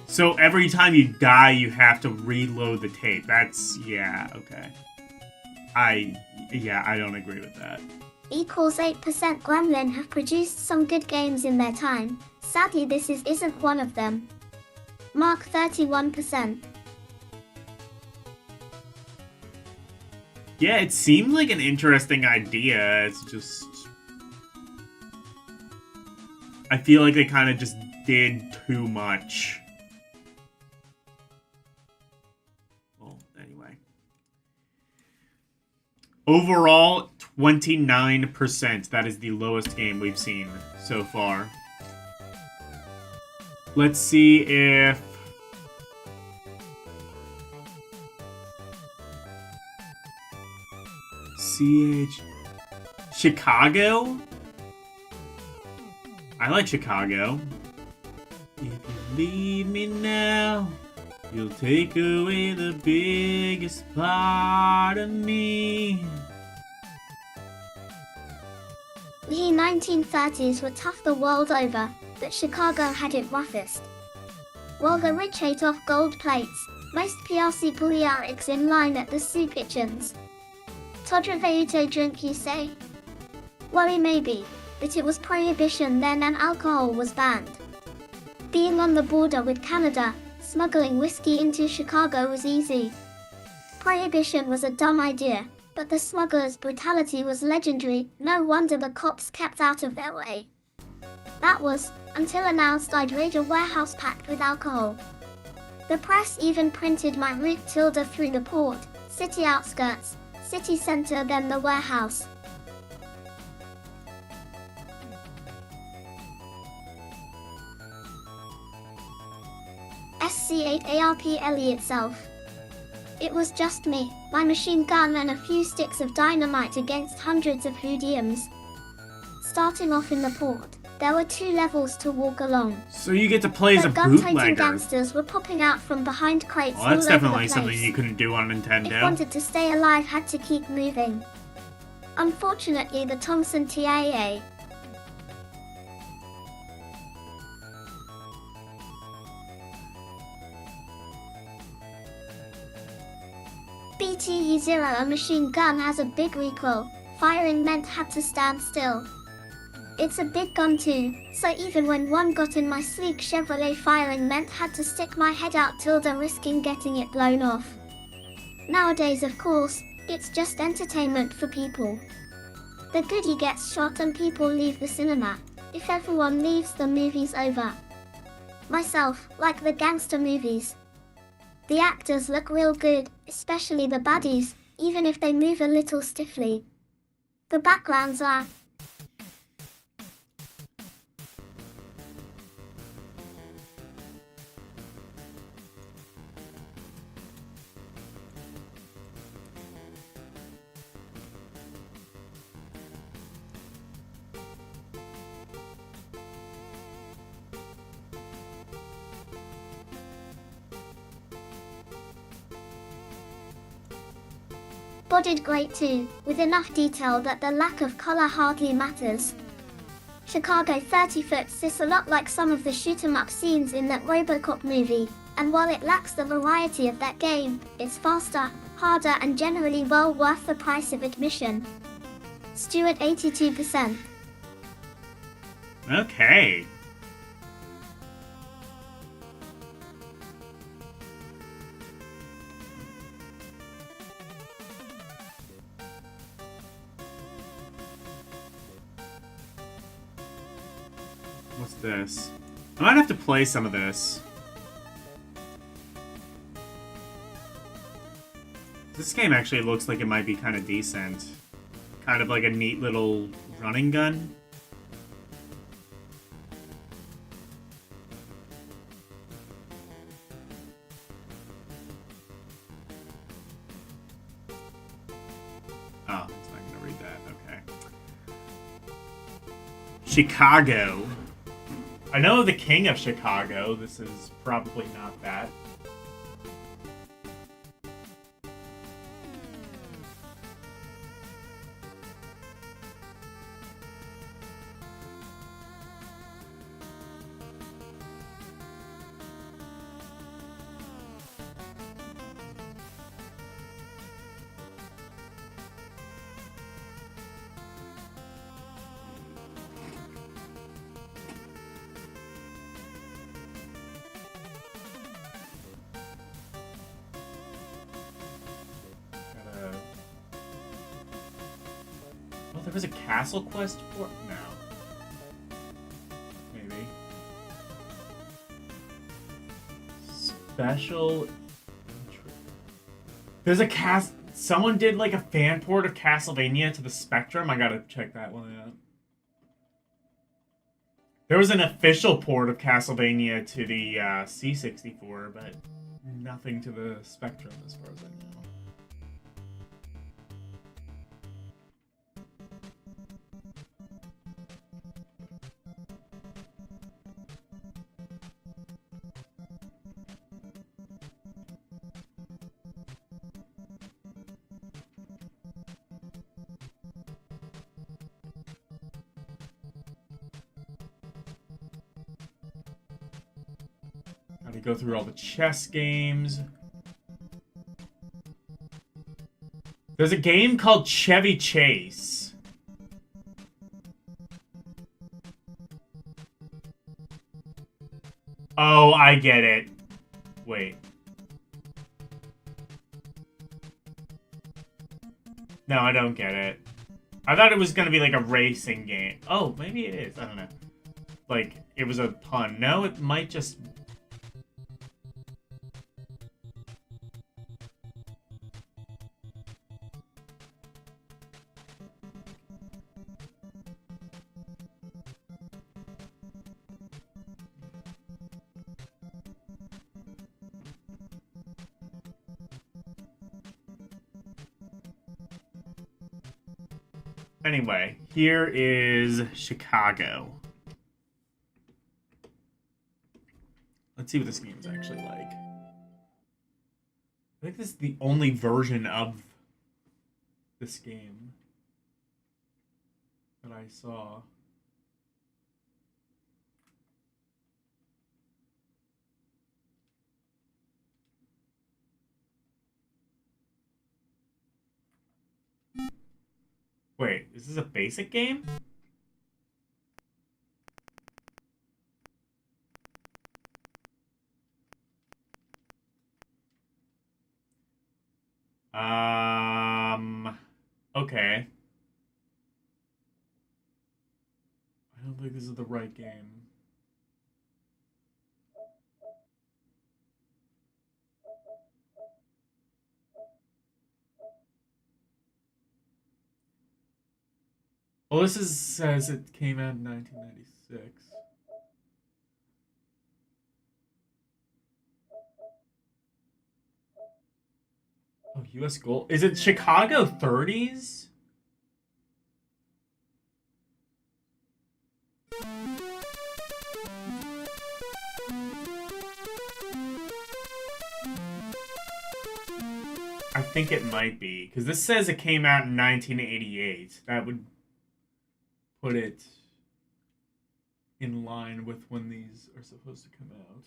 So every time you die, you have to reload the tape. That's... yeah, okay. I don't agree with that. Equals 8% Gremlin have produced some good games in their time. Sadly, this isn't one of them. Mark 31%. Yeah, it seemed like an interesting idea. It's just... I feel like they kind of just did too much. Well, anyway. Overall, 29%. That is the lowest game we've seen so far. Let's see if... Chicago? I like Chicago. If you leave me now, you'll take away the biggest part of me. The 1930s were tough the world over, but Chicago had it roughest. While the rich ate off gold plates, most PRC Puliarics in line at the soup kitchens. Todravayuto drink, you say? Worry maybe, but it was prohibition then and alcohol was banned. Being on the border with Canada, smuggling whiskey into Chicago was easy. Prohibition was a dumb idea, but the smugglers' brutality was legendary, no wonder the cops kept out of their way. That was, until announced I'd raid a warehouse packed with alcohol. The press even printed my route tilde through the port, city outskirts, city center then the warehouse. SC8ARPLE itself. It was just me, my machine gun and a few sticks of dynamite against hundreds of hoodlums. Starting off in the port, there were 2 levels to walk along. So you get to play as a But gun-toting bootlegger. gangsters were popping out from behind crates Well, that's all over definitely the something place. you couldn't do on If Nintendo. wanted to stay alive had to keep moving. Unfortunately, the Thompson TIA BTE-0, a machine gun, has a big recoil. Firing meant had to stand still. It's a big gun too, so even when one got in my sleek Chevrolet, firing meant had to stick my head out tilde risking getting it blown off. Nowadays, of course, it's just entertainment for people. The goodie gets shot and people leave the cinema. If everyone leaves, the movie's over. Myself, like the gangster movies. The actors look real good, especially the baddies, even if they move a little stiffly. The backgrounds are... bodied great too, with enough detail that the lack of color hardly matters. Chicago 30 Foot is a lot like some of the shoot-'em-up scenes in that RoboCop movie, and while it lacks the variety of that game, it's faster, harder and generally well worth the price of admission. Stewart 82%. Okay. What's this? I might have to play some of this. This game actually looks like it might be kind of decent. Kind of like a neat little running gun. Oh, it's not gonna read that. Okay. Chicago. I know the King of Chicago. This is probably not that. There was a Castle Quest port? No. Maybe. Special... There's a someone did like a fan port of Castlevania to the Spectrum. I gotta check that one out. There was an official port of Castlevania to the C64, but nothing to the Spectrum as far as I know. Gotta go through all the chess games. There's a game called Chevy Chase. Oh, I get it. Wait. No, I don't get it. I thought it was gonna be like a racing game. Oh, maybe it is. I don't know. Like, it was a pun. No, it might just... Anyway, here is Chicago. Let's see what this game is actually like. I think this is the only version of this game that I saw. Wait, is this a basic game? Okay. I don't think this is the right game. Well, says it came out in 1996. Oh, U.S. Gold. Is it Chicago 30s? I think it might be, because this says it came out in 1988. That would put it in line with when these are supposed to come out.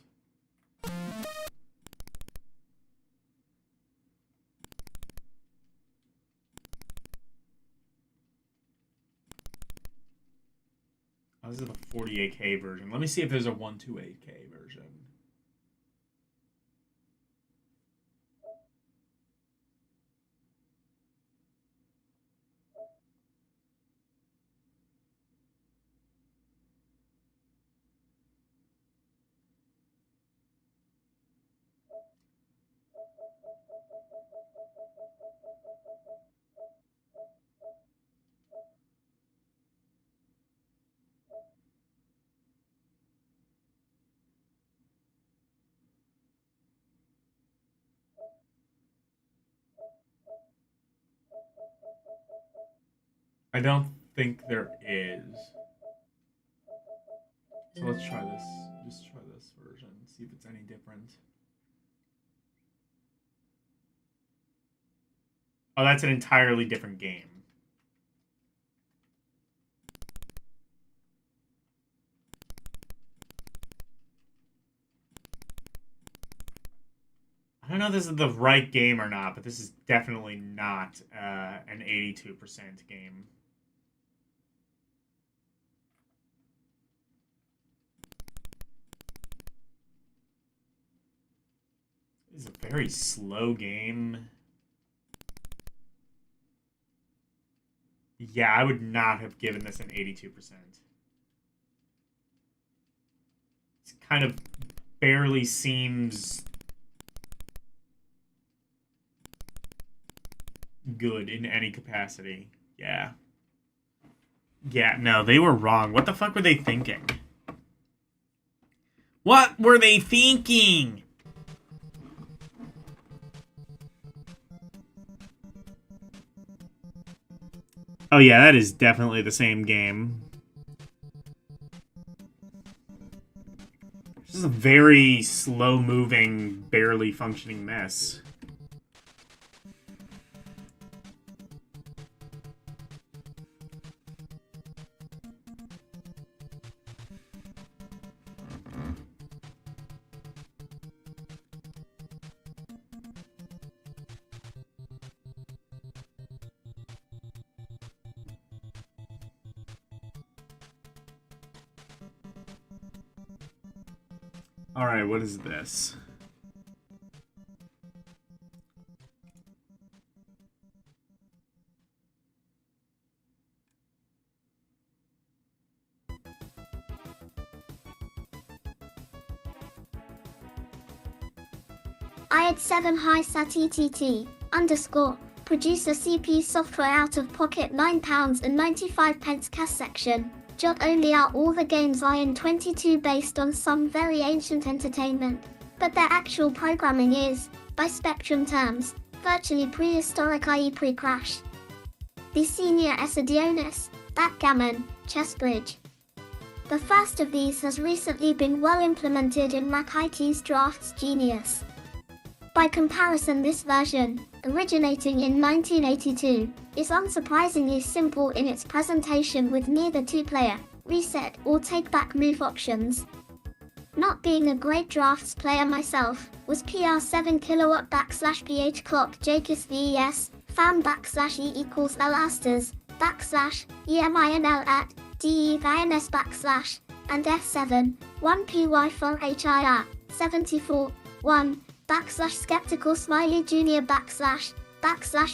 Oh, this is a 48K version. Let me see if there's a 128K version. I don't think there is. So let's try this. Just try this version. See if it's any different. Oh, that's an entirely different game. I don't know if this is the right game or not, but this is definitely not an 82% game. This is a very slow game. Yeah, I would not have given this an 82%. It kind of barely seems good in any capacity. Yeah. Yeah, no, they were wrong. What the fuck were they thinking? What were they thinking? Oh yeah, that is definitely the same game. This is a very slow-moving, barely functioning mess. Alright, what is this? I had 7 high SAT underscore producer CP software out of pocket £9.95 cash section. Jot only are all the games I in 22 based on some very ancient entertainment, but their actual programming is, by Spectrum terms, virtually prehistoric, i.e. pre-crash. The Senior Esidionis, Backgammon, Chess Bridge. The first of these has recently been well implemented in Mac IT's Drafts Genius. By comparison, this version, originating in 1982, is unsurprisingly simple in its presentation with neither two-player, reset, or take-back move options. Not being a great drafts player myself, was PR7 kilowatt /BH clock Jacobs VES, fam /E equals L asters, /EMINL at, DE VINS / and F7, 1PY for HIR, 74, 1, /skeptical smiley junior /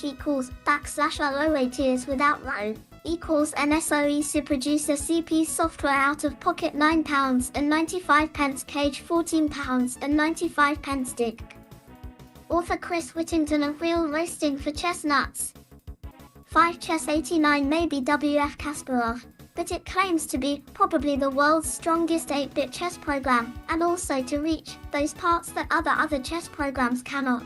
equals /ROA tears without row equals NSOE to producer CP software out of pocket £9.95 cage £14.95 dick. Author Chris Whittington of Real Roasting for Chestnuts. 5 Chess 89 may be WF Kasparov, but it claims to be probably the world's strongest 8-bit chess program, and also to reach those parts that other chess programs cannot.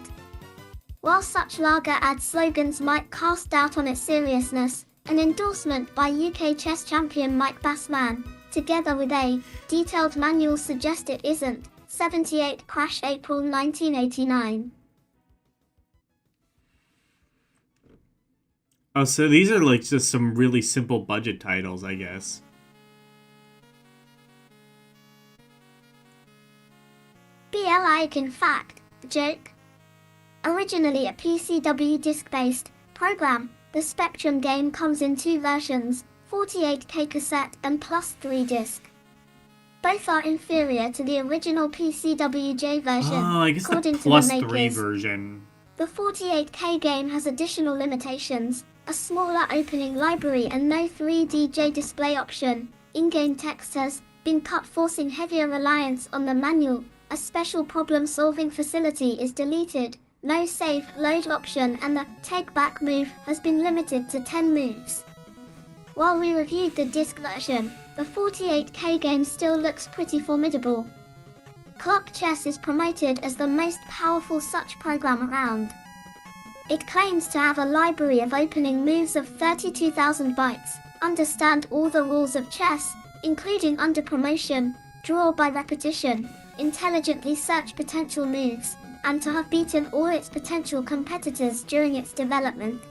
While such lager ad slogans might cast doubt on its seriousness, an endorsement by UK chess champion Mike Bassman, together with a detailed manual, suggest it isn't. 78 Crash April 1989. Oh, so these are like just some really simple budget titles, I guess. BLIC in fact, joke. Originally a PCW disc-based program, the Spectrum game comes in 2 versions, 48K cassette and +3 disc. Both are inferior to the original PCWJ version, Oh, I guess according the to the +3 makers. version. The 48K game has additional limitations, a smaller opening library and no 3DJ display option. In-game text has been cut, forcing heavier reliance on the manual. A special problem-solving facility is deleted. No save load option, and the take-back move has been limited to 10 moves. While we reviewed the disc version, the 48K game still looks pretty formidable. Clock Chess is promoted as the most powerful such program around. It claims to have a library of opening moves of 32,000 bytes, understand all the rules of chess, including under promotion, draw by repetition, intelligently search potential moves, and to have beaten all its potential competitors during its development.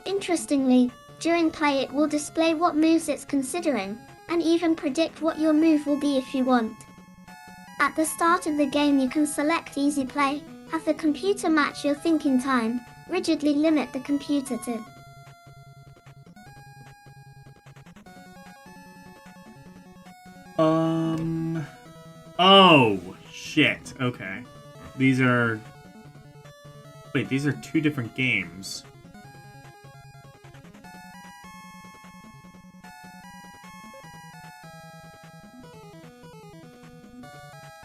Interestingly, during play it will display what moves it's considering, and even predict what your move will be if you want. At the start of the game you can select easy play, have the computer match your thinking time, rigidly limit the computer to Oh, shit. Okay. These are... Wait, these are 2 different games.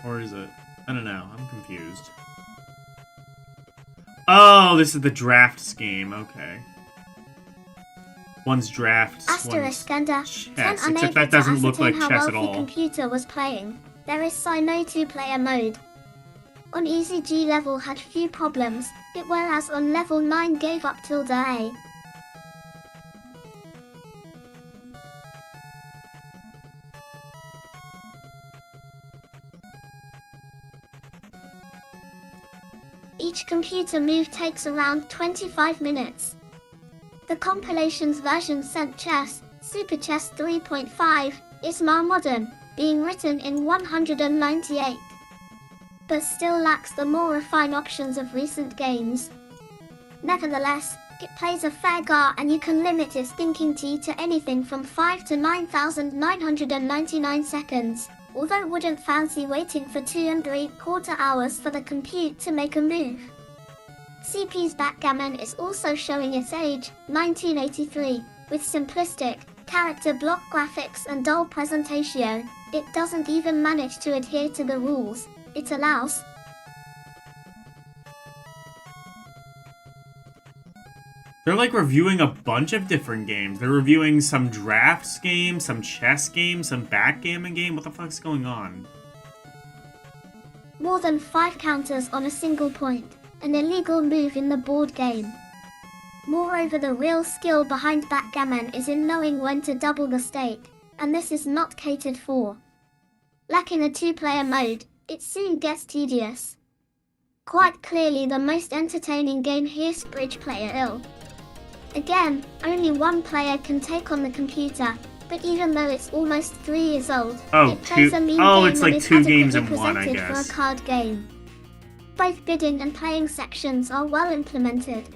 Or is it? I don't know. I'm confused. Oh, this is the draft scheme. Okay. One's drafts, Asterisk one's and chess. 10 Except unable that to doesn't look like ascertain how chess well at the all. computer was playing. There is no two-player mode. On easy G level had few problems, whereas on level 9 gave up tilde A. Each computer move takes around 25 minutes. The compilation's version sent Chess, Super Chess 3.5, is more modern, being written in 198. But still lacks the more refined options of recent games. Nevertheless, it plays a fair gar and you can limit its thinking T to anything from 5 to 9,999 seconds, although wouldn't fancy waiting for 2 3/4 hours for the compute to make a move. CP's backgammon is also showing its age, 1983, with simplistic, character block graphics and dull presentation. It doesn't even manage to adhere to the rules it allows. They're like reviewing a bunch of different games. They're reviewing some drafts game, some chess game, some backgammon game. What the fuck's going on? More than 5 counters on a single point, an illegal move in the board game. Moreover, the real skill behind backgammon is in knowing when to double the stake, and this is not catered for. Lacking a two-player mode, it soon gets tedious. Quite clearly the most entertaining game here's Bridge Player Ill. Again, only one player can take on the computer, but even though it's almost 3 years old, Oh, it plays a mean game it's and like is 2 games in adequately one, I presented for guess. a card game. Both bidding and playing sections are well implemented.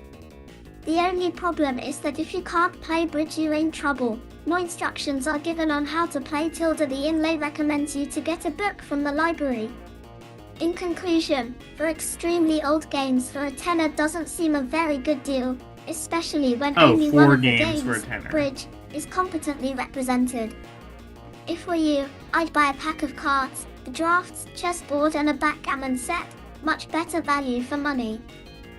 The only problem is that if you can't play Bridge, you're in trouble. No instructions are given on how to play tilde. The inlay recommends you to get a book from the library. In conclusion, for extremely old games, for a tenner doesn't seem a very good deal, especially when only 4 one of the games for a games, tenner. Bridge, is competently represented. If were you, I'd buy a pack of cards, the drafts, chessboard and a backgammon set. Much better value for money.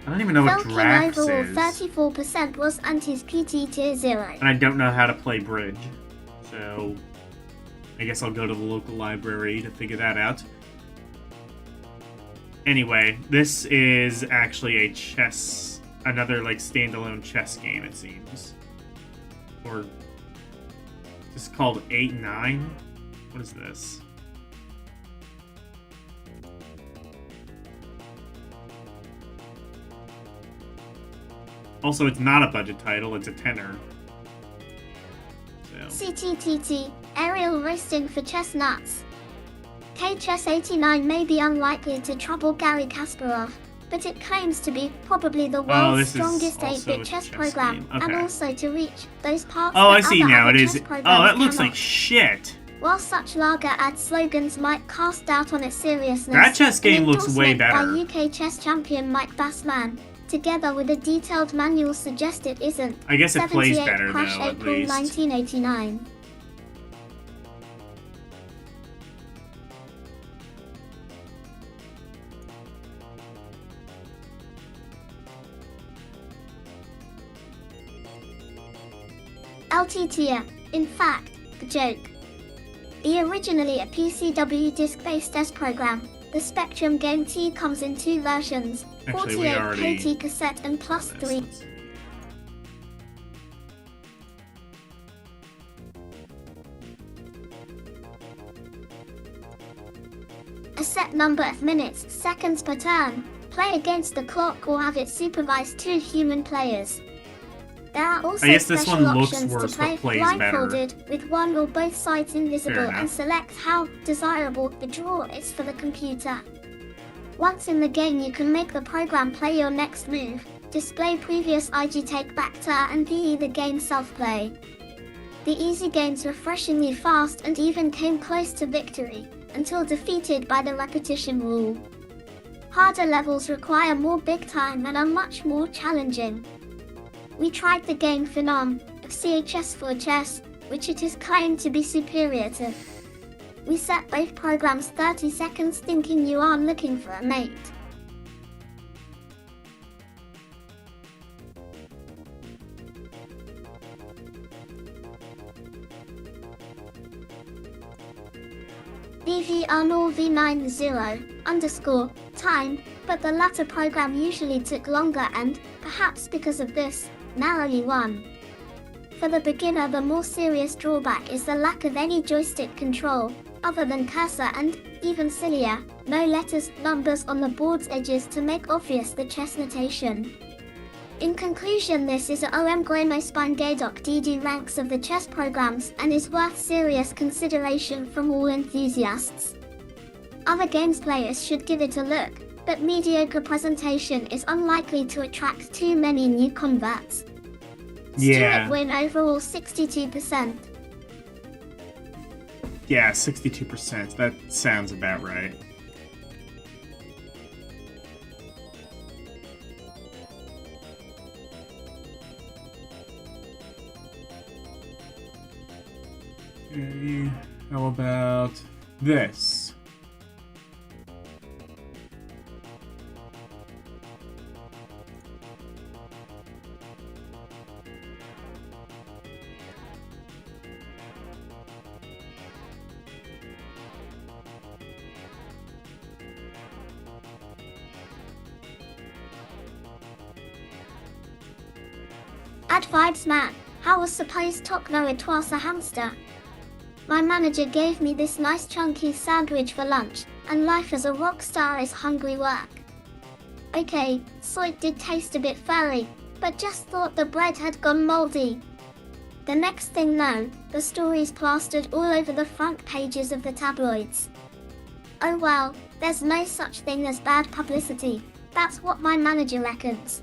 I don't even know what Felkin drafts overall is. 34% was antis PT tier 0. And I don't know how to play bridge. So I guess I'll go to the local library to figure that out. Anyway, this is actually a chess, another like standalone chess game, it seems. Or this is called 8-9? What is this? Also, it's not a budget title, it's a tenner. So. CTTT, aerial roasting for chestnuts. K-Chess 89 may be unlikely to trouble Garry Kasparov, but it claims to be probably the world's this is strongest also 8-bit a chess chess program, game. and Okay. also to reach those parts Oh, that I see other now, it other is. chess Oh, programs that looks cannot. like shit. While such lager ad slogans might cast doubt on its seriousness, That chess game an looks way endorsement better. by UK chess champion Mike Bassman, together with a detailed manual, suggest it isn't. I guess it plays 78 better, Crash though, at April least. 1989. LTTF, in fact, the joke. The originally a PCW disc-based S program, the Spectrum Game T comes in 2 versions, Actually, we 48 already KT cassette and plus 3. Let's see. A set number of minutes, seconds per turn, play against the clock or have it supervise 2 human players. There are also I guess this special one looks options worse, to play but plays better. blindfolded, with one or both sides invisible, Fair and enough. select how desirable the draw is for the computer. Once in the game, you can make the program play your next move, display previous IG take back turn, and PE the game self-play. The easy games refreshingly fast and even came close to victory, until defeated by the repetition rule. Harder levels require more big time and are much more challenging. We tried the game Phenom of CHS for Chess, which it is claimed to be superior to. Reset both programs 30 seconds thinking you are looking for a mate. BVR0V90_time, but the latter program usually took longer and, perhaps because of this, narrowly won. For the beginner, the more serious drawback is the lack of any joystick control, other than cursor and, even sillier, no letters, numbers on the board's edges to make obvious the chess notation. In conclusion, this is a OM Gremo Gaydok DD ranks of the chess programs and is worth serious consideration from all enthusiasts. Other games players should give it a look, but mediocre presentation is unlikely to attract too many new converts. Yeah. Stuart win overall 62%. Yeah, 62%. That sounds about right. Okay, how about this? Ad vibes man, how was supposed talk no it was a hamster? My manager gave me this nice chunky sandwich for lunch, and life as a rock star is hungry work. Okay, so it did taste a bit furry, but just thought the bread had gone moldy. The next thing known, the story's plastered all over the front pages of the tabloids. Oh well, there's no such thing as bad publicity, that's what my manager reckons.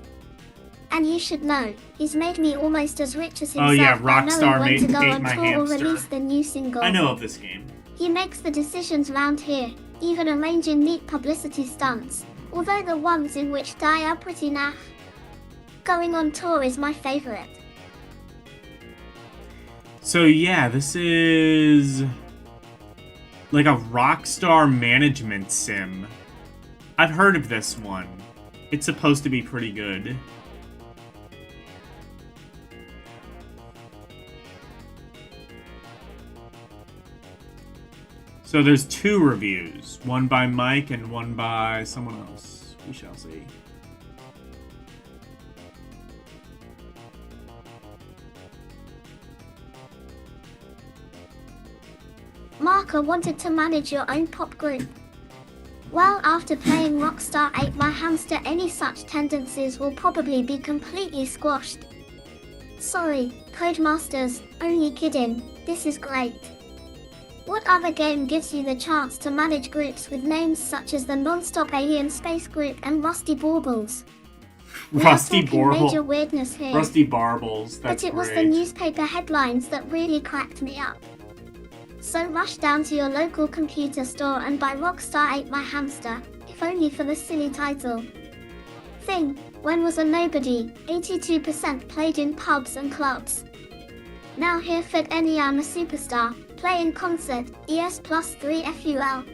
And you should know, he's made me almost as rich as himself. Oh yeah, by knowing Rockstar when made to go Ate on My tour or Hamster. release the new single. I know of this game. He makes the decisions round here, even arranging neat publicity stunts, although the ones in which die are pretty naff. Going on tour is my favorite. So yeah, this is like a Rockstar management sim. I've heard of this one. It's supposed to be pretty good. So there's 2 reviews, one by Mike and one by someone else. We shall see. Marker wanted to manage your own pop group. Well, after playing Rockstar Ate My Hamster, any such tendencies will probably be completely squashed. Sorry, Codemasters, only kidding, this is great. What other game gives you the chance to manage groups with names such as the Non-Stop Alien Space Group and Rusty Baubles? We are Rusty talking major Barble. weirdness here. Rusty Barbles. That's But it was the great. newspaper headlines that really cracked me up. So rush down to your local computer store and buy Rockstar Ate My Hamster, if only for the silly title. Thing, when was a nobody, 82% played in pubs and clubs. Now here for any I'm a superstar, play in concert, ES plus 3 FUL.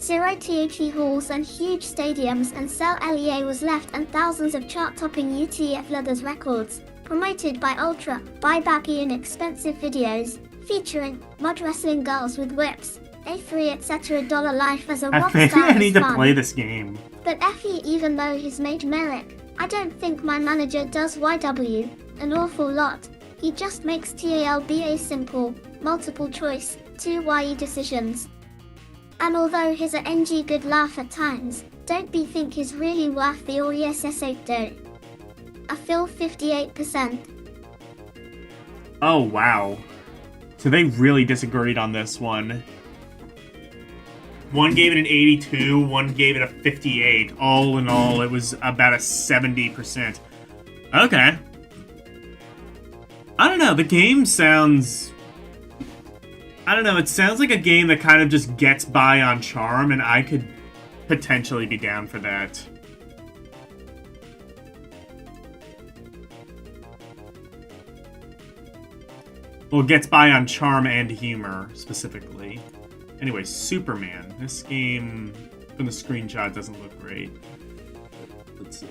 0 THE halls and huge stadiums, and Cell LEA was left and thousands of chart-topping UTF leathers records, promoted by Ultra, by baggy and expensive videos, featuring mud wrestling girls with whips, A3 etc. Life as a rock Maybe star I is need to fun. play this game. But FE, even though he's made Merrick, I don't think my manager does YW an awful lot. He just makes TALBA simple, multiple choice, 2 YE decisions. And although he's a NG good laugh at times, don't be think he's really worth the all ESS8 dough. I feel 58%. Oh wow. So they really disagreed on this one. One gave it an 82, one gave it a 58. All in all, it was about a 70%. Okay. I don't know, the game sounds... I don't know, it sounds like a game that kind of just gets by on charm, and I could potentially be down for that. Well, gets by on charm and humor, specifically. Anyway, Superman. This game, from the screenshot, doesn't look great. Let's see.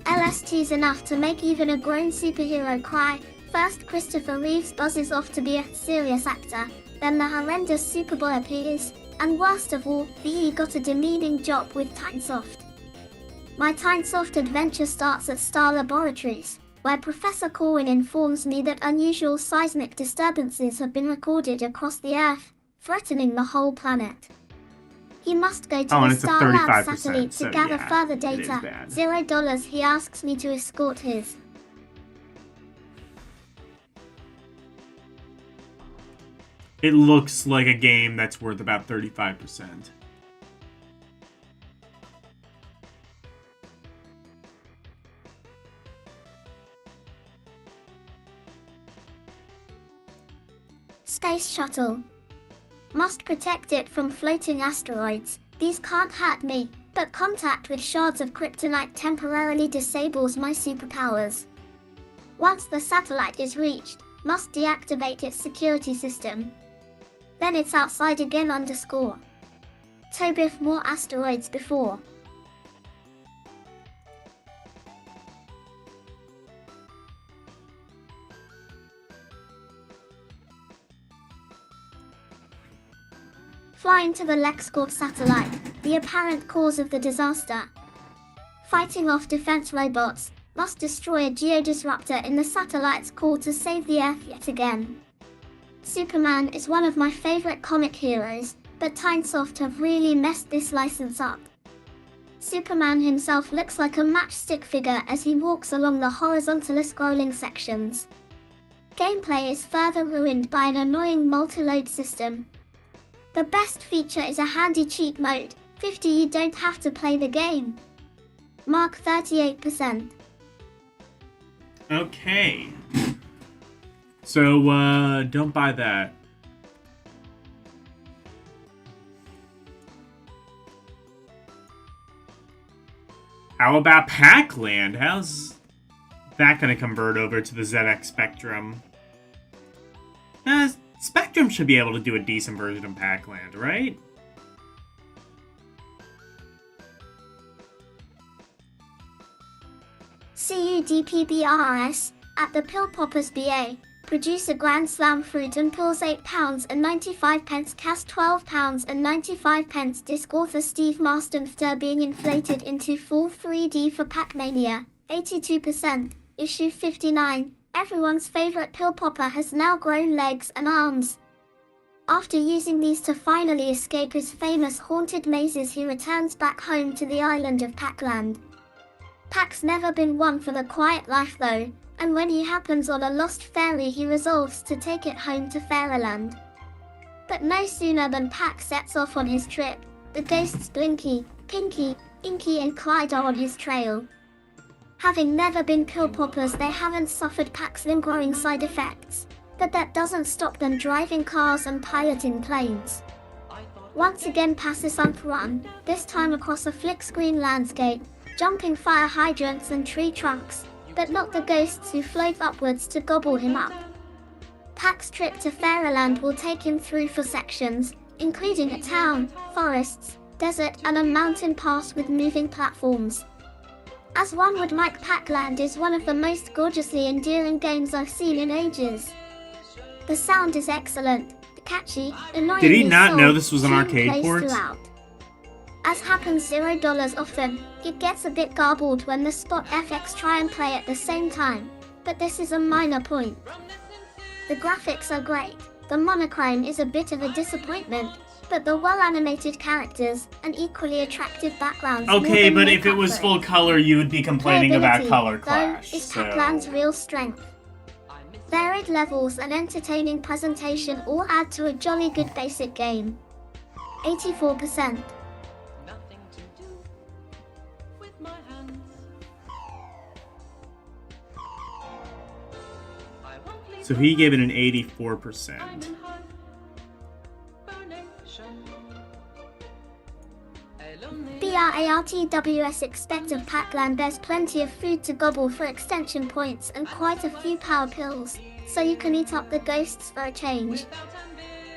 LST's enough to make even a grown superhero cry. First, Christopher Reeves buzzes off to be a serious actor. Then the horrendous Superboy appears. And worst of all, VE got a demeaning job with Tynesoft. My Tynesoft adventure starts at Star Laboratories, where Professor Corwin informs me that unusual seismic disturbances have been recorded across the Earth, threatening the whole planet. He must go to Oh, and the it's a Star Lab 35%, satellite to so gather yeah, further it is data. bad. $0. He asks me to escort his. It looks like a game that's worth about 35%. Space Shuttle. Must protect it from floating asteroids. These can't hurt me, but contact with shards of kryptonite temporarily disables my superpowers. Once the satellite is reached, must deactivate its security system. Then it's outside again _ Tobiff more asteroids before. Flying to the LexCorp satellite, the apparent cause of the disaster. Fighting off defense robots, must destroy a geodisruptor in the satellite's core to save the Earth yet again. Superman is one of my favorite comic heroes, but Tynesoft have really messed this license up. Superman himself looks like a matchstick figure as he walks along the horizontally scrolling sections. Gameplay is further ruined by an annoying multi-load system. The best feature is a handy cheat mode, 50 you don't have to play the game. Mark 38%. Okay. So, don't buy that. How about Pac-Land? How's that gonna convert over to the ZX Spectrum? Spectrum should be able to do a decent version of Pac-Land, right? CUDPBRS, at the Pill Poppers BA, produce a Grand Slam fruit and pills £8.95, cast £12.95, disc author Steve Marston being inflated into full 3D for Pac-Mania, 82%, issue 59, everyone's favourite pill popper has now grown legs and arms. After using these to finally escape his famous haunted mazes, he returns back home to the island of Pac-Land. Pac's never been one for the quiet life though, and when he happens on a lost fairy he resolves to take it home to Fairyland. But no sooner than Pac sets off on his trip, the ghosts Blinky, Pinky, Inky and Clyde are on his trail. Having never been pill poppers, they haven't suffered Pac's lingering side effects, but that doesn't stop them driving cars and piloting planes. Once again Passisant run, this time across a flick-screen landscape, jumping fire hydrants and tree trunks, but not the ghosts who float upwards to gobble him up. Pac's trip to Fairyland will take him through 4 sections, including a town, forests, desert and a mountain pass with moving platforms. As one would like, Pac-Land is one of the most gorgeously endearing games I've seen in ages. The sound is excellent, catchy, annoyingly Did he not know soul, this was an tune arcade plays port? throughout. As happens $0 often, it gets a bit garbled when the Spot FX try and play at the same time, but this is a minor point. The graphics are great, the monochrome is a bit of a disappointment, but the well-animated characters and equally attractive backgrounds more Okay, than but make if it up was for full color, you would be complaining about Playability, color though, clash. is So Pac-Land's real strength. Varied levels and entertaining presentation all add to a jolly good basic game. 84%. Nothing to do with my hands. I won't leave So he gave it an 84%. hibernation. BRARTWS expect of Pac-Land there's plenty of food to gobble for extension points and quite a few power pills. so you can eat up the ghosts for a change.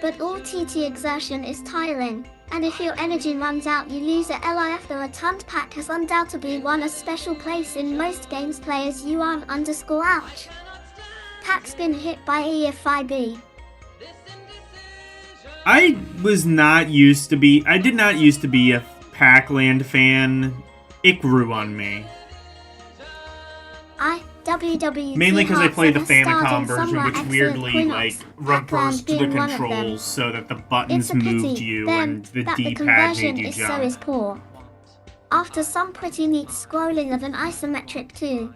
But all TT exertion is tiring, and if your energy runs out you lose a LIF. The returned pack has undoubtedly won a special place in most games players _ouch. Pack's been hit by EFIB. I did not used to be a Pac-Land fan. It grew on me. WW Mainly because I played the Famicom version, somewhat which excellent weirdly, coin-ops, reversed the being one of them. controls so that the buttons It's a pity, moved you then, and the that the D-pad conversion made you is jump. so is poor. After some pretty neat scrolling of an isometric too.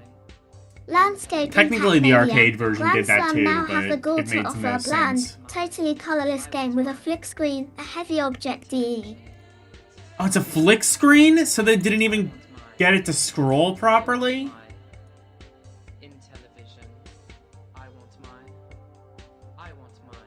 Landscape Technically, the Pac-Mania, arcade version Grand did that Slam too, now have the but goal it to made offer no a bland, sense. totally colorless game with a flick screen, a heavy object DE. Oh, it's a flick screen? So they didn't even get it to scroll properly? In television, I want mine. I want mine.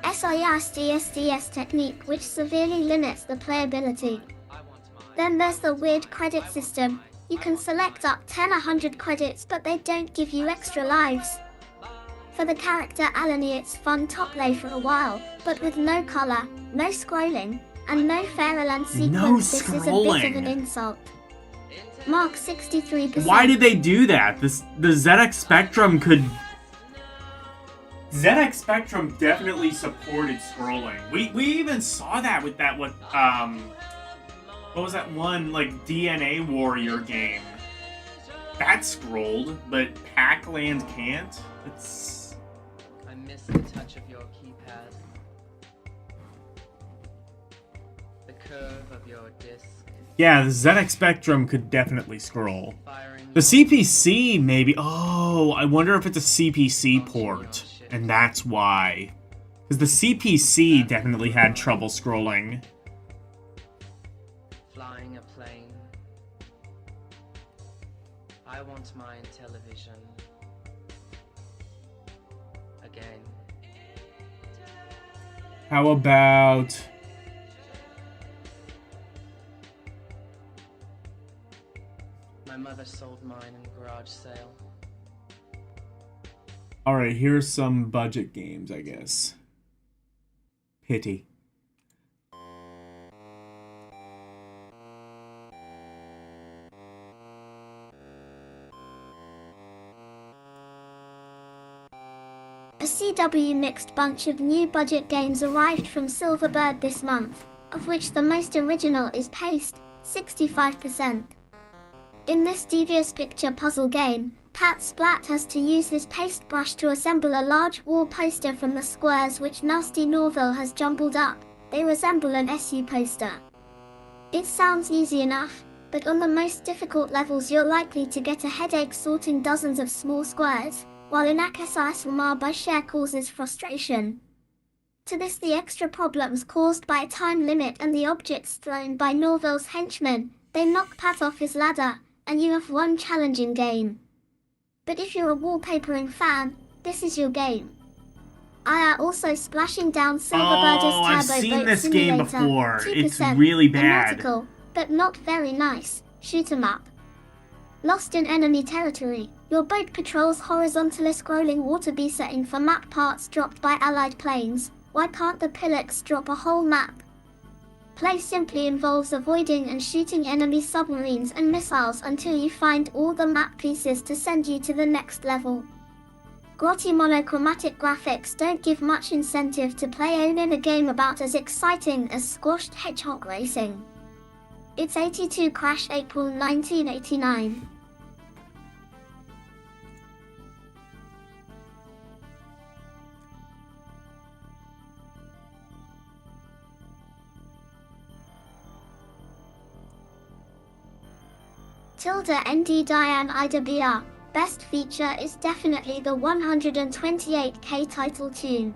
I want SIS technique which severely limits the playability. I want mine. Then there's the weird credit system. You can select up 100 credits but they don't give you extra lives. For the character Alani it's fun top lay for a while, but with no color, no scrolling, and no Fairyland sequence. No This is a bit of scrolling. an insult. Mark 63%. Why did they do that? The ZX Spectrum could... ZX Spectrum definitely supported scrolling. We even saw that with that what was that one like DNA Warrior game? That scrolled, but Pac-Land can't. It's I miss the touch of your keypad. The curve of your disc. yeah, the ZX Spectrum could definitely scroll. Firing The CPC maybe. Oh, I wonder if it's a CPC port, and that's why. Because the CPC definitely had trouble scrolling. flying a plane. I want mine television. Again. How about... My mother sold mine in a garage sale. Alright, here's some budget games, I guess. Pity. A CW mixed bunch of new budget games arrived from Silverbird this month, of which the most original is Paste, 65%. In this devious picture puzzle game, Pat Splat has to use his paste brush to assemble a large wall poster from the squares which Nasty Norville has jumbled up. They resemble an SU poster. It sounds easy enough, but on the most difficult levels you're likely to get a headache sorting dozens of small squares, while in Akasasumar by share causes frustration. To this the extra problems caused by a time limit and the objects thrown by Norville's henchmen, they knock Pat off his ladder, and you have one challenging game. But if you're a wallpapering fan, this is your game. I are also splashing down Silverbird's Oh, I've Turbo seen Boat this game Simulator, before. It's 2%, really a bad. nautical, but not very nice, shoot 'em up. Lost in enemy territory, your boat patrols horizontally scrolling water besetting for map parts dropped by allied planes. Why can't the Pilots drop a whole map? Play simply involves avoiding and shooting enemy submarines and missiles until you find all the map pieces to send you to the next level. Grotty monochromatic graphics don't give much incentive to play in a game about as exciting as squashed hedgehog racing. It's 82 Crash April 1989. Tilda ND Diane Ida BR. Best feature is definitely the 128k title tune.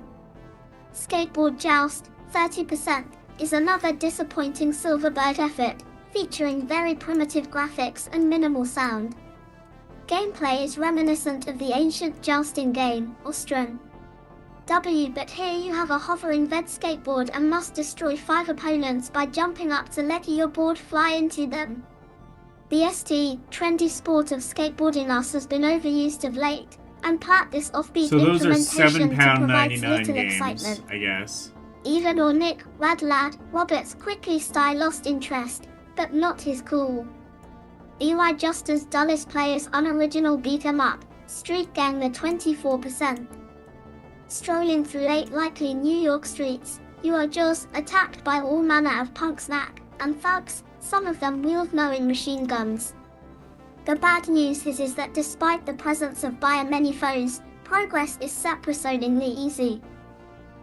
Skateboard Joust, 30%, is another disappointing Silverbird effort, featuring very primitive graphics and minimal sound. Gameplay is reminiscent of the ancient jousting game, Austron. But here you have a hovering Ved skateboard and must destroy 5 opponents by jumping up to let your board fly into them. The trendy sport of skateboarding us has been overused of late, and plot this offbeat So those are implementation to provide £7.99 little games, excitement. I guess. Even or Nick, Rad Lad, Roberts quickly style lost interest, but not his cool. Eli Juster's dullest players unoriginal beat 'em up, Street Gang the 24%. Strolling through 8 likely New York streets, you are just attacked by all manner of punk snack and thugs, some of them wield knowing machine guns. The bad news is that despite the presence of many foes, progress is surprisingly easy.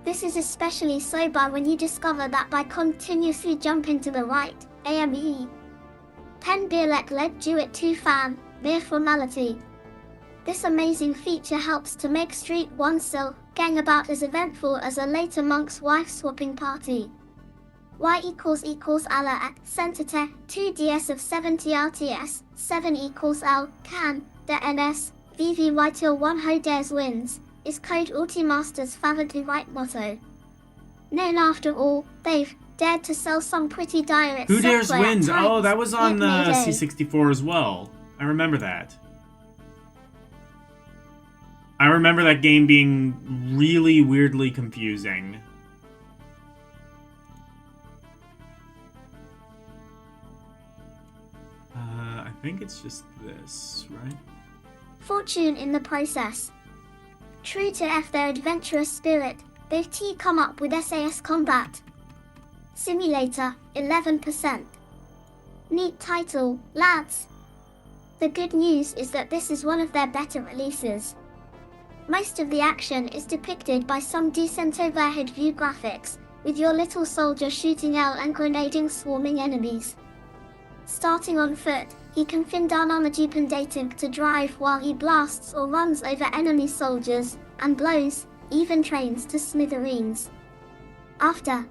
This is especially sober when you discover that by continuously jumping to the right, AME. Penn Bierlek led Duet 2 fan, mere formality. This amazing feature helps to make Street 1 still gang about as eventful as a later monk's wife swapping party. Y == Allah at Centete, 2ds of 70 RTS, 7 = L, can, the NS, VVY till 1 ho dares wins, is Code Ultimaster's favorite right motto. Then after all, they've dared to sell some pretty dire Who Dares software at Wins? times, Oh, that was on yet the Mayday. C64 as well. I remember that. I remember that game being really weirdly confusing. I think it's just this, right? Fortune in the process. True to their adventurous spirit, they've come up with SAS Combat Simulator, 11%. Neat title, lads. The good news is that this is one of their better releases. Most of the action is depicted by some decent overhead view graphics, with your little soldier shooting out and grenading swarming enemies. Starting on foot, he can fin down on a jeep and dating to drive while he blasts or runs over enemy soldiers, and blows, even trains to smithereens. After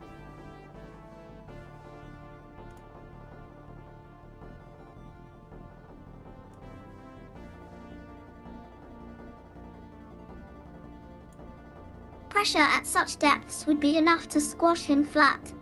pressure at such depths would be enough to squash him flat.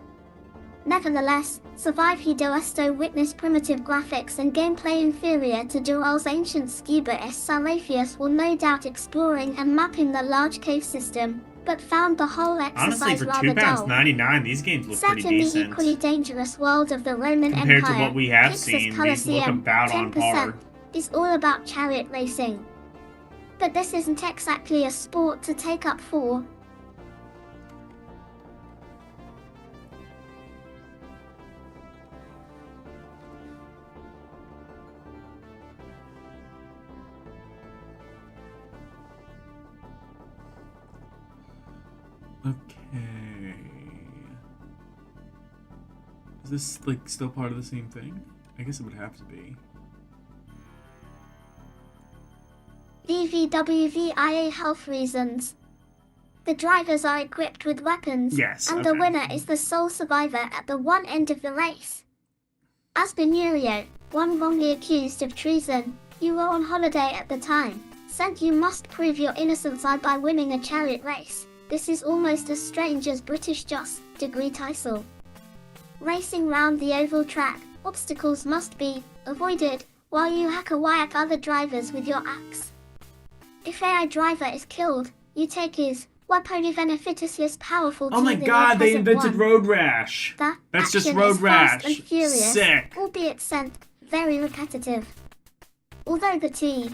Nevertheless, Survive he Doesto witnessed primitive graphics and gameplay inferior to Dural's ancient Scuba S. Sarafius will no doubt exploring and mapping the large cave system, but found the whole exercise Honestly, for rather dull. £2.99, these games look pretty Set in the decent. equally dangerous world of the Roman Compared to Empire, what we have Pixar's seen, these look Colosseum, about on 10%, par. is all about chariot racing. But this isn't exactly a sport to take up for. Okay. Is this, like, still part of the same thing? I guess it would have to be. VVWVIA health reasons. The drivers are equipped with weapons, Yes, and the okay. winner is the sole survivor at the one end of the race. As Benurio, one wrongly accused of treason, you were on holiday at the time, said you must prove your innocence by winning a chariot race. This is almost as strange as British Just degree title. Racing round the oval track, obstacles must be avoided while you hack other drivers with your axe. If AI driver is killed, you take his weapon even if it is less powerful. Oh my than god, they present invented one. Road Rash! That That's just action Road is fast Rash. and furious, Sick. albeit sent very repetitive. Although the T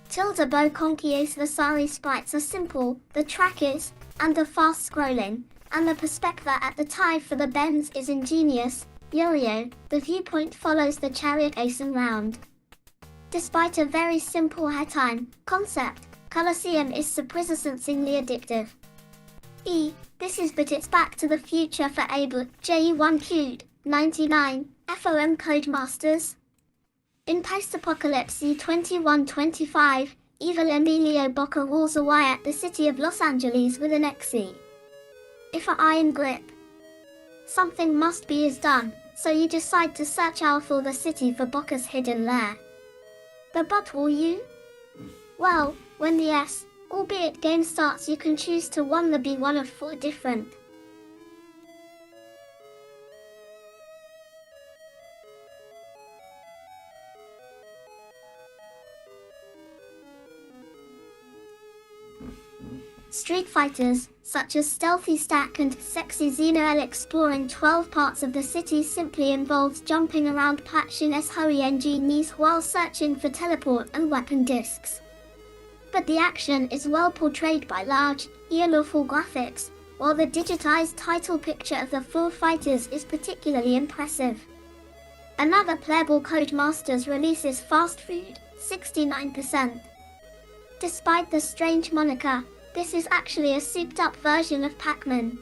Tilda Bo Conquies the sorry sprites are simple, the track is, and the fast scrolling, and the perspective at the time for the bends is ingenious. Yo-yo, the viewpoint follows the chariot racing round. Despite a very simple head-time concept, Colosseum is surprisingly addictive. This is but it's Back to the Future for Able, JE1Q'd, 99, FOM Codemasters. In post-apocalypse 2125, evil Emilio Bocca rules away at the city of Los Angeles with an XE. If an iron grip, something must be is done, so you decide to search out for the city for Bocca's hidden lair. But will you? Well, when the Albeit game starts you can choose to be one of 4 different. Street fighters, such as Stealthy Stack and Sexy Xenoel exploring 12 parts of the city simply involves jumping around patching SHOENG while searching for teleport and weapon discs. But the action is well portrayed by large, colorful graphics, while the digitized title picture of the 4 fighters is particularly impressive. Another playable Codemasters release is Fast Food, 69%. Despite the strange moniker, this is actually a souped-up version of Pac-Man.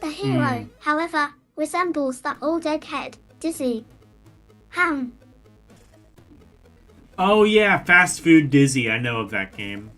The hero, however, resembles that old egghead, Dizzy. Ham. Oh yeah, Fast Food Dizzy. I know of that game.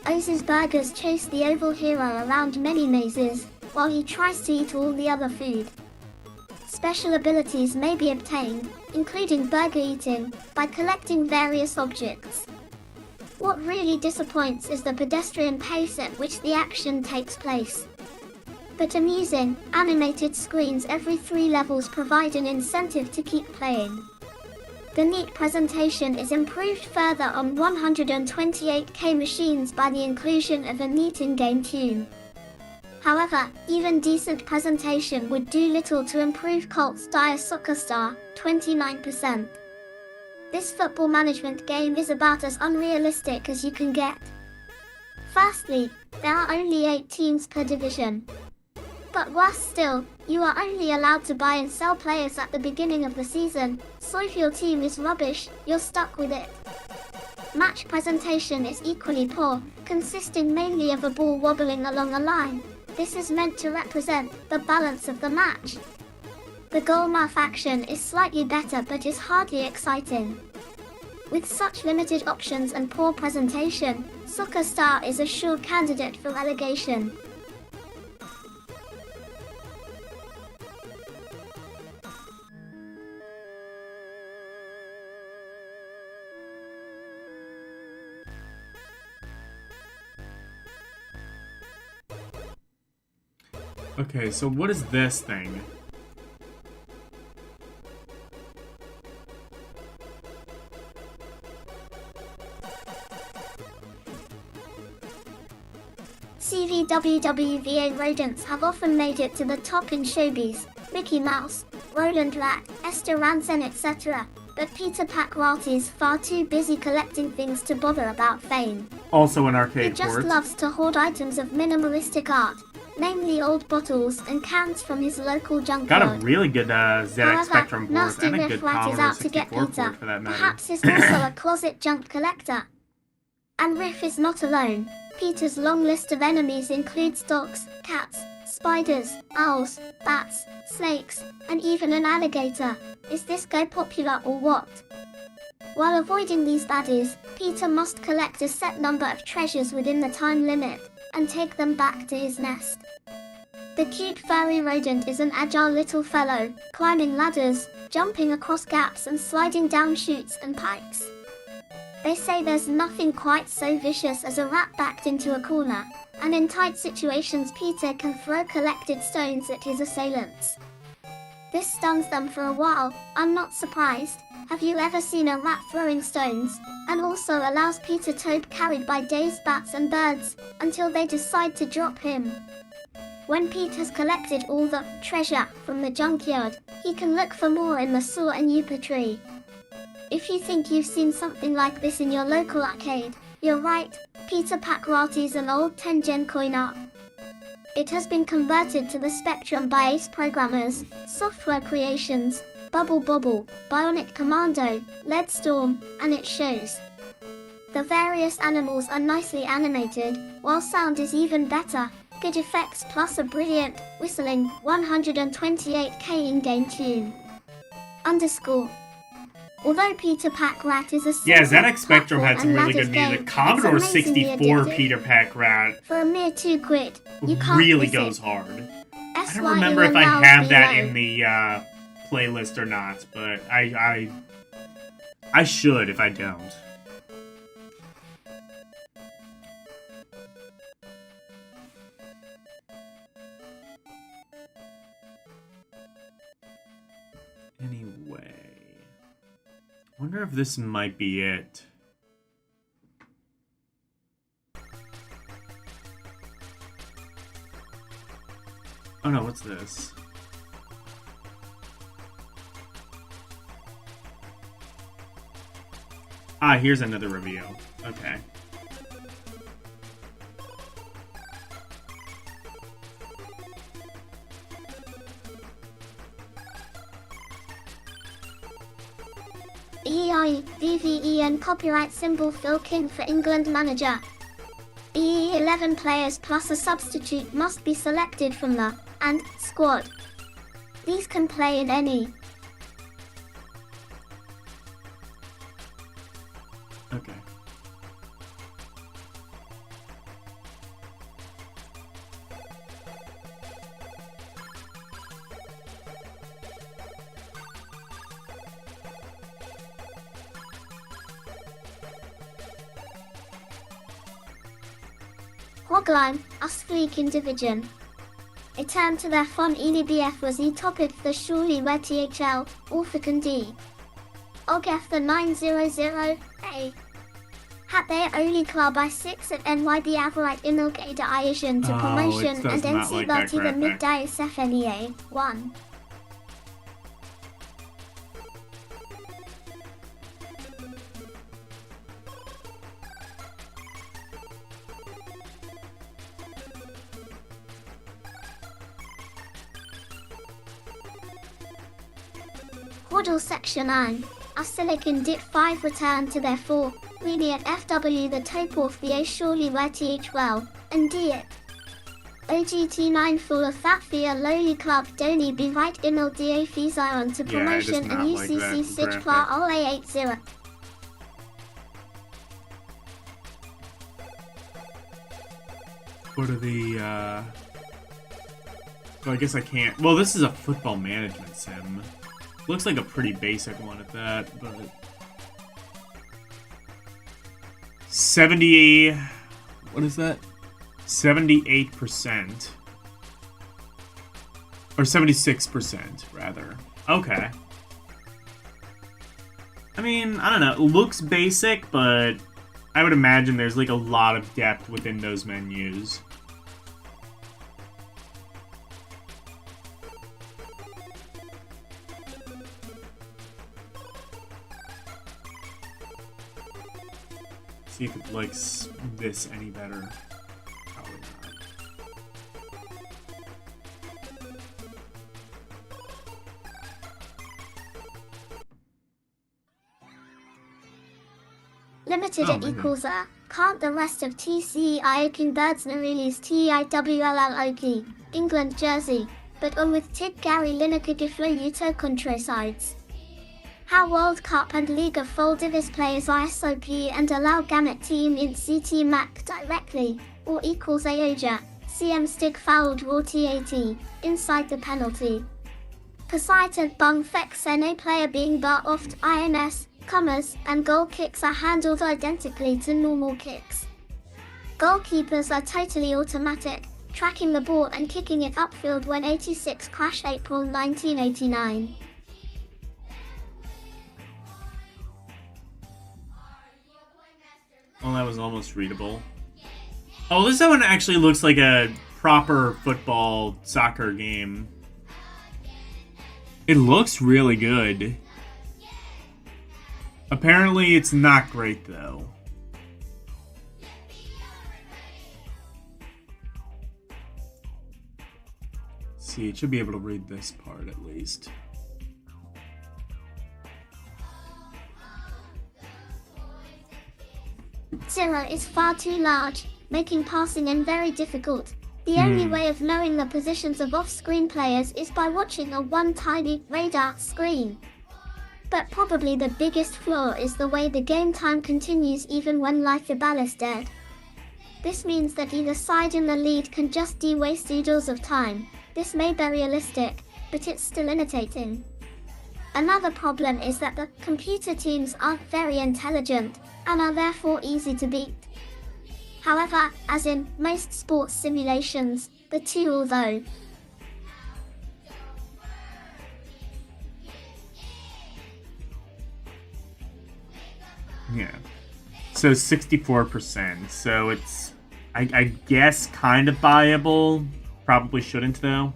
Oz's burgers chase the oval hero around many mazes, while he tries to eat all the other food. Special abilities may be obtained, including burger eating, by collecting various objects. What really disappoints is the pedestrian pace at which the action takes place. But amusing, animated screens every 3 levels provide an incentive to keep playing. The neat presentation is improved further on 128K machines by the inclusion of a neat in-game tune. However, even decent presentation would do little to improve Colt's dire Soccer Star, 29%. This football management game is about as unrealistic as you can get. Firstly, there are only 8 teams per division. But worse still, you are only allowed to buy and sell players at the beginning of the season, so if your team is rubbish, you're stuck with it. Match presentation is equally poor, consisting mainly of a ball wobbling along a line. This is meant to represent the balance of the match. The goalmouth action is slightly better but is hardly exciting. With such limited options and poor presentation, Soccer Star is a sure candidate for relegation. Okay, so what is this thing? CVWWVA rodents have often made it to the top in showbiz. Mickey Mouse, Roland Rat, Esther Rantzen, etc. But Peter Pack is far too busy collecting things to bother about fame. Also an He arcade just port. loves to hoard items of minimalistic art, namely old bottles and cans from his local junkyard. Got a really good ZX However, Spectrum board Nasty and a Riff good Rat is Commodore out to get 64 Peter. port for that matter. Perhaps is also a closet junk collector. And Riff is not alone. Peter's long list of enemies includes dogs, cats, spiders, owls, bats, snakes, and even an alligator. Is this guy popular or what? While avoiding these baddies, Peter must collect a set number of treasures within the time limit, and take them back to his nest. The cute furry rodent is an agile little fellow, climbing ladders, jumping across gaps and sliding down chutes and pipes. They say there's nothing quite so vicious as a rat backed into a corner, and in tight situations Peter can throw collected stones at his assailants. This stuns them for a while, I'm not surprised. Have you ever seen a rat throwing stones? And also allows Peter to be carried by dazed bats and birds, until they decide to drop him. When Pete has collected all the treasure from the junkyard, he can look for more in the saw and yucca tree. If you think you've seen something like this in your local arcade, you're right. Peter Pack-Rati's an old 10-gen coin-op. It has been converted to the Spectrum by Ace Programmers, Software Creations, Bubble Bobble, Bionic Commando, Lead Storm, and it shows. The various animals are nicely animated, while sound is even better. good effects plus a brilliant, whistling, 128k in-game tune. Underscore. Although Peter Pack Rat is a Yeah, simple ZX Spectrum had some platform really and good ladders music. game, Commodore it's amazingly 64 addictive. Peter Pack Rat For a mere £2, you can't really miss goes it. hard. I S don't Y remember if I allows have that below. in the playlist or not, but I should if I don't. Anyway, wonder if this might be it. Oh no, what's this? Ah, here's another review. Okay. EIVVEN copyright symbol Phil King for England manager. 11 players plus a substitute must be selected from the and squad. These can play in any. Okay. Hogline, us fleek in division. A term to their fun EDBF was the topic the surely where THL, Orphican D. OGF the 900A. Had their only club by 6 at NYB Averite in Ilgada Ayashan to Oh, promotion it does and not like NC that to the graphic. midday SFNEA 1. Hordle Section 9. A Silicon Dip 5 returned to their 4, really at FW the top of the A surely where TH well, and D it. OGT9 full of that via lowly club Doni be right in LDA Fizion to Yeah, it does promotion not and like UCC that Sich graphic. Pla OA80. What are the, Oh, I guess I can't. Well, this is a football management sim. Looks like a pretty basic one at that, but... 70... What is that? 78%. Or 76%, rather. Okay. I mean, I don't know. It looks basic, but I would imagine there's like a lot of depth within those menus. See if it likes this any better. Probably not. Limited Oh, it maybe. equals a. Can't the rest of TCE Iokin Birds release TIWLLOK, England jersey, but on with Tig Gary Lineker Giflo Uto Contra sides. How World Cup and Liga full Divis players ISOP and allow Gamut team in CT Mac directly, or equals Aoja, CM stick fouled raw TAT, inside the penalty. Poseidon Bung Fex NA player being bar off INS, commas, and goal kicks are handled identically to normal kicks. Goalkeepers are totally automatic, tracking the ball and kicking it upfield when 86 crash April 1989. Oh, that was almost readable. Oh, this one actually looks like a proper football soccer game. It looks really good. Apparently, it's not great, though. See, it should be able to read this part at least. Zero is far too large, making passing in very difficult. The only way of knowing the positions of off-screen players is by watching a one tiny radar screen. But probably the biggest flaw is the way the game time continues even when Lithobal is dead. This means that either side in the lead can just waste oodles of time. This may be realistic, but it's still irritating. Another problem is that the computer teams aren't very intelligent, and are therefore easy to beat. However, as in most sports simulations, the two although Yeah. So 64%. So it's, I guess, kind of buyable. Probably shouldn't, though.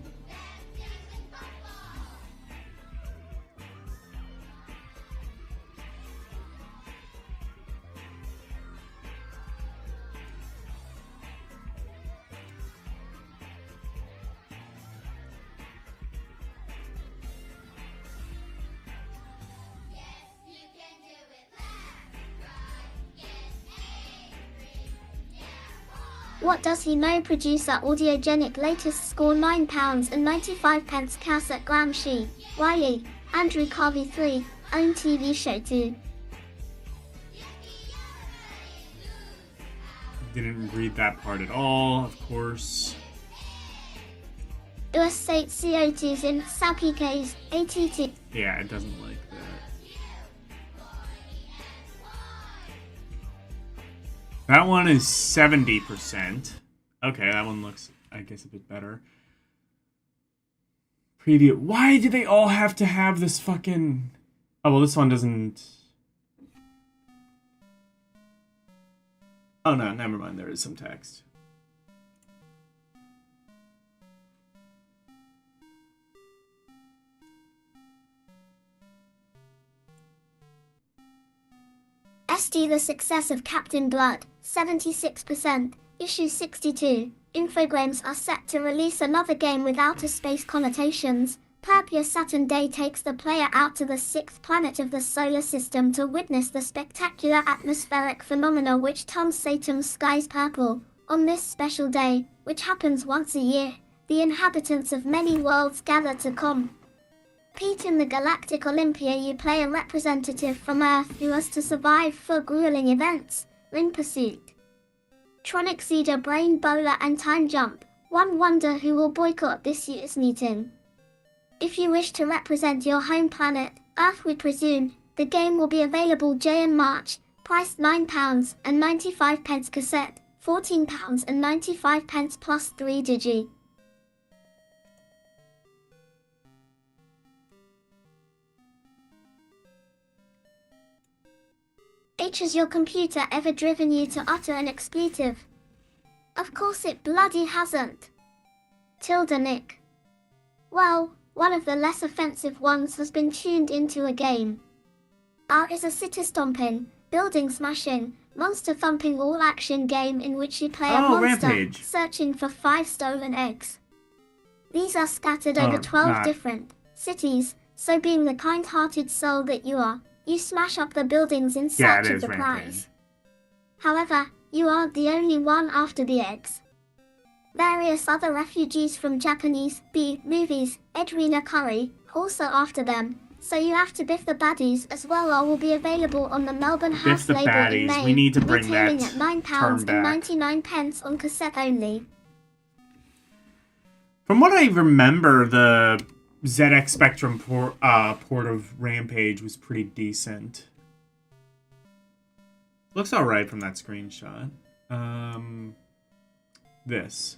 What Does He Know producer Audiogenic latest score £9.95 cash at Gramsci, Wiley, Andrew Carvey 3, own TV show 2. Didn't read that part at all, of course. US State CO2s in Sapikes, ATT. Yeah, it doesn't like that. That one is 70%. Okay, that one looks, I guess, a bit better. Preview. Why do they all have to have this fucking... Oh, well, this one doesn't... Oh, no, never mind. There is some text. SD The Success of Captain Blood, 76%, issue 62. Infogrames are set to release another game with outer space connotations. Purpia Saturn Day takes the player out to the sixth planet of the solar system to witness the spectacular atmospheric phenomena which turns Saturn's skies purple. On this special day, which happens once a year, the inhabitants of many worlds gather to compete in the Galactic Olympia. You play a representative from Earth who has to survive 4 grueling events: Ring Pursuit, Tronic Seeder, Brain Bowler and Time Jump. One wonder who will boycott this year's meeting. If you wish to represent your home planet, Earth we presume, the game will be available in March, priced £9.95 cassette, £14.95 plus 3 digi. Has your computer ever driven you to utter an expletive? Of course it bloody hasn't. Tilda Nick. Well, one of the less offensive ones has been tuned into a game. R is a city-stomping, building-smashing, monster-thumping all-action game in which you play a monster Rampage. searching for 5 stolen eggs. These are scattered over 12 different cities, so being the kind-hearted soul that you are, you smash up the buildings in search of the prize. However, you aren't the only one after the eggs. Various other refugees from Japanese B-movies, Edwina Curry, also after them, so you have to biff the baddies as well, or will be available on the Melbourne House label in May, we need to bring that retailing at £9.99 on cassette only. From what I remember, the ZX Spectrum port of Rampage was pretty decent. Looks alright from that screenshot. This.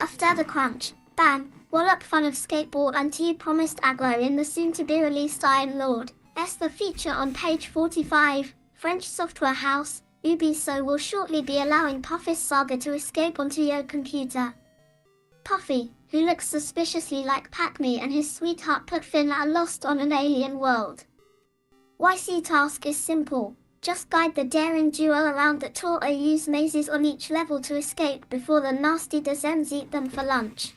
After the crunch, ban, wallop fun of skateboard and you promised aggro in the soon-to-be-released Iron Lord. The feature on page 45, French software house, Ubisoft will shortly be allowing Puffy's Saga to escape onto your computer. Puffy, who looks suspiciously like Pac-Me and his sweetheart Puckfin, are lost on an alien world. YC task is simple. Just guide the daring duo around the tour or use mazes on each level to escape before the nasty Dezems eat them for lunch.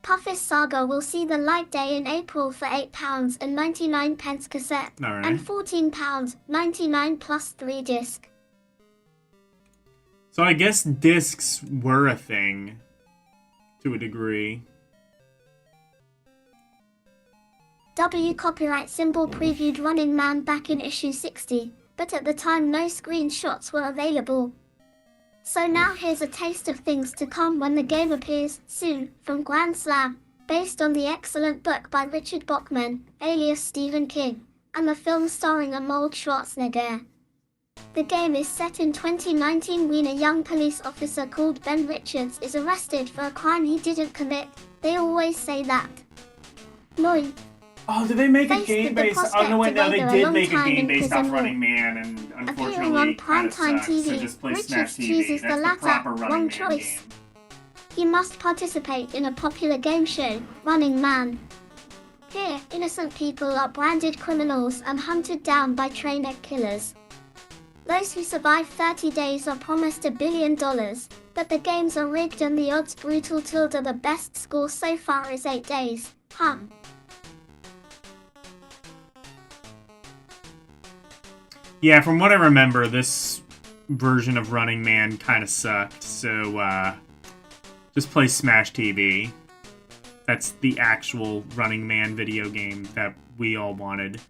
Puffy's Saga will see the light day in April for £8.99 cassette and £14.99 plus 3 disc. So I guess discs were a thing to a degree. W copyright symbol previewed Running Man back in issue 60, but at the time no screenshots were available. So now here's a taste of things to come when the game appears soon from Grand Slam, based on the excellent book by Richard Bachman, alias Stephen King, and the film starring Arnold Schwarzenegger. The game is set in 2019 when a young police officer called Ben Richards is arrested for a crime he didn't commit. They always say that. Lloyd. Oh, did they make a Faced game with the based? Oh no, wait, no, they prospect of either a did long make a time game in based prison off or Running Man, and appearing on unfortunately, kind of primetime sucks. So TV, just play Smash Richards TV. chooses That's the the proper latter, Running wrong Man choice. game. He must participate in a popular game show, Running Man. Here, innocent people are branded criminals and hunted down by train egg killers. Those who survive 30 days are promised $1 billion, but the games are rigged and the odds brutal. The best score so far is 8 days. Yeah, from what I remember, this version of Running Man kind of sucked, so, just play Smash TV. That's the actual Running Man video game that we all wanted.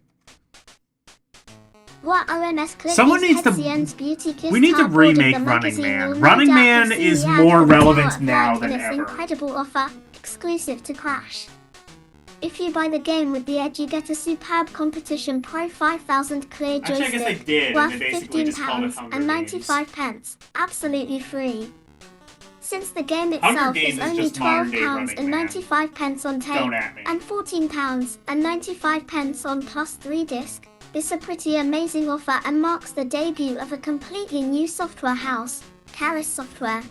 Someone needs to... We need to remake Running Man. Running Man is more relevant now than ever. Incredible offer, exclusive to Crash. If you buy the game with the Edge, you get a superb Competition Pro 5000 clear joystick, Actually, I guess they did, worth and they basically just called it £15 Hunger and Games. 95p, absolutely free. Since the game Hunger itself Games is is only just modern-day £12 Running and Man. 95p on tape, Don't at me. and £14 and 95p on plus 3 disc, this is a pretty amazing offer and marks the debut of a completely new software house, Karis Software.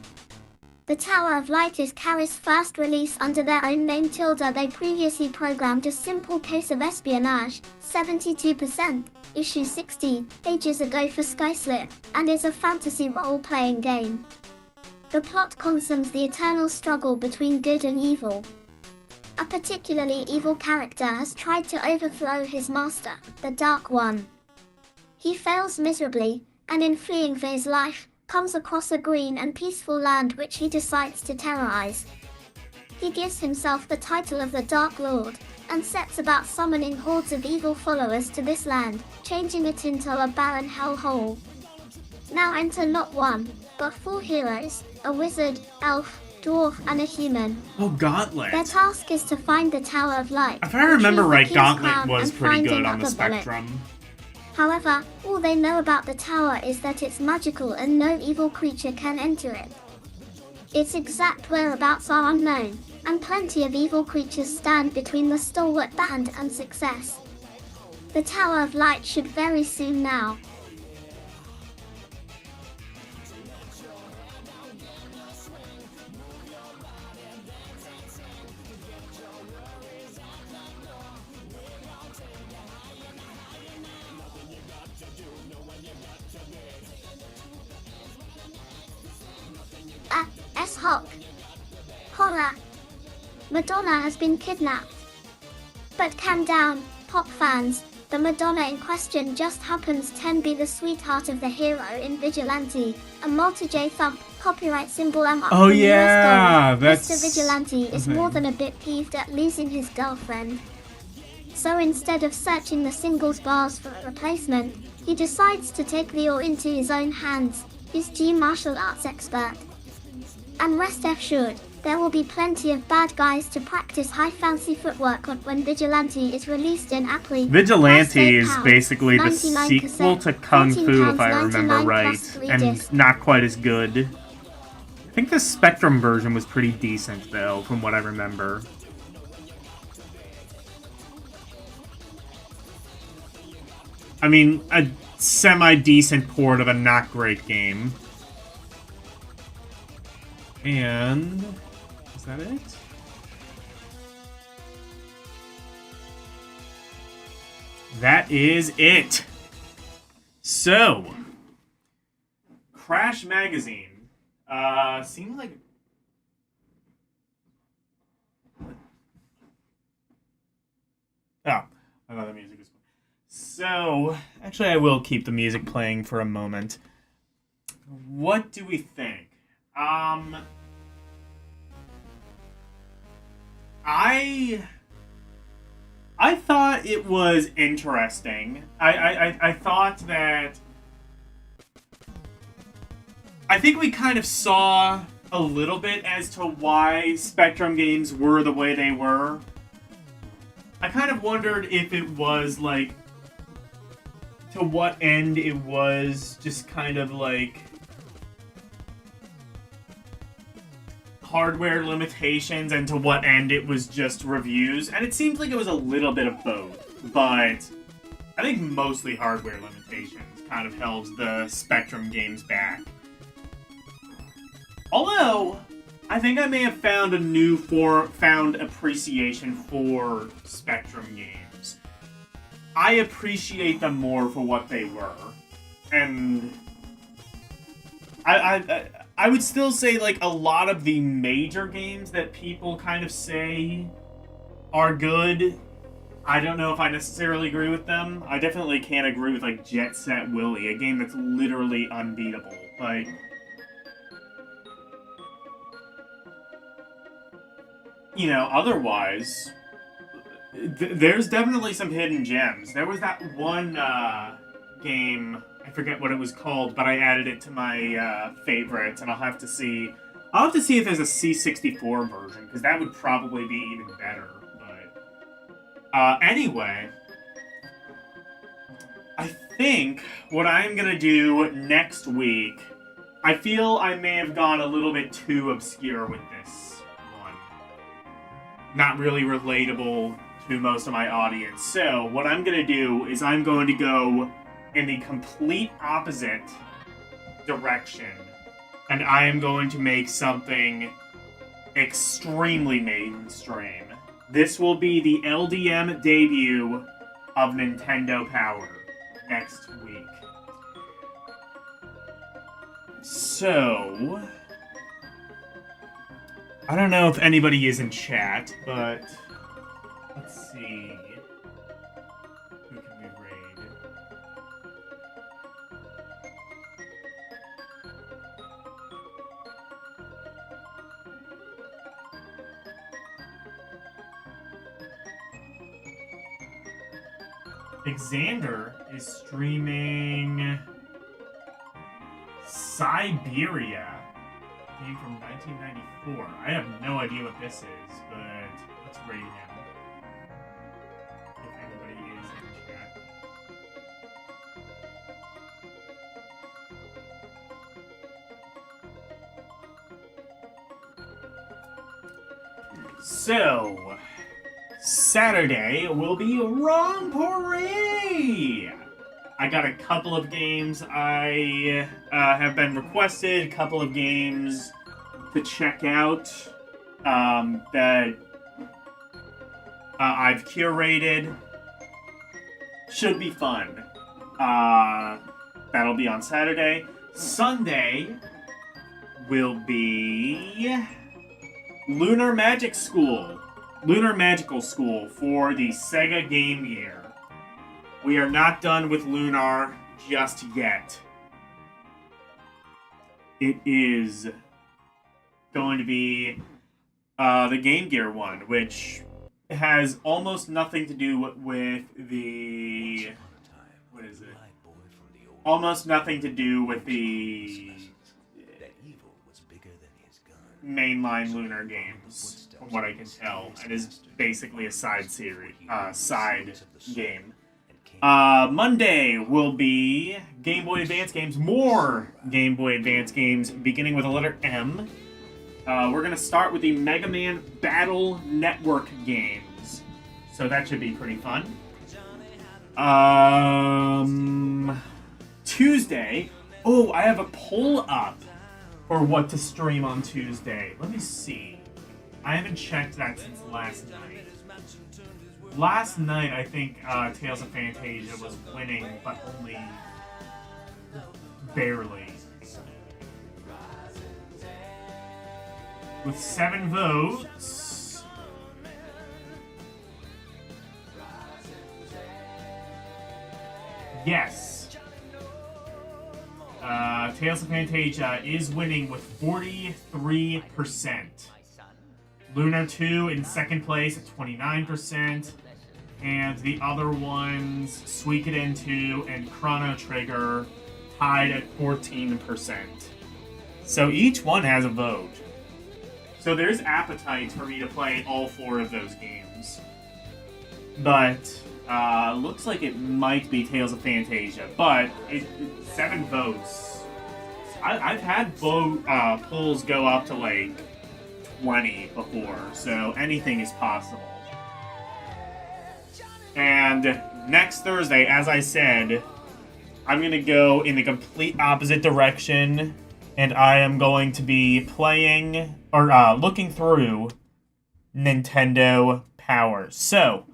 The Tower of Light is Karis' first release under their own name. They previously programmed a simple case of espionage, 72%, issue 60, ages ago for Skyslip, and is a fantasy role-playing game. The plot concerns the eternal struggle between good and evil. A particularly evil character has tried to overthrow his master, the Dark One. He fails miserably, and in fleeing for his life, comes across a green and peaceful land which he decides to terrorize. He gives himself the title of the Dark Lord, and sets about summoning hordes of evil followers to this land, changing it into a barren hellhole. Now enter not one, but 4 heroes, a wizard, elf, dwarf, and a human. Oh, Gauntlet. Their task is to find the Tower of Light. If I remember retrieve the right, King's Gauntlet crown, was and pretty find good on the another bullet. Spectrum. However, all they know about the tower is that it's magical and no evil creature can enter it. Its exact whereabouts are unknown, and plenty of evil creatures stand between the stalwart band and success. The Tower of Light should very soon now. S-Hawk. Horror. Madonna has been kidnapped. But calm down, pop fans, the Madonna in question just happens to be the sweetheart of the hero in Vigilante, a multi-J thump, copyright symbol M up Oh in US yeah, gold. that's... Mr. Vigilante is okay. more than a bit peeved at losing his girlfriend. So instead of searching the singles bars for a replacement, he decides to take the law into his own hands, his due martial arts expert. And rest assured, there will be plenty of bad guys to practice high fancy footwork on when Vigilante is released in Apple. Vigilante is basically the 99%, sequel to Kung Fu, if I £14.99 remember right, plus 3 and discs. not quite as good. I think the Spectrum version was pretty decent, though, from what I remember. I mean, a semi-decent port of a not great game. And... is that it? That is it! So... Crash Magazine. Seemed like... Oh, I thought the music was... So, actually I will keep the music playing for a moment. What do we think? I thought it was interesting. I thought that... I think we kind of saw a little bit as to why Spectrum games were the way they were. I kind of wondered if it was, like... to what end it was just kind of, like... hardware limitations, and to what end it was just reviews. And it seems like it was a little bit of both, but I think mostly hardware limitations kind of held the Spectrum games back. Although, I think I may have found a found appreciation for Spectrum games. I appreciate them more for what they were. And I would still say, like, a lot of the major games that people kind of say are good, I don't know if I necessarily agree with them. I definitely can't agree with, like, Jet Set Willy, a game that's literally unbeatable. But you know, otherwise, there's definitely some hidden gems. There was that one game, I forget what it was called, but I added it to my favorites, and I'll have to see if there's a C64 version, because that would probably be even better. But anyway, I think what I'm gonna do next week, I feel I may have gone a little bit too obscure with this one. Not really relatable to most of my audience. So what I'm gonna do is I'm going to go in the complete opposite direction, and I am going to make something extremely mainstream. This will be the LDM debut of Nintendo Power next week. So, I don't know if anybody is in chat, but let's see. Who can we raid? Xander is streaming Siberia, game from 1994. I have no idea what this is, but let's rate him. If anybody is in chat. So, Saturday will be Romporee! I got a couple of games I have been requested, a couple of games to check out that I've curated. Should be fun. That'll be on Saturday. Sunday will be Lunar Magical School for the Sega Game Gear. We are not done with Lunar just yet. It is going to be the Game Gear one, which has almost nothing to do with the... What is it? Almost nothing to do with the mainline Lunar games, from what I can tell. It is basically a side game. Monday will be Game Boy Advance games. More Game Boy Advance games, beginning with the letter M. We're going to start with the Mega Man Battle Network games. So that should be pretty fun. Tuesday. Oh, I have a poll up for what to stream on Tuesday. Let me see. I haven't checked that since last night. Last night, I think Tales of Fantasia was winning, but only barely. With 7 votes. Yes. Tales of Fantasia is winning with 43%. Lunar 2 in second place at 29%. And the other ones, Suikoden 2 and Chrono Trigger, tied at 14%. So each one has a vote. So there's appetite for me to play all 4 of those games. But, looks like it might be Tales of Fantasia. But, 7 votes. I've had polls go up to like 20 before, so anything is possible. And next Thursday, as I said, I'm going to go in the complete opposite direction, and I am going to be playing, or looking through Nintendo Power. So,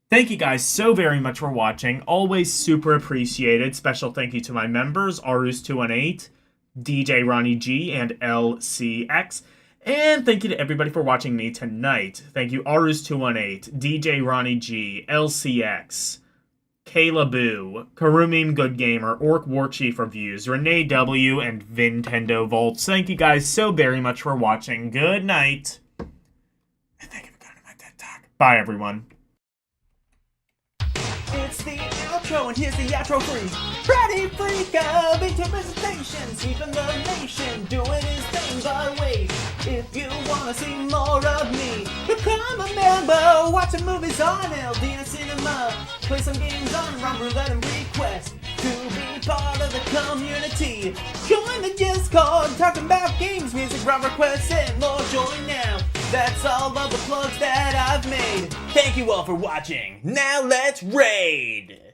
thank you guys so very much for watching. Always super appreciated. Special thank you to my members, Arus218, DJ Ronnie G, and LCX. And thank you to everybody for watching me tonight. Thank you, Arus218, DJ Ronnie G, LCX, Kayla Boo, Karumim Good Gamer, Orc War Chief Reviews, Renee W, and Vintendo Volts. Thank you guys so very much for watching. Good night. And thank you for coming to my TED Talk. Bye, everyone. It's the outro, and here's the outro freeze. Freddy Freak of into presentation, sweeping the nation, doing his thing by way. If you wanna see more of me, become a member, watch some movies on LDM Cinema, play some games on Rum Roulette and request to be part of the community. Join the Discord, talking about games, music, rum requests, and more. Join now. That's all of the plugs that I've made. Thank you all for watching. Now let's raid!